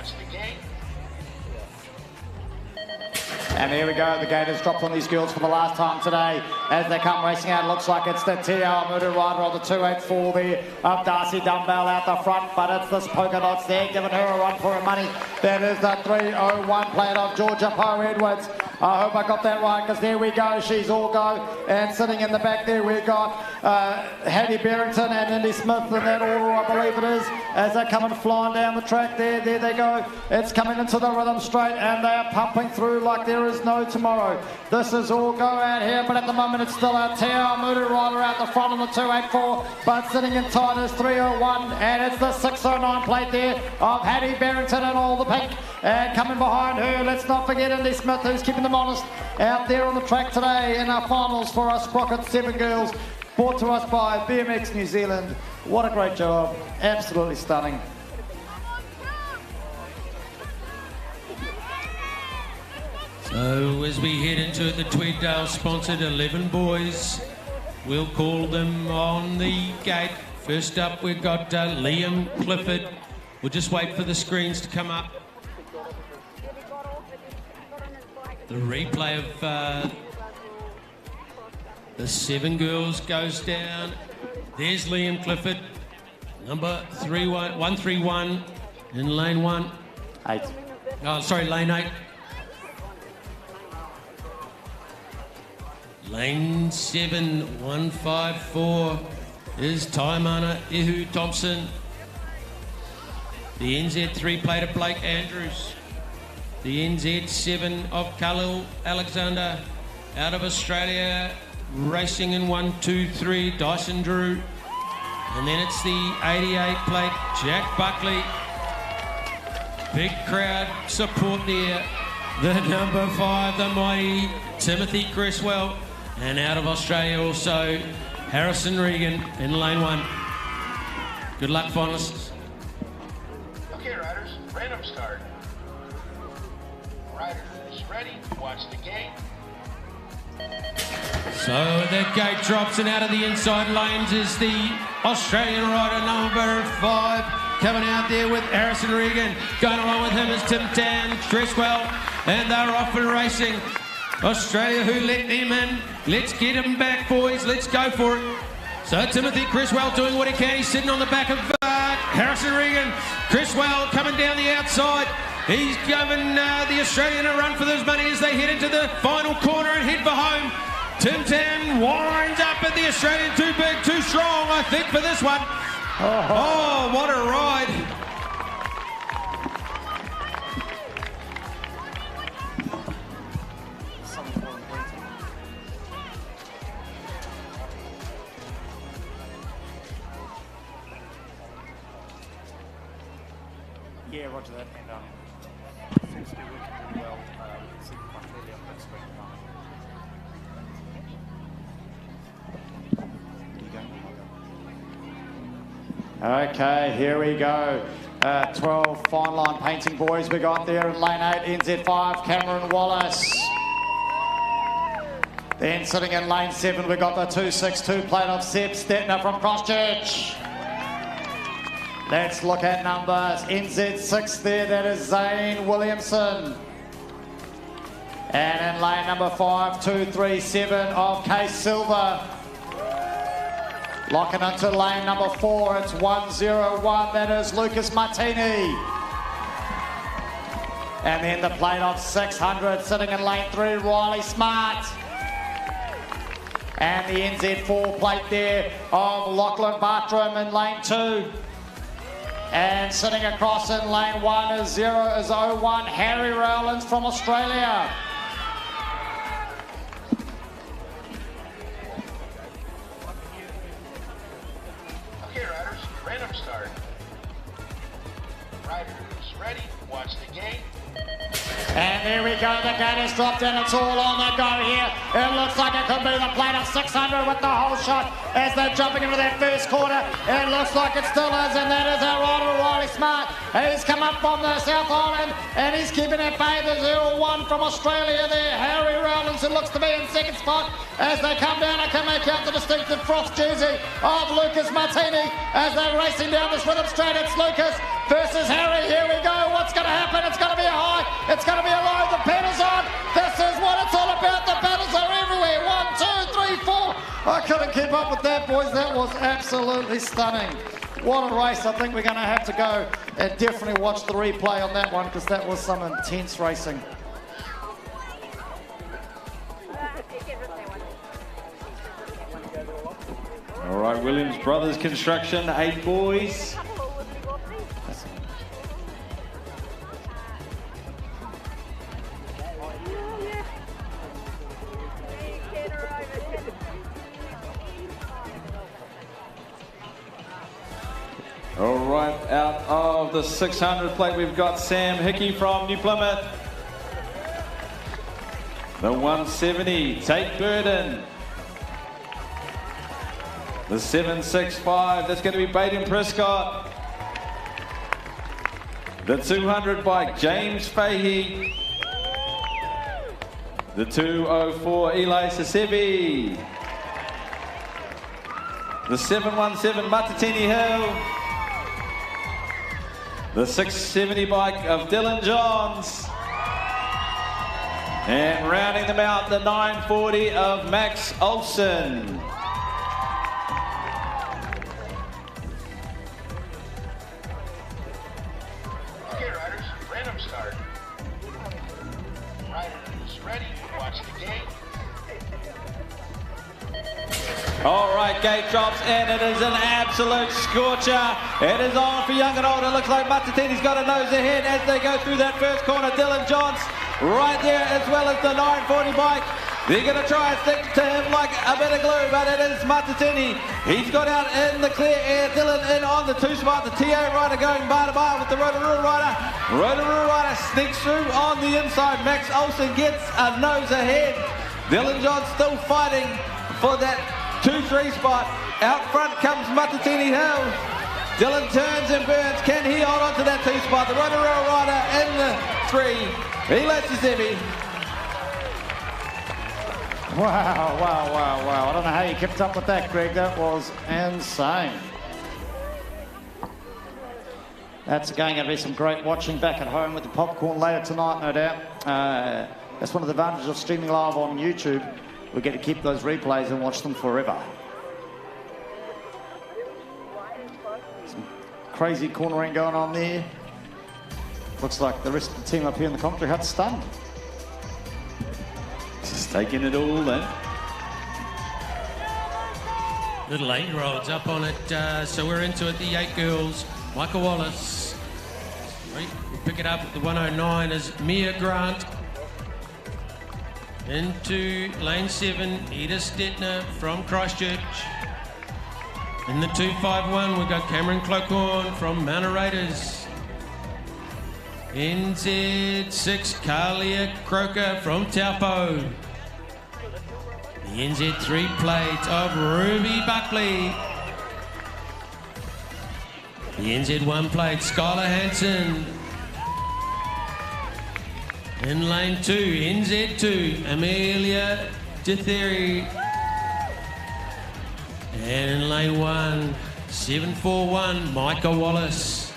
Watch the gate. And there we go, the gate has dropped on these girls for the last time today as they come racing out. It looks like it's the T.R. Mudu rider on the 284 there of Darcy Dumbbell out the front, but it's this Polka Dots there giving her a run for her money. That is the 301 plate of Georgia Poe Edwards. I hope I got that right, because there we go, she's all go. And sitting in the back there, we've got Hattie Barrington and Indy Smith in that order, I believe it is, as they're coming flying down the track there. There they go. It's coming into the rhythm straight, and they are pumping through like there is no tomorrow. This is all go out here, but at the moment it's still a T.R. Mudu rider out the front on the 284, but sitting in tight is 301, and it's the 609 plate there of Hattie Barrington and all the pink. And coming behind her, let's not forget Indy Smith, who's keeping them honest out there on the track today in our finals for our Sprocket 7 girls, brought to us by BMX New Zealand. What a great job, absolutely stunning. So as we head into the Tweedalls sponsored 11 boys, we'll call them on the gate. First up we've got Liam Clifford. We'll just wait for the screens to come up. The replay of the 7 girls goes down. There's Liam Clifford, number 131 in lane 1. 8. Oh, sorry, lane 8. Lane 7, 154 is Taimana Ihu Thompson. The NZ3 plate of Blake Andrews. The NZ7 of Khalil Alexander. Out of Australia, racing in 1, 2, 3, Dyson Drew. And then it's the 88 plate, Jack Buckley. Big crowd support there. The number 5, the mighty Timothy Cresswell. And out of Australia also, Harrison Regan in lane 1. Good luck, finalists. Okay, riders, random start. Riders ready, watch the gate. So the gate drops, and out of the inside lanes is the Australian rider number 5 coming out there with Harrison Regan. Going along with him is Tim Tan Cresswell, and they're off and racing. Australia, who let them in. Let's get him back, boys. Let's go for it. So Timothy Cresswell doing what he can. He's sitting on the back of Harrison Regan. Cresswell coming down the outside. He's giving the Australian a run for his money as they head into the final corner and head for home. Tim Tam winds up, and the Australian too big, too strong, I think, for this one. Oh, what a ride. Yeah, roger that. And seems to be working really well. We can see quite clearly on that screen now. Okay, here we go. 12 fine line painting boys we got there in lane 8, NZ5, Cameron Wallace. Then sitting in lane 7, we got the 262 plate of Seb Stetner from Christchurch. Let's look at numbers. NZ6 there, that is Zane Williamson. And in lane number 5, 237 of Case Silver. Locking into lane number 4, it's 101, that is Lucas Martini. And then the plate of 600, sitting in lane 3, Riley Smart. And the NZ4 plate there of Lachlan Bartram in lane 2. And sitting across in lane 1 is 01, Harry Rowlands from Australia. Okay, riders, random start. Riders ready, watch the gate. And there we go, the gate has dropped and it's all on the go here. It looks like it could be the plate of 600 with the whole shot as they're jumping into that first corner. It looks like it still is, and that is our rider, Riley Smart. He's come up from the South Island and he's keeping it by the 01 from Australia there. Harry Rowlands, who looks to be in second spot as they come down and can make out the distinctive frost jersey of Lucas Martini as they're racing down this rhythm straight. It's Lucas versus Harry. Here we go. What's going to happen? It's going to be a load. The pedals on. This is what it's all about. The pedals are everywhere. 1, 2, 3, 4. I couldn't keep up with that, boys. That was absolutely stunning. What a race. I think we're going to have to go and definitely watch the replay on that one because that was some intense racing. All right, Williams Brothers Construction, 8 boys. All right, out of the 600 plate, we've got Sam Hickey from New Plymouth. The 170, Tate Burden. The 765, that's going to be Baden Prescott. The 200 bike, James Fahey. The 204, Eli Sasevi. The 717, Matatini Hill. The 670 bike of Dylan Johns. And rounding them out, the 940 of Max Olsen. Okay, riders, random start. Riders ready, watch the gate. All right, gate drops, and it is an absolute scorcher. It is on for young and old. It looks like Matatini's got a nose ahead as they go through that first corner. Dylan Johns right there, as well as the 940 bike. They're going to try and stick to him like a bit of glue, but it is Matatini. He's got out in the clear air. Dylan in on the 2 spot. The TA rider going bar to bar with the Rotorua rider. Rotorua rider sneaks through on the inside. Max Olsen gets a nose ahead. Dylan Johns still fighting for that 2-3 spot. Out front comes Matatini Hill. Dylan turns and burns. Can he hold on to that 2 spot? The Rotorua rider in the 3. He lets his heavy. Wow, wow, wow, wow. I don't know how you kept up with that, Greg. That was insane. That's going to be some great watching back at home with the popcorn later tonight, no doubt. That's one of the advantages of streaming live on YouTube. We get to keep those replays and watch them forever. Some crazy cornering going on there. Looks like the rest of the team up here in the commentary hut's stunned. Just taking it all in. Little 8-year-olds up on it, so we're into it, the 8 girls. Michael Wallace. Right, we'll pick it up at the 109 is Mia Grant. Into lane 7, Edith Stetner from Christchurch. In the 251, we've got Cameron Clocorn from Mount Raiders. NZ6, Carlia Croker from Taupo. The NZ3 plate of Ruby Buckley. The NZ1 plate, Skylar Hansen. In lane 2, NZ2, Amelia Ditheri. And in lane 1, 741, Micah Wallace.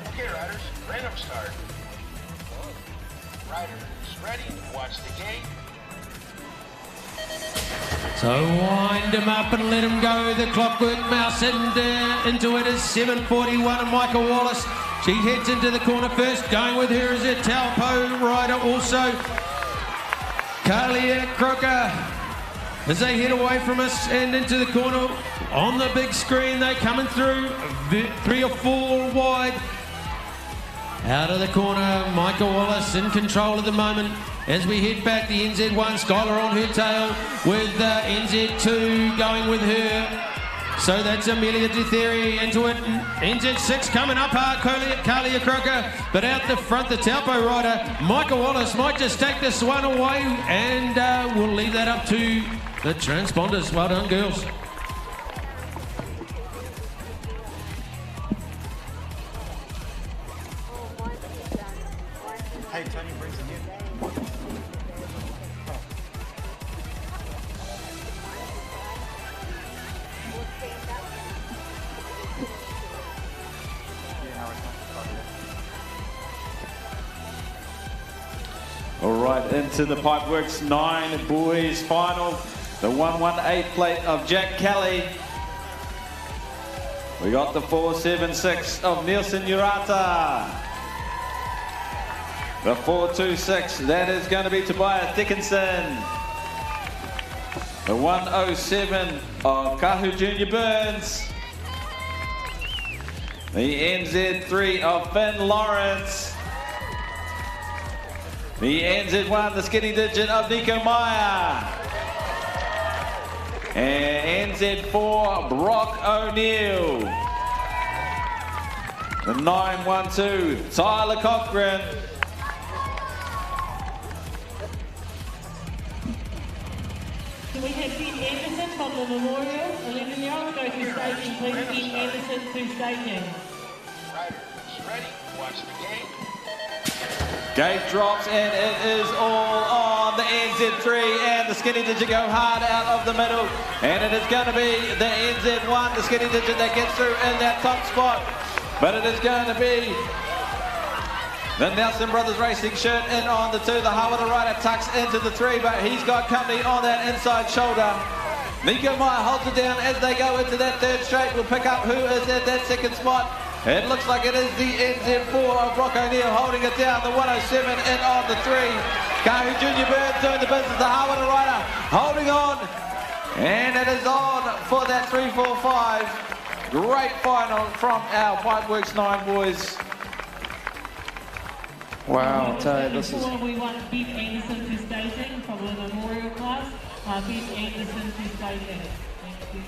Okay, riders, random start. Riders ready, watch the gate. So wind him up and let him go. The Clockwork Mouse into it is 741 and Michael Wallace. She heads into the corner first. Going with her is a Taupo rider also. Carlia Croker. As they head away from us and into the corner on the big screen, they're coming through 3 or 4 wide. Out of the corner, Michael Wallace in control at the moment. As we head back, the NZ1, Skylar on her tail with NZ2 going with her. So that's Amelia Ditheri into it. NZ6 coming up hard, Carlia Croker. But out the front, the Taupo rider, Michael Wallace might just take this one away. And we'll leave that up to the transponders. Well done, girls. Hey, Tony brings it here. 1, Right into the Pipeworks 9 boys final. The 118 plate of Jack Kelly. We got the 476 of Nielsen Urata. The 426, that is going to be Tobias Dickinson. The 107 of Kahu Junior Burns. The NZ3 of Finn Lawrence. The NZ1, the skinny digit of Nico Meyer. And NZ4, Brock O'Neill. The 912, Tyler Cochran. Can we have Ben Anderson from the Memorial, 11-year-old, go through staging, please. Ben Anderson through staging. Riders, ready? Watch the gate. Gate drops and it is all on the NZ3 and the skinny digit go hard out of the middle, and it is going to be the NZ1, the skinny digit that gets through in that top spot, but it is going to be the Nelson Brothers Racing shirt in on the 2. The Hawara rider tucks into the 3, but he's got company on that inside shoulder. Nico Meyer holds it down as they go into that third straight. We'll pick up who is at that second spot. It looks like it is the NZ4 of Brock O'Neill holding it down. The 107 in on the 3. Kahu Junior Burns doing the business. The Hawara rider holding on. And it is on for that 3-4-5. Great final from our Pipeworks 9 boys. Wow, I'll tell you, this is... We want Ben Anderson to staging from the Memorial class. Ben Anderson to staging. Thank you.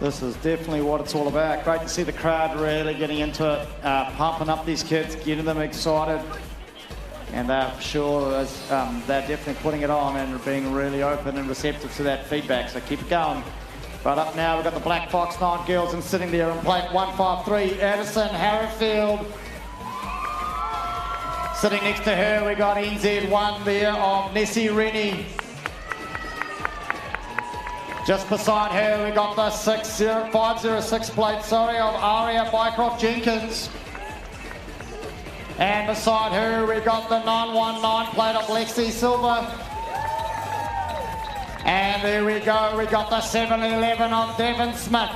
This is definitely what it's all about. Great to see the crowd really getting into it, pumping up these kids, getting them excited. And for sure, they're definitely putting it on and being really open and receptive to that feedback. So keep it going. Right up now, we've got the Black Fox 9 girls, and sitting there in plate 153, Addison Harrifield. Sitting next to her, we got NZ1 there of Nessie Rennie. Just beside her, we got the 506 plate, of Aria Bycroft Jenkins. And beside her, we got the 919 plate of Lexi Silver. And there we go, we got the 711 of Devon Smith.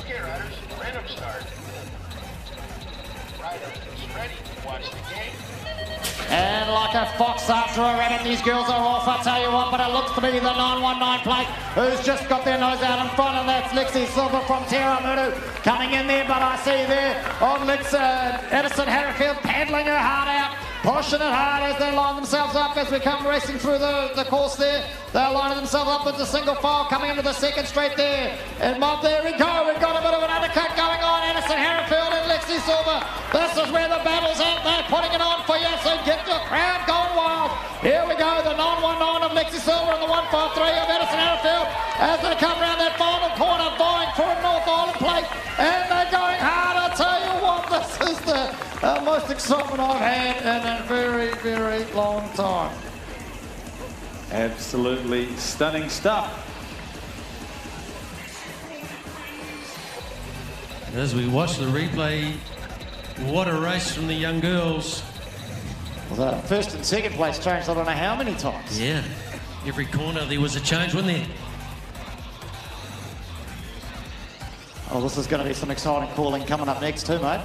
Okay, riders, random start. Riders, ready? Watch the gate. And like a fox after a rabbit, these girls are off, I tell you what, but it looks to be the 919 plate who's just got their nose out in front, and that's Lexi Silver from Terramutu coming in there, but I see there on Addison Harrifield paddling her heart out, pushing it hard as they line themselves up as we come racing through the course there. They're lining themselves up with the single file coming into the second straight there. And Bob, there we go, we've got a bit of an undercut going on, Addison Harrifield and Lexi Silver. This is where the battle's at, they're putting it on for you, so get the crowd going wild. Here we go, the 919 of Lexi Silver and the 153 of Addison Harrifield as they come around that final corner vying for a North Island plate, and they're going hard. I tell you what, this is the most excitement I've had in a very, very long time. Absolutely stunning stuff. As we watch the replay, what a race from the young girls. Well, the first and second place changed I don't know how many times. Yeah, every corner there was a change, wasn't there? Oh, this is going to be some exciting calling coming up next too, mate.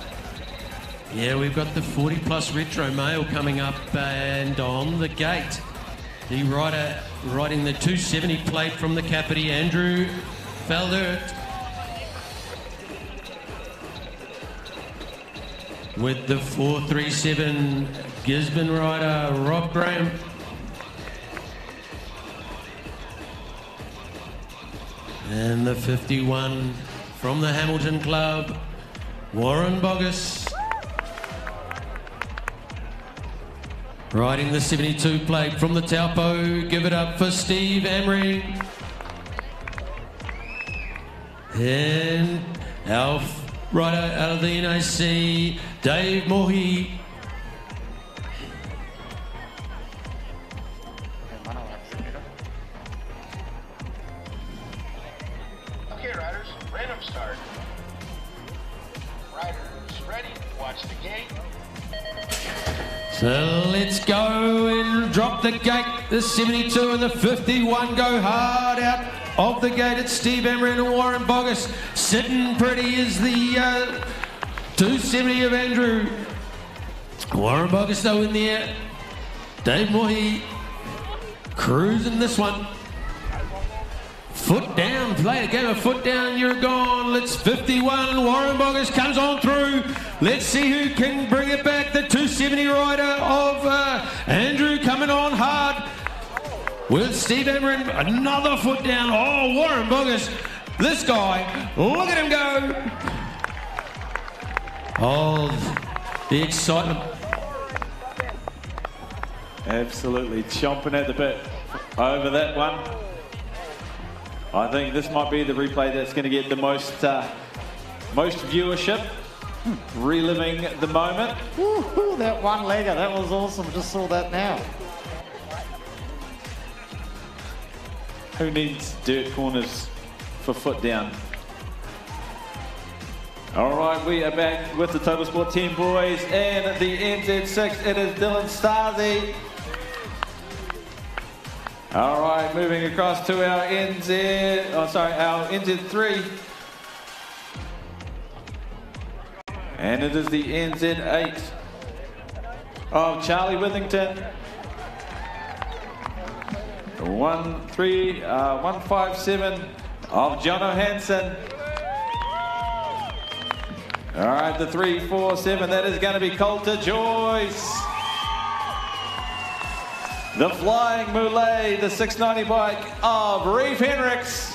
Yeah, we've got the 40-plus retro male coming up and on the gate. The rider riding the 270 plate from the Kapiti, Andrew Feldert. With the 437 Gisborne rider, Rob Graham. And the 51 from the Hamilton Club, Warren Boggess. Riding the 72 plate from the Taupo, give it up for Steve Emery. And our rider out of the NAC, Dave Mohi. Watch the gate. So let's go and drop the gate. The 72 and the 51 go hard out of the gate. It's Steve Amrin and Warren Bogus. Sitting pretty is the 270 of Andrew. Warren Bogus though in there. Dave Mohi cruising this one. Foot down, play a game of foot down, you're gone. Let's 51, Warren Bogus comes on through. Let's see who can bring it back. The 270 rider of Andrew coming on hard. With Steve Amrin, another foot down. Oh, Warren Bogus, this guy, look at him go. Oh, the excitement. Absolutely chomping at the bit over that one. I think this might be the replay that's going to get the most viewership. Reliving the moment. Woo-hoo, that one-legger, that was awesome. Just saw that now. Who needs dirt corners for foot down? All right, we are back with the Total Sport 10 boys and the NZ6. It is Dylan Stasi. All right, moving across to our our NZ3. And it is the NZ8 of Charlie Withington. 157 of Jono Hansen. All right, the 347, that is going to be Coulter Joyce. The Flying Moulet, the 690 bike of Reeve Hendricks.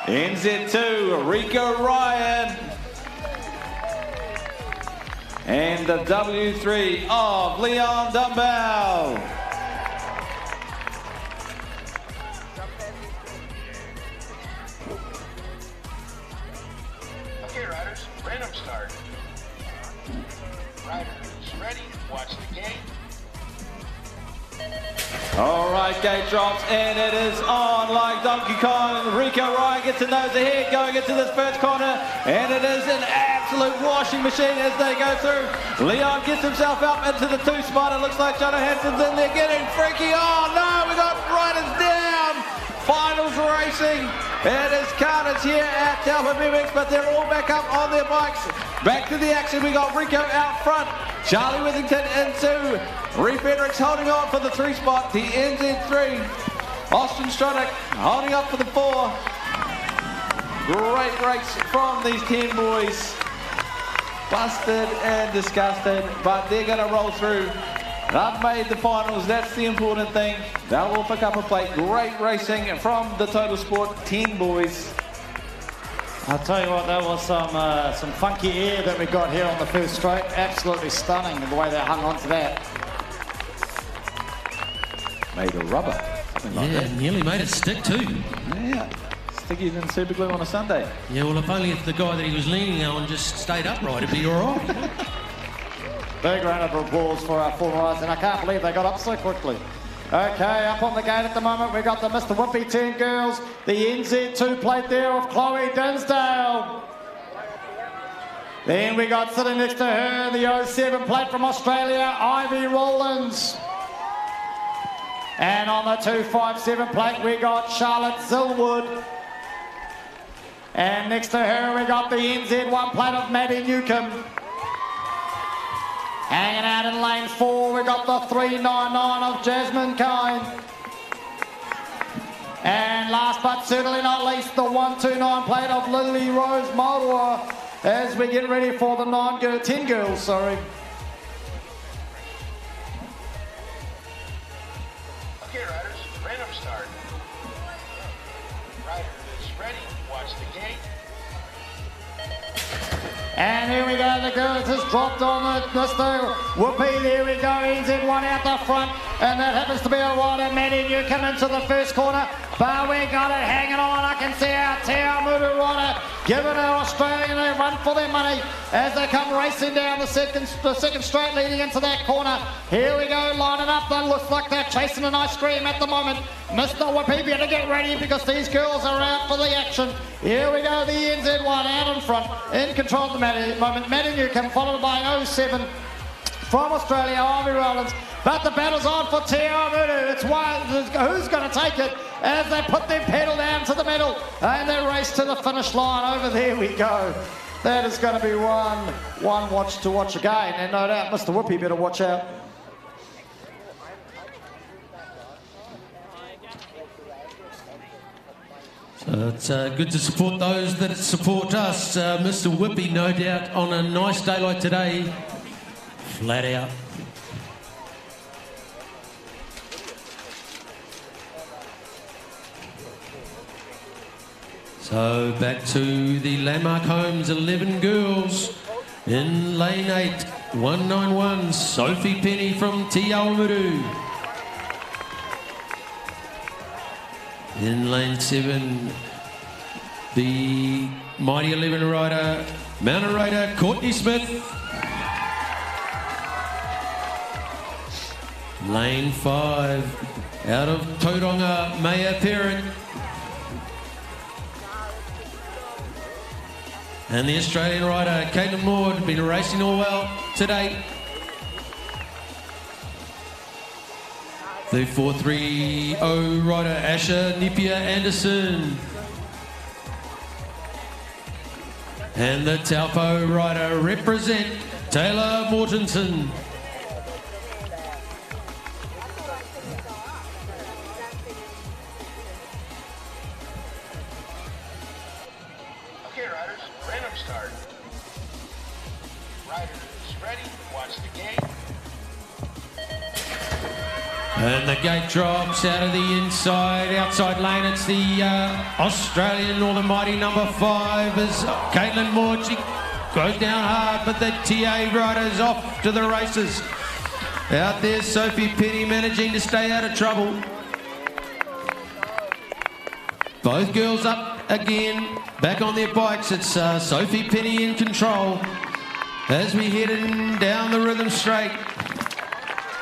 NZ2, Rico Ryan. And the W3 of Leon Dumbbell. Okay, riders, random start. Riders ready, watch the gate. All right, gate drops, and it is on like Donkey Kong. Rico Ryan gets a nose ahead going into this first corner, and it is an absolute washing machine as they go through. Leon gets himself up into the 2 spot. It looks like Jono Hansen's in there getting freaky. Oh no, we got riders down. Finals racing. It is carnage here at Telford BMX, but they're all back up on their bikes. Back to the action. We got Rico out front. Charlie Withington into Reeve Hendricks holding on for the 3 spot. The NZ3. Austin Stronach holding up for the 4. Great race from these 10 boys. Busted and disgusted, but they're going to roll through. They've made the finals, that's the important thing. They'll all pick up a plate. Great racing from the Total Sport 10 boys. I'll tell you what, that was some funky air that we got here on the first straight. Absolutely stunning the way they hung on to that. Made of rubber. Like Yeah, that. nearly made it stick too. Yeah, sticky than super glue on a Sunday. Yeah, well, if only if the guy that he was leaning on just stayed upright, it'd be all right. Big round of applause for our 4 riders, and I can't believe they got up so quickly. Okay, up on the gate at the moment, we've got the Mr. Whippy 10 girls, the NZ2 plate there of Chloe Dinsdale. Then we got sitting next to her, the 07 plate from Australia, Ivy Rollins. And on the 257 plate, we got Charlotte Zillwood. And next to her, we got the NZ1 plate of Maddie Newcomb. Hanging out in lane 4, we got the 399 of Jasmine Kine. And last but certainly not least, the 129 plate of Lily Rose Marua as we get ready for the 10 girls, sorry. Okay, riders, random start. Riders ready, watch the gate. And here we go, the girls just dropped on the Mr. Whoopee. There we go, NZ1 out the front. And that happens to be a rider, Maddie Newcomb into the first corner. But we got it hanging on. I can see our Te Aomuru rider giving our Australian a run for their money as they come racing down the second straight leading into that corner. Here we go, lining up. That looks like they're chasing an ice cream at the moment. Mr. Whippy, better get ready because these girls are out for the action. Here we go, the NZ one out in front, in control at the moment. Maddie Newcomb, followed by 07 from Australia, Ivy Rowlands. But the battle's on for Te Aomuru. It's who's going to take it as they put their pedal down to the middle and they race to the finish line. Over there we go. That is going to be one watch to watch again, and no doubt Mr. Whippy better watch out. So it's good to support those that support us. Mr. Whippy, no doubt, on a nice day like today, flat out. So back to the Landmark Homes 11 girls in lane 8, 191, Sophie Penny from Te Aomuru. In lane 7, the Mighty 11 rider, mountain rider, Courtney Smith. Lane 5, out of Tauranga, Maya Parent. And the Australian rider, Caitlin Maud, been racing all well today. The 430 rider, Asha Nipia Anderson. And the Taupo rider, represent Taylor Mortensen. Okay, riders, random start. Riders ready, watch the gate. And the gate drops out of the outside lane. It's the Australian or the mighty number 5 is Caitlin Maud. She goes down hard, but the TA rider's off to the races. Out there, Sophie Penny managing to stay out of trouble. Both girls up again, back on their bikes. It's Sophie Penny in control as we head in down the rhythm straight.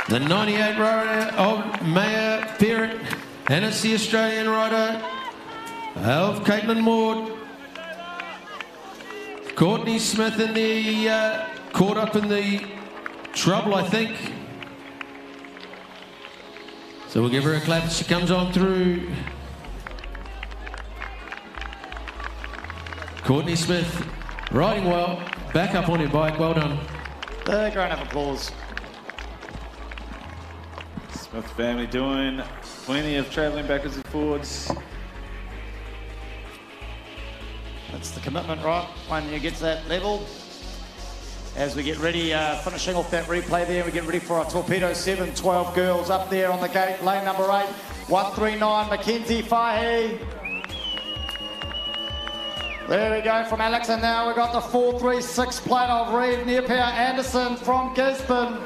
The 98 rider of Maya Parent, and it's the Australian rider of Caitlin Maud. Courtney Smith in the caught up in the trouble, I think. So we'll give her a clap as she comes on through. Courtney Smith riding well, back up on her bike, well done. Great round of applause. Smith family doing plenty of travelling backwards and forwards. That's the commitment, right? When you get to that level. As we get ready, finishing off that replay there, we get ready for our Torpedo 7, 12 girls up there on the gate, lane number 8, 139, Mackenzie Fahy. There we go from Alex, and now we've got the 436 plate of Reeve Napier Anderson from Gisborne.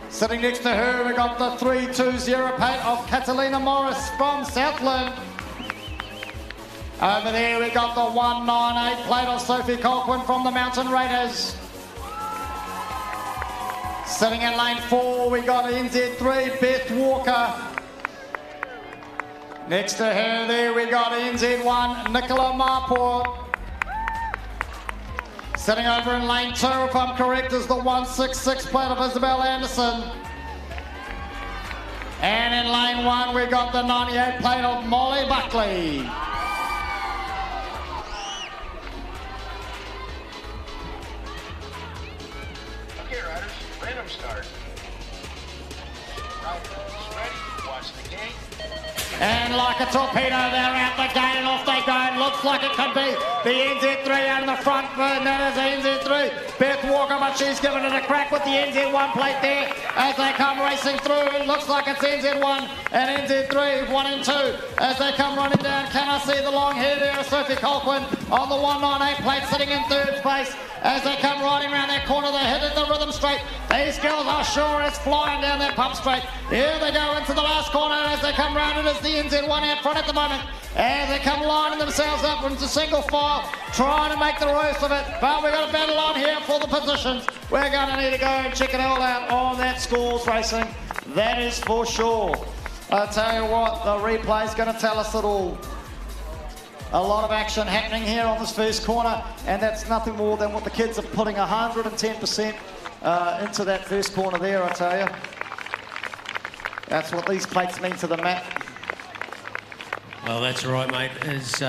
Sitting next to her, we got the 320 plate of Catalina Morris from Southland. Over there, we got the 198 plate of Sophie Colquhoun from the Mountain Raiders. Sitting in lane 4, we got NZ3, Beth Walker. Next to her there, we got NZ1, Nicola Marport. Sitting over in lane 2, if I'm correct, is the 166 plate of Isabel Anderson. And in lane 1, we got the 98 plate of Molly Buckley. Okay, riders, random start. Riders ready, watch the gate. And like a torpedo, they're out the gate and off they go. It looks like it could be The NZ3 out in the front, and that is NZ3. Beth Walker, but she's given it a crack with the NZ1 plate there as they come racing through. It looks like it's NZ1 and NZ3, 1 and 2, as they come running down. Can I see the long hair there of Sophie Colquhoun on the 198 plate sitting in third place as they come riding around that corner. They're hitting the rhythm straight. These girls are sure as flying down that pump straight. Here they go into the last corner as they come round. It is the NZ1 out front at the moment as they come lining themselves up into single file, trying to make the roast of it. But we've got a battle on here for the positions. We're going to need to go and check it all out on that scores racing. That is for sure. I'll tell you what, the replay is going to tell us it all. A lot of action happening here on this first corner, and that's nothing more than what the kids are putting 110% into that first corner there, I tell you. That's what these plates mean to the map. Well, that's right, mate. As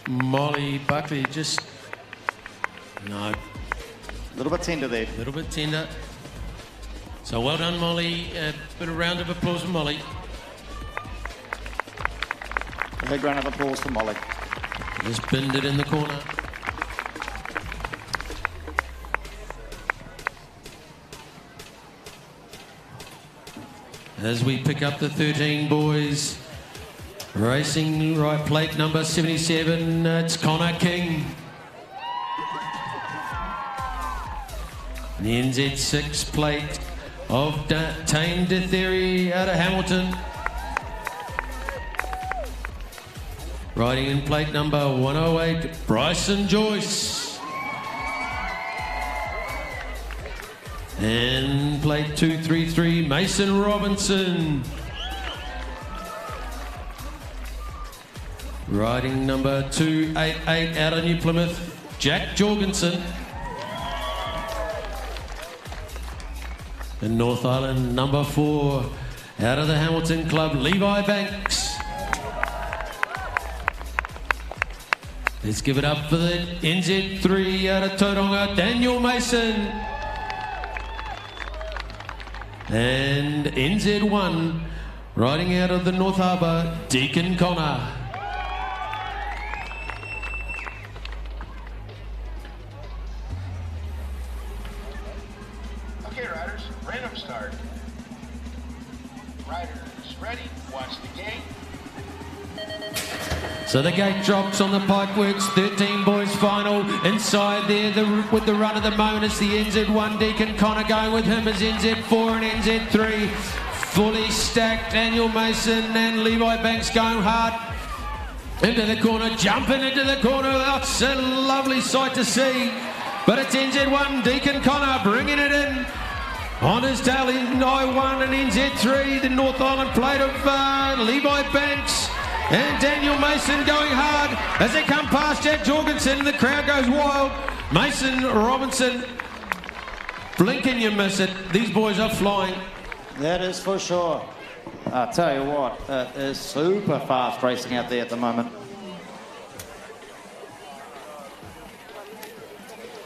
Molly Buckley just... No. A little bit tender there. A little bit tender. So well done, Molly. A bit of round of applause for Molly. A big round of applause for Molly. Just binned it in the corner. As we pick up the 13 boys, racing right plate number 77, it's Connor King. The NZ6 plate of Tane Dithery out of Hamilton. Riding in plate number 108, Bryson Joyce. And plate 233, Mason Robinson. Riding number 288 out of New Plymouth, Jack Jorgensen. In North Island, number 4 out of the Hamilton Club, Levi Banks. Let's give it up for the NZ3 out of Tauranga, Daniel Mason. And NZ1 riding out of the North Harbour, Deacon Connor. Okay, riders, random start. Riders ready, watch the gate. So the gate drops on the Pikeworks, 13 boys final. Inside there with the run of the moment, it's the NZ1 Deacon Connor. Going with him is NZ4 and NZ3. Fully stacked, Daniel Mason and Levi Banks going hard. Into the corner, jumping into the corner. That's a lovely sight to see. But it's NZ1 Deacon Connor bringing it in. On his tail in I1 and NZ3, the North Island plate of Levi Banks. And Daniel Mason going hard as they come past Jack Jorgensen. The crowd goes wild. Mason Robinson, blink and you miss it. These boys are flying. That is for sure. I'll tell you what, it is super fast racing out there at the moment.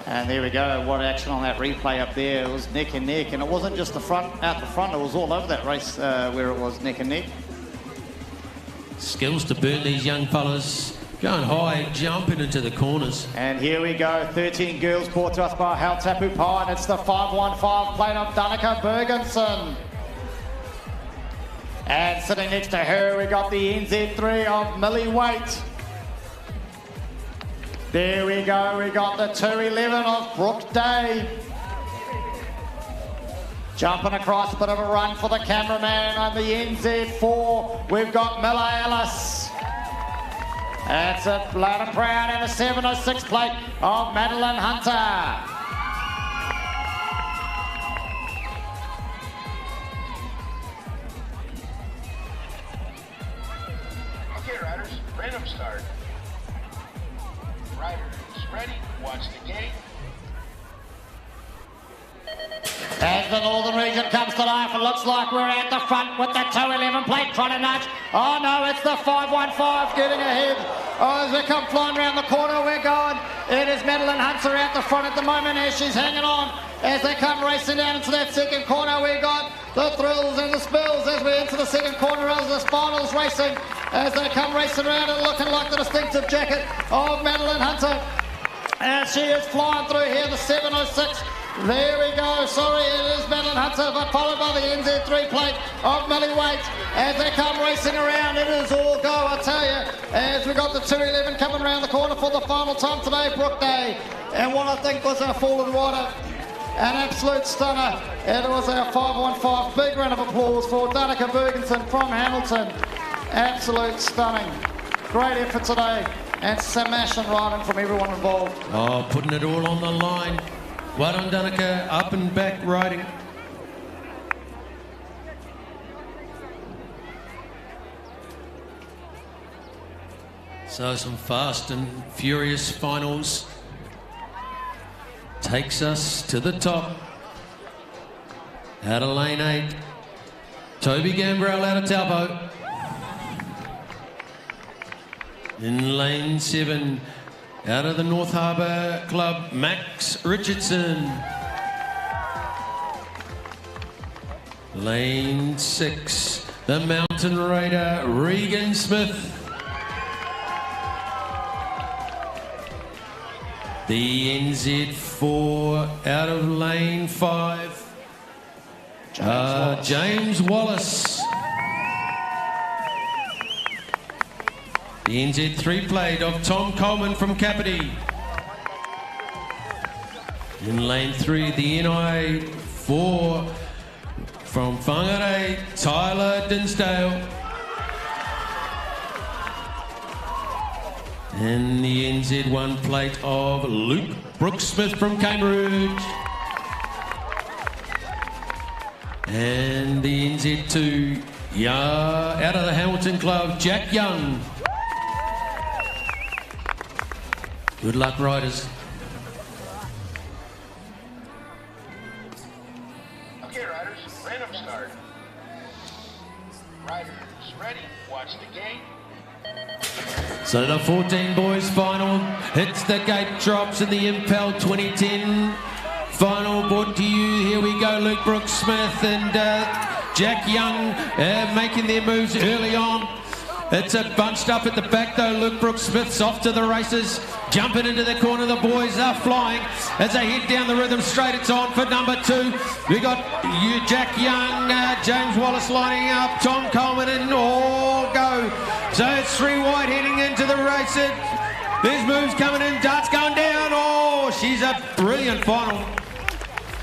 And there we go, what action on that replay up there. It was neck and neck, and it wasn't just the front, out the front, it was all over that race where it was neck and neck. Skills to burn these young fellas. Going high, jumping into the corners. And here we go, 13 girls brought to us by Hal Tapu Pie, and it's the 515 plate of Danica Bergensen. And sitting next to her, we got the NZ3 of Millie Waite. There we go, we got the 211 of Brooke Day. Jumping across, a bit of a run for the cameraman on the NZ4. We've got Miller Ellis. That's it, loud and proud, and a 706 plate of Madeline Hunter. Okay, riders, random start. Riders ready, watch the gate. As the Northern region comes to life, it looks like we're at the front with the 211 plate trying to nudge. Oh no, it's the 515 getting ahead. Oh, as we come flying around the corner, we're going. It is Madeline Hunter out the front at the moment as she's hanging on. As they come racing down into that second corner, we got the thrills and the spills as we enter the second corner as the finals racing. as they come racing around and looking like the distinctive jacket of Madeline Hunter. And she is flying through here, the 706. There we go, sorry, it is Madeline Hunter, but followed by the NZ3 plate of Millie Waite. As they come racing around, it is all go, I tell you. As we got the 211 coming around the corner for the final time today, Brooke Day. And what I think was our fallen rider, an absolute stunner. It was our 515. Big round of applause for Danica Bergenson from Hamilton. Absolute stunning. Great effort today. And smashing riding from everyone involved. Oh, putting it all on the line. Well done, Danica. Up and back riding. So some fast and furious finals. Takes us to the top. Out of lane 8. Toby Gambrell out of Taupo. In lane 7, out of the North Harbour Club, Max Richardson. Lane 6, the Mountain Raider, Regan Smith. The NZ4 out of lane 5, James Wallace. The NZ3 plate of Tom Coleman from Kapiti. In lane 3, the NI4 from Whangarei, Tyler Dinsdale. And the NZ1 plate of Luke Brooks-Smith from Cambridge. And the NZ2, out of the Hamilton Club, Jack Young. Good luck, riders. Okay, riders, random start. Riders ready, watch the gate. So the 14 boys final hits the gate, drops in the Impel 2010 final. Brought to you, here we go, Luke Brooks-Smith and Jack Young making their moves early on. It's a bunched up at the back though. Luke Brooks-Smith's off to the races. Jumping into the corner, the boys are flying as they head down the rhythm straight. It's on for number 2. We got Jack Young, James Wallace lining up, Tom Coleman and all go. So it's 3 wide heading into the race. There's moves coming in, darts going down. Oh, she's a brilliant final.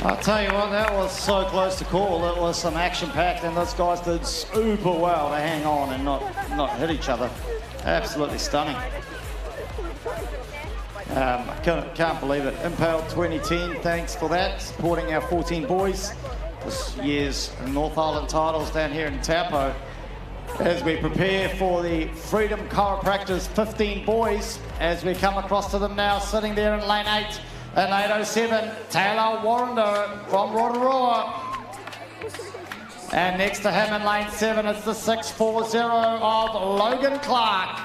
I'll tell you what, that was so close to call. It was some action-packed, and those guys did super well to hang on and not hit each other. Absolutely stunning. Can't believe it. Impale 2010, thanks for that. Supporting our 14 boys. This year's North Island titles down here in Taupo. As we prepare for the Freedom Chiropractors 15 boys, as we come across to them now, sitting there in lane 8. In 807, Taylor Warrender from Rotorua. And next to him in lane 7, it's the 640 of Logan Clark.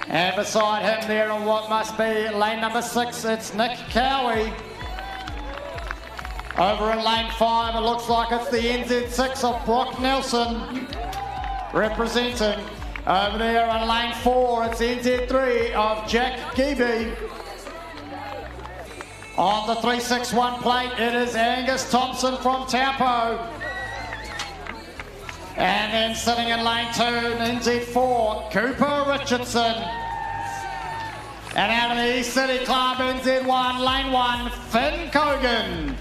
And beside him there in what must be lane number 6, it's Nick Cowie. Over in lane 5, it looks like it's the NZ6 of Brock Nelson representing. Over there in lane 4, it's NZ3 of Jack Geeby. On the 361 plate, it is Angus Thompson from Taupo. And then sitting in lane 2, NZ4, Cooper Richardson. And out of the East City Club, NZ1, lane 1, Finn Cogan.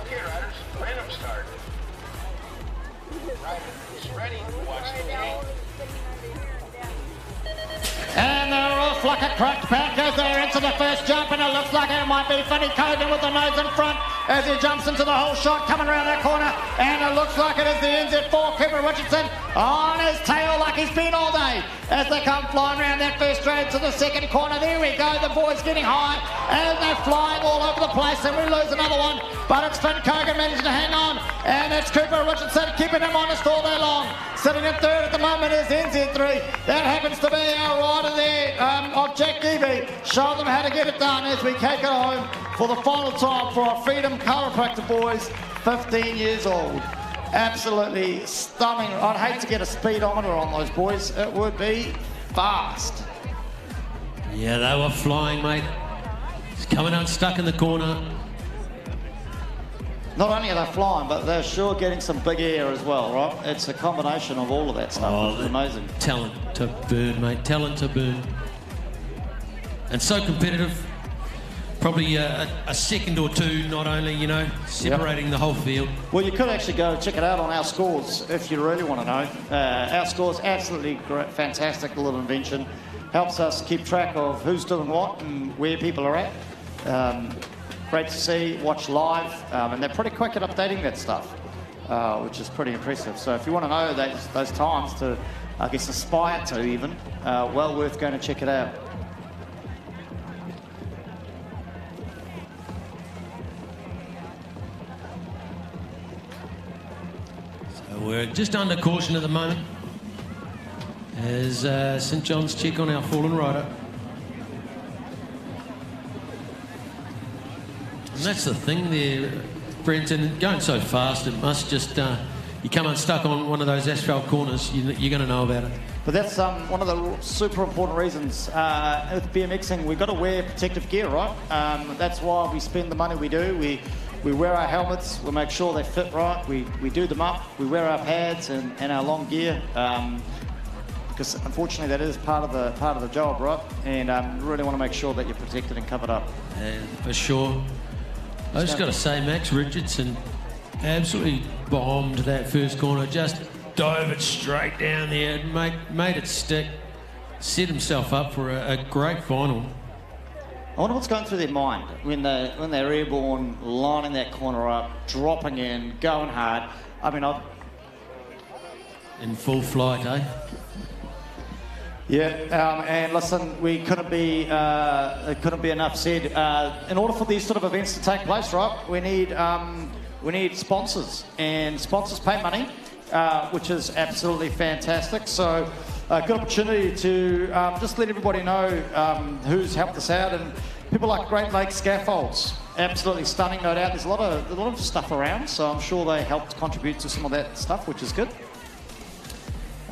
Okay, riders, random start. Riders ready, watch the gate. And they're off like a cracked pack as they're into the first jump, and it looks like it might be Finney Cogan with the nose in front as he jumps into the whole shot coming around that corner, and it looks like it is the NZ4 Cooper Richardson on his tail like he's been all day as they come flying around that first straight to the second corner. There we go, the boys getting high and they're flying all over the place, and we lose another one, but it's Finn Cogan managing to hang on, and it Max Cooper, Richardson, keeping him honest all day long. Sitting in third at the moment is NZ3. That happens to be our rider there of Jack Geeby. Show them how to get it done as we take it home for the final time for our Freedom Chiropractor boys, 15 years old. Absolutely stunning. I'd hate to get a speedometer on those boys. It would be fast. Yeah, they were flying, mate. It's coming unstuck in the corner. Not only are they flying, but they're sure getting some big air as well, right? It's a combination of all of that stuff. It's amazing. Talent to burn, mate. Talent to burn. And so competitive. Probably a second or two, not only, you know, separating the whole field. Well, you could actually go check it out on Our Scores if you really want to know. Our Scores, absolutely great, fantastic little invention. Helps us keep track of who's doing what and where people are at. Great to see, watch live, and they're pretty quick at updating that stuff, which is pretty impressive. So if you want to know those times to, I guess, aspire to even, well worth going to check it out. So we're just under caution at the moment as St John's check on our fallen rider. And that's the thing there, Brenton, going so fast, it must just, you come unstuck on one of those asphalt corners, you're going to know about it. But that's one of the super important reasons. With BMXing, we've got to wear protective gear, right? That's why we spend the money we do. We wear our helmets, we make sure they fit right, we do them up, we wear our pads and our long gear. Because unfortunately that is part of the job, right? And really want to make sure that you're protected and covered up. For sure. I just got to say, Max Richardson absolutely bombed that first corner, just dove it straight down there, and made it stick, set himself up for a great final. I wonder what's going through their mind when they're airborne, lining that corner up, dropping in, going hard. I mean, in full flight, eh? Yeah, and listen, it couldn't be enough said. In order for these sort of events to take place, right, we need sponsors, and sponsors pay money, which is absolutely fantastic. So, good opportunity to just let everybody know who's helped us out, and people like Great Lakes Scaffolds, absolutely stunning, no doubt. There's a lot of stuff around, so I'm sure they helped contribute to some of that stuff, which is good.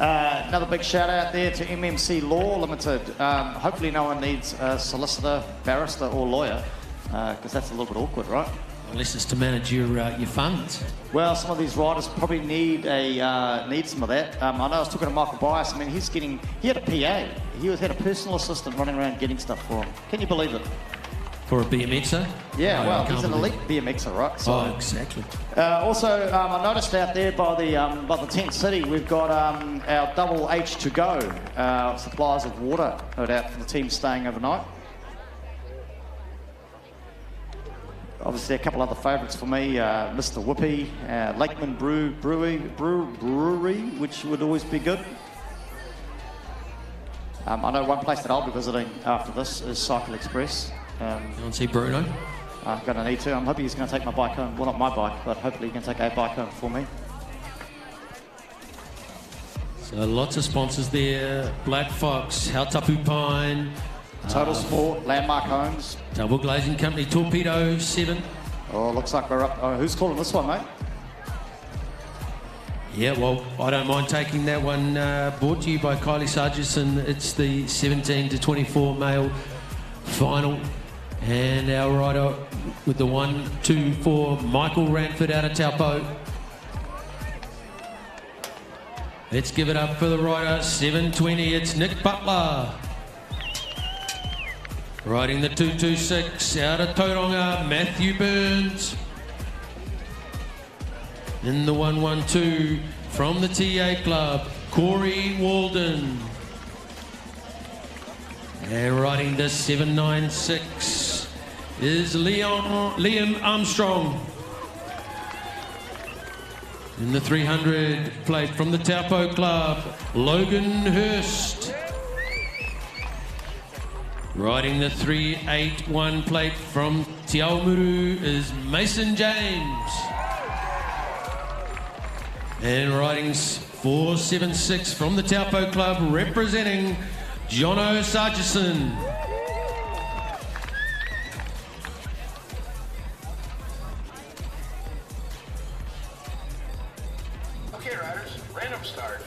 Another big shout out there to MMC Law Limited. Hopefully no one needs a solicitor, barrister or lawyer, because that's a little bit awkward, right? Unless it's to manage your funds. Well, some of these riders probably need some of that. I know I was talking to Michael Bias. I mean, he had a PA. He had a personal assistant running around getting stuff for him. Can you believe it? For a BMXer? Yeah, well, he's an elite BMXer, right? So, oh, exactly. Also, I noticed out there by the tent city, we've got our double H2Go supplies of water out for the team staying overnight. Obviously, a couple other favourites for me, Mr. Whippy, Lakeman Brewery, which would always be good. I know one place that I'll be visiting after this is Cycle Express. You want to see Bruno? I'm going to need to. I'm hoping he's going to take my bike home. Well, not my bike, but hopefully he can take a bike home for me. So lots of sponsors there. Black Fox, Hautapu Pine. Total Sport, Landmark Homes. Double Glazing Company, Torpedo 7. Oh, looks like we're up. Oh, who's calling this one, mate? Yeah, well, I don't mind taking that one. Brought to you by Kylie Sargison. It's the 17 to 24 male final. And our rider with the 1, 2, 4, Michael Ranford out of Taupo. Let's give it up for the rider, 720, it's Nick Butler. Riding the 226 out of Tauranga, Matthew Burns. In the 112 from the TA Club, Corey Walden. And riding the 796 is Liam Armstrong. In the 300 plate from the Taupo Club, Logan Hurst. Riding the 381 plate from Te Aomuru is Mason James. And riding 476 from the Taupo Club, representing Jono Sargison. Okay, riders, random start.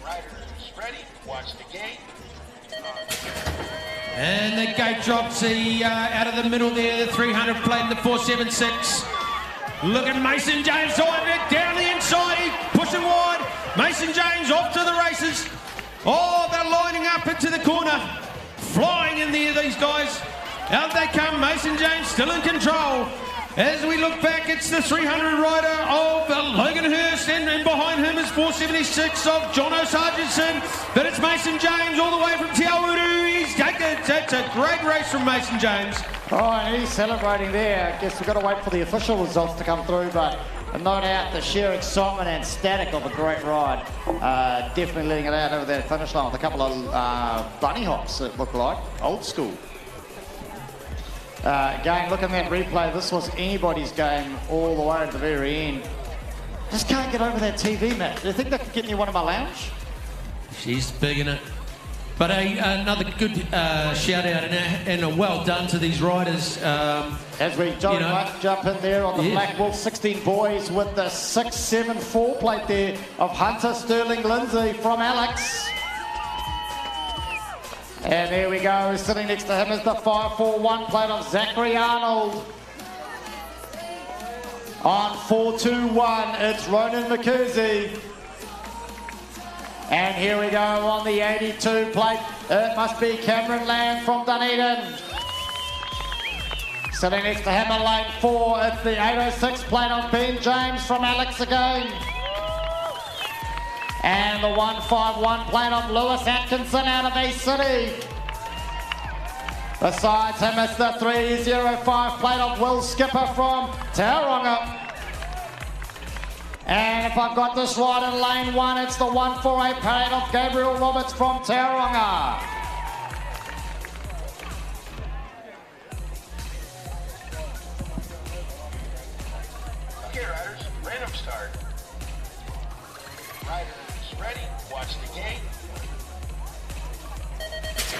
Riders, ready? Watch the gate. And the gate drops out of the middle there, the 300 plate in the 476. Look at Mason James driving it down the inside, he's pushing wide. Mason James off to the races. Oh, they're lining up into the corner. Flying in there, these guys. Out they come, Mason James still in control. As we look back, it's the 300 rider of Logan Hurst, and behind him is 476 of Jono Sargison. But it's Mason James all the way from Te Awaru. He's taken it. That's a great race from Mason James. Oh, and he's celebrating there. I guess we've got to wait for the official results to come through, but no doubt the sheer excitement and static of a great ride. Definitely letting it out over that finish line with a couple of bunny hops, it looked like. Old school. Again, look at that replay. This was anybody's game all the way at the very end. Just can't get over that TV, Matt. Do you think that could get me one in my lounge? She's big in it. But another good shout out and a well done to these riders. As we jump in there on the Black Wolf 16 boys with the 674 plate there of Hunter Sterling Lindsay from Alex. And there we go, sitting next to him is the 541 plate of Zachary Arnold. On 421, it's Ronan McKenzie. And here we go on the 82 plate. It must be Cameron Lamb from Dunedin. Sitting next to him in lane 4, it's the 806 plate of Ben James from Alex again. And the 151 plate of Lewis Atkinson out of East City. Besides him, it's the 305 plate of Will Skipper from Tauranga. And if I've got this right in lane 1, it's the 148 plate of Gabriel Roberts from Tauranga. Okay, riders, random start. Riders, ready? Watch the gate.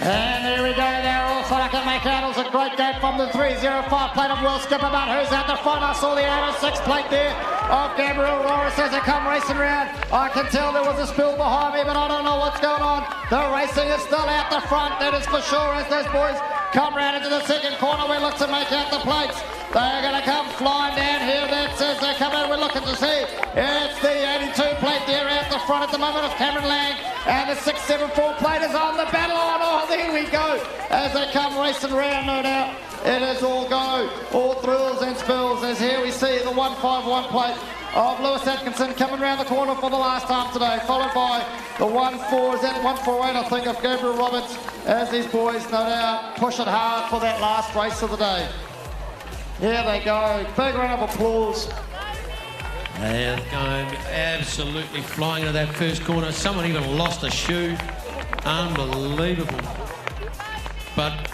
And there we go there, also I can make out. It was a great gate from the 305 plate of Will Skipper, but who's out the front? I saw the 806 plate there of Gabriel Roberts as they come racing around. I can tell there was a spill behind me, but I don't know what's going on. The racing is still out the front, that is for sure, as those boys come round into the second corner. We look to make out the plates. They're going to come flying down here. That says they come in. We're looking to see. It's the 82 plate there out the front at the moment of Cameron Lang. And the 674 plate is on the battle line. Oh, there we go. As they come racing around, no doubt. It is all go. All thrills and spills. As here we see the 151 plate of Lewis Atkinson coming around the corner for the last time today. Followed by the 148, I think, of Gabriel Roberts. As these boys, no doubt, push it hard for that last race of the day. Here they go. Big round of applause. They're going absolutely flying into that first corner. Someone even lost a shoe. Unbelievable. But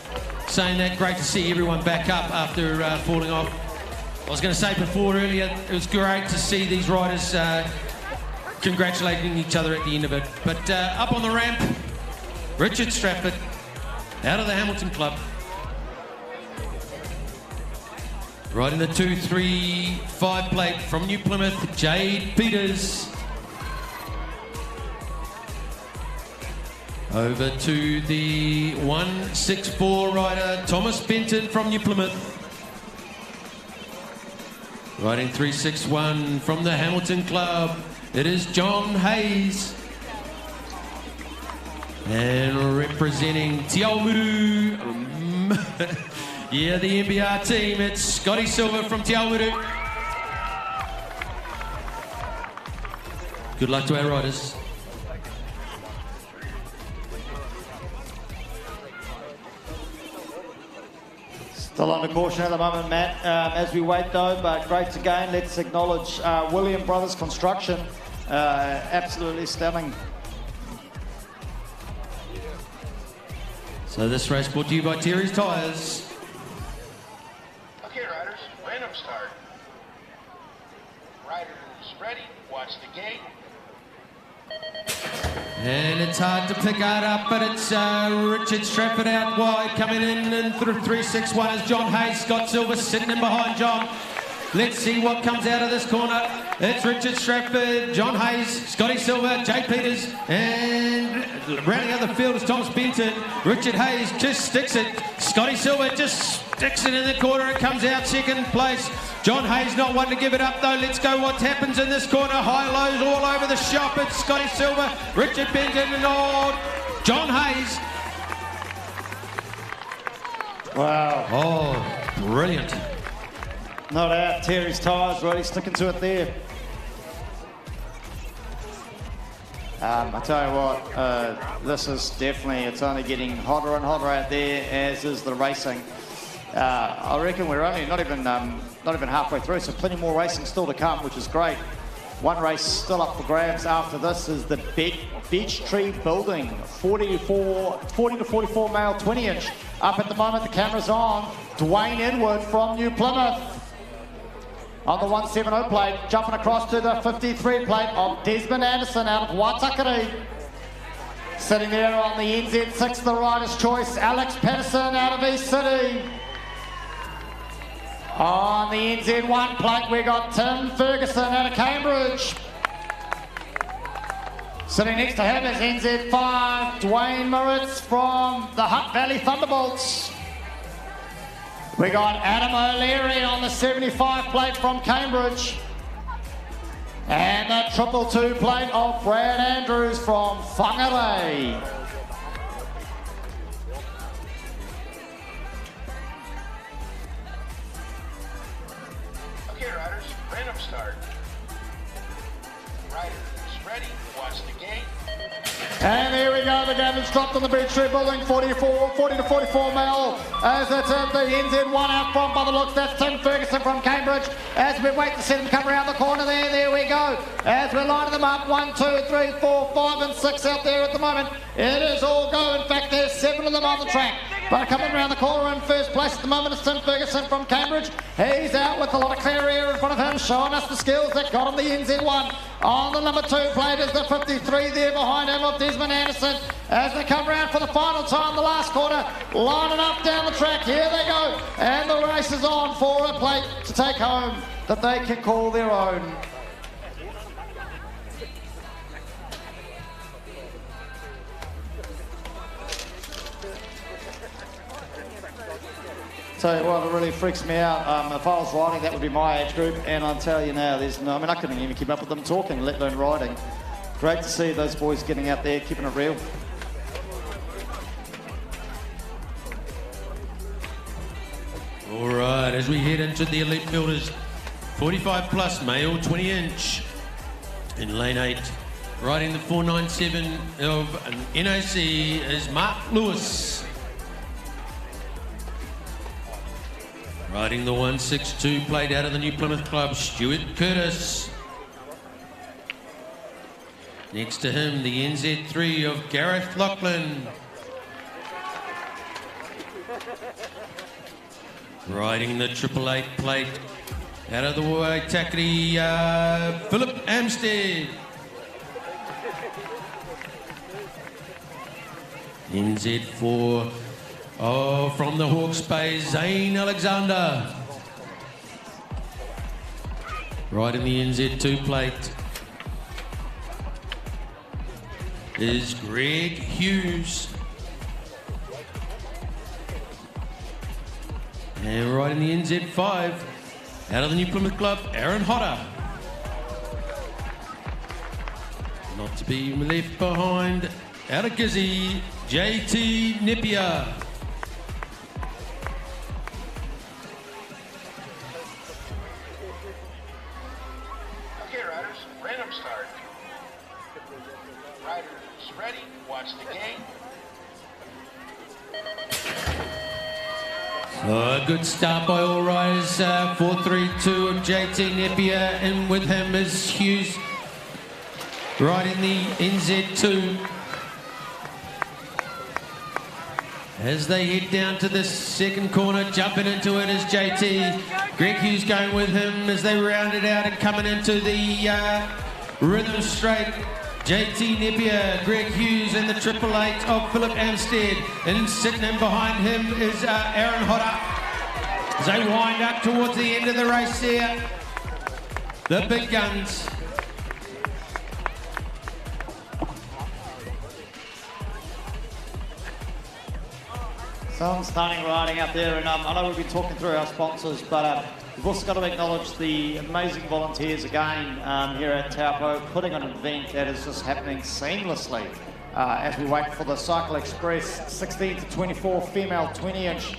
saying that, great to see everyone back up after falling off. I was going to say before earlier, it was great to see these riders congratulating each other at the end of it. But up on the ramp, Richard Stratford, out of the Hamilton Club. Riding the 235 plate from New Plymouth, Jade Peters. Over to the 164 rider, Thomas Benton from New Plymouth. Riding 361 from the Hamilton Club, it is John Hayes. And representing Te Awaru, yeah, the MBR team, it's Scotty Silver from Te Awaru. Good luck to our riders. Still under caution at the moment, Matt, as we wait though, but great again. Let's acknowledge William Brothers Construction. Absolutely stunning. So this race brought to you by Terry's Tyres. Okay, riders, random start. Riders, Riders ready, watch the gate. And it's hard to pick out up, but it's Richard Stratford out wide, coming in through 3-6-1 as John Hayes. Scott Silver sitting in behind John. Let's see what comes out of this corner. It's Richard Stratford, John Hayes, Scotty Silver, Jay Peters, and rounding out the field is Thomas Benton. Richard Hayes just sticks it. Scotty Silver just sticks it in the corner. It comes out second place. John Hayes not one to give it up though. Let's go what happens in this corner. High lows all over the shop. It's Scotty Silver, Richard Benton and old John Hayes. Wow. Oh, brilliant. No doubt, Terry's tyres really sticking to it there. I tell you what, this is definitely, it's only getting hotter and hotter out there, as is the racing. I reckon we're only not even halfway through, so plenty more racing still to come, which is great. One race still up for grabs after this is the Beech Tree Building, 40 to 44 male 20-inch. Up at the moment, the camera's on. Dwayne Edward from New Plymouth on the 170 plate, jumping across to the 53 plate of Desmond Anderson out of Waitakere. Sitting there on the NZ6, the rider's choice, Alex Patterson out of East City. On the NZ1 plate, we got Tim Ferguson out of Cambridge. Sitting next to him is NZ5, Dwayne Moritz from the Hutt Valley Thunderbolts. We got Adam O'Leary on the 75 plate from Cambridge. And the 222 plate of Brad Andrews from Whangarei. Okay, riders, random start. Riders ready, watch the gate. And here we go, the game is dropped on the Beech Tree Building, 40 to 44 male, as it's the NZ1 out front by the looks. That's Tim Ferguson from Cambridge. As we wait to see them come around the corner there we go. As we're lining them up, 1, 2, 3, 4, 5 and 6 out there at the moment. It is all go. In fact, there's 7 of them on the track. But coming around the corner in first place at the moment is Tim Ferguson from Cambridge. He's out with a lot of clear air in front of him, showing us the skills that got him the NZ1. On the number 2 plate is the 53 there behind him of Desmond Anderson. As they come around for the final time, the last quarter, lining up down the track. Here they go. And the race is on for a plate to take home that they can call their own. Tell you what, it really freaks me out. If I was riding, that would be my age group, and I'll tell you now, there's no, I mean, I couldn't even keep up with them talking, let alone riding. Great to see those boys getting out there, keeping it real. All right, as we head into the elite builders, 45 plus male 20-inch in lane 8. Riding the 497 of an NOC is Mark Lewis. Riding the 162 plate out of the New Plymouth Club, Stuart Curtis. Next to him, the NZ3 of Gareth Lachlan. Riding the 888 plate out of the Waitakere, Philip Amstead. NZ4 from the Hawke's Bay, Zane Alexander. Riding the NZ2 plate is Greg Hughes. And riding the NZ5, out of the New Plymouth Club, Aaron Hodder. Not to be left behind, out of Gizzy, JT Napier. Okay, riders, random start. Riders ready, watch the gate. A good start by all riders, 4-3-2 of JT Napier, and with him is Hughes riding the NZ2. As they head down to the second corner, jumping into it is JT. Greg Hughes going with him as they round it out and coming into the rhythm straight. JT Napier, Greg Hughes and the 888 of Philip Amstead. And sitting in behind him is Aaron Hodder. As they wind up towards the end of the race there, the big guns. Some stunning riding up there, and I know we've been talking through our sponsors, but we've also got to acknowledge the amazing volunteers again here at Taupo, putting on an event that is just happening seamlessly as we wait for the Cycle Express 16 to 24 female 20-inch,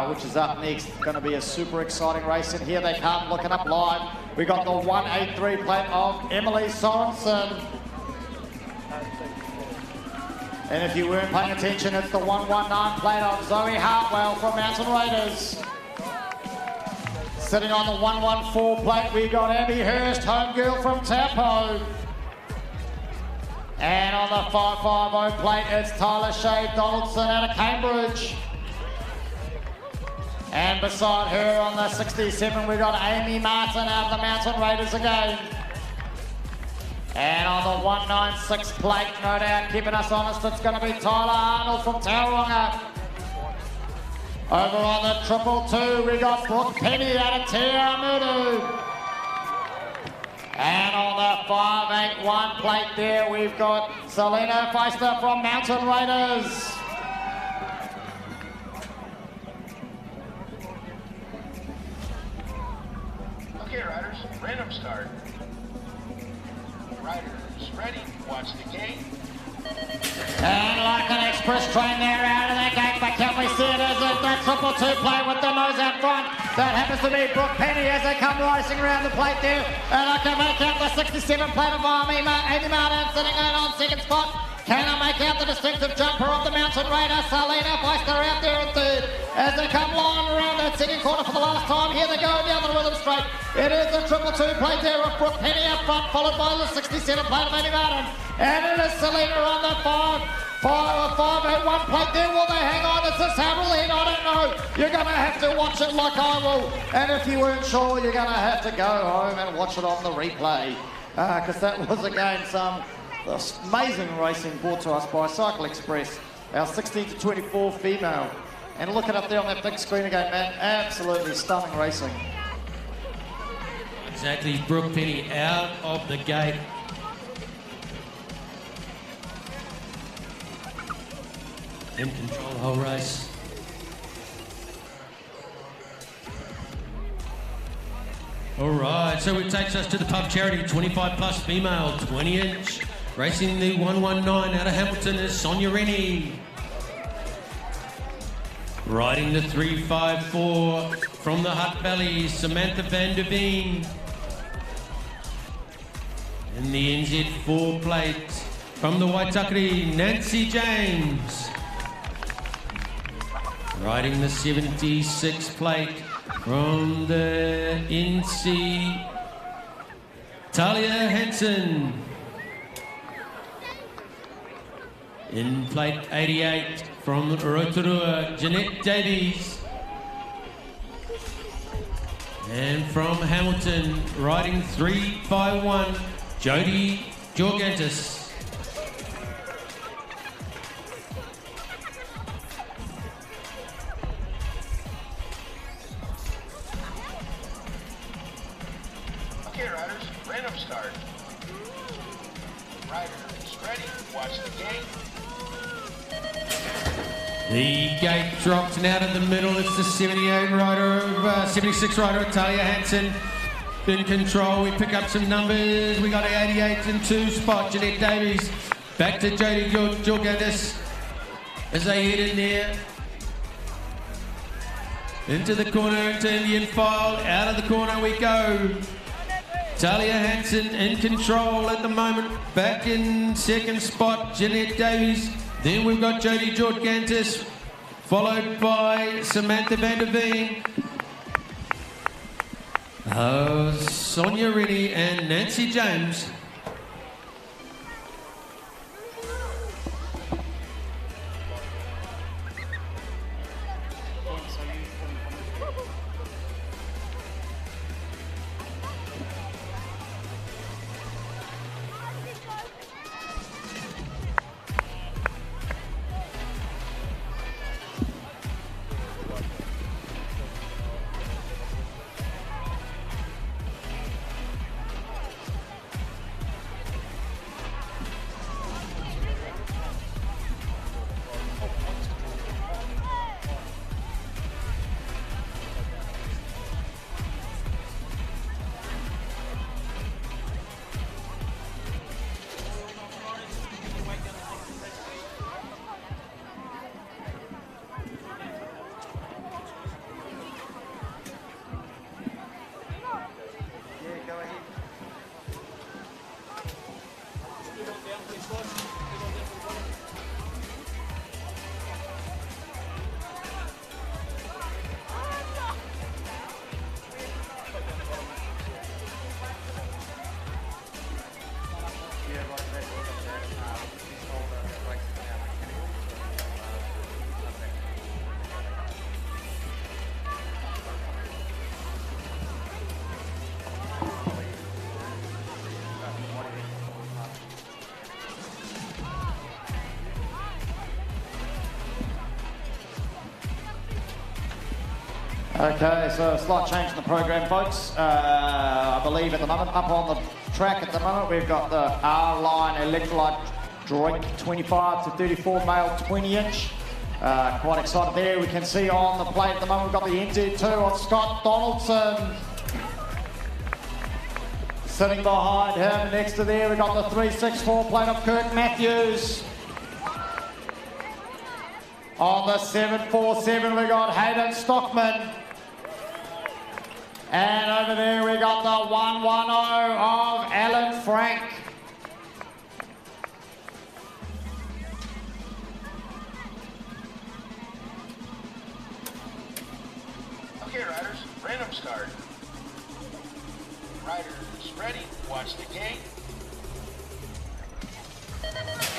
which is up next. Going to be a super exciting race, and here they come, looking up live. We got the 183 plate of Emily Sorensen. And if you weren't paying attention, it's the 119 plate of Zoe Hartwell from Mountain Raiders. Sitting on the 114 plate, we got Abby Hurst, homegirl from Taupo. And on the 550 plate, it's Tyler Shea Donaldson out of Cambridge. And beside her on the 67, we got Amy Martin out of the Mountain Raiders again. And on the 196 plate, no doubt, keeping us honest, it's going to be Tyler Arnold from Tauranga. Over on the 222, we got Brooke Penny out of Te Awamutu. And on the 581 plate there, we've got Selena Feister from Mountain Raiders. Okay, riders, random start. Riders ready, watch the gate. And like an express train, they're out of the gate, but can we see it as the 222 plate with the nose out front? That happens to be Brooke Penny as they come racing around the plate there. And I can make out the 67 plate of Amy Martin sitting in on second spot. Can I make out the distinctive jumper of the Mountain Raider, Selena Feister out there in third. As they come live around that second corner for the last time, here they go down the rhythm straight. It is the 222 plate there of Brooke Penny up front, followed by the 67 plate of Amy Martin. And it is Selena on the 581 plate there. Will they hang on? Is this Haverland? I don't know. You're going to have to watch it like I will. And if you weren't sure, you're going to have to go home and watch it on the replay. Because that was, again, some amazing racing brought to us by Cycle Express, our 16 to 24 female. And look it up there on that big screen again, man. Absolutely stunning racing. Exactly, Brooke Penny out of the gate. In control the whole race. All right, so it takes us to the pub charity, 25 plus female, 20-inch. Racing the 119 out of Hamilton is Sonia Rennie. Riding the 354 from the Hutt Valley, Samantha van der Veen. And the NZ4 plate from the Waitakere, Nancy James. Riding the 76 plate from the NC, Talia Hansen. In plate 88 from Rotorua, Jeanette Davies. And from Hamilton, riding 351, Jodie Jorgantis. Okay, riders, random start. Riders ready, watch the gate. The gate dropped and out of the middle. It's the 78 rider of 76 rider Talia Hansen in control. We pick up some numbers. We got 88 in 2 spot. Jeanette Davies back to Jodie Jorgadis as they head in there. Into the corner, into Indian file. Out of the corner we go. Talia Hansen in control at the moment. Back in second spot, Jeanette Davies. Then we've got Jodie Jorgantis, followed by Samantha van der Veen, Sonia Rennie and Nancy James. Okay, so a slight change in the program, folks. I believe at the moment, up on the track at the moment, we've got the R-Line Electrolyte Drake 25 to 34 male 20-inch. Quite excited there. We can see on the plate at the moment, we've got the NZ2 on Scott Donaldson. Sitting behind him, next to there, we've got the 364 plate of Kirk Matthews. On the 747, we got Hayden Stockman. And over there, we got the 110 of Alan Frank. Okay, riders, random start. Riders, ready, watch the gate.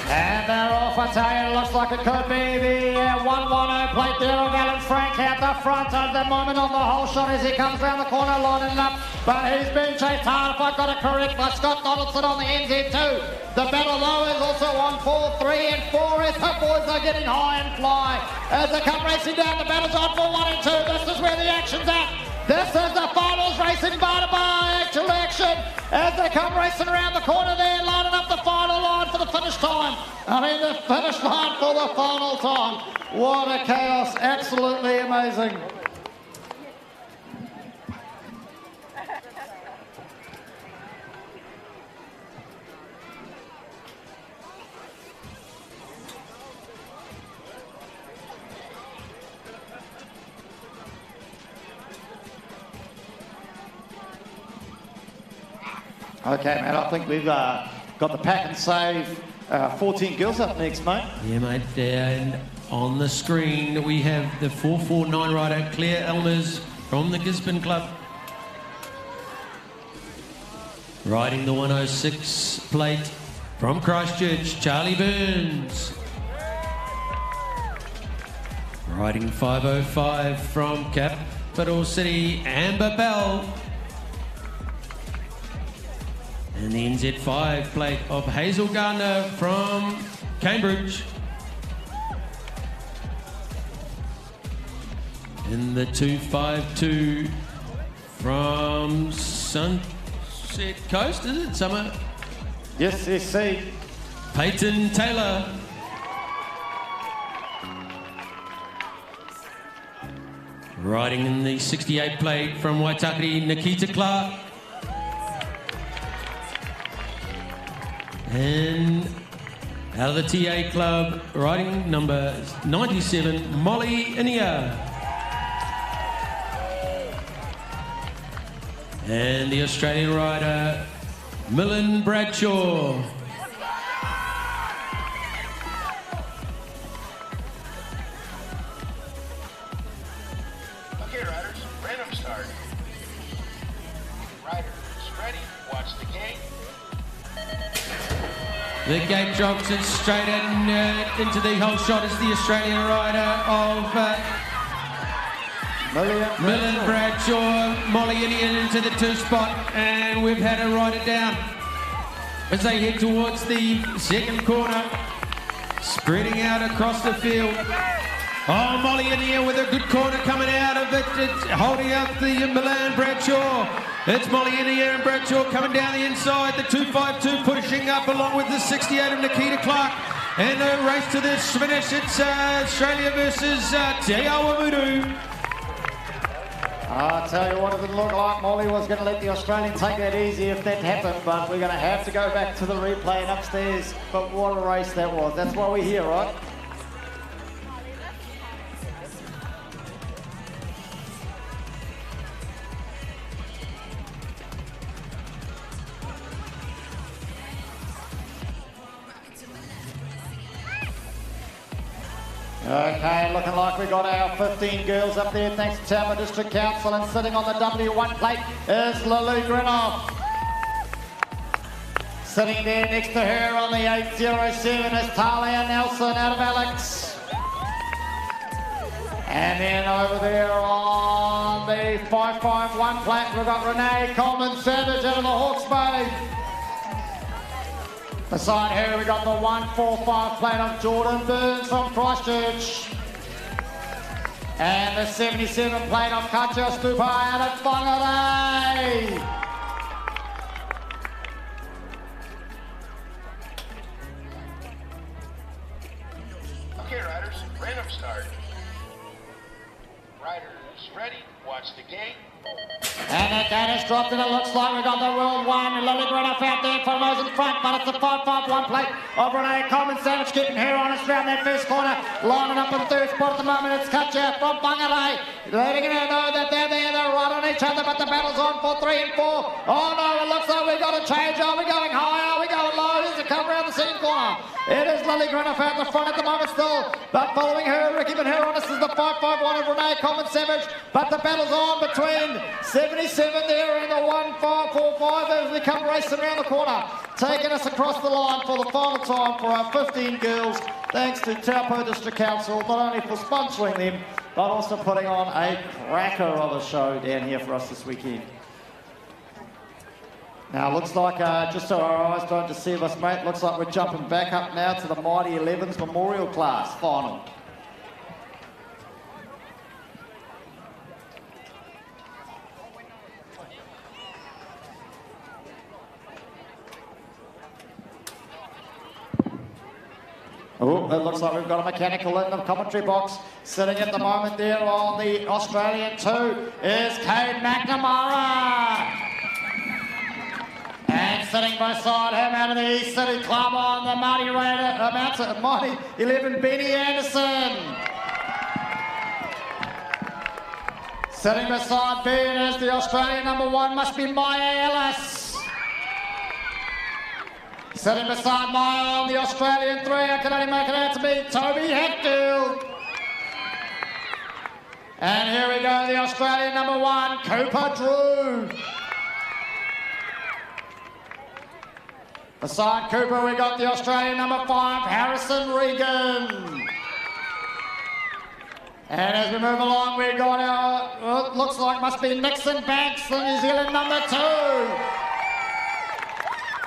And they're off, I tell you, it looks like it could be the 110 plate there of Alan Frank out the front at the moment on the whole shot as he comes down the corner lining up. But he's been chased hard, if I got it correct, by Scott Donaldson on the NZ2. The battle though is also on 4, 3 and 4 as the boys are getting high and fly. As they come racing down, the battle's on for 1 and 2. This is where the action's at. This is the finals racing bar to bar actual action as they come racing around the corner there, lining up the final line for the finish time. I mean, the finish line for the final time. What a chaos, absolutely amazing. Okay, mate, I think we've got the pack and save 14 girls up next, mate. Yeah, mate, and on the screen we have the 449 rider Claire Elmers from the Gisborne Club. Riding the 106 plate from Christchurch, Charlie Burns. Riding 505 from Capital City, Amber Bell. And the NZ5 plate of Hazel Gardner from Cambridge. And the 252 from Sunset Coast, is it? Summer? Yes, SC. Peyton Taylor. Riding in the 68 plate from Waitakere, Nikita Clark. And out of the TA Club, riding number 97, Molly Inia. And the Australian rider, Millen Bradshaw. Okay, riders, random start. Riders, ready, watch the gate. The gate drops it straight in, into the whole shot is the Australian rider of Millen Bradshaw. Molly Indian into the 2 spot, and we've had her ride it down as they head towards the second corner, spreading out across the field. Oh, Molly Indian with a good corner coming out of it, it's holding up the Millen Bradshaw. It's Molly in the air and Bradshaw coming down the inside. The 252 pushing up along with the 68 of Nikita Clark. And a race to this finish. It's Australia versus Te Awamutu. I'll tell you what, it didn't look like Molly was going to let the Australian take that easy if that happened, but we're going to have to go back to the replay and upstairs. But what a race that was. That's why we're here, right? Okay, looking like we got our 15 girls up there, thanks to Tampa District Council, and sitting on the W1 plate is Lily Grinoff. Sitting there next to her on the 807 is Talia Nelson out of Alex. And then over there on the 551 plate, we've got Renee Coleman Savage out of the Hawke's Bay. Beside her, we got the 145 plate of Jordan Burns from Christchurch. And the 77 plate of Katja Stupa out of Whangarei. Okay, riders, random start. Riders ready, watch the gate. And the gate is dropped and it looks like we've got the World 1. Lily Greenough out there for those in front, but it's the 5-5-1 plate of Renee Coleman Savage keeping her on us round that first corner. Lining up in the third spot at the moment, it's Katja from Whangarei. Letting her know that they're there, they're right on each other, but the battle's on for 3 and 4. Oh no, it looks like we've got a change. Are we going high? Are we going low? Here's a cover around the second corner. It is Lily Greenough out the front at the moment still, but following her, Ricky Van Heronis is the 5-5-1 of Renee Coleman Savage, but the battle's on between 77 there and the 1-5-4-5 as we come racing around the corner, taking us across the line for the final time for our 15 girls, thanks to Taupo District Council, not only for sponsoring them, but also putting on a cracker of a show down here for us this weekend. Now, looks like, just so our eyes don't deceive us, mate, looks like we're jumping back up now to the Mighty 11s Memorial Class final. Oh, it looks like we've got a mechanical in the commentary box. Sitting at the moment there on the Australian 2 is Kate McNamara. And sitting beside him out of the East City Club on the Mighty 11, Benny Anderson. Sitting beside Ben is the Australian number 1, must be Maya Ellis. Sitting beside Maya on the Australian 3, I can only make it out to be Toby Hatfield. And here we go, the Australian number 1, Cooper Drew. Beside Cooper, we got the Australian number 5, Harrison Regan. And as we move along, we've got our, looks like must be Nixon Banks, the New Zealand number 2.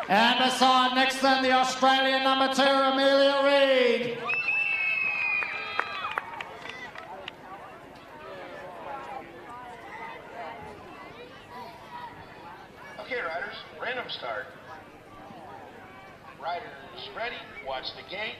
And beside Nixon, the Australian number 2, Amelia Reid. Okay, riders, random start. Riders ready, watch the gate.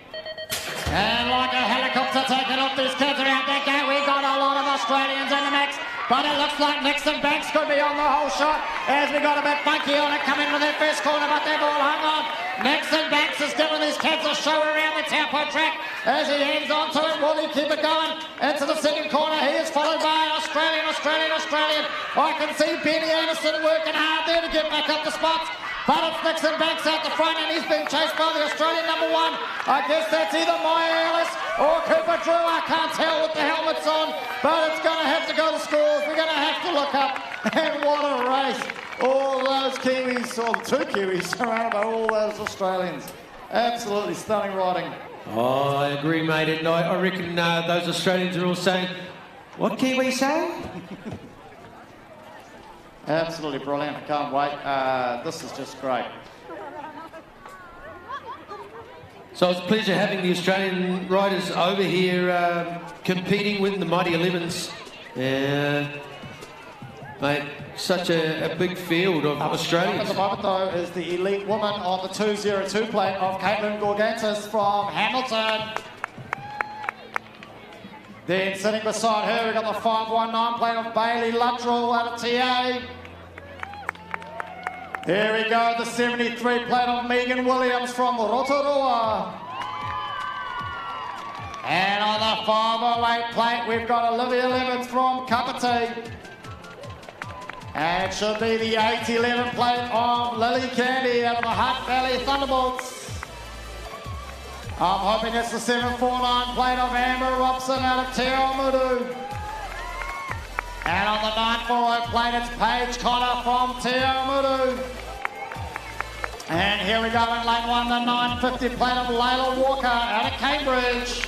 And like a helicopter taking off these kids around that gate, we got a lot of Australians in the mix. But it looks like Nixon Banks could be on the whole shot as we got a bit funky on it coming to that first corner, but they've all hung on. Nixon Banks is giving these kids a show around the Taupo track as he hangs on to it. Will he keep it going into the second corner? He is followed by Australian. I can see Benny Anderson working hard there to get back up the spots. But it's Nixon Banks out the front and he's being chased by the Australian number 1. I guess that's either Maya Ellis or Cooper Drew. I can't tell with the helmets on, but it's going to have to go to scores. We're going to have to look up. And what a race. All those Kiwis, or 2 Kiwis, surrounded by all those Australians. Absolutely stunning riding. Oh, I agree, mate. And I reckon those Australians are all saying, what Kiwi say? Absolutely brilliant. I can't wait. This is just great. So it's a pleasure having the Australian riders over here competing with the Mighty 11s. Mate, such a big field of Australians. At the moment, though, is the elite woman on the 202 plate of Caitlin Gorgantis from Hamilton. Then sitting beside her, we've got the 519 plate of Bailey Luttrell out of TA. Here we go, the 73 plate of Megan Williams from Rotorua. And on the 508 plate, we've got Olivia Levens from Kapiti. And it should be the 811 plate of Lily Candy out of the Hutt Valley Thunderbolts. I'm hoping it's the 749 plate of Amber Robson out of Te Awamutu. And on the 940 plate, it's Paige Connor from Te Awamutu. And here we go in lane 1, the 950 plate of Layla Walker out of Cambridge.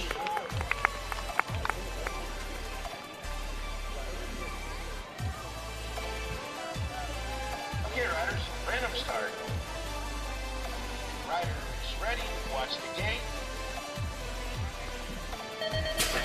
Okay, riders, random start. Riders ready, watch the gate.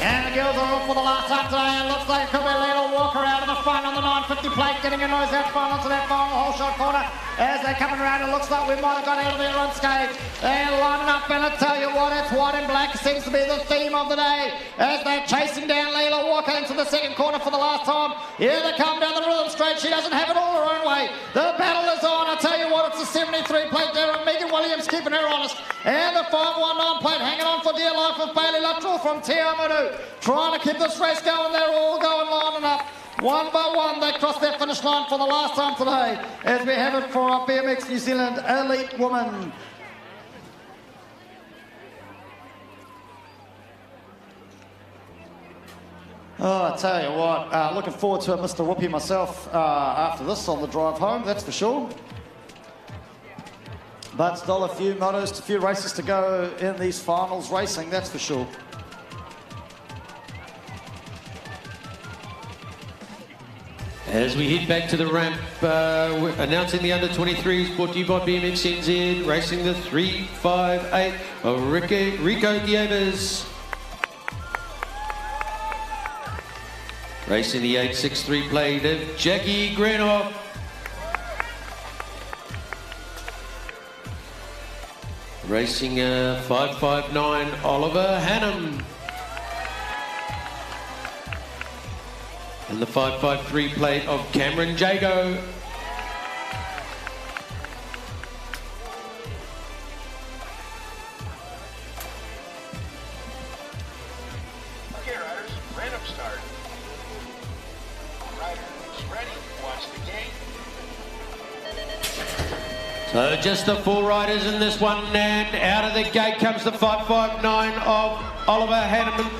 And girls are off for the last time today. It looks like it could be Lena Walker out of the front on the 950 plate, getting her nose out final to that final whole shot corner. As they're coming around, it looks like we might have got out of their unscathed. They're lining up, and I tell you what, it's white and black seems to be the theme of the day. As they're chasing down Leela Walker into the second corner for the last time. Here they come down the rhythm straight. She doesn't have it all her own way. The battle is on. I tell you what, it's the 73 plate there, and Megan Williams keeping her honest. And the 519 plate hanging on for dear life with Bailey Luttrell from Tiamanu. Trying to keep this race going. They're all going lining up. One by one, they cross that finish line for the last time today, as we have it for our BMX New Zealand Elite Woman. Oh, I tell you what, looking forward to it, Mr. Whoopi, myself, after this on the drive home, that's for sure. But still a few motos, a few races to go in these finals racing, that's for sure. As we head back to the ramp, announcing the under-23s, brought to you by BMXNZ, racing the 358 of Rico Dievas. Racing the 863 plate of Jackie Grenoff. Racing 559 Oliver Hannum. And the 553 plate of Cameron Jago. Okay, riders, random start. Riders ready, watch the gate. So just the 4 riders in this one, and out of the gate comes the 559 of Oliver Hanneman.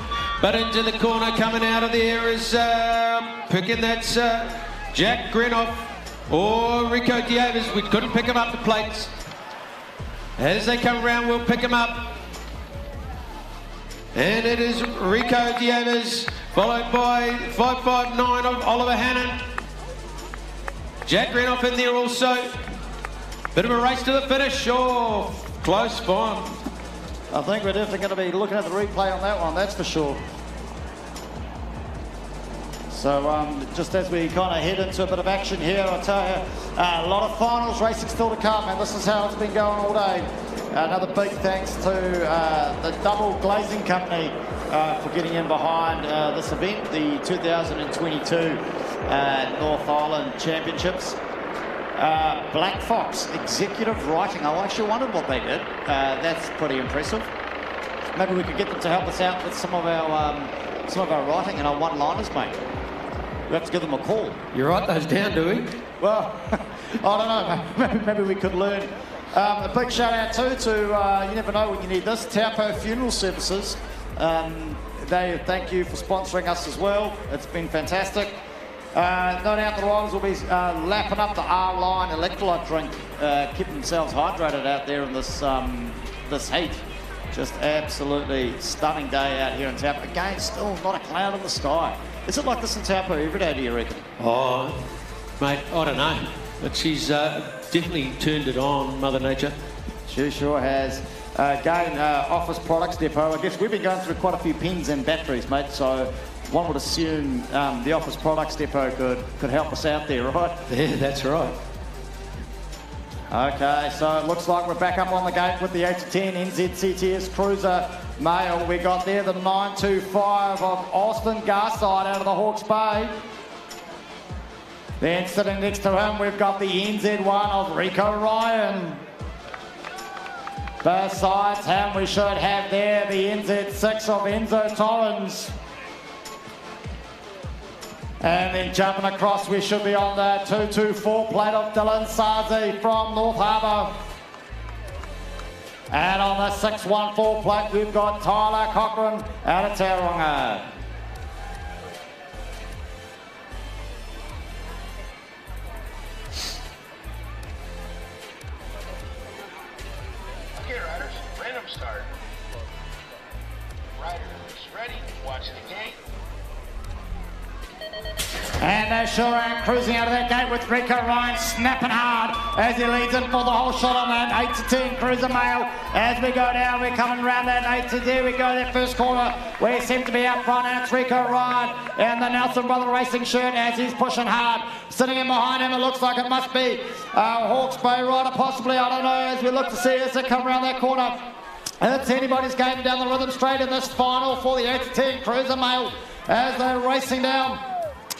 But into the corner, coming out of there is picking, that's Jack Grenoff or Rico Dievas. We couldn't pick him up the plates. As they come around, we'll pick him up. And it is Rico Dievas, followed by 559 of Oliver Hannon. Jack Grenoff in there also. Bit of a race to the finish. Oh, close fine. I think we're definitely going to be looking at the replay on that one, that's for sure. So just as we kind of head into a bit of action here, I'll tell you, a lot of finals racing still to come, and this is how it's been going all day. Another big thanks to the Double Glazing Company for getting in behind this event, the 2022 North Island Championships. Black Fox Executive Writing. I actually wondered what they did. That's pretty impressive. Maybe we could get them to help us out with some of our writing and our one-liners, mate. We have to give them a call. You write those down, do we? Well, I don't know. Maybe we could learn. A big shout out too to you never know when you need this, Taupo Funeral Services. They thank you for sponsoring us as well. It's been fantastic. No doubt the riders will be lapping up the R-Line electrolyte drink, keeping themselves hydrated out there in this this heat. Just absolutely stunning day out here in Taupo. Again, still not a cloud in the sky. Is it like this in Taupo every day, do you reckon? Oh, mate, I don't know. But she's definitely turned it on, Mother Nature. She sure has. Again, Office Products Depot. I guess we've been going through quite a few pins and batteries, mate, so one would assume the Office Products Depot could help us out there, right? Yeah, that's right. Okay, so it looks like we're back up on the gate with the 8-10 NZCTS Cruiser Male. We got there the 925 of Austin Garside out of the Hawke's Bay. Then sitting next to him, we've got the NZ1 of Rico Ryan. Besides him, we should have there the NZ6 of Enzo Torrens. And then jumping across, we should be on the 224 plate of Dylan Sarzi from North Harbour. And on the 614 plate, we've got Tyler Cochran out of Tauranga. Okay, riders, random start. Riders ready, watch the gate. And they sure are cruising out of that gate with Rico Ryan snapping hard as he leads in for the whole shot on that 8 to 10 Cruiser Male. As we go down, we're coming around that 8 to 10. We go that first corner. We seem to be out front, and it's Rico Ryan in the Nelson Brother Racing shirt as he's pushing hard. Sitting in behind him, it looks like it must be Hawke's Bay Rider, possibly, I don't know, as we look to see as they come around that corner. It's anybody's game down the rhythm straight in this final for the 8 to 10 Cruiser Male as they're racing down.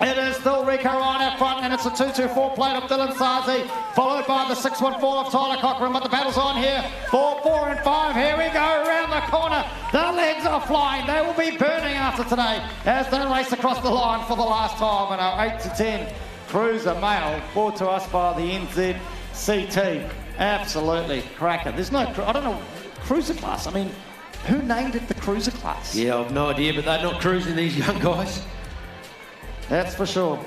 It is still Rico Ryan up front, and it's a 2-2-4 plate of Dylan Sarzi, followed by the 6-1-4 of Tyler Cochran, but the battle's on here for 4 and 5. Here we go around the corner. The legs are flying. They will be burning after today as they race across the line for the last time in our 8 to 10 Cruiser Male, brought to us by the NZCT. Absolutely cracker. There's no, I don't know, cruiser class. I mean, who named it the cruiser class? Yeah, I've no idea, but they're not cruising, these young guys. That's for sure.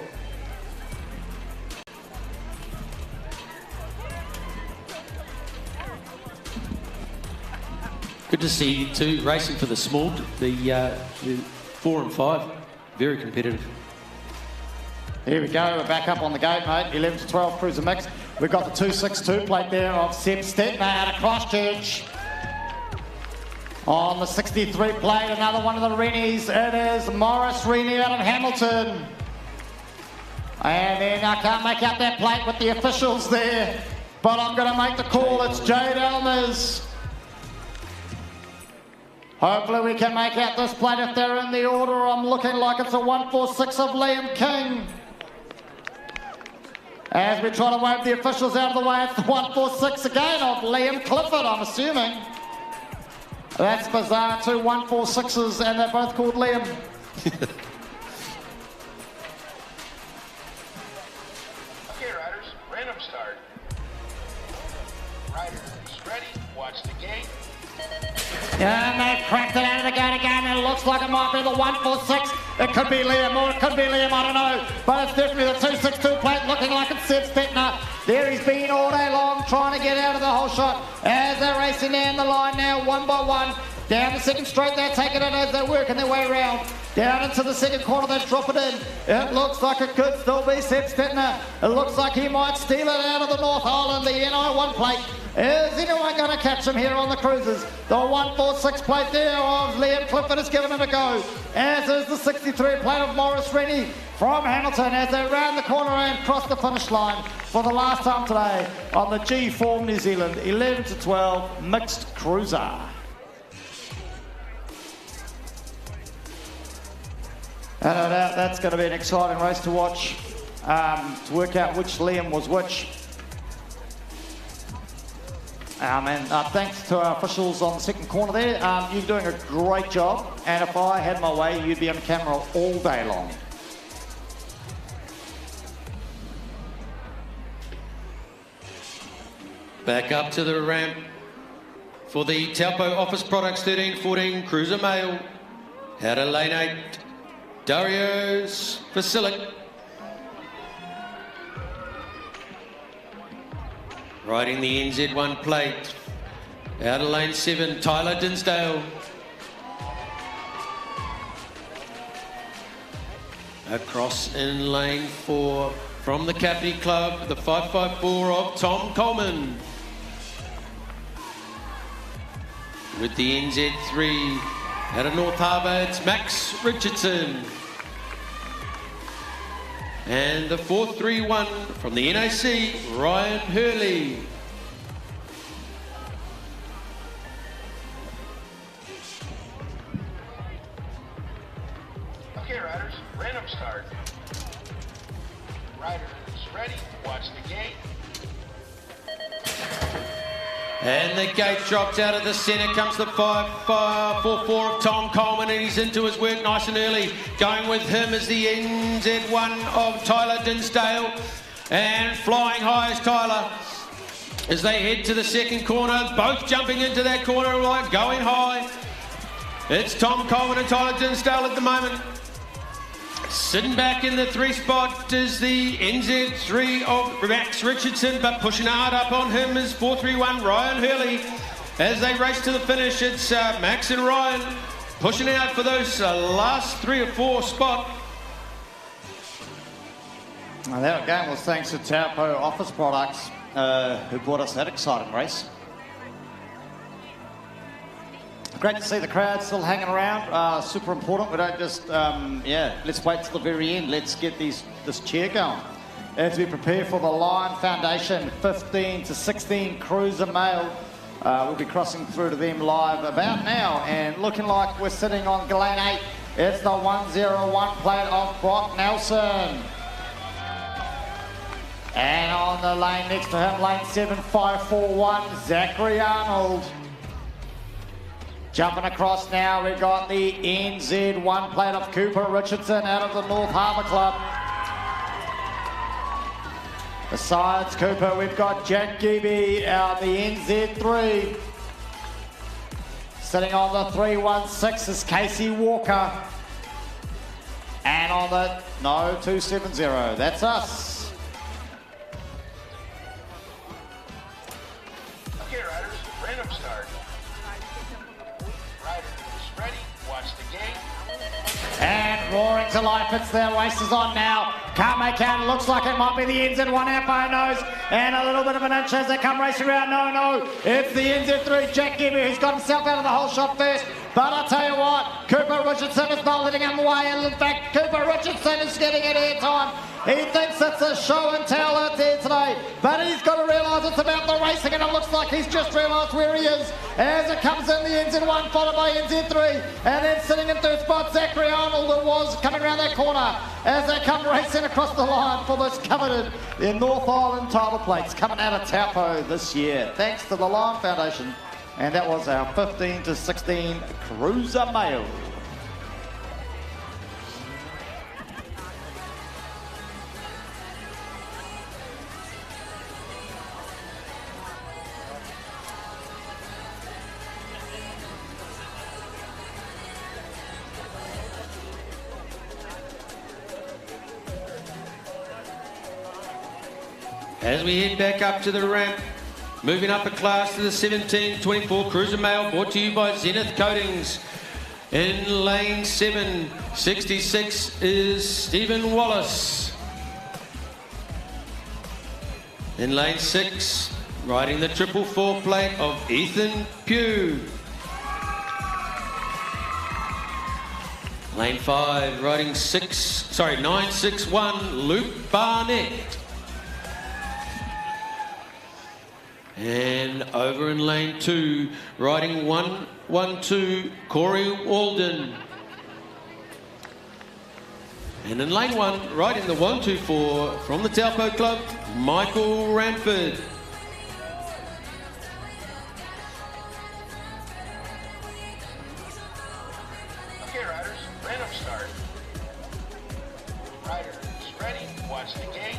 Good to see you two racing for the small, the 4 and 5. Very competitive. Here we go, we're back up on the gate, mate. 11 to 12 Cruiser Mix. We've got the 262 plate there of Seb Stetner out of Christchurch. On the 63 plate, another one of the Rennies. It is Morris Rennie out of Hamilton. And then I can't make out that plate with the officials there, but I'm going to make the call. It's Jade Elmers. Hopefully we can make out this plate if they're in the order. I'm looking like it's a 146 of Liam King. As we try to wave the officials out of the way, it's the 146 again of Liam Clifford, I'm assuming. That's bizarre, two 146s, and they're both called Liam. Okay, riders, random start. Riders, ready, watch the gate. And they've cracked it out of the gate again, and it looks like it might be the 146. It could be Liam, or it could be Liam, I don't know. But it's definitely the 262 plate, looking like it's Seb Stetner. There he's been all day long, trying to get out of the whole shot. As they're racing down the line now, one by one. Down the second straight, they're taking it as they're working their way around. Down into the second corner, they drop it in. It looks like it could still be Seb Stetner. It looks like he might steal it out of the North Island, the NI1 plate. Is anyone going to catch him here on the cruisers? The 146 plate there of Liam Clifford has given it a go, as is the 63 plate of Morris Rennie from Hamilton as they round the corner and cross the finish line for the last time today on the G4 New Zealand 11 to 12 mixed cruiser. And no doubt that's going to be an exciting race to watch, to work out which Liam was which. And thanks to our officials on the second corner there. You're doing a great job, and if I had my way, you'd be on camera all day long. Back up to the ramp for the Taupo Office Products 13-14 Cruiser Male. Out of lane 8, Darius Vasilic. Riding the NZ1 plate. Out of lane 7, Tyler Dinsdale. Across in lane 4 from the Capney Club, the 554 of Tom Coleman. With the NZ3 out of North Harbour, it's Max Richardson. And the 431 from the NAC, Ryan Hurley. Okay, riders, random start. Riders, ready, watch the gate. And the gate drops out of the centre, comes the 5-4-4 of Tom Coleman, and he's into his work nice and early. Going with him is the NZ1 of Tyler Dinsdale, and flying high is Tyler. As they head to the second corner, both jumping into that corner, like going high. It's Tom Coleman and Tyler Dinsdale at the moment. Sitting back in the 3 spot is the NZ3 of Max Richardson, but pushing hard up on him is 431 Ryan Hurley. As they race to the finish, it's Max and Ryan pushing out for those last 3 or 4 spot. And that again was thanks to Taupo Office Products, who brought us that exciting race. Great to see the crowd still hanging around. Super important. We don't just, let's wait till the very end. Let's get this cheer going. As we prepare for the Lion Foundation 15 to 16 cruiser male. We'll be crossing through to them live about now. And looking like we're sitting on lane 8. It's the 101 plate of Brock Nelson. And on the lane next to him, lane 7, 541, Zachary Arnold. Jumping across now, we've got the NZ 1 plate of Cooper Richardson out of the North Harbour Club. Besides Cooper, we've got Jack Gibby out the NZ 3. Sitting on the 316 is Casey Walker. And on the 270, that's us. Okay, riders, random start. Riders, ready, watch the gate. And roaring to life, it's the race is on now. Can't make out, looks like it might be the NZ1 out by a nose. And a little bit of an inch as they come racing around. No, it's the NZ3, Jack Gibby, who's got himself out of the whole shot first. But I tell you what, Cooper Richardson is not letting him away. And in fact, Cooper Richardson is getting it air time. He thinks it's a show and tell out there today, but he's got to realise it's about the racing, and it looks like he's just realised where he is as it comes in the NZ1, followed by NZ3, and then sitting in third spot, Zachary Arnold, who was coming around that corner as they come racing across the line for this coveted in North Island title plates coming out of Taupo this year, thanks to the Lion Foundation. And that was our 15 to 16 cruiser male. As we head back up to the ramp, moving up a class to the 17-24 Cruiser Male, brought to you by Zenith Coatings. In lane 7, 66 is Stephen Wallace. In lane 6, riding the 444 plate of Ethan Pugh. Lane 5, riding 961, Luke Barnett. And over in lane 2, riding 112, Corey Walden. And in lane 1, riding the 124 from the Taupo Club, Michael Ranford. Okay, riders, random start. Riders, ready, watch the gate.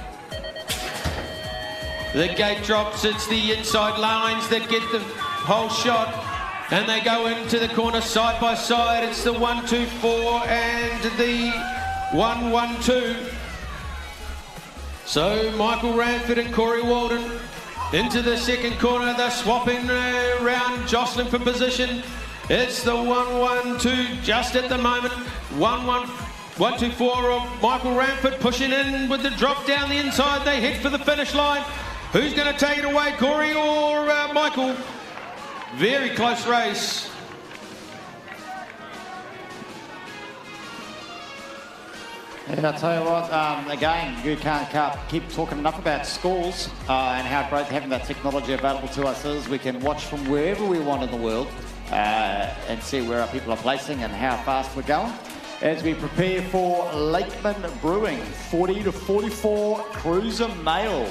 The gate drops, it's the inside lines that get the whole shot, and they go into the corner side by side. It's the 124 and the 112. So Michael Ranford and Corey Walden into the second corner. They're swapping around, jostling for position. It's the 112 just at the moment. 124 of Michael Ranford pushing in with the drop down the inside. They head for the finish line. Who's going to take it away, Corey or Michael? Very close race. Yeah, I'll tell you what, again, you can't keep talking enough about schools and how great having that technology available to us is. We can watch from wherever we want in the world and see where our people are placing and how fast we're going. As we prepare for Lakeman Brewing, 40 to 44 Cruiser Male.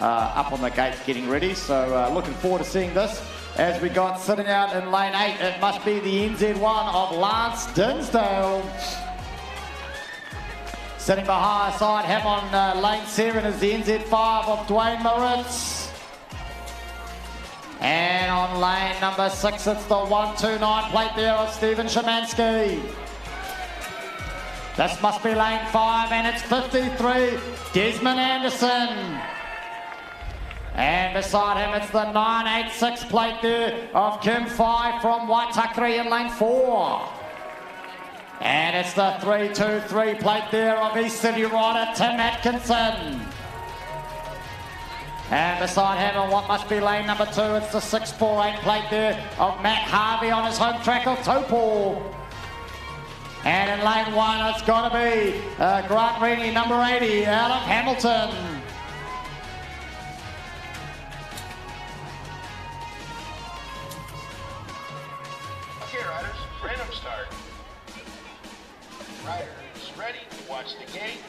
Up on the gate getting ready, so looking forward to seeing this. As we got sitting out in lane 8, it must be the NZ1 of Lance Dinsdale. Sitting behind side him on lane 7 is the NZ5 of Dwayne Moritz. And on lane number 6 it's the 129 plate there of Stephen Szymanski. This must be lane 5 and it's 53, Desmond Anderson. And beside him, it's the 986 plate there of Kim Fye from Waitakere in lane 4. And it's the 3-2-3 plate there of East City rider Tim Atkinson. And beside him on what must be lane number 2, it's the 6-4-8 plate there of Matt Harvey on his home track of Taupo. And in lane 1, it's got to be Grant Reaney, number 80, out of Hamilton. Okay, riders, random start. Riders, ready, watch the gate.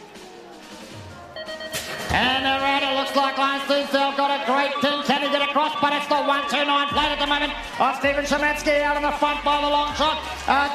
And the rider looks like Lance Teasdale got a great thing. Can he get across? But it's the 1-2-9 plate at the moment of Stephen Szymanski out in the front by the long shot.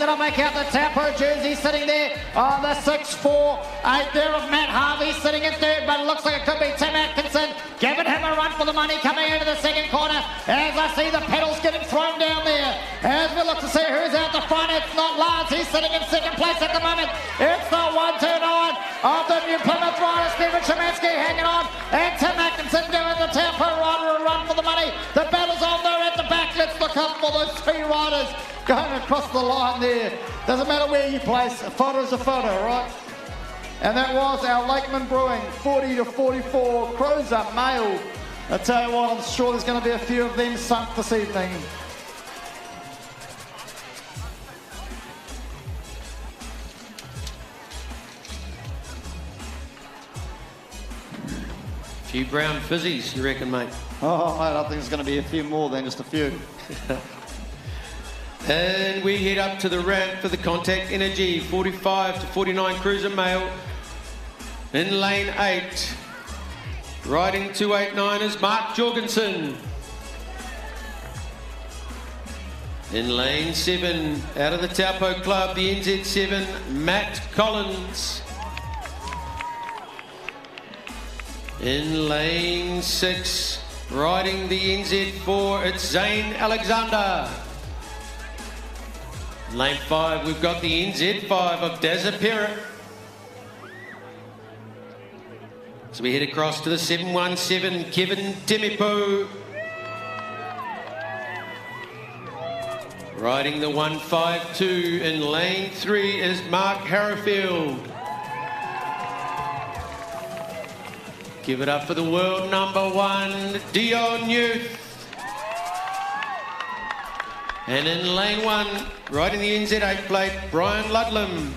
Did I make out the Taupo jersey sitting there on the 6-4-8 there of Matt Harvey sitting in third, but it looks like it could be Tim Atkinson giving him a run for the money coming into the second corner as I see the pedals getting thrown down there. As we look to see who's out the front, it's not Lance. He's sitting in second place at the moment. It's the 1-2-9 of the New Plymouth rider Stephen Szymanski hanging on, and Tim Atkinson giving the Taupo rider a run for the money. The battle's on there at the back. Let's look up for those 3 riders going across the line there. Doesn't matter where you place, a photo's a photo, right? And that was our Lakeman Brewing 40-44 Cruiser Male. I tell you what, I'm sure there's going to be a few of them sunk this evening. A few brown fizzies, you reckon, mate? Oh, mate, I think there's going to be a few more than just a few. And we head up to the ramp for the Contact Energy 45-49 Cruiser Male. In lane 8, riding 289 is Mark Jorgensen. In lane 7, out of the Taupo Club, the NZ7, Matt Collins. In lane 6, riding the NZ4, it's Zane Alexander. In lane 5, we've got the NZ5 of Dazza Perrott. So we head across to the 717, Kevin Temipo. Riding the 152 in lane 3 is Mark Harrifield. Give it up for the world number 1, Dion Youth. And in lane 1, riding the NZ8 plate, Brian Ludlam.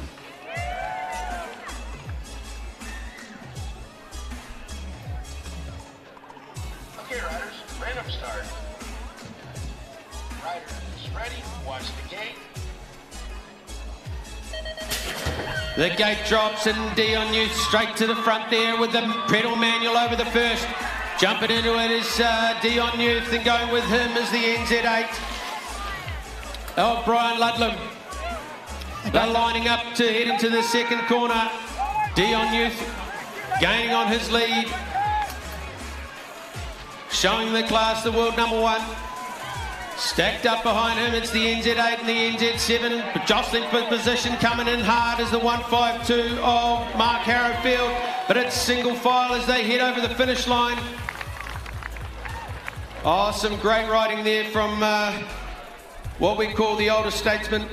Okay, riders, random start. Riders, ready, watch the gate. The gate drops and Dion Youth straight to the front there with the pedal manual over the first. Jumping into it is Dion Youth, and going with him is the NZ8. Oh, Brian Ludlam. They're lining up to head into the second corner. Dion Youth gaining on his lead. Showing the class the world number 1. Stacked up behind him, it's the NZ8 and the NZ7. But jostling for position, coming in hard is the 152 of Mark Harrifield. But it's single file as they head over the finish line. Oh, some great riding there from what we call the older statesman.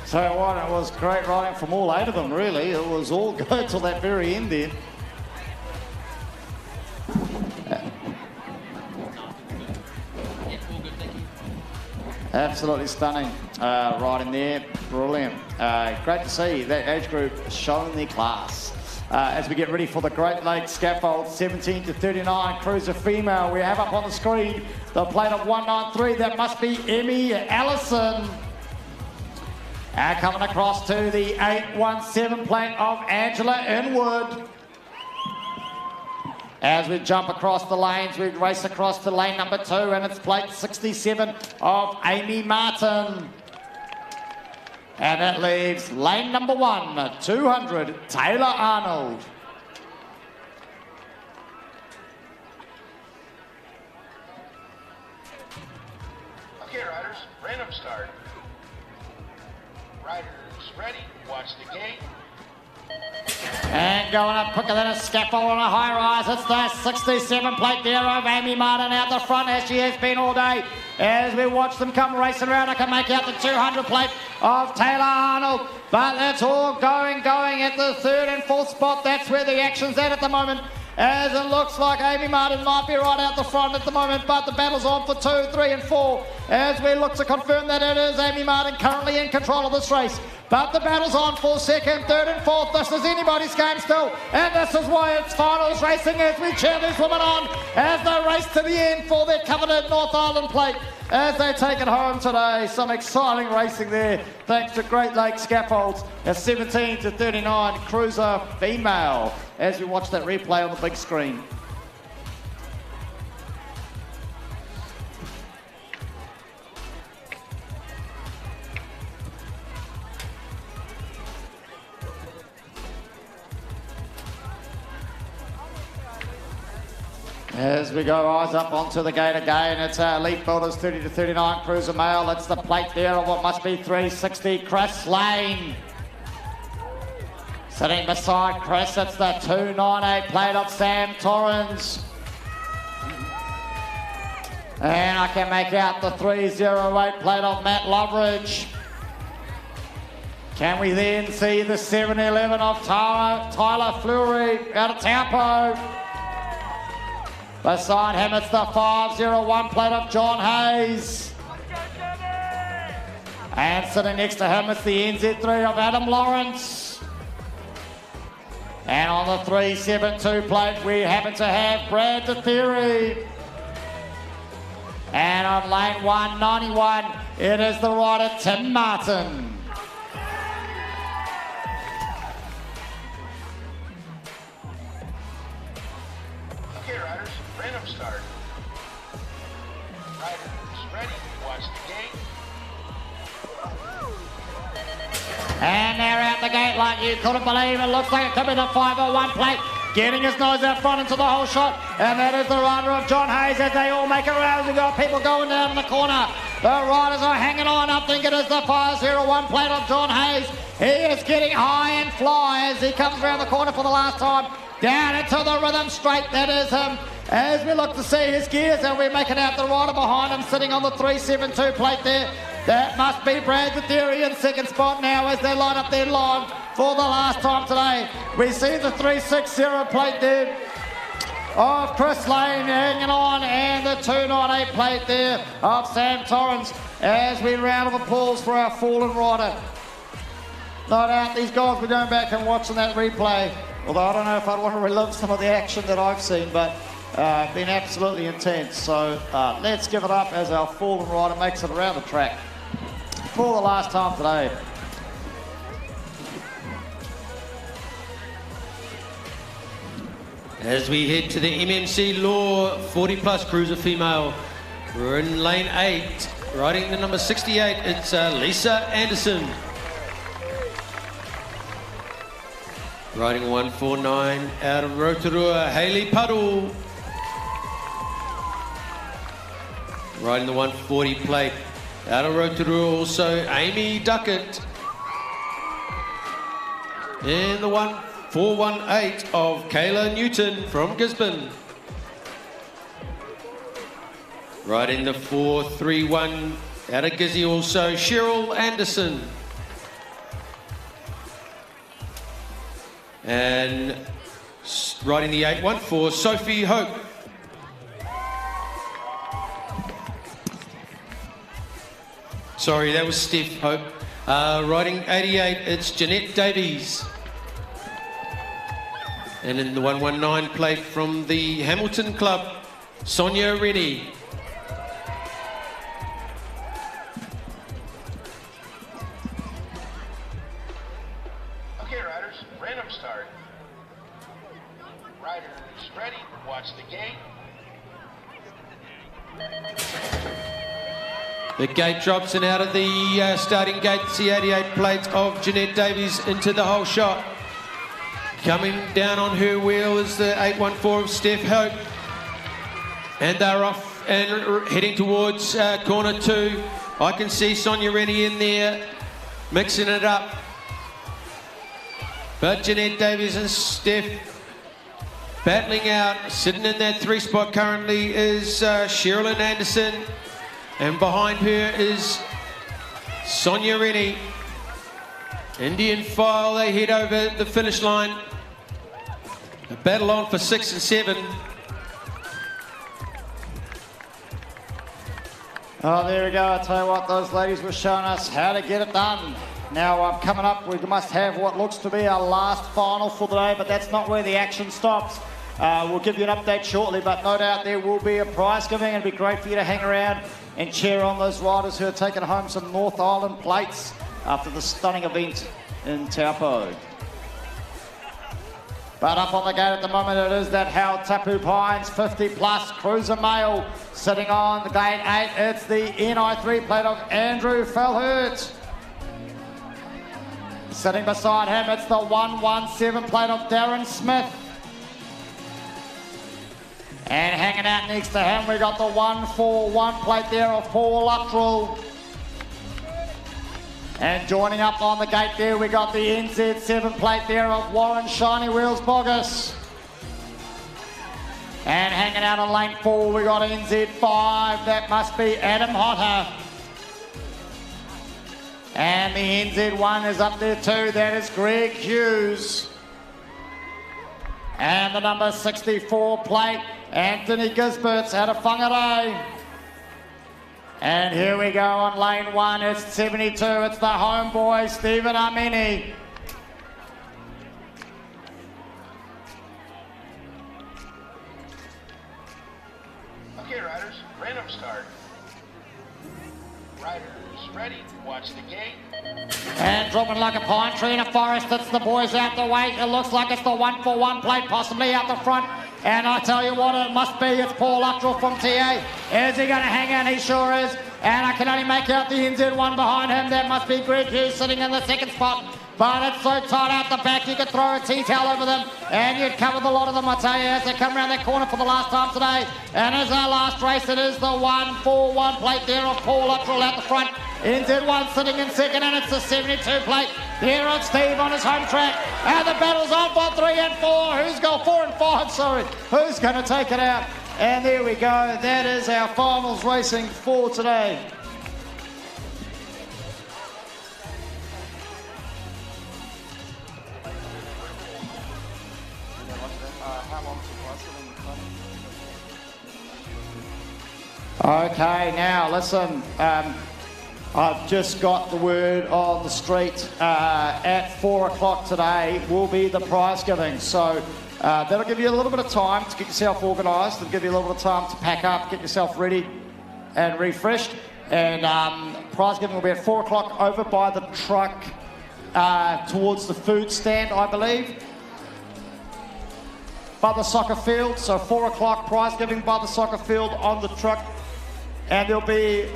So what, it was great riding from all 8 of them, really. It was all go till that very end there. Absolutely stunning riding there, brilliant. Great to see that age group showing their class. As we get ready for the Great Lakes Scaffold 17-39 Cruiser Female, we have up on the screen the plate of 193, that must be Emmy Allison. Coming across to the 817 plate of Angela Inwood. As we jump across the lanes, we race across to lane number 2, and it's plate 67 of Amy Martin. And that leaves lane number 1, 200, Taylor Arnold. Okay, riders, random start. Riders, ready, watch the gate. And going up quicker than a scaffold on a high rise, it's the 67 plate there of Amy Martin out the front, as she has been all day. As we watch them come racing around, I can make out the 200 plate of Taylor Arnold. But that's all going at the 3rd and 4th spot. That's where the action's at the moment. As it looks like Amy Martin might be right out the front at the moment, but the battle's on for 2, 3 and 4 as we look to confirm that it is Amy Martin currently in control of this race. But the battle's on for 2nd, 3rd and 4th. This is anybody's game still, and this is why it's finals racing as we cheer these women on as they race to the end for their coveted North Island plate as they take it home today. Some exciting racing there thanks to Great Lakes Scaffolds. A 17 to 39 cruiser female as we watch that replay on the big screen. As we go eyes up onto the gate again, it's Elite Builders 30 to 39 cruiser male. It's the plate there of what must be 360 Chris Lane. Sitting beside Chris, it's the 298 plate of Sam Torrens. And I can make out the 308 plate of Matt Loveridge. Can we then see the 711 of Tyler Fleury out of Taupo? Beside him, it's the 501 plate of John Hayes. And sitting next to him, it's the NZ3 of Adam Lawrence. And on the 372 plate, we happen to have Brad DeTheory. And on lane 191, it is the rider Tim Martin. Okay, riders, random start. Riders, ready, watch the gate. And they're out the gate like you couldn't believe. It looks like it could be the 501 plate. Getting his nose out front into the whole shot. And that is the rider of John Hayes as they all make it around. We've got people going down in the corner. The riders are hanging on. I think it is the 501 plate of John Hayes. He is getting high and fly as he comes around the corner for the last time. Down into the rhythm straight. That is him. As we look to see his gears, and we're making out the rider behind him sitting on the 372 plate there. That must be Brad DeTheory in second spot now as they line up their line for the last time today. We see the 360 plate there of Chris Lane hanging on, and the 298 plate there of Sam Torrens as we round of applause for our fallen rider. No doubt these guys were going back and watching that replay, although I don't know if I'd want to relive some of the action that I've seen, but been absolutely intense. So let's give it up as our fallen rider makes it around the track for the last time today. As we head to the MMC Law 40 plus cruiser female, we're in lane 8, riding the number 68, it's Lisa Anderson. Riding 149 out of Rotorua, Hayley Puddle. Riding the 140 plate out of Rotorua, also Amy Duckett. And the 418 of Kayla Newton from Gisborne. Riding the 431 out of Gizzy, also Cheryl Anderson. And riding the 814, Sophie Hope. Sorry, that was Steph Hope. Riding 88, it's Jeanette Davies. And in the 119 plate from the Hamilton Club, Sonia Rennie. Okay, riders, random start. Riders, ready, watch the gate. The gate drops, and out of the starting gate, the 88 plate of Jeanette Davies into the whole shot. Coming down on her wheel is the 814 of Steph Hope. And they're off and heading towards corner 2. I can see Sonia Rennie in there, mixing it up. But Jeanette Davies and Steph battling out. Sitting in that 3 spot currently is Sherilyn Anderson. And behind her is Sonia Rennie. Indian file, they head over the finish line. A battle on for 6 and 7. Oh, there we go. I tell you what, those ladies were showing us how to get it done. Now, coming up, we must have what looks to be our last final for the day, but that's not where the action stops. We'll give you an update shortly, but no doubt there will be a prize giving. It'd be great for you to hang around and cheer on those riders who are taking home some North Island plates after the stunning event in Taupo. But up on the gate at the moment, it is that Hal Tapu Pines 50 plus cruiser male sitting on the gate 8. It's the NI3 plate of Andrew Felhurt. Sitting beside him, it's the 117 plate of Darren Smith. And hanging out next to him, we got the 141 plate there of Paul Luttrell. And joining up on the gate there, we got the NZ7 plate there of Warren Shiny Wheels Boggess. And hanging out on lane 4, we got NZ5, that must be Adam Hotter. And the NZ1 is up there too, that is Greg Hughes. And the number 64 plate, Anthony Gisberts out of Whangarei. And here we go on lane 1, it's 72, it's the homeboy, Stephen Amini. Okay, riders, random start. Riders ready, watch the gate. And dropping like a pine tree in a forest, it's the boys out the way. It looks like it's the 141 plate, possibly out the front. And I tell you what, it must be, it's Paul Luttrell from TA. Is he going to hang out? He sure is. And I can only make out the NZ1 behind him. That must be Greg Hughes sitting in the second spot. But it's so tight out the back, you could throw a tea towel over them and you'd cover the lot of them, I tell you, as they come around that corner for the last time today. And as our last race, it is the 141 plate there of Paul Luttrell out the front. NZ1 sitting in second, and it's the 72 plate there of Steve on his home track. And the battle's on for 3 and 4. Who's got 4 and 5, sorry. Who's going to take it out? And there we go. That is our finals racing for today. Okay, now listen. I've just got the word on the street. At 4 o'clock today will be the prize giving. So that'll give you a little bit of time to get yourself organised. It'll give you a little bit of time to pack up, get yourself ready and refreshed. And prize giving will be at 4 o'clock over by the truck towards the food stand, I believe. By the soccer field. So 4 o'clock prize giving by the soccer field on the truck. And there'll be...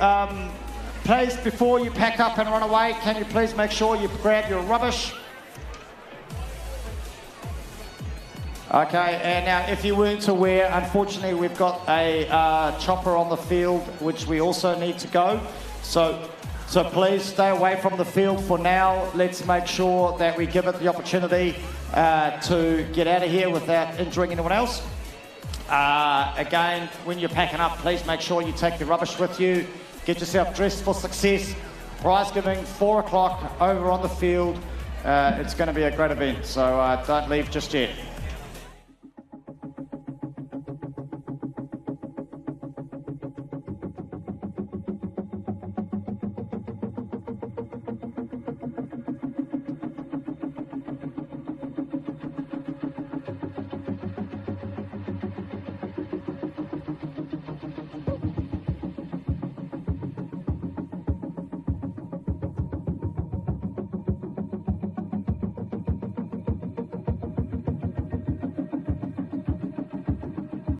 please, before you pack up and run away, can you please make sure you grab your rubbish? Okay, and now if you weren't aware, unfortunately we've got a chopper on the field which we also need to go. So please stay away from the field for now. Let's make sure that we give it the opportunity to get out of here without injuring anyone else. Again, when you're packing up, please make sure you take your rubbish with you. Get yourself dressed for success. Prize giving, 4 o'clock over on the field. It's going to be a great event, so don't leave just yet.